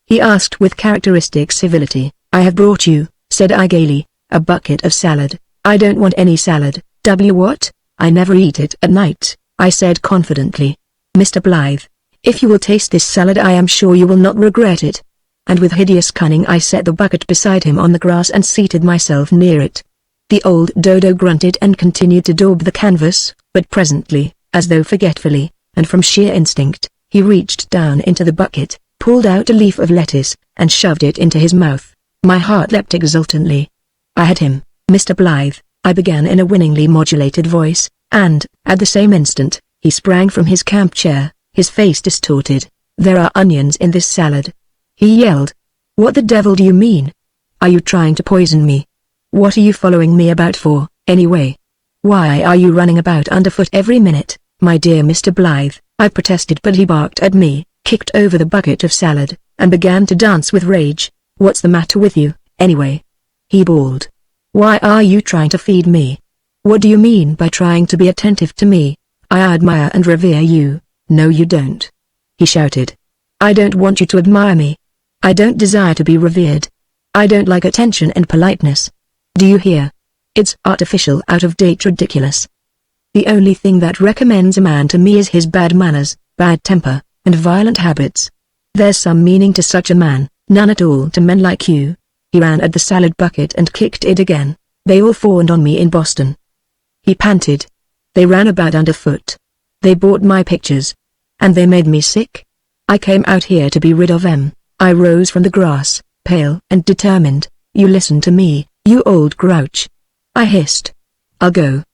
Speaker 1: he asked with characteristic civility. "I have brought you," said I gaily, "a bucket of salad." "I don't want any salad." "What? I never eat it at night," I said confidently. "Mr. Blythe, if you will taste this salad I am sure you will not regret it." And with hideous cunning I set the bucket beside him on the grass and seated myself near it. The old dodo grunted and continued to daub the canvas, but presently, as though forgetfully, and from sheer instinct, he reached down into the bucket, pulled out a leaf of lettuce, and shoved it into his mouth. My heart leapt exultantly. "I had him, Mr. Blythe," I began in a winningly modulated voice, and, at the same instant, he sprang from his camp chair, his face distorted. "There are onions in this salad," he yelled. "What the devil do you mean? Are you trying to poison me? What are you following me about for, anyway? Why are you running about underfoot every minute, my dear Mr. Blythe?" I protested, but he barked at me, kicked over the bucket of salad, and began to dance with rage. "What's the matter with you, anyway?" he bawled. "Why are you trying to feed me? What do you mean by trying to be attentive to me? I admire and revere you." "No you don't," he shouted. "I don't want you to admire me. I don't desire to be revered. I don't like attention and politeness. Do you hear? It's artificial, out of date, ridiculous. The only thing that recommends a man to me is his bad manners, bad temper, and violent habits. There's some meaning to such a man, none at all to men like you." He ran at the salad bucket and kicked it again. "They all fawned on me in Boston," he panted. "They ran about underfoot. They bought my pictures. And they made me sick. I came out here to be rid of them." I rose from the grass, pale and determined. "You listen to me, you old grouch," I hissed. "I'll go.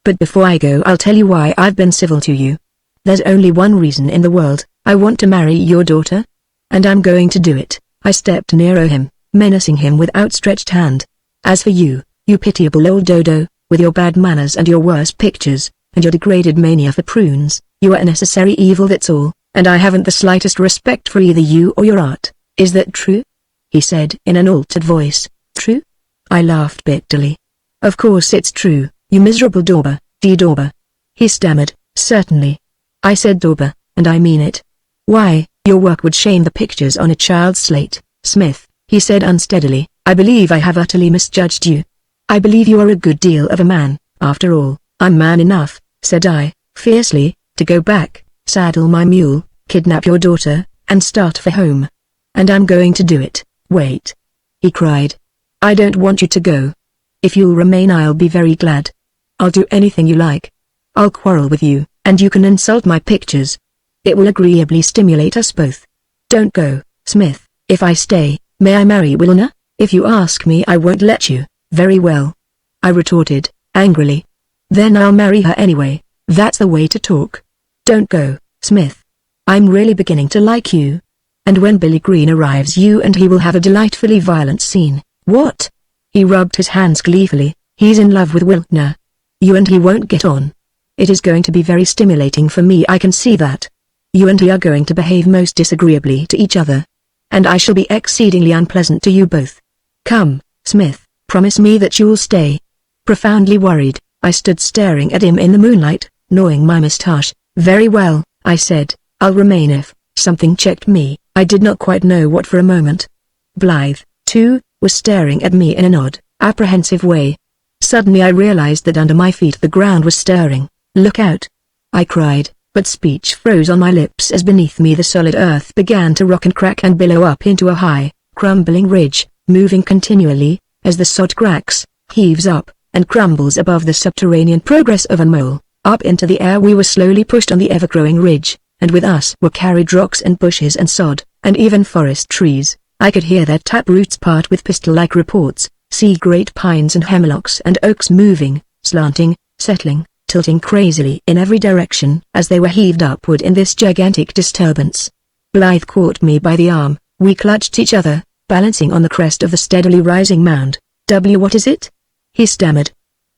Speaker 1: But before I go I'll tell you why I've been civil to you. There's only one reason in the world. I want to marry your daughter. And I'm going to do it." I stepped nearer him, menacing him with outstretched hand. "As for you, you pitiable old dodo, with your bad manners and your worse pictures, and your degraded mania for prunes, you are a necessary evil, that's all, and I haven't the slightest respect for either you or your art. Is that true?" he said in an altered voice. "True?" I laughed bitterly. "Of course it's true, you miserable dauber, dauber," he stammered. "Certainly. I said dauber, and I mean it. Why, your work would shame the pictures on a child's slate, Smith," he said unsteadily. "I believe I have utterly misjudged you. I believe you are a good deal of a man, after all." "I'm man enough," said I, fiercely, "to go back, saddle my mule, kidnap your daughter, and start for home. And I'm going to do it." "Wait," he cried. "I don't want you to go. If you'll remain I'll be very glad. I'll do anything you like. I'll quarrel with you, and you can insult my pictures. It will agreeably stimulate us both. Don't go, Smith." "If I stay, may I marry Wilna?" "If you ask me I won't let you." "Very well," I retorted, angrily. "Then I'll marry her anyway. That's the way to talk. Don't go, Smith. I'm really beginning to like you. And when Billy Green arrives you and he will have a delightfully violent scene." "What?" He rubbed his hands gleefully. "He's in love with Wilna. You and he won't get on. It is going to be very stimulating for me, I can see that. You and he are going to behave most disagreeably to each other. And I shall be exceedingly unpleasant to you both. Come, Smith, promise me that you'll stay." Profoundly worried, I stood staring at him in the moonlight, gnawing my moustache. "Very well," I said, "I'll remain if..." Something checked me. I did not quite know what for a moment. Blythe, too, was staring at me in an odd, apprehensive way. Suddenly I realized that under my feet the ground was stirring. "Look out!" I cried, but speech froze on my lips as beneath me the solid earth began to rock and crack and billow up into a high, crumbling ridge, moving continually, as the sod cracks, heaves up, and crumbles above the subterranean progress of a mole. Up into the air we were slowly pushed on the ever-growing ridge, and with us were carried rocks and bushes and sod, and even forest trees. I could hear their tap roots part with pistol-like reports, see great pines and hemlocks and oaks moving, slanting, settling, tilting crazily in every direction as they were heaved upward in this gigantic disturbance. Blythe caught me by the arm, We clutched each other, balancing on the crest of the steadily rising mound. What is it? He stammered.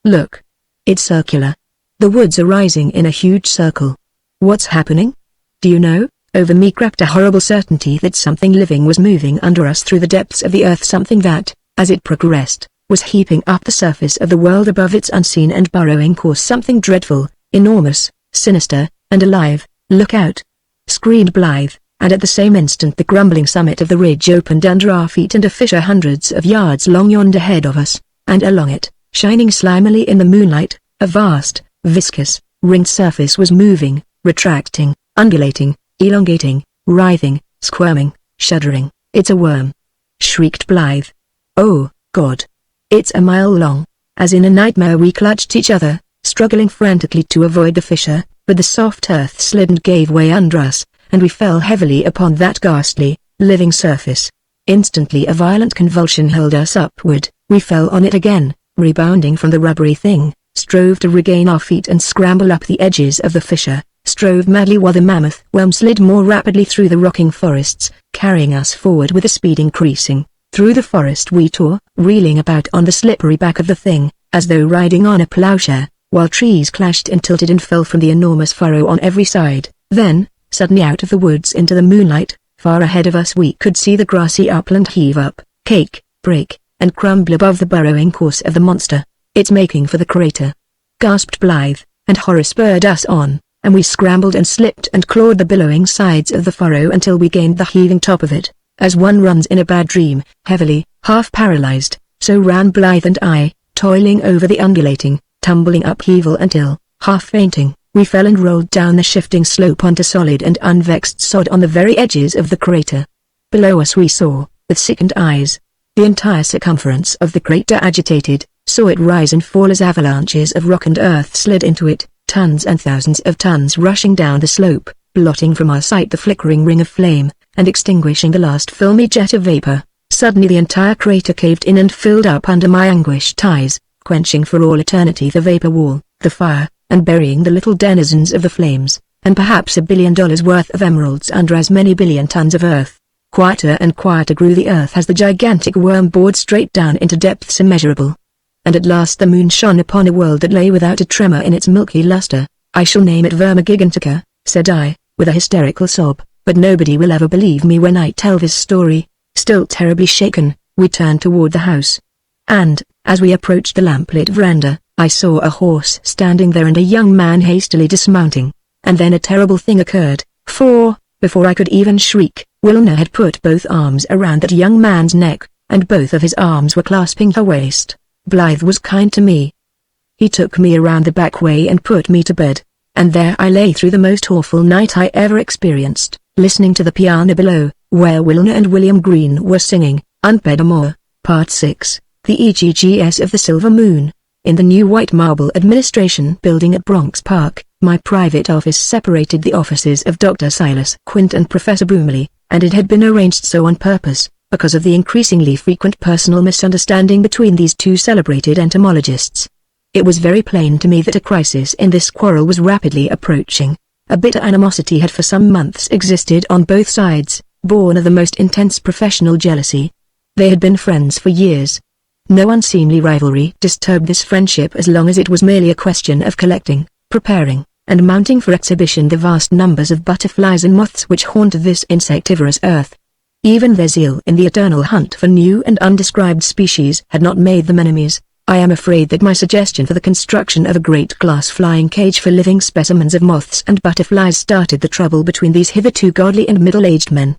Speaker 1: Look. It's circular. The woods are rising in a huge circle. What's happening? Do you know? Over me crept a horrible certainty that something living was moving under us through the depths of the earth, something that, as it progressed, was heaping up the surface of the world above its unseen and burrowing course, something dreadful, enormous, sinister, and alive. Look out! Screamed Blythe, and at the same instant the crumbling summit of the ridge opened under our feet and a fissure hundreds of yards long yawned ahead of us, and along it, shining slimily in the moonlight, a vast, viscous, ringed surface was moving, retracting, undulating, elongating, writhing, squirming, shuddering. It's a worm! Shrieked Blythe. Oh, God! It's a mile long. As in a nightmare we clutched each other, struggling frantically to avoid the fissure, but the soft earth slid and gave way under us, and we fell heavily upon that ghastly, living surface. Instantly a violent convulsion hurled us upward. We fell on it again, rebounding from the rubbery thing, strove to regain our feet and scramble up the edges of the fissure, strove madly while the mammoth worm slid more rapidly through the rocking forests, carrying us forward with the speed increasing. Through the forest we tore, reeling about on the slippery back of the thing, as though riding on a plowshare, while trees clashed and tilted and fell from the enormous furrow on every side. Then, suddenly out of the woods into the moonlight, far ahead of us we could see the grassy upland heave up, cake, break, and crumble above the burrowing course of the monster. It's making for the crater! Gasped Blythe, and horror spurred us on, and we scrambled and slipped and clawed the billowing sides of the furrow until we gained the heaving top of it. As one runs in a bad dream, heavily, half paralyzed, so ran Blythe and I, toiling over the undulating, tumbling upheaval until, half fainting, we fell and rolled down the shifting slope onto solid and unvexed sod on the very edges of the crater. Below us we saw, with sickened eyes, the entire circumference of the crater agitated, saw it rise and fall as avalanches of rock and earth slid into it, tons and thousands of tons rushing down the slope, blotting from our sight the flickering ring of flame, and extinguishing the last filmy jet of vapor. Suddenly the entire crater caved in and filled up under my anguished eyes, quenching for all eternity the vapor wall, the fire, and burying the little denizens of the flames, and perhaps $1 billion worth of emeralds under as many billion tons of earth. Quieter and quieter grew the earth as the gigantic worm bored straight down into depths immeasurable. And at last the moon shone upon a world that lay without a tremor in its milky luster. I shall name it Verma Gigantica, said I, with a hysterical sob, but nobody will ever believe me when I tell this story. Still terribly shaken, we turned toward the house. And, as we approached the lamplit veranda, I saw a horse standing there and a young man hastily dismounting. And then a terrible thing occurred, for, before I could even shriek, Wilna had put both arms around that young man's neck, and both of his arms were clasping her waist. Blythe was kind to me. He took me around the back way and put me to bed, and there I lay through the most awful night I ever experienced, listening to the piano below, where Wilna and William Green were singing, Unpaid Amour, Part 6, the EGGS of the Silver Moon. In the new white marble administration building at Bronx Park, my private office separated the offices of Dr. Silas Quint and Professor Boomley, and it had been arranged so on purpose, because of the increasingly frequent personal misunderstanding between these two celebrated entomologists. It was very plain to me that a crisis in this quarrel was rapidly approaching. A bitter animosity had for some months existed on both sides, born of the most intense professional jealousy. They had been friends for years. No unseemly rivalry disturbed this friendship as long as it was merely a question of collecting, preparing, and mounting for exhibition the vast numbers of butterflies and moths which haunted this insectivorous earth. Even their zeal in the eternal hunt for new and undescribed species had not made them enemies. I am afraid that my suggestion for the construction of a great glass flying cage for living specimens of moths and butterflies started the trouble between these hitherto godly and middle-aged men.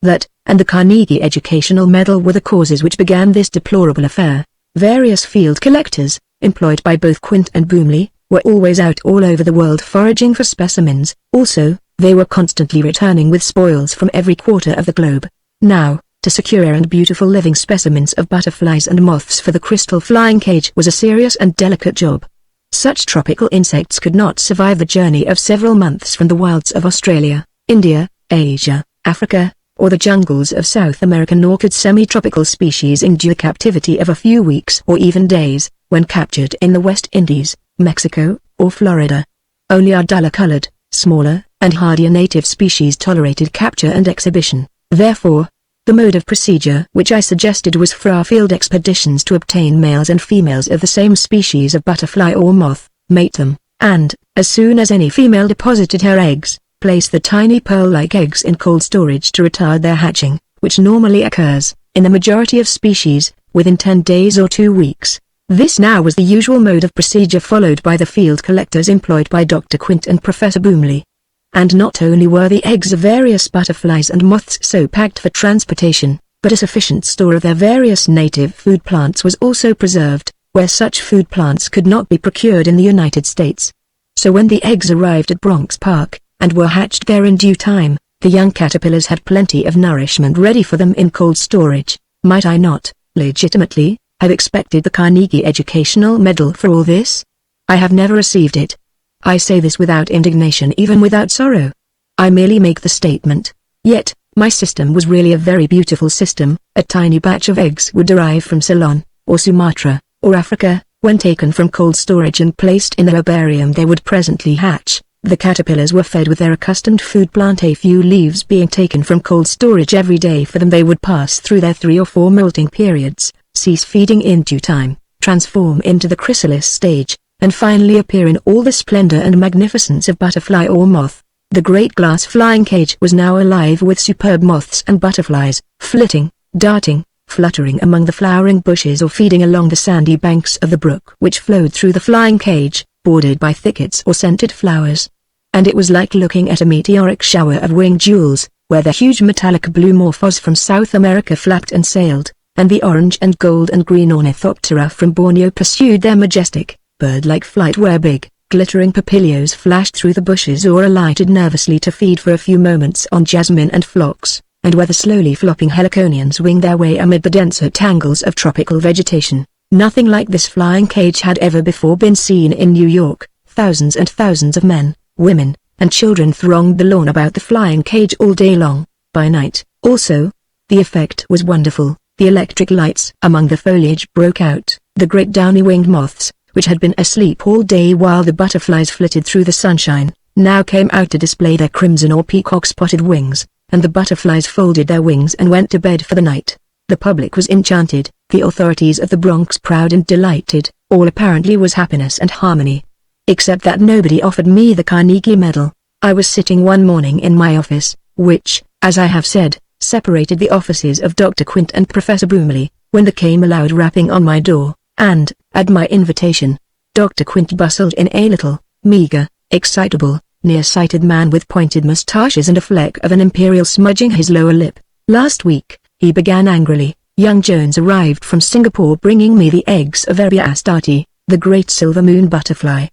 Speaker 1: That, and the Carnegie Educational Medal were the causes which began this deplorable affair. Various field collectors, employed by both Quint and Boomley, were always out all over the world foraging for specimens. Also, they were constantly returning with spoils from every quarter of the globe. Now, to secure rare and beautiful living specimens of butterflies and moths for the crystal flying cage was a serious and delicate job. Such tropical insects could not survive the journey of several months from the wilds of Australia, India, Asia, Africa, or the jungles of South America, nor could semi-tropical species endure captivity of a few weeks or even days, when captured in the West Indies, Mexico, or Florida. Only our duller-colored, smaller, and hardier native species tolerated capture and exhibition. Therefore, The mode of procedure which I suggested was for our field expeditions to obtain males and females of the same species of butterfly or moth, mate them, and, as soon as any female deposited her eggs, place the tiny pearl-like eggs in cold storage to retard their hatching, which normally occurs, in the majority of species, within 10 days or 2 weeks. This now was the usual mode of procedure followed by the field collectors employed by Dr. Quint and Professor Boomley. And not only were the eggs of various butterflies and moths so packed for transportation, but a sufficient store of their various native food plants was also preserved, where such food plants could not be procured in the United States. So when the eggs arrived at Bronx Park, and were hatched there in due time, the young caterpillars had plenty of nourishment ready for them in cold storage. Might I not, legitimately, have expected the Carnegie Educational Medal for all this? I have never received it. I say this without indignation, even without sorrow. I merely make the statement. Yet, my system was really a very beautiful system. A tiny batch of eggs would arrive from Ceylon, or Sumatra, or Africa. When taken from cold storage and placed in the herbarium, they would presently hatch. The caterpillars were fed with their accustomed food plant, a few leaves being taken from cold storage every day for them. They would pass through their 3 or 4 molting periods, cease feeding in due time, transform into the chrysalis stage, and finally appear in all the splendor and magnificence of butterfly or moth. The great glass flying cage was now alive with superb moths and butterflies, flitting, darting, fluttering among the flowering bushes or feeding along the sandy banks of the brook which flowed through the flying cage, bordered by thickets or scented flowers. And it was like looking at a meteoric shower of winged jewels, where the huge metallic blue morphos from South America flapped and sailed, and the orange and gold and green ornithoptera from Borneo pursued their majestic, bird-like flight, where big, glittering papilios flashed through the bushes or alighted nervously to feed for a few moments on jasmine and phlox, and where the slowly flopping heliconians winged their way amid the denser tangles of tropical vegetation. Nothing like this flying cage had ever before been seen in New York. Thousands and thousands of men, women, and children thronged the lawn about the flying cage all day long. By night, also, the effect was wonderful. The electric lights among the foliage broke out. The great downy-winged moths, which had been asleep all day while the butterflies flitted through the sunshine, now came out to display their crimson or peacock-spotted wings, and the butterflies folded their wings and went to bed for the night. The public was enchanted, the authorities of the Bronx proud and delighted. All apparently was happiness and harmony. Except that nobody offered me the Carnegie Medal. I was sitting one morning in my office, which, as I have said, separated the offices of Dr. Quint and Professor Boomley, when there came a loud rapping on my door, and, at my invitation, Dr. Quint bustled in, a little, meager, excitable, near-sighted man with pointed moustaches and a fleck of an imperial smudging his lower lip. "Last week," he began angrily, "young Jones arrived from Singapore bringing me the eggs of Eria astarte, the great silver moon butterfly.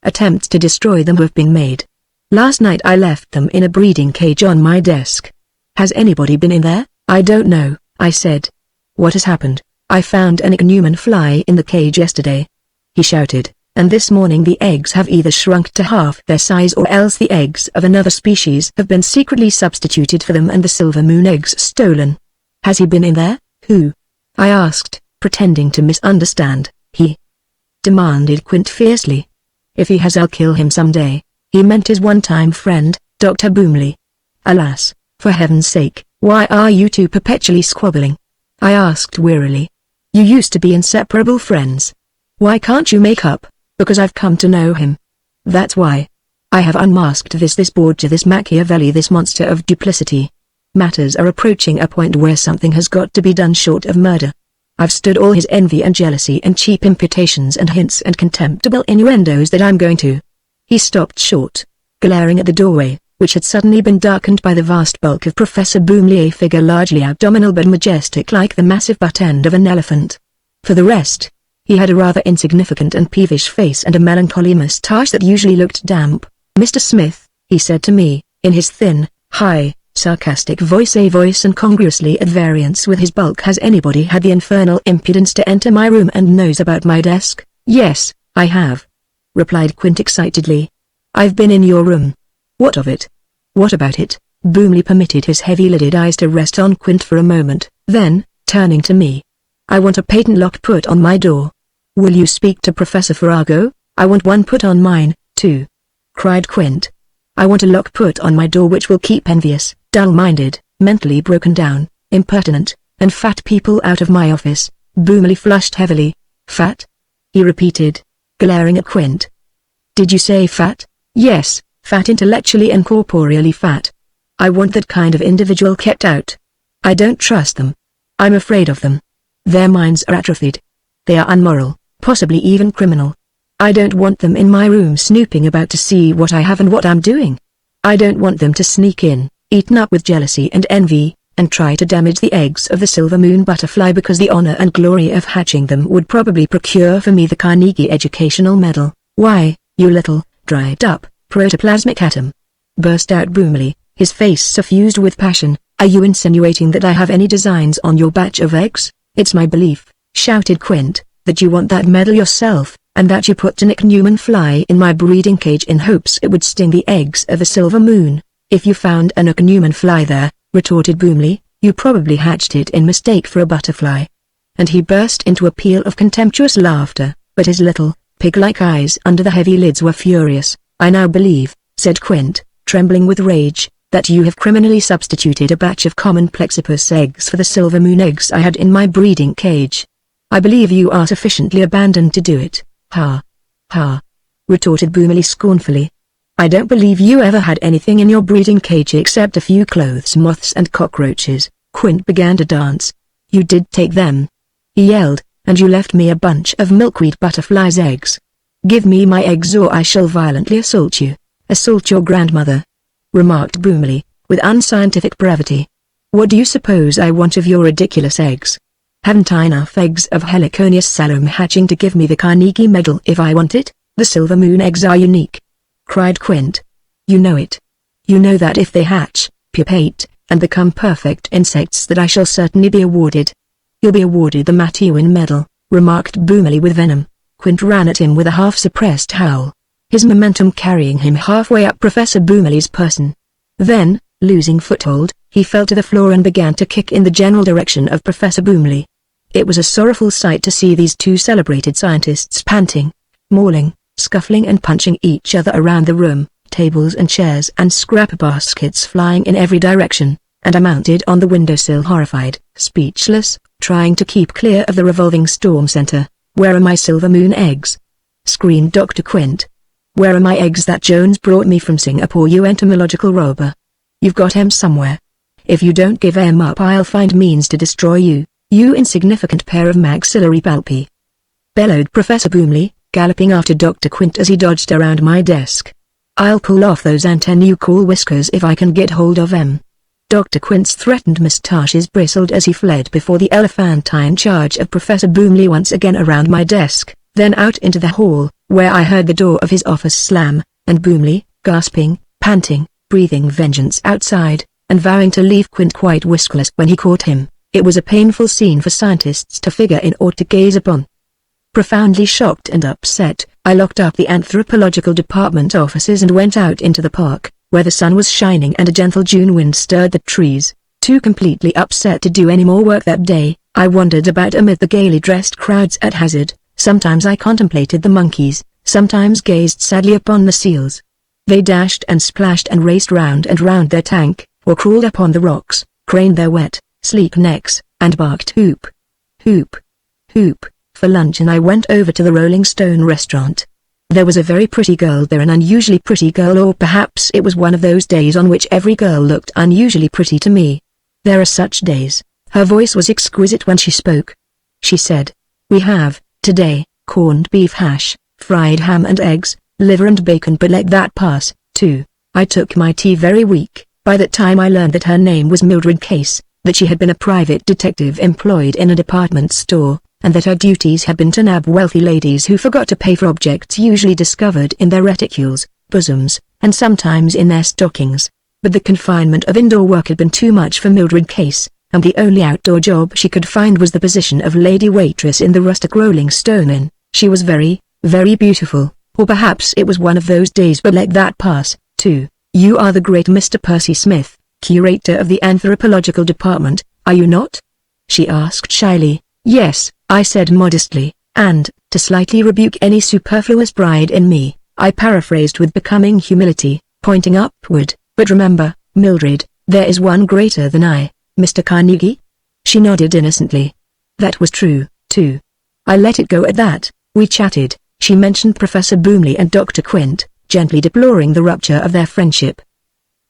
Speaker 1: Attempts to destroy them have been made. Last night I left them in a breeding cage on my desk. Has anybody been in there?" "I don't know," I said. "What has happened?" "I found an ichneumon fly in the cage yesterday," he shouted, "and this morning the eggs have either shrunk to half their size or else the eggs of another species have been secretly substituted for them and the silver moon eggs stolen." "Has he been in there?" "Who?" I asked, pretending to misunderstand. "He?" demanded Quint fiercely. "If he has, I'll kill him someday." He meant his one-time friend, Dr. Boomley. "Alas, for heaven's sake, why are you two perpetually squabbling?" I asked wearily. "You used to be inseparable friends. Why can't you make up?" "Because I've come to know him. That's why. I have unmasked this Borgia, this Machiavelli, this monster of duplicity. Matters are approaching a point where something has got to be done short of murder. I've stood all his envy and jealousy and cheap imputations and hints and contemptible innuendos that I'm going to." He stopped short, glaring at the doorway, which had suddenly been darkened by the vast bulk of Professor Boomley, a figure largely abdominal but majestic like the massive butt end of an elephant. For the rest, he had a rather insignificant and peevish face and a melancholy moustache that usually looked damp. "Mr. Smith," he said to me, in his thin, high, sarcastic voice, a voice incongruously at variance with his bulk, "has anybody had the infernal impudence to enter my room and nose about my desk?" "Yes, I have," replied Quint excitedly. "I've been in your room." "What of it?" "What about it?" Boomley permitted his heavy-lidded eyes to rest on Quint for a moment, then, turning to me, "I want a patent lock put on my door." "Will you speak to Professor Farrago?" "I want one put on mine, too," cried Quint. "I want a lock put on my door which will keep envious, dull-minded, mentally broken down, impertinent, and fat people out of my office." Boomley flushed heavily. "Fat?" he repeated, glaring at Quint. "Did you say fat?" "Yes, fat, intellectually and corporeally fat. I want that kind of individual kept out. I don't trust them. I'm afraid of them. Their minds are atrophied. They are unmoral, possibly even criminal. I don't want them in my room snooping about to see what I have and what I'm doing. I don't want them to sneak in, eaten up with jealousy and envy, and try to damage the eggs of the silver moon butterfly because the honor and glory of hatching them would probably procure for me the Carnegie Educational Medal. Why, you little, dried-up, protoplasmic atom!" burst out Boomley, his face suffused with passion. "Are you insinuating that I have any designs on your batch of eggs?" "It's my belief," shouted Quint, "that you want that medal yourself, and that you put a Nick Newman fly in my breeding cage in hopes it would sting the eggs of a silver moon." "If you found a Nick Newman fly there," retorted Boomley, "you probably hatched it in mistake for a butterfly." And he burst into a peal of contemptuous laughter, but his little, pig-like eyes under the heavy lids were furious. "I now believe," said Quint, trembling with rage, "that you have criminally substituted a batch of common Plexippus eggs for the silver moon eggs I had in my breeding cage. I believe you are sufficiently abandoned to do it." "Ha! Ha!" retorted Boomley scornfully. "I don't believe you ever had anything in your breeding cage except a few clothes moths and cockroaches." Quint began to dance. "You did take them," he yelled, "and you left me a bunch of milkweed butterflies' eggs. Give me my eggs or I shall violently assault you." "Assault your grandmother," remarked Boomley, with unscientific brevity. "What do you suppose I want of your ridiculous eggs? Haven't I enough eggs of Heliconius salome hatching to give me the Carnegie Medal if I want it? The silver moon eggs are unique," cried Quint. "You know it. You know that if they hatch, pupate, and become perfect insects that I shall certainly be awarded." "You'll be awarded the Matthewen Medal," remarked Boomley with venom. Quint ran at him with a half-suppressed howl, his momentum carrying him halfway up Professor Boomley's person. Then, losing foothold, he fell to the floor and began to kick in the general direction of Professor Boomley. It was a sorrowful sight to see these two celebrated scientists panting, mauling, scuffling and punching each other around the room, tables and chairs and scrap baskets flying in every direction, and I mounted on the windowsill horrified, speechless, trying to keep clear of the revolving storm center. "Where are my silver moon eggs?" screamed Dr. Quint. "Where are my eggs that Jones brought me from Singapore, you entomological robber? You've got 'em somewhere. If you don't give 'em up I'll find means to destroy you, you insignificant pair of maxillary palpi," bellowed Professor Boomley, galloping after Dr. Quint as he dodged around my desk. "I'll pull off those antennae you call whiskers if I can get hold of 'em." Dr. Quint's threatened moustaches bristled as he fled before the elephantine charge of Professor Boomley once again around my desk, then out into the hall, where I heard the door of his office slam, and Boomley, gasping, panting, breathing vengeance outside, and vowing to leave Quint quite whiskerless when he caught him. It was a painful scene for scientists to figure in or to gaze upon. Profoundly shocked and upset, I locked up the anthropological department offices and went out into the park, where the sun was shining and a gentle June wind stirred the trees. Too completely upset to do any more work that day, I wandered about amid the gaily dressed crowds at hazard. Sometimes I contemplated the monkeys, sometimes gazed sadly upon the seals. They dashed and splashed and raced round and round their tank, or crawled upon the rocks, craned their wet, sleek necks, and barked hoop, hoop, hoop. For luncheon I went over to the Rolling Stone restaurant. There was a very pretty girl there, an unusually pretty girl, or perhaps it was one of those days on which every girl looked unusually pretty to me. There are such days. Her voice was exquisite when she spoke. She said, "We have, today, corned beef hash, fried ham and eggs, liver and bacon, but let that pass, too." I took my tea very weak. By that time I learned that her name was Mildred Case, that she had been a private detective employed in a department store, and that her duties had been to nab wealthy ladies who forgot to pay for objects usually discovered in their reticules, bosoms, and sometimes in their stockings. But the confinement of indoor work had been too much for Mildred Case, and the only outdoor job she could find was the position of lady waitress in the rustic Rolling Stone Inn. She was very, very beautiful, or perhaps it was one of those days, but let that pass, too. "You are the great Mr. Percy Smith, curator of the anthropological department, are you not?" she asked shyly. "Yes," I said modestly, and, to slightly rebuke any superfluous pride in me, I paraphrased with becoming humility, pointing upward, "But remember, Mildred, there is one greater than I. Mr. Carnegie?" She nodded innocently. That was true, too. I let it go at that. We chatted. She mentioned Professor Boomley and Dr. Quint, gently deploring the rupture of their friendship.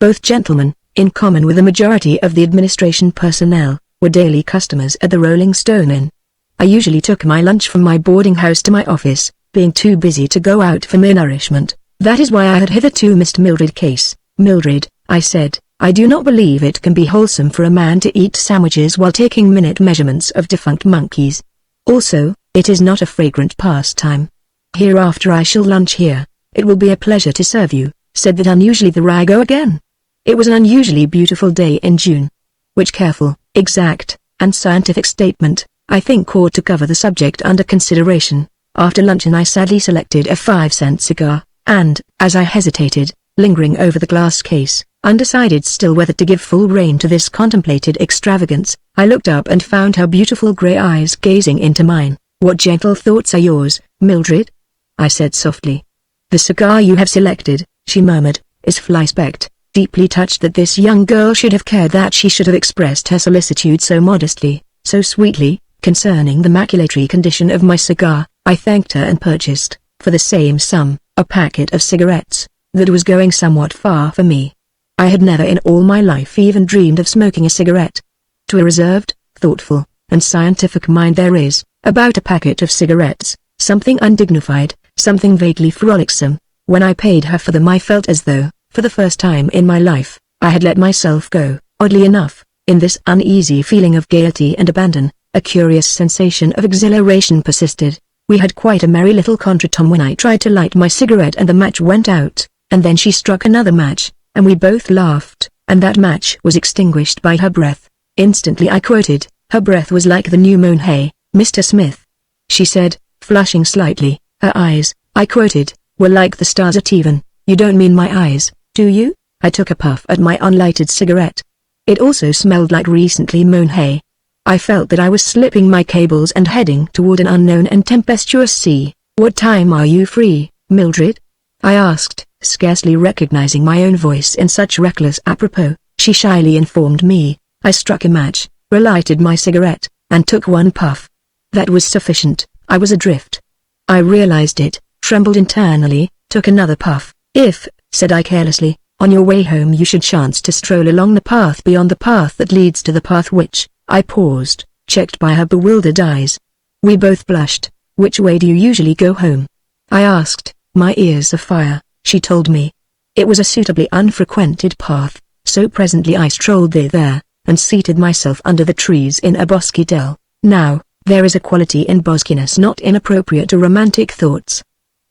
Speaker 1: Both gentlemen, in common with the majority of the administration personnel, were daily customers at the Rolling Stone Inn. I usually took my lunch from my boarding house to my office, being too busy to go out for mere nourishment. That is why I had hitherto missed Mildred Case. "Mildred," I said, "I do not believe it can be wholesome for a man to eat sandwiches while taking minute measurements of defunct monkeys. Also, it is not a fragrant pastime. Hereafter I shall lunch here. It will be a pleasure to serve you," said that unusually the I go again. It was an unusually beautiful day in June. Which careful, exact, and scientific statement, I think ought to cover the subject under consideration. After luncheon I sadly selected a 5-cent cigar, and, as I hesitated, lingering over the glass case, undecided still whether to give full rein to this contemplated extravagance, I looked up and found her beautiful grey eyes gazing into mine. "What gentle thoughts are yours, Mildred?" I said softly. "The cigar you have selected," she murmured, "is fly-specked," deeply touched that this young girl should have cared, that she should have expressed her solicitude so modestly, so sweetly, concerning the maculatory condition of my cigar. I thanked her and purchased, for the same sum, a packet of cigarettes, that was going somewhat far for me. I had never in all my life even dreamed of smoking a cigarette. To a reserved, thoughtful, and scientific mind there is, about a packet of cigarettes, something undignified, something vaguely frolicsome. When I paid her for them I felt as though, for the first time in my life, I had let myself go. Oddly enough, in this uneasy feeling of gaiety and abandon, a curious sensation of exhilaration persisted. We had quite a merry little contretemps when I tried to light my cigarette and the match went out, and then she struck another match, and we both laughed, and that match was extinguished by her breath. Instantly I quoted, "Her breath was like the new mown hay, Mr. Smith." She said, flushing slightly, "Her eyes," I quoted, "were like the stars at even." "You don't mean my eyes, do you?" I took a puff at my unlighted cigarette. It also smelled like recently mown hay. I felt that I was slipping my cables and heading toward an unknown and tempestuous sea. "What time are you free, Mildred?" I asked, scarcely recognizing my own voice in such reckless apropos. She shyly informed me. I struck a match, relighted my cigarette, and took one puff. That was sufficient. I was adrift. I realized it, trembled internally, took another puff. "If," said I carelessly, "on your way home you should chance to stroll along the path beyond the path that leads to the path which—" I paused, checked by her bewildered eyes. We both blushed. "Which way do you usually go home?" I asked, my ears afire. She told me. It was a suitably unfrequented path, so presently I strolled there, and seated myself under the trees in a bosky dell. Now, there is a quality in boskiness not inappropriate to romantic thoughts.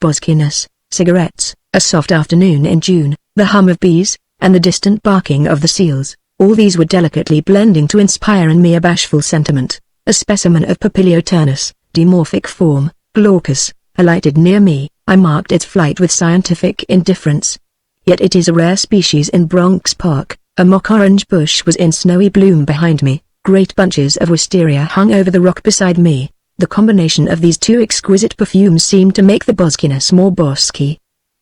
Speaker 1: Boskiness, cigarettes, a soft afternoon in June, the hum of bees, and the distant barking of the seals. All these were delicately blending to inspire in me a bashful sentiment. A specimen of Papilioturnus, dimorphic form, glaucus, alighted near me. I marked its flight with scientific indifference. Yet it is a rare species in Bronx Park. A mock orange bush was in snowy bloom behind me. Great bunches of wisteria hung over the rock beside me. The combination of these two exquisite perfumes seemed to make the boskiness more bosky.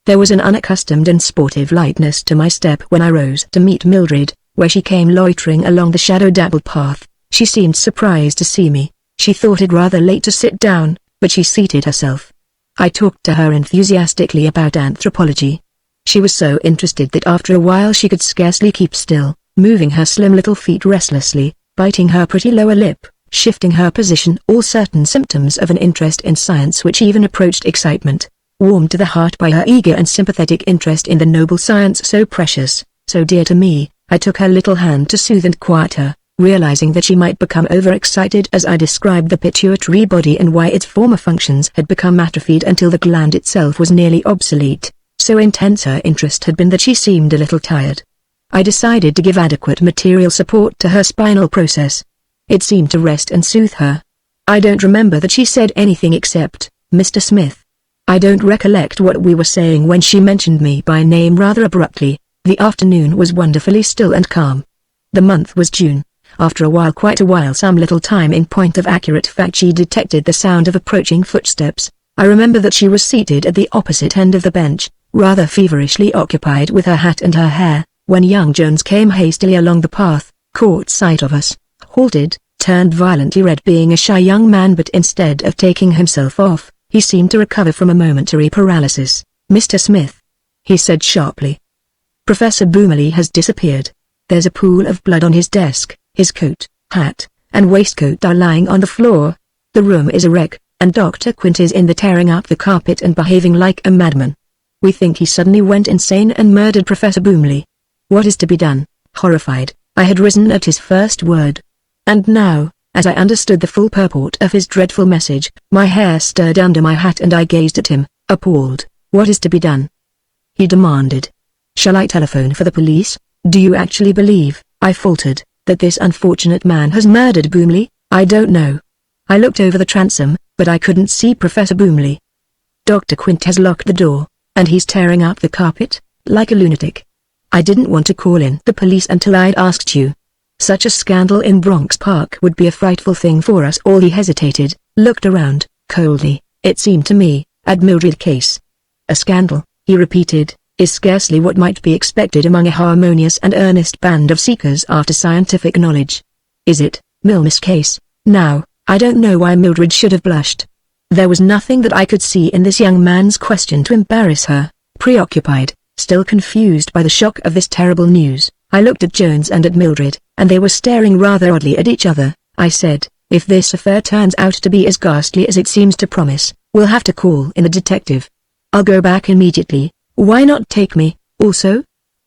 Speaker 1: There was an unaccustomed and sportive lightness to my step when I rose to meet Mildred, where she came loitering along the shadow-dabbled path. She seemed surprised to see me. She thought it rather late to sit down, but she seated herself. I talked to her enthusiastically about anthropology. She was so interested that after a while she could scarcely keep still, moving her slim little feet restlessly, biting her pretty lower lip, shifting her position, all certain symptoms of an interest in science which even approached excitement. Warmed to the heart by her eager and sympathetic interest in the noble science so precious, so dear to me, I took her little hand to soothe and quiet her, realizing that she might become overexcited as I described the pituitary body and why its former functions had become atrophied until the gland itself was nearly obsolete. So intense her interest had been that she seemed a little tired. I decided to give adequate material support to her spinal process. It seemed to rest and soothe her. I don't remember that she said anything except, "Mr. Smith." I don't recollect what we were saying when she mentioned me by name rather abruptly. The afternoon was wonderfully still and calm. The month was June. After a while, quite a while, some little time in point of accurate fact, she detected the sound of approaching footsteps. I remember that she was seated at the opposite end of the bench, rather feverishly occupied with her hat and her hair, when young Jones came hastily along the path, caught sight of us, halted, turned violently red, being a shy young man, but instead of taking himself off, he seemed to recover from a momentary paralysis. "Mr. Smith," he said sharply. "Professor Boomley has disappeared. There's a pool of blood on his desk, his coat, hat, and waistcoat are lying on the floor. The room is a wreck, and Dr. Quint is in there tearing up the carpet and behaving like a madman. We think he suddenly went insane and murdered Professor Boomley." What is to be done? Horrified, I had risen at his first word. And now, as I understood the full purport of his dreadful message, my hair stirred under my hat and I gazed at him, appalled. "What is to be done?" he demanded. "Shall I telephone for the police?" "Do you actually believe," I faltered, "that this unfortunate man has murdered Boomley?" "I don't know." I looked over the transom, but I couldn't see Professor Boomley. "Dr. Quint has locked the door, and he's tearing up the carpet, like a lunatic. I didn't want to call in the police until I'd asked you. Such a scandal in Bronx Park would be a frightful thing for us all." He hesitated, looked around, coldly. "It seemed to me, at Mildred case." "A scandal," he repeated, "is scarcely what might be expected among a harmonious and earnest band of seekers after scientific knowledge." "Is it, Milner's case?" Now, I don't know why Mildred should have blushed. There was nothing that I could see in this young man's question to embarrass her. Preoccupied, still confused by the shock of this terrible news, I looked at Jones and at Mildred, and they were staring rather oddly at each other. I said, "If this affair turns out to be as ghastly as it seems to promise, we'll have to call in a detective." "I'll go back immediately." "Why not take me, also?"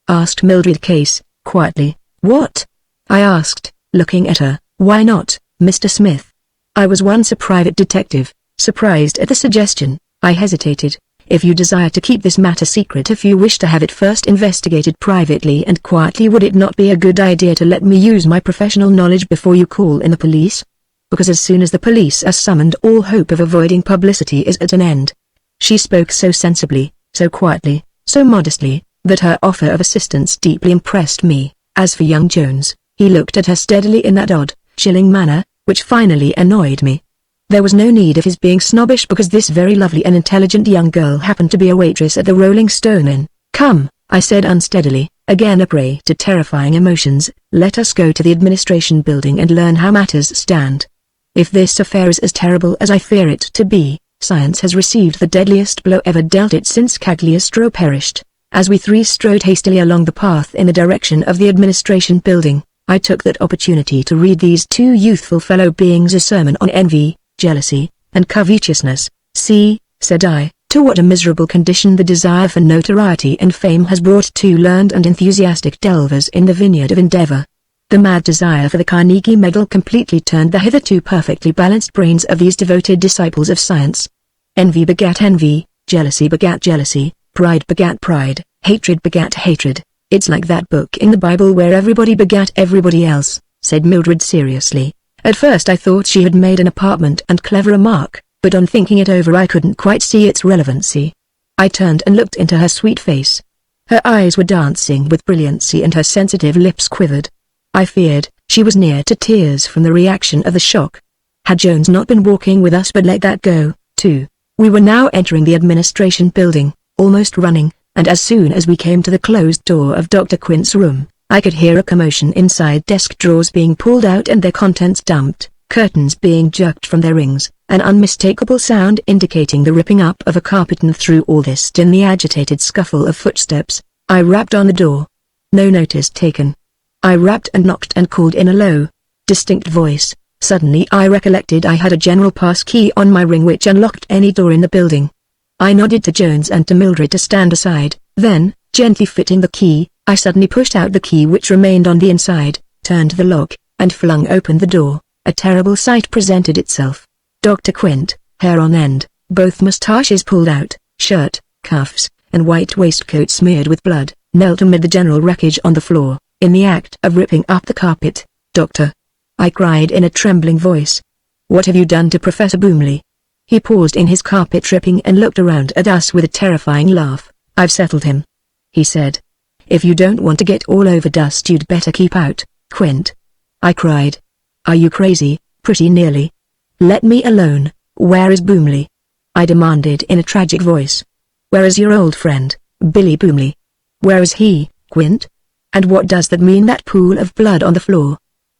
Speaker 1: asked Mildred Case, quietly. "What?" I asked, looking at her. "Why not, Mr. Smith?" I was once a private detective. Surprised at the suggestion, I hesitated. "If you desire to keep this matter secret, if you wish to have it first investigated privately and quietly, would it not be a good idea to let me use my professional knowledge before you call in the police? Because as soon as the police are summoned, all hope of avoiding publicity is at an end." She spoke so sensibly, so quietly, so modestly, that her offer of assistance deeply impressed me. As for young Jones, he looked at her steadily in that odd, chilling manner, which finally annoyed me. There was no need of his being snobbish because this very lovely and intelligent young girl happened to be a waitress at the Rolling Stone Inn. "Come," I said unsteadily, again a prey to terrifying emotions, "let us go to the administration building and learn how matters stand. If this affair is as terrible as I fear it to be, science has received the deadliest blow ever dealt it since Cagliostro perished." As we three strode hastily along the path in the direction of the administration building, I took that opportunity to read these two youthful fellow beings a sermon on envy, jealousy, and covetousness. "See," said I, "to what a miserable condition the desire for notoriety and fame has brought two learned and enthusiastic delvers in the vineyard of endeavor. The mad desire for the Carnegie Medal completely turned the hitherto perfectly balanced brains of these devoted disciples of science. Envy begat envy, jealousy begat jealousy, pride begat pride, hatred begat hatred. It's like that book in the Bible where everybody begat everybody else," said Mildred seriously. At first I thought she had made an apartment and clever remark, but on thinking it over I couldn't quite see its relevancy. I turned and looked into her sweet face. Her eyes were dancing with brilliancy and her sensitive lips quivered. I feared she was near to tears from the reaction of the shock. Had Jones not been walking with us but let that go, too? We were now entering the administration building, almost running, and as soon as we came to the closed door of Dr. Quint's room, I could hear a commotion inside, desk drawers being pulled out and their contents dumped, curtains being jerked from their rings, an unmistakable sound indicating the ripping up of a carpet, and through all this in the agitated scuffle of footsteps. I rapped on the door. No notice taken. I rapped and knocked and called in a low, distinct voice. Suddenly I recollected I had a general pass key on my ring which unlocked any door in the building. I nodded to Jones and to Mildred to stand aside, then, gently fitting the key, I suddenly pushed out the key which remained on the inside, turned the lock, and flung open the door. A terrible sight presented itself. Dr. Quint, hair on end, both mustaches pulled out, shirt, cuffs, and white waistcoat smeared with blood, knelt amid the general wreckage on the floor, in the act of ripping up the carpet. "Doctor," I cried in a trembling voice. "What have you done to Professor Boomley?" He paused in his carpet ripping and looked around at us with a terrifying laugh. "I've settled him," he said. "If you don't want to get all over dust you'd better keep out, Quint." I cried. "Are you crazy?" "Pretty nearly." "Let me alone. Where is Boomley?" I demanded in a tragic voice. "Where is your old friend, Billy Boomley? Where is he, Quint?" And what does that mean, that pool of blood on the floor?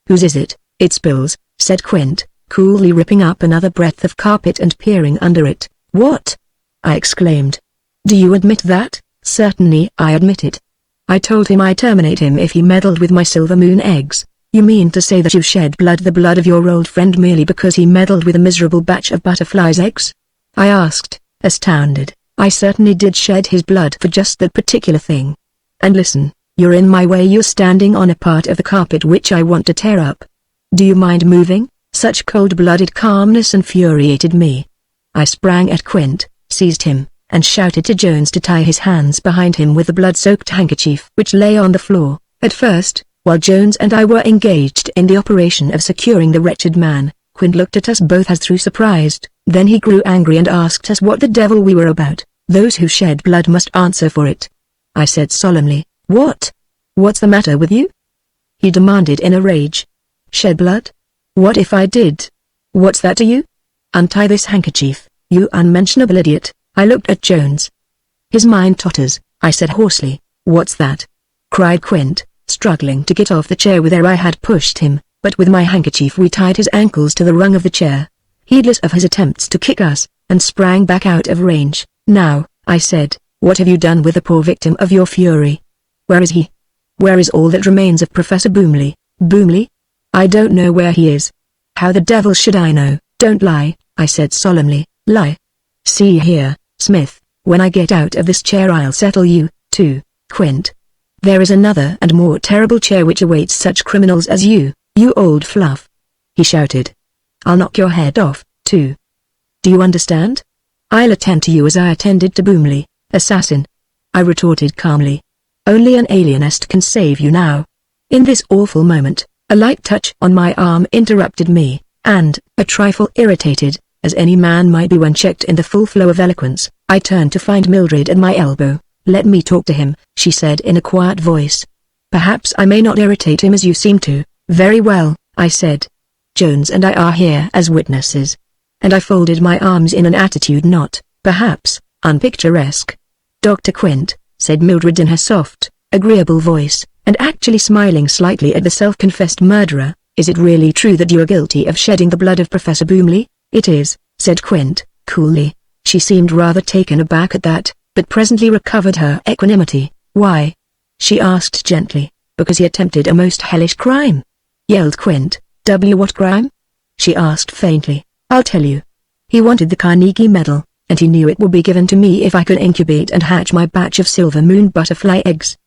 Speaker 1: Whose is it? It's Bill's, said Quint, coolly ripping up another breadth of carpet and peering under it. What? I exclaimed. Do you admit that? Certainly I admit it. I told him I'd terminate him if he meddled with my silver moon eggs. You mean to say that you shed blood, the blood of your old friend, merely because he meddled with a miserable batch of butterflies' eggs? I asked, astounded. I certainly did shed his blood for just that particular thing. And listen, you're in my way. You're standing on a part of the carpet which I want to tear up. Do you mind moving? Such cold-blooded calmness infuriated me. I sprang at Quint, seized him, and shouted to Jones to tie his hands behind him with the blood-soaked handkerchief which lay on the floor. At first, while Jones and I were engaged in the operation of securing the wretched man, Quint looked at us both as though surprised. Then he grew angry and asked us what the devil we were about. Those who shed blood must answer for it, I said solemnly. What? What's the matter with you? He demanded in a rage. Shed blood? What if I did? What's that to you? Untie this handkerchief, you unmentionable idiot. I looked at Jones. His mind totters, I said hoarsely. What's that? Cried Quint, struggling to get off the chair where I had pushed him, but with my handkerchief we tied his ankles to the rung of the chair, heedless of his attempts to kick us, and sprang back out of range. Now, I said, what have you done with the poor victim of your fury? Where is he? Where is all that remains of Professor Boomley? Boomley? I don't know where he is. How the devil should I know? Don't lie, I said solemnly. Lie. See here, Smith, when I get out of this chair I'll settle you, too, Quint. There is another and more terrible chair which awaits such criminals as you, you old fluff. He shouted. I'll knock your head off, too. Do you understand? I'll attend to you as I attended to Boomley, assassin. I retorted calmly. Only an alienist can save you now. In this awful moment, a light touch on my arm interrupted me, and, a trifle irritated, as any man might be when checked in the full flow of eloquence, I turned to find Mildred at my elbow. Let me talk to him, she said in a quiet voice. Perhaps I may not irritate him as you seem to. Very well, I said. Jones and I are here as witnesses. And I folded my arms in an attitude not, perhaps, unpicturesque. Dr. Quint, said Mildred in her soft, agreeable voice, and actually smiling slightly at the self-confessed murderer, is it really true that you are guilty of shedding the blood of Professor Boomley? It is, said Quint, coolly. She seemed rather taken aback at that, but presently recovered her equanimity. Why? She asked gently. Because he attempted a most hellish crime, yelled Quint. What crime? She asked faintly. I'll tell you. He wanted the Carnegie Medal, and he knew it would be given to me if I could incubate and hatch my batch of silver moon butterfly eggs.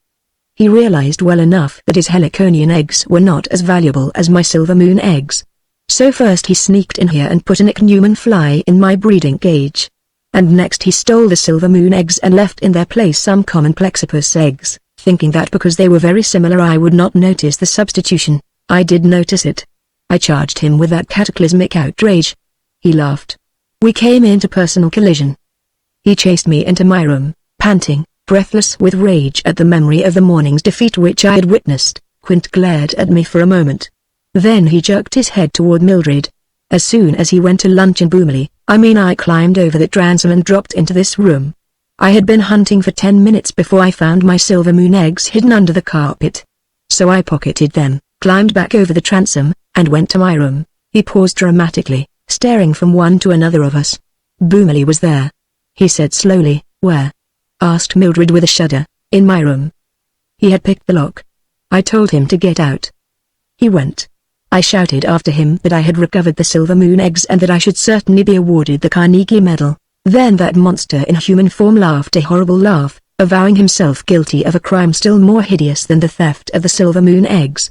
Speaker 1: He realized well enough that his heliconian eggs were not as valuable as my silver moon eggs. So first he sneaked in here and put an ichneumon fly in my breeding cage. And next he stole the silver moon eggs and left in their place some common Plexippus eggs, thinking that because they were very similar I would not notice the substitution. I did notice it. I charged him with that cataclysmic outrage. He laughed. We came into personal collision. He chased me into my room, panting, breathless with rage at the memory of the morning's defeat which I had witnessed. Quint glared at me for a moment. Then he jerked his head toward Mildred. As soon as he went to lunch in Boomley, I climbed over the transom and dropped into this room. I had been hunting for 10 minutes before I found my silver moon eggs hidden under the carpet. So I pocketed them, climbed back over the transom, and went to my room. He paused dramatically, staring from one to another of us. Boomley was there. He said slowly. Where? Asked Mildred with a shudder. In my room. He had picked the lock. I told him to get out. He went. I shouted after him that I had recovered the silver moon eggs and that I should certainly be awarded the Carnegie Medal. Then that monster in human form laughed a horrible laugh, avowing himself guilty of a crime still more hideous than the theft of the silver moon eggs.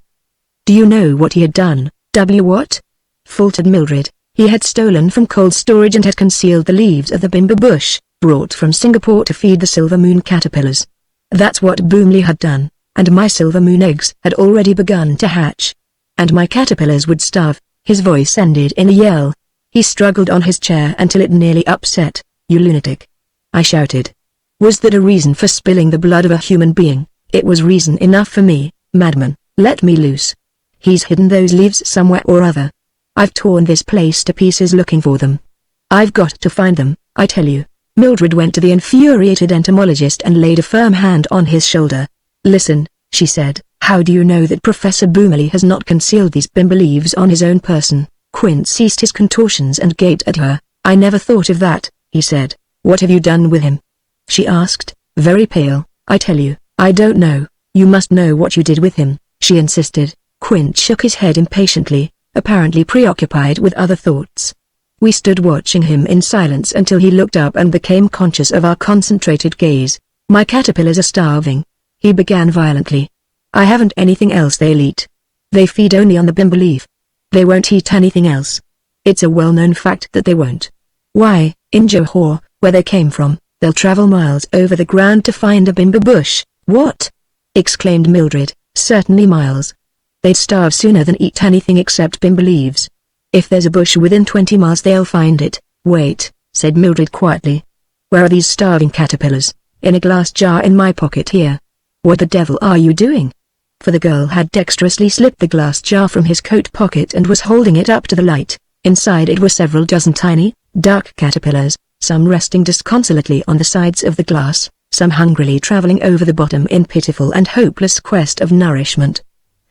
Speaker 1: Do you know what he had done? What? Faltered Mildred. He had stolen from cold storage and had concealed the leaves of the bimba bush, brought from Singapore to feed the silver moon caterpillars. That's what Boomley had done, and my silver moon eggs had already begun to hatch. And my caterpillars would starve. His voice ended in a yell. He struggled on his chair until it nearly upset. You lunatic! I shouted. Was that a reason for spilling the blood of a human being? It was reason enough for me, madman. Let me loose. He's hidden those leaves somewhere or other. I've torn this place to pieces looking for them. I've got to find them, I tell you. Mildred went to the infuriated entomologist and laid a firm hand on his shoulder. Listen, she said. How do you know that Professor Boomley has not concealed these bimbo leaves on his own person? Quint ceased his contortions and gaped at her. I never thought of that, he said. What have you done with him? She asked, very pale. I tell you, I don't know. You must know what you did with him, she insisted. Quint shook his head impatiently, apparently preoccupied with other thoughts. We stood watching him in silence until he looked up and became conscious of our concentrated gaze. My caterpillars are starving, he began violently. I haven't anything else they'll eat. They feed only on the bimbo leaf. They won't eat anything else. It's a well-known fact that they won't. Why, in Johor, where they came from, they'll travel miles over the ground to find a bimbo bush. What? Exclaimed Mildred. Certainly miles. They'd starve sooner than eat anything except bimbo leaves. If there's a bush within 20 miles they'll find it. Wait, said Mildred quietly. Where are these starving caterpillars? In a glass jar in my pocket here. What the devil are you doing? For the girl had dexterously slipped the glass jar from his coat pocket and was holding it up to the light. Inside it were several dozen tiny, dark caterpillars, some resting disconsolately on the sides of the glass, some hungrily traveling over the bottom in pitiful and hopeless quest of nourishment.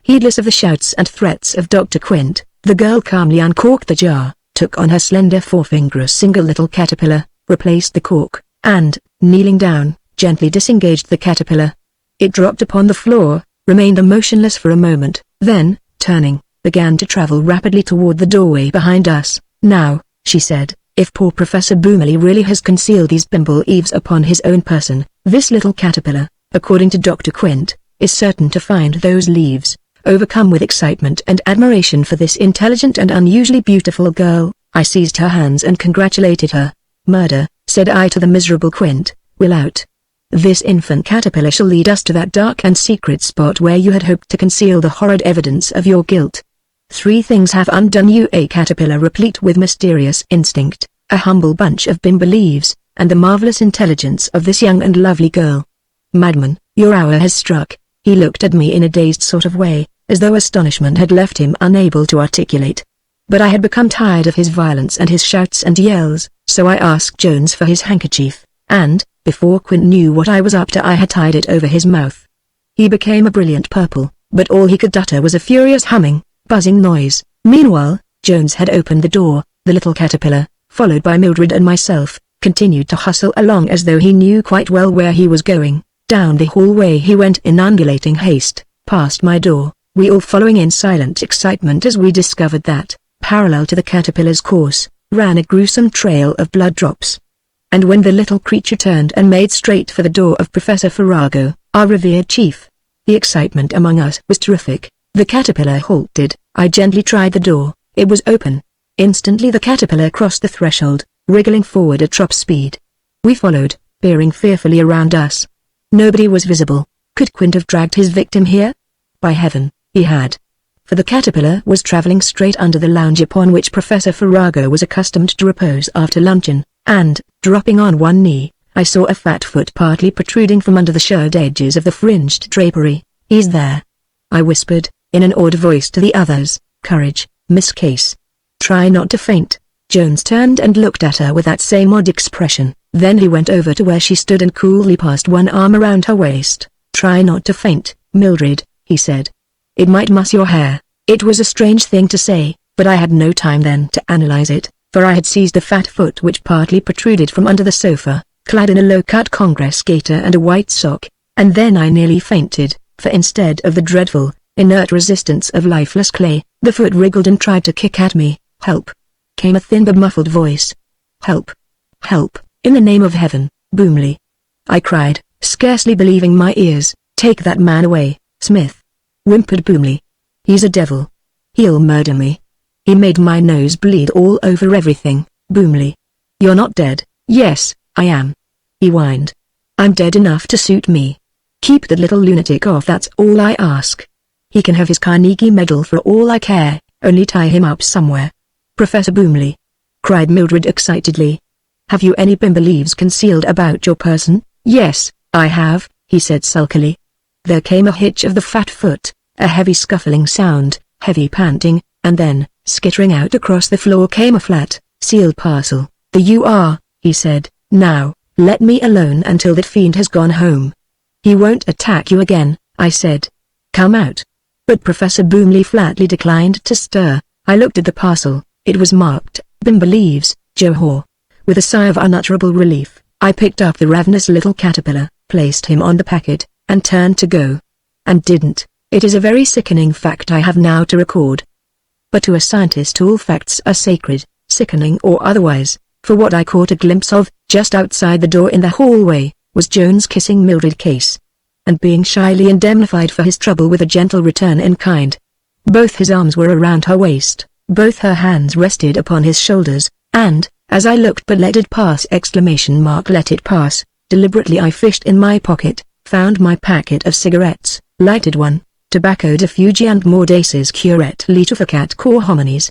Speaker 1: Heedless of the shouts and threats of Dr. Quint, the girl calmly uncorked the jar, took on her slender forefinger a single little caterpillar, replaced the cork, and, kneeling down, gently disengaged the caterpillar. It dropped upon the floor, remained motionless for a moment, then, turning, began to travel rapidly toward the doorway behind us. Now, she said, if poor Professor Boomley really has concealed these bimbo leaves upon his own person, this little caterpillar, according to Dr. Quint, is certain to find those leaves. Overcome with excitement and admiration for this intelligent and unusually beautiful girl, I seized her hands and congratulated her. Murder, said I to the miserable Quint, will out. This infant caterpillar shall lead us to that dark and secret spot where you had hoped to conceal the horrid evidence of your guilt. 3 things have undone you: a caterpillar replete with mysterious instinct, a humble bunch of bimbo leaves, and the marvelous intelligence of this young and lovely girl. Madman, your hour has struck. He looked at me in a dazed sort of way, as though astonishment had left him unable to articulate. But I had become tired of his violence and his shouts and yells, so I asked Jones for his handkerchief, and, before Quint knew what I was up to, I had tied it over his mouth. He became a brilliant purple, but all he could utter was a furious humming, buzzing noise. Meanwhile, Jones had opened the door. The little caterpillar, followed by Mildred and myself, continued to hustle along as though he knew quite well where he was going. Down the hallway he went in undulating haste, past my door, we all following in silent excitement as we discovered that, parallel to the caterpillar's course, ran a gruesome trail of blood drops. And when the little creature turned and made straight for the door of Professor Farrago, our revered chief, the excitement among us was terrific. The caterpillar halted. I gently tried the door. It was open. Instantly the caterpillar crossed the threshold, wriggling forward at top speed. We followed, peering fearfully around us. Nobody was visible. Could Quint have dragged his victim here? By heaven, he had. For the caterpillar was traveling straight under the lounge upon which Professor Farrago was accustomed to repose after luncheon, and, dropping on one knee, I saw a fat foot partly protruding from under the shirred edges of the fringed drapery. He's there, I whispered, in an awed voice to the others. Courage, Miss Case. Try not to faint. Jones turned and looked at her with that same odd expression. Then he went over to where she stood and coolly passed one arm around her waist. Try not to faint, Mildred, he said. It might muss your hair. It was a strange thing to say, but I had no time then to analyze it, for I had seized the fat foot which partly protruded from under the sofa, clad in a low-cut Congress gaiter and a white sock, and then I nearly fainted, for instead of the dreadful, inert resistance of lifeless clay, the foot wriggled and tried to kick at me. Help! Came a thin but muffled voice. Help! Help! In the name of heaven, Boomley! I cried, scarcely believing my ears. Take that man away, Smith! Whimpered Boomley. He's a devil. He'll murder me. He made my nose bleed all over everything. Boomley. You're not dead. Yes, I am. He whined. I'm dead enough to suit me. Keep that little lunatic off, that's all I ask. He can have his Carnegie Medal for all I care, only tie him up somewhere. Professor Boomley! Cried Mildred excitedly. Have you any bimbo leaves concealed about your person? Yes, I have, he said sulkily. There came a hitch of the fat foot, a heavy scuffling sound, heavy panting, and then, skittering out across the floor came a flat, sealed parcel. There you are, he said. Now, let me alone until that fiend has gone home. He won't attack you again, I said, "Come out." But Professor Boomley flatly declined to stir. I looked at the parcel. It was marked, "Bim believes, Johor." With a sigh of unutterable relief, I picked up the ravenous little caterpillar, placed him on the packet, and turned to go. And didn't. It is a very sickening fact I have now to record. But to a scientist all facts are sacred, sickening or otherwise, for what I caught a glimpse of, just outside the door in the hallway, was Jones kissing Mildred Case, and being shyly indemnified for his trouble with a gentle return in kind. Both his arms were around her waist, both her hands rested upon his shoulders, and, as I looked but let it pass let it pass, deliberately I fished in my pocket, found my packet of cigarettes, lighted one, tobacco diffugi and mordaces curette litificat cor homines,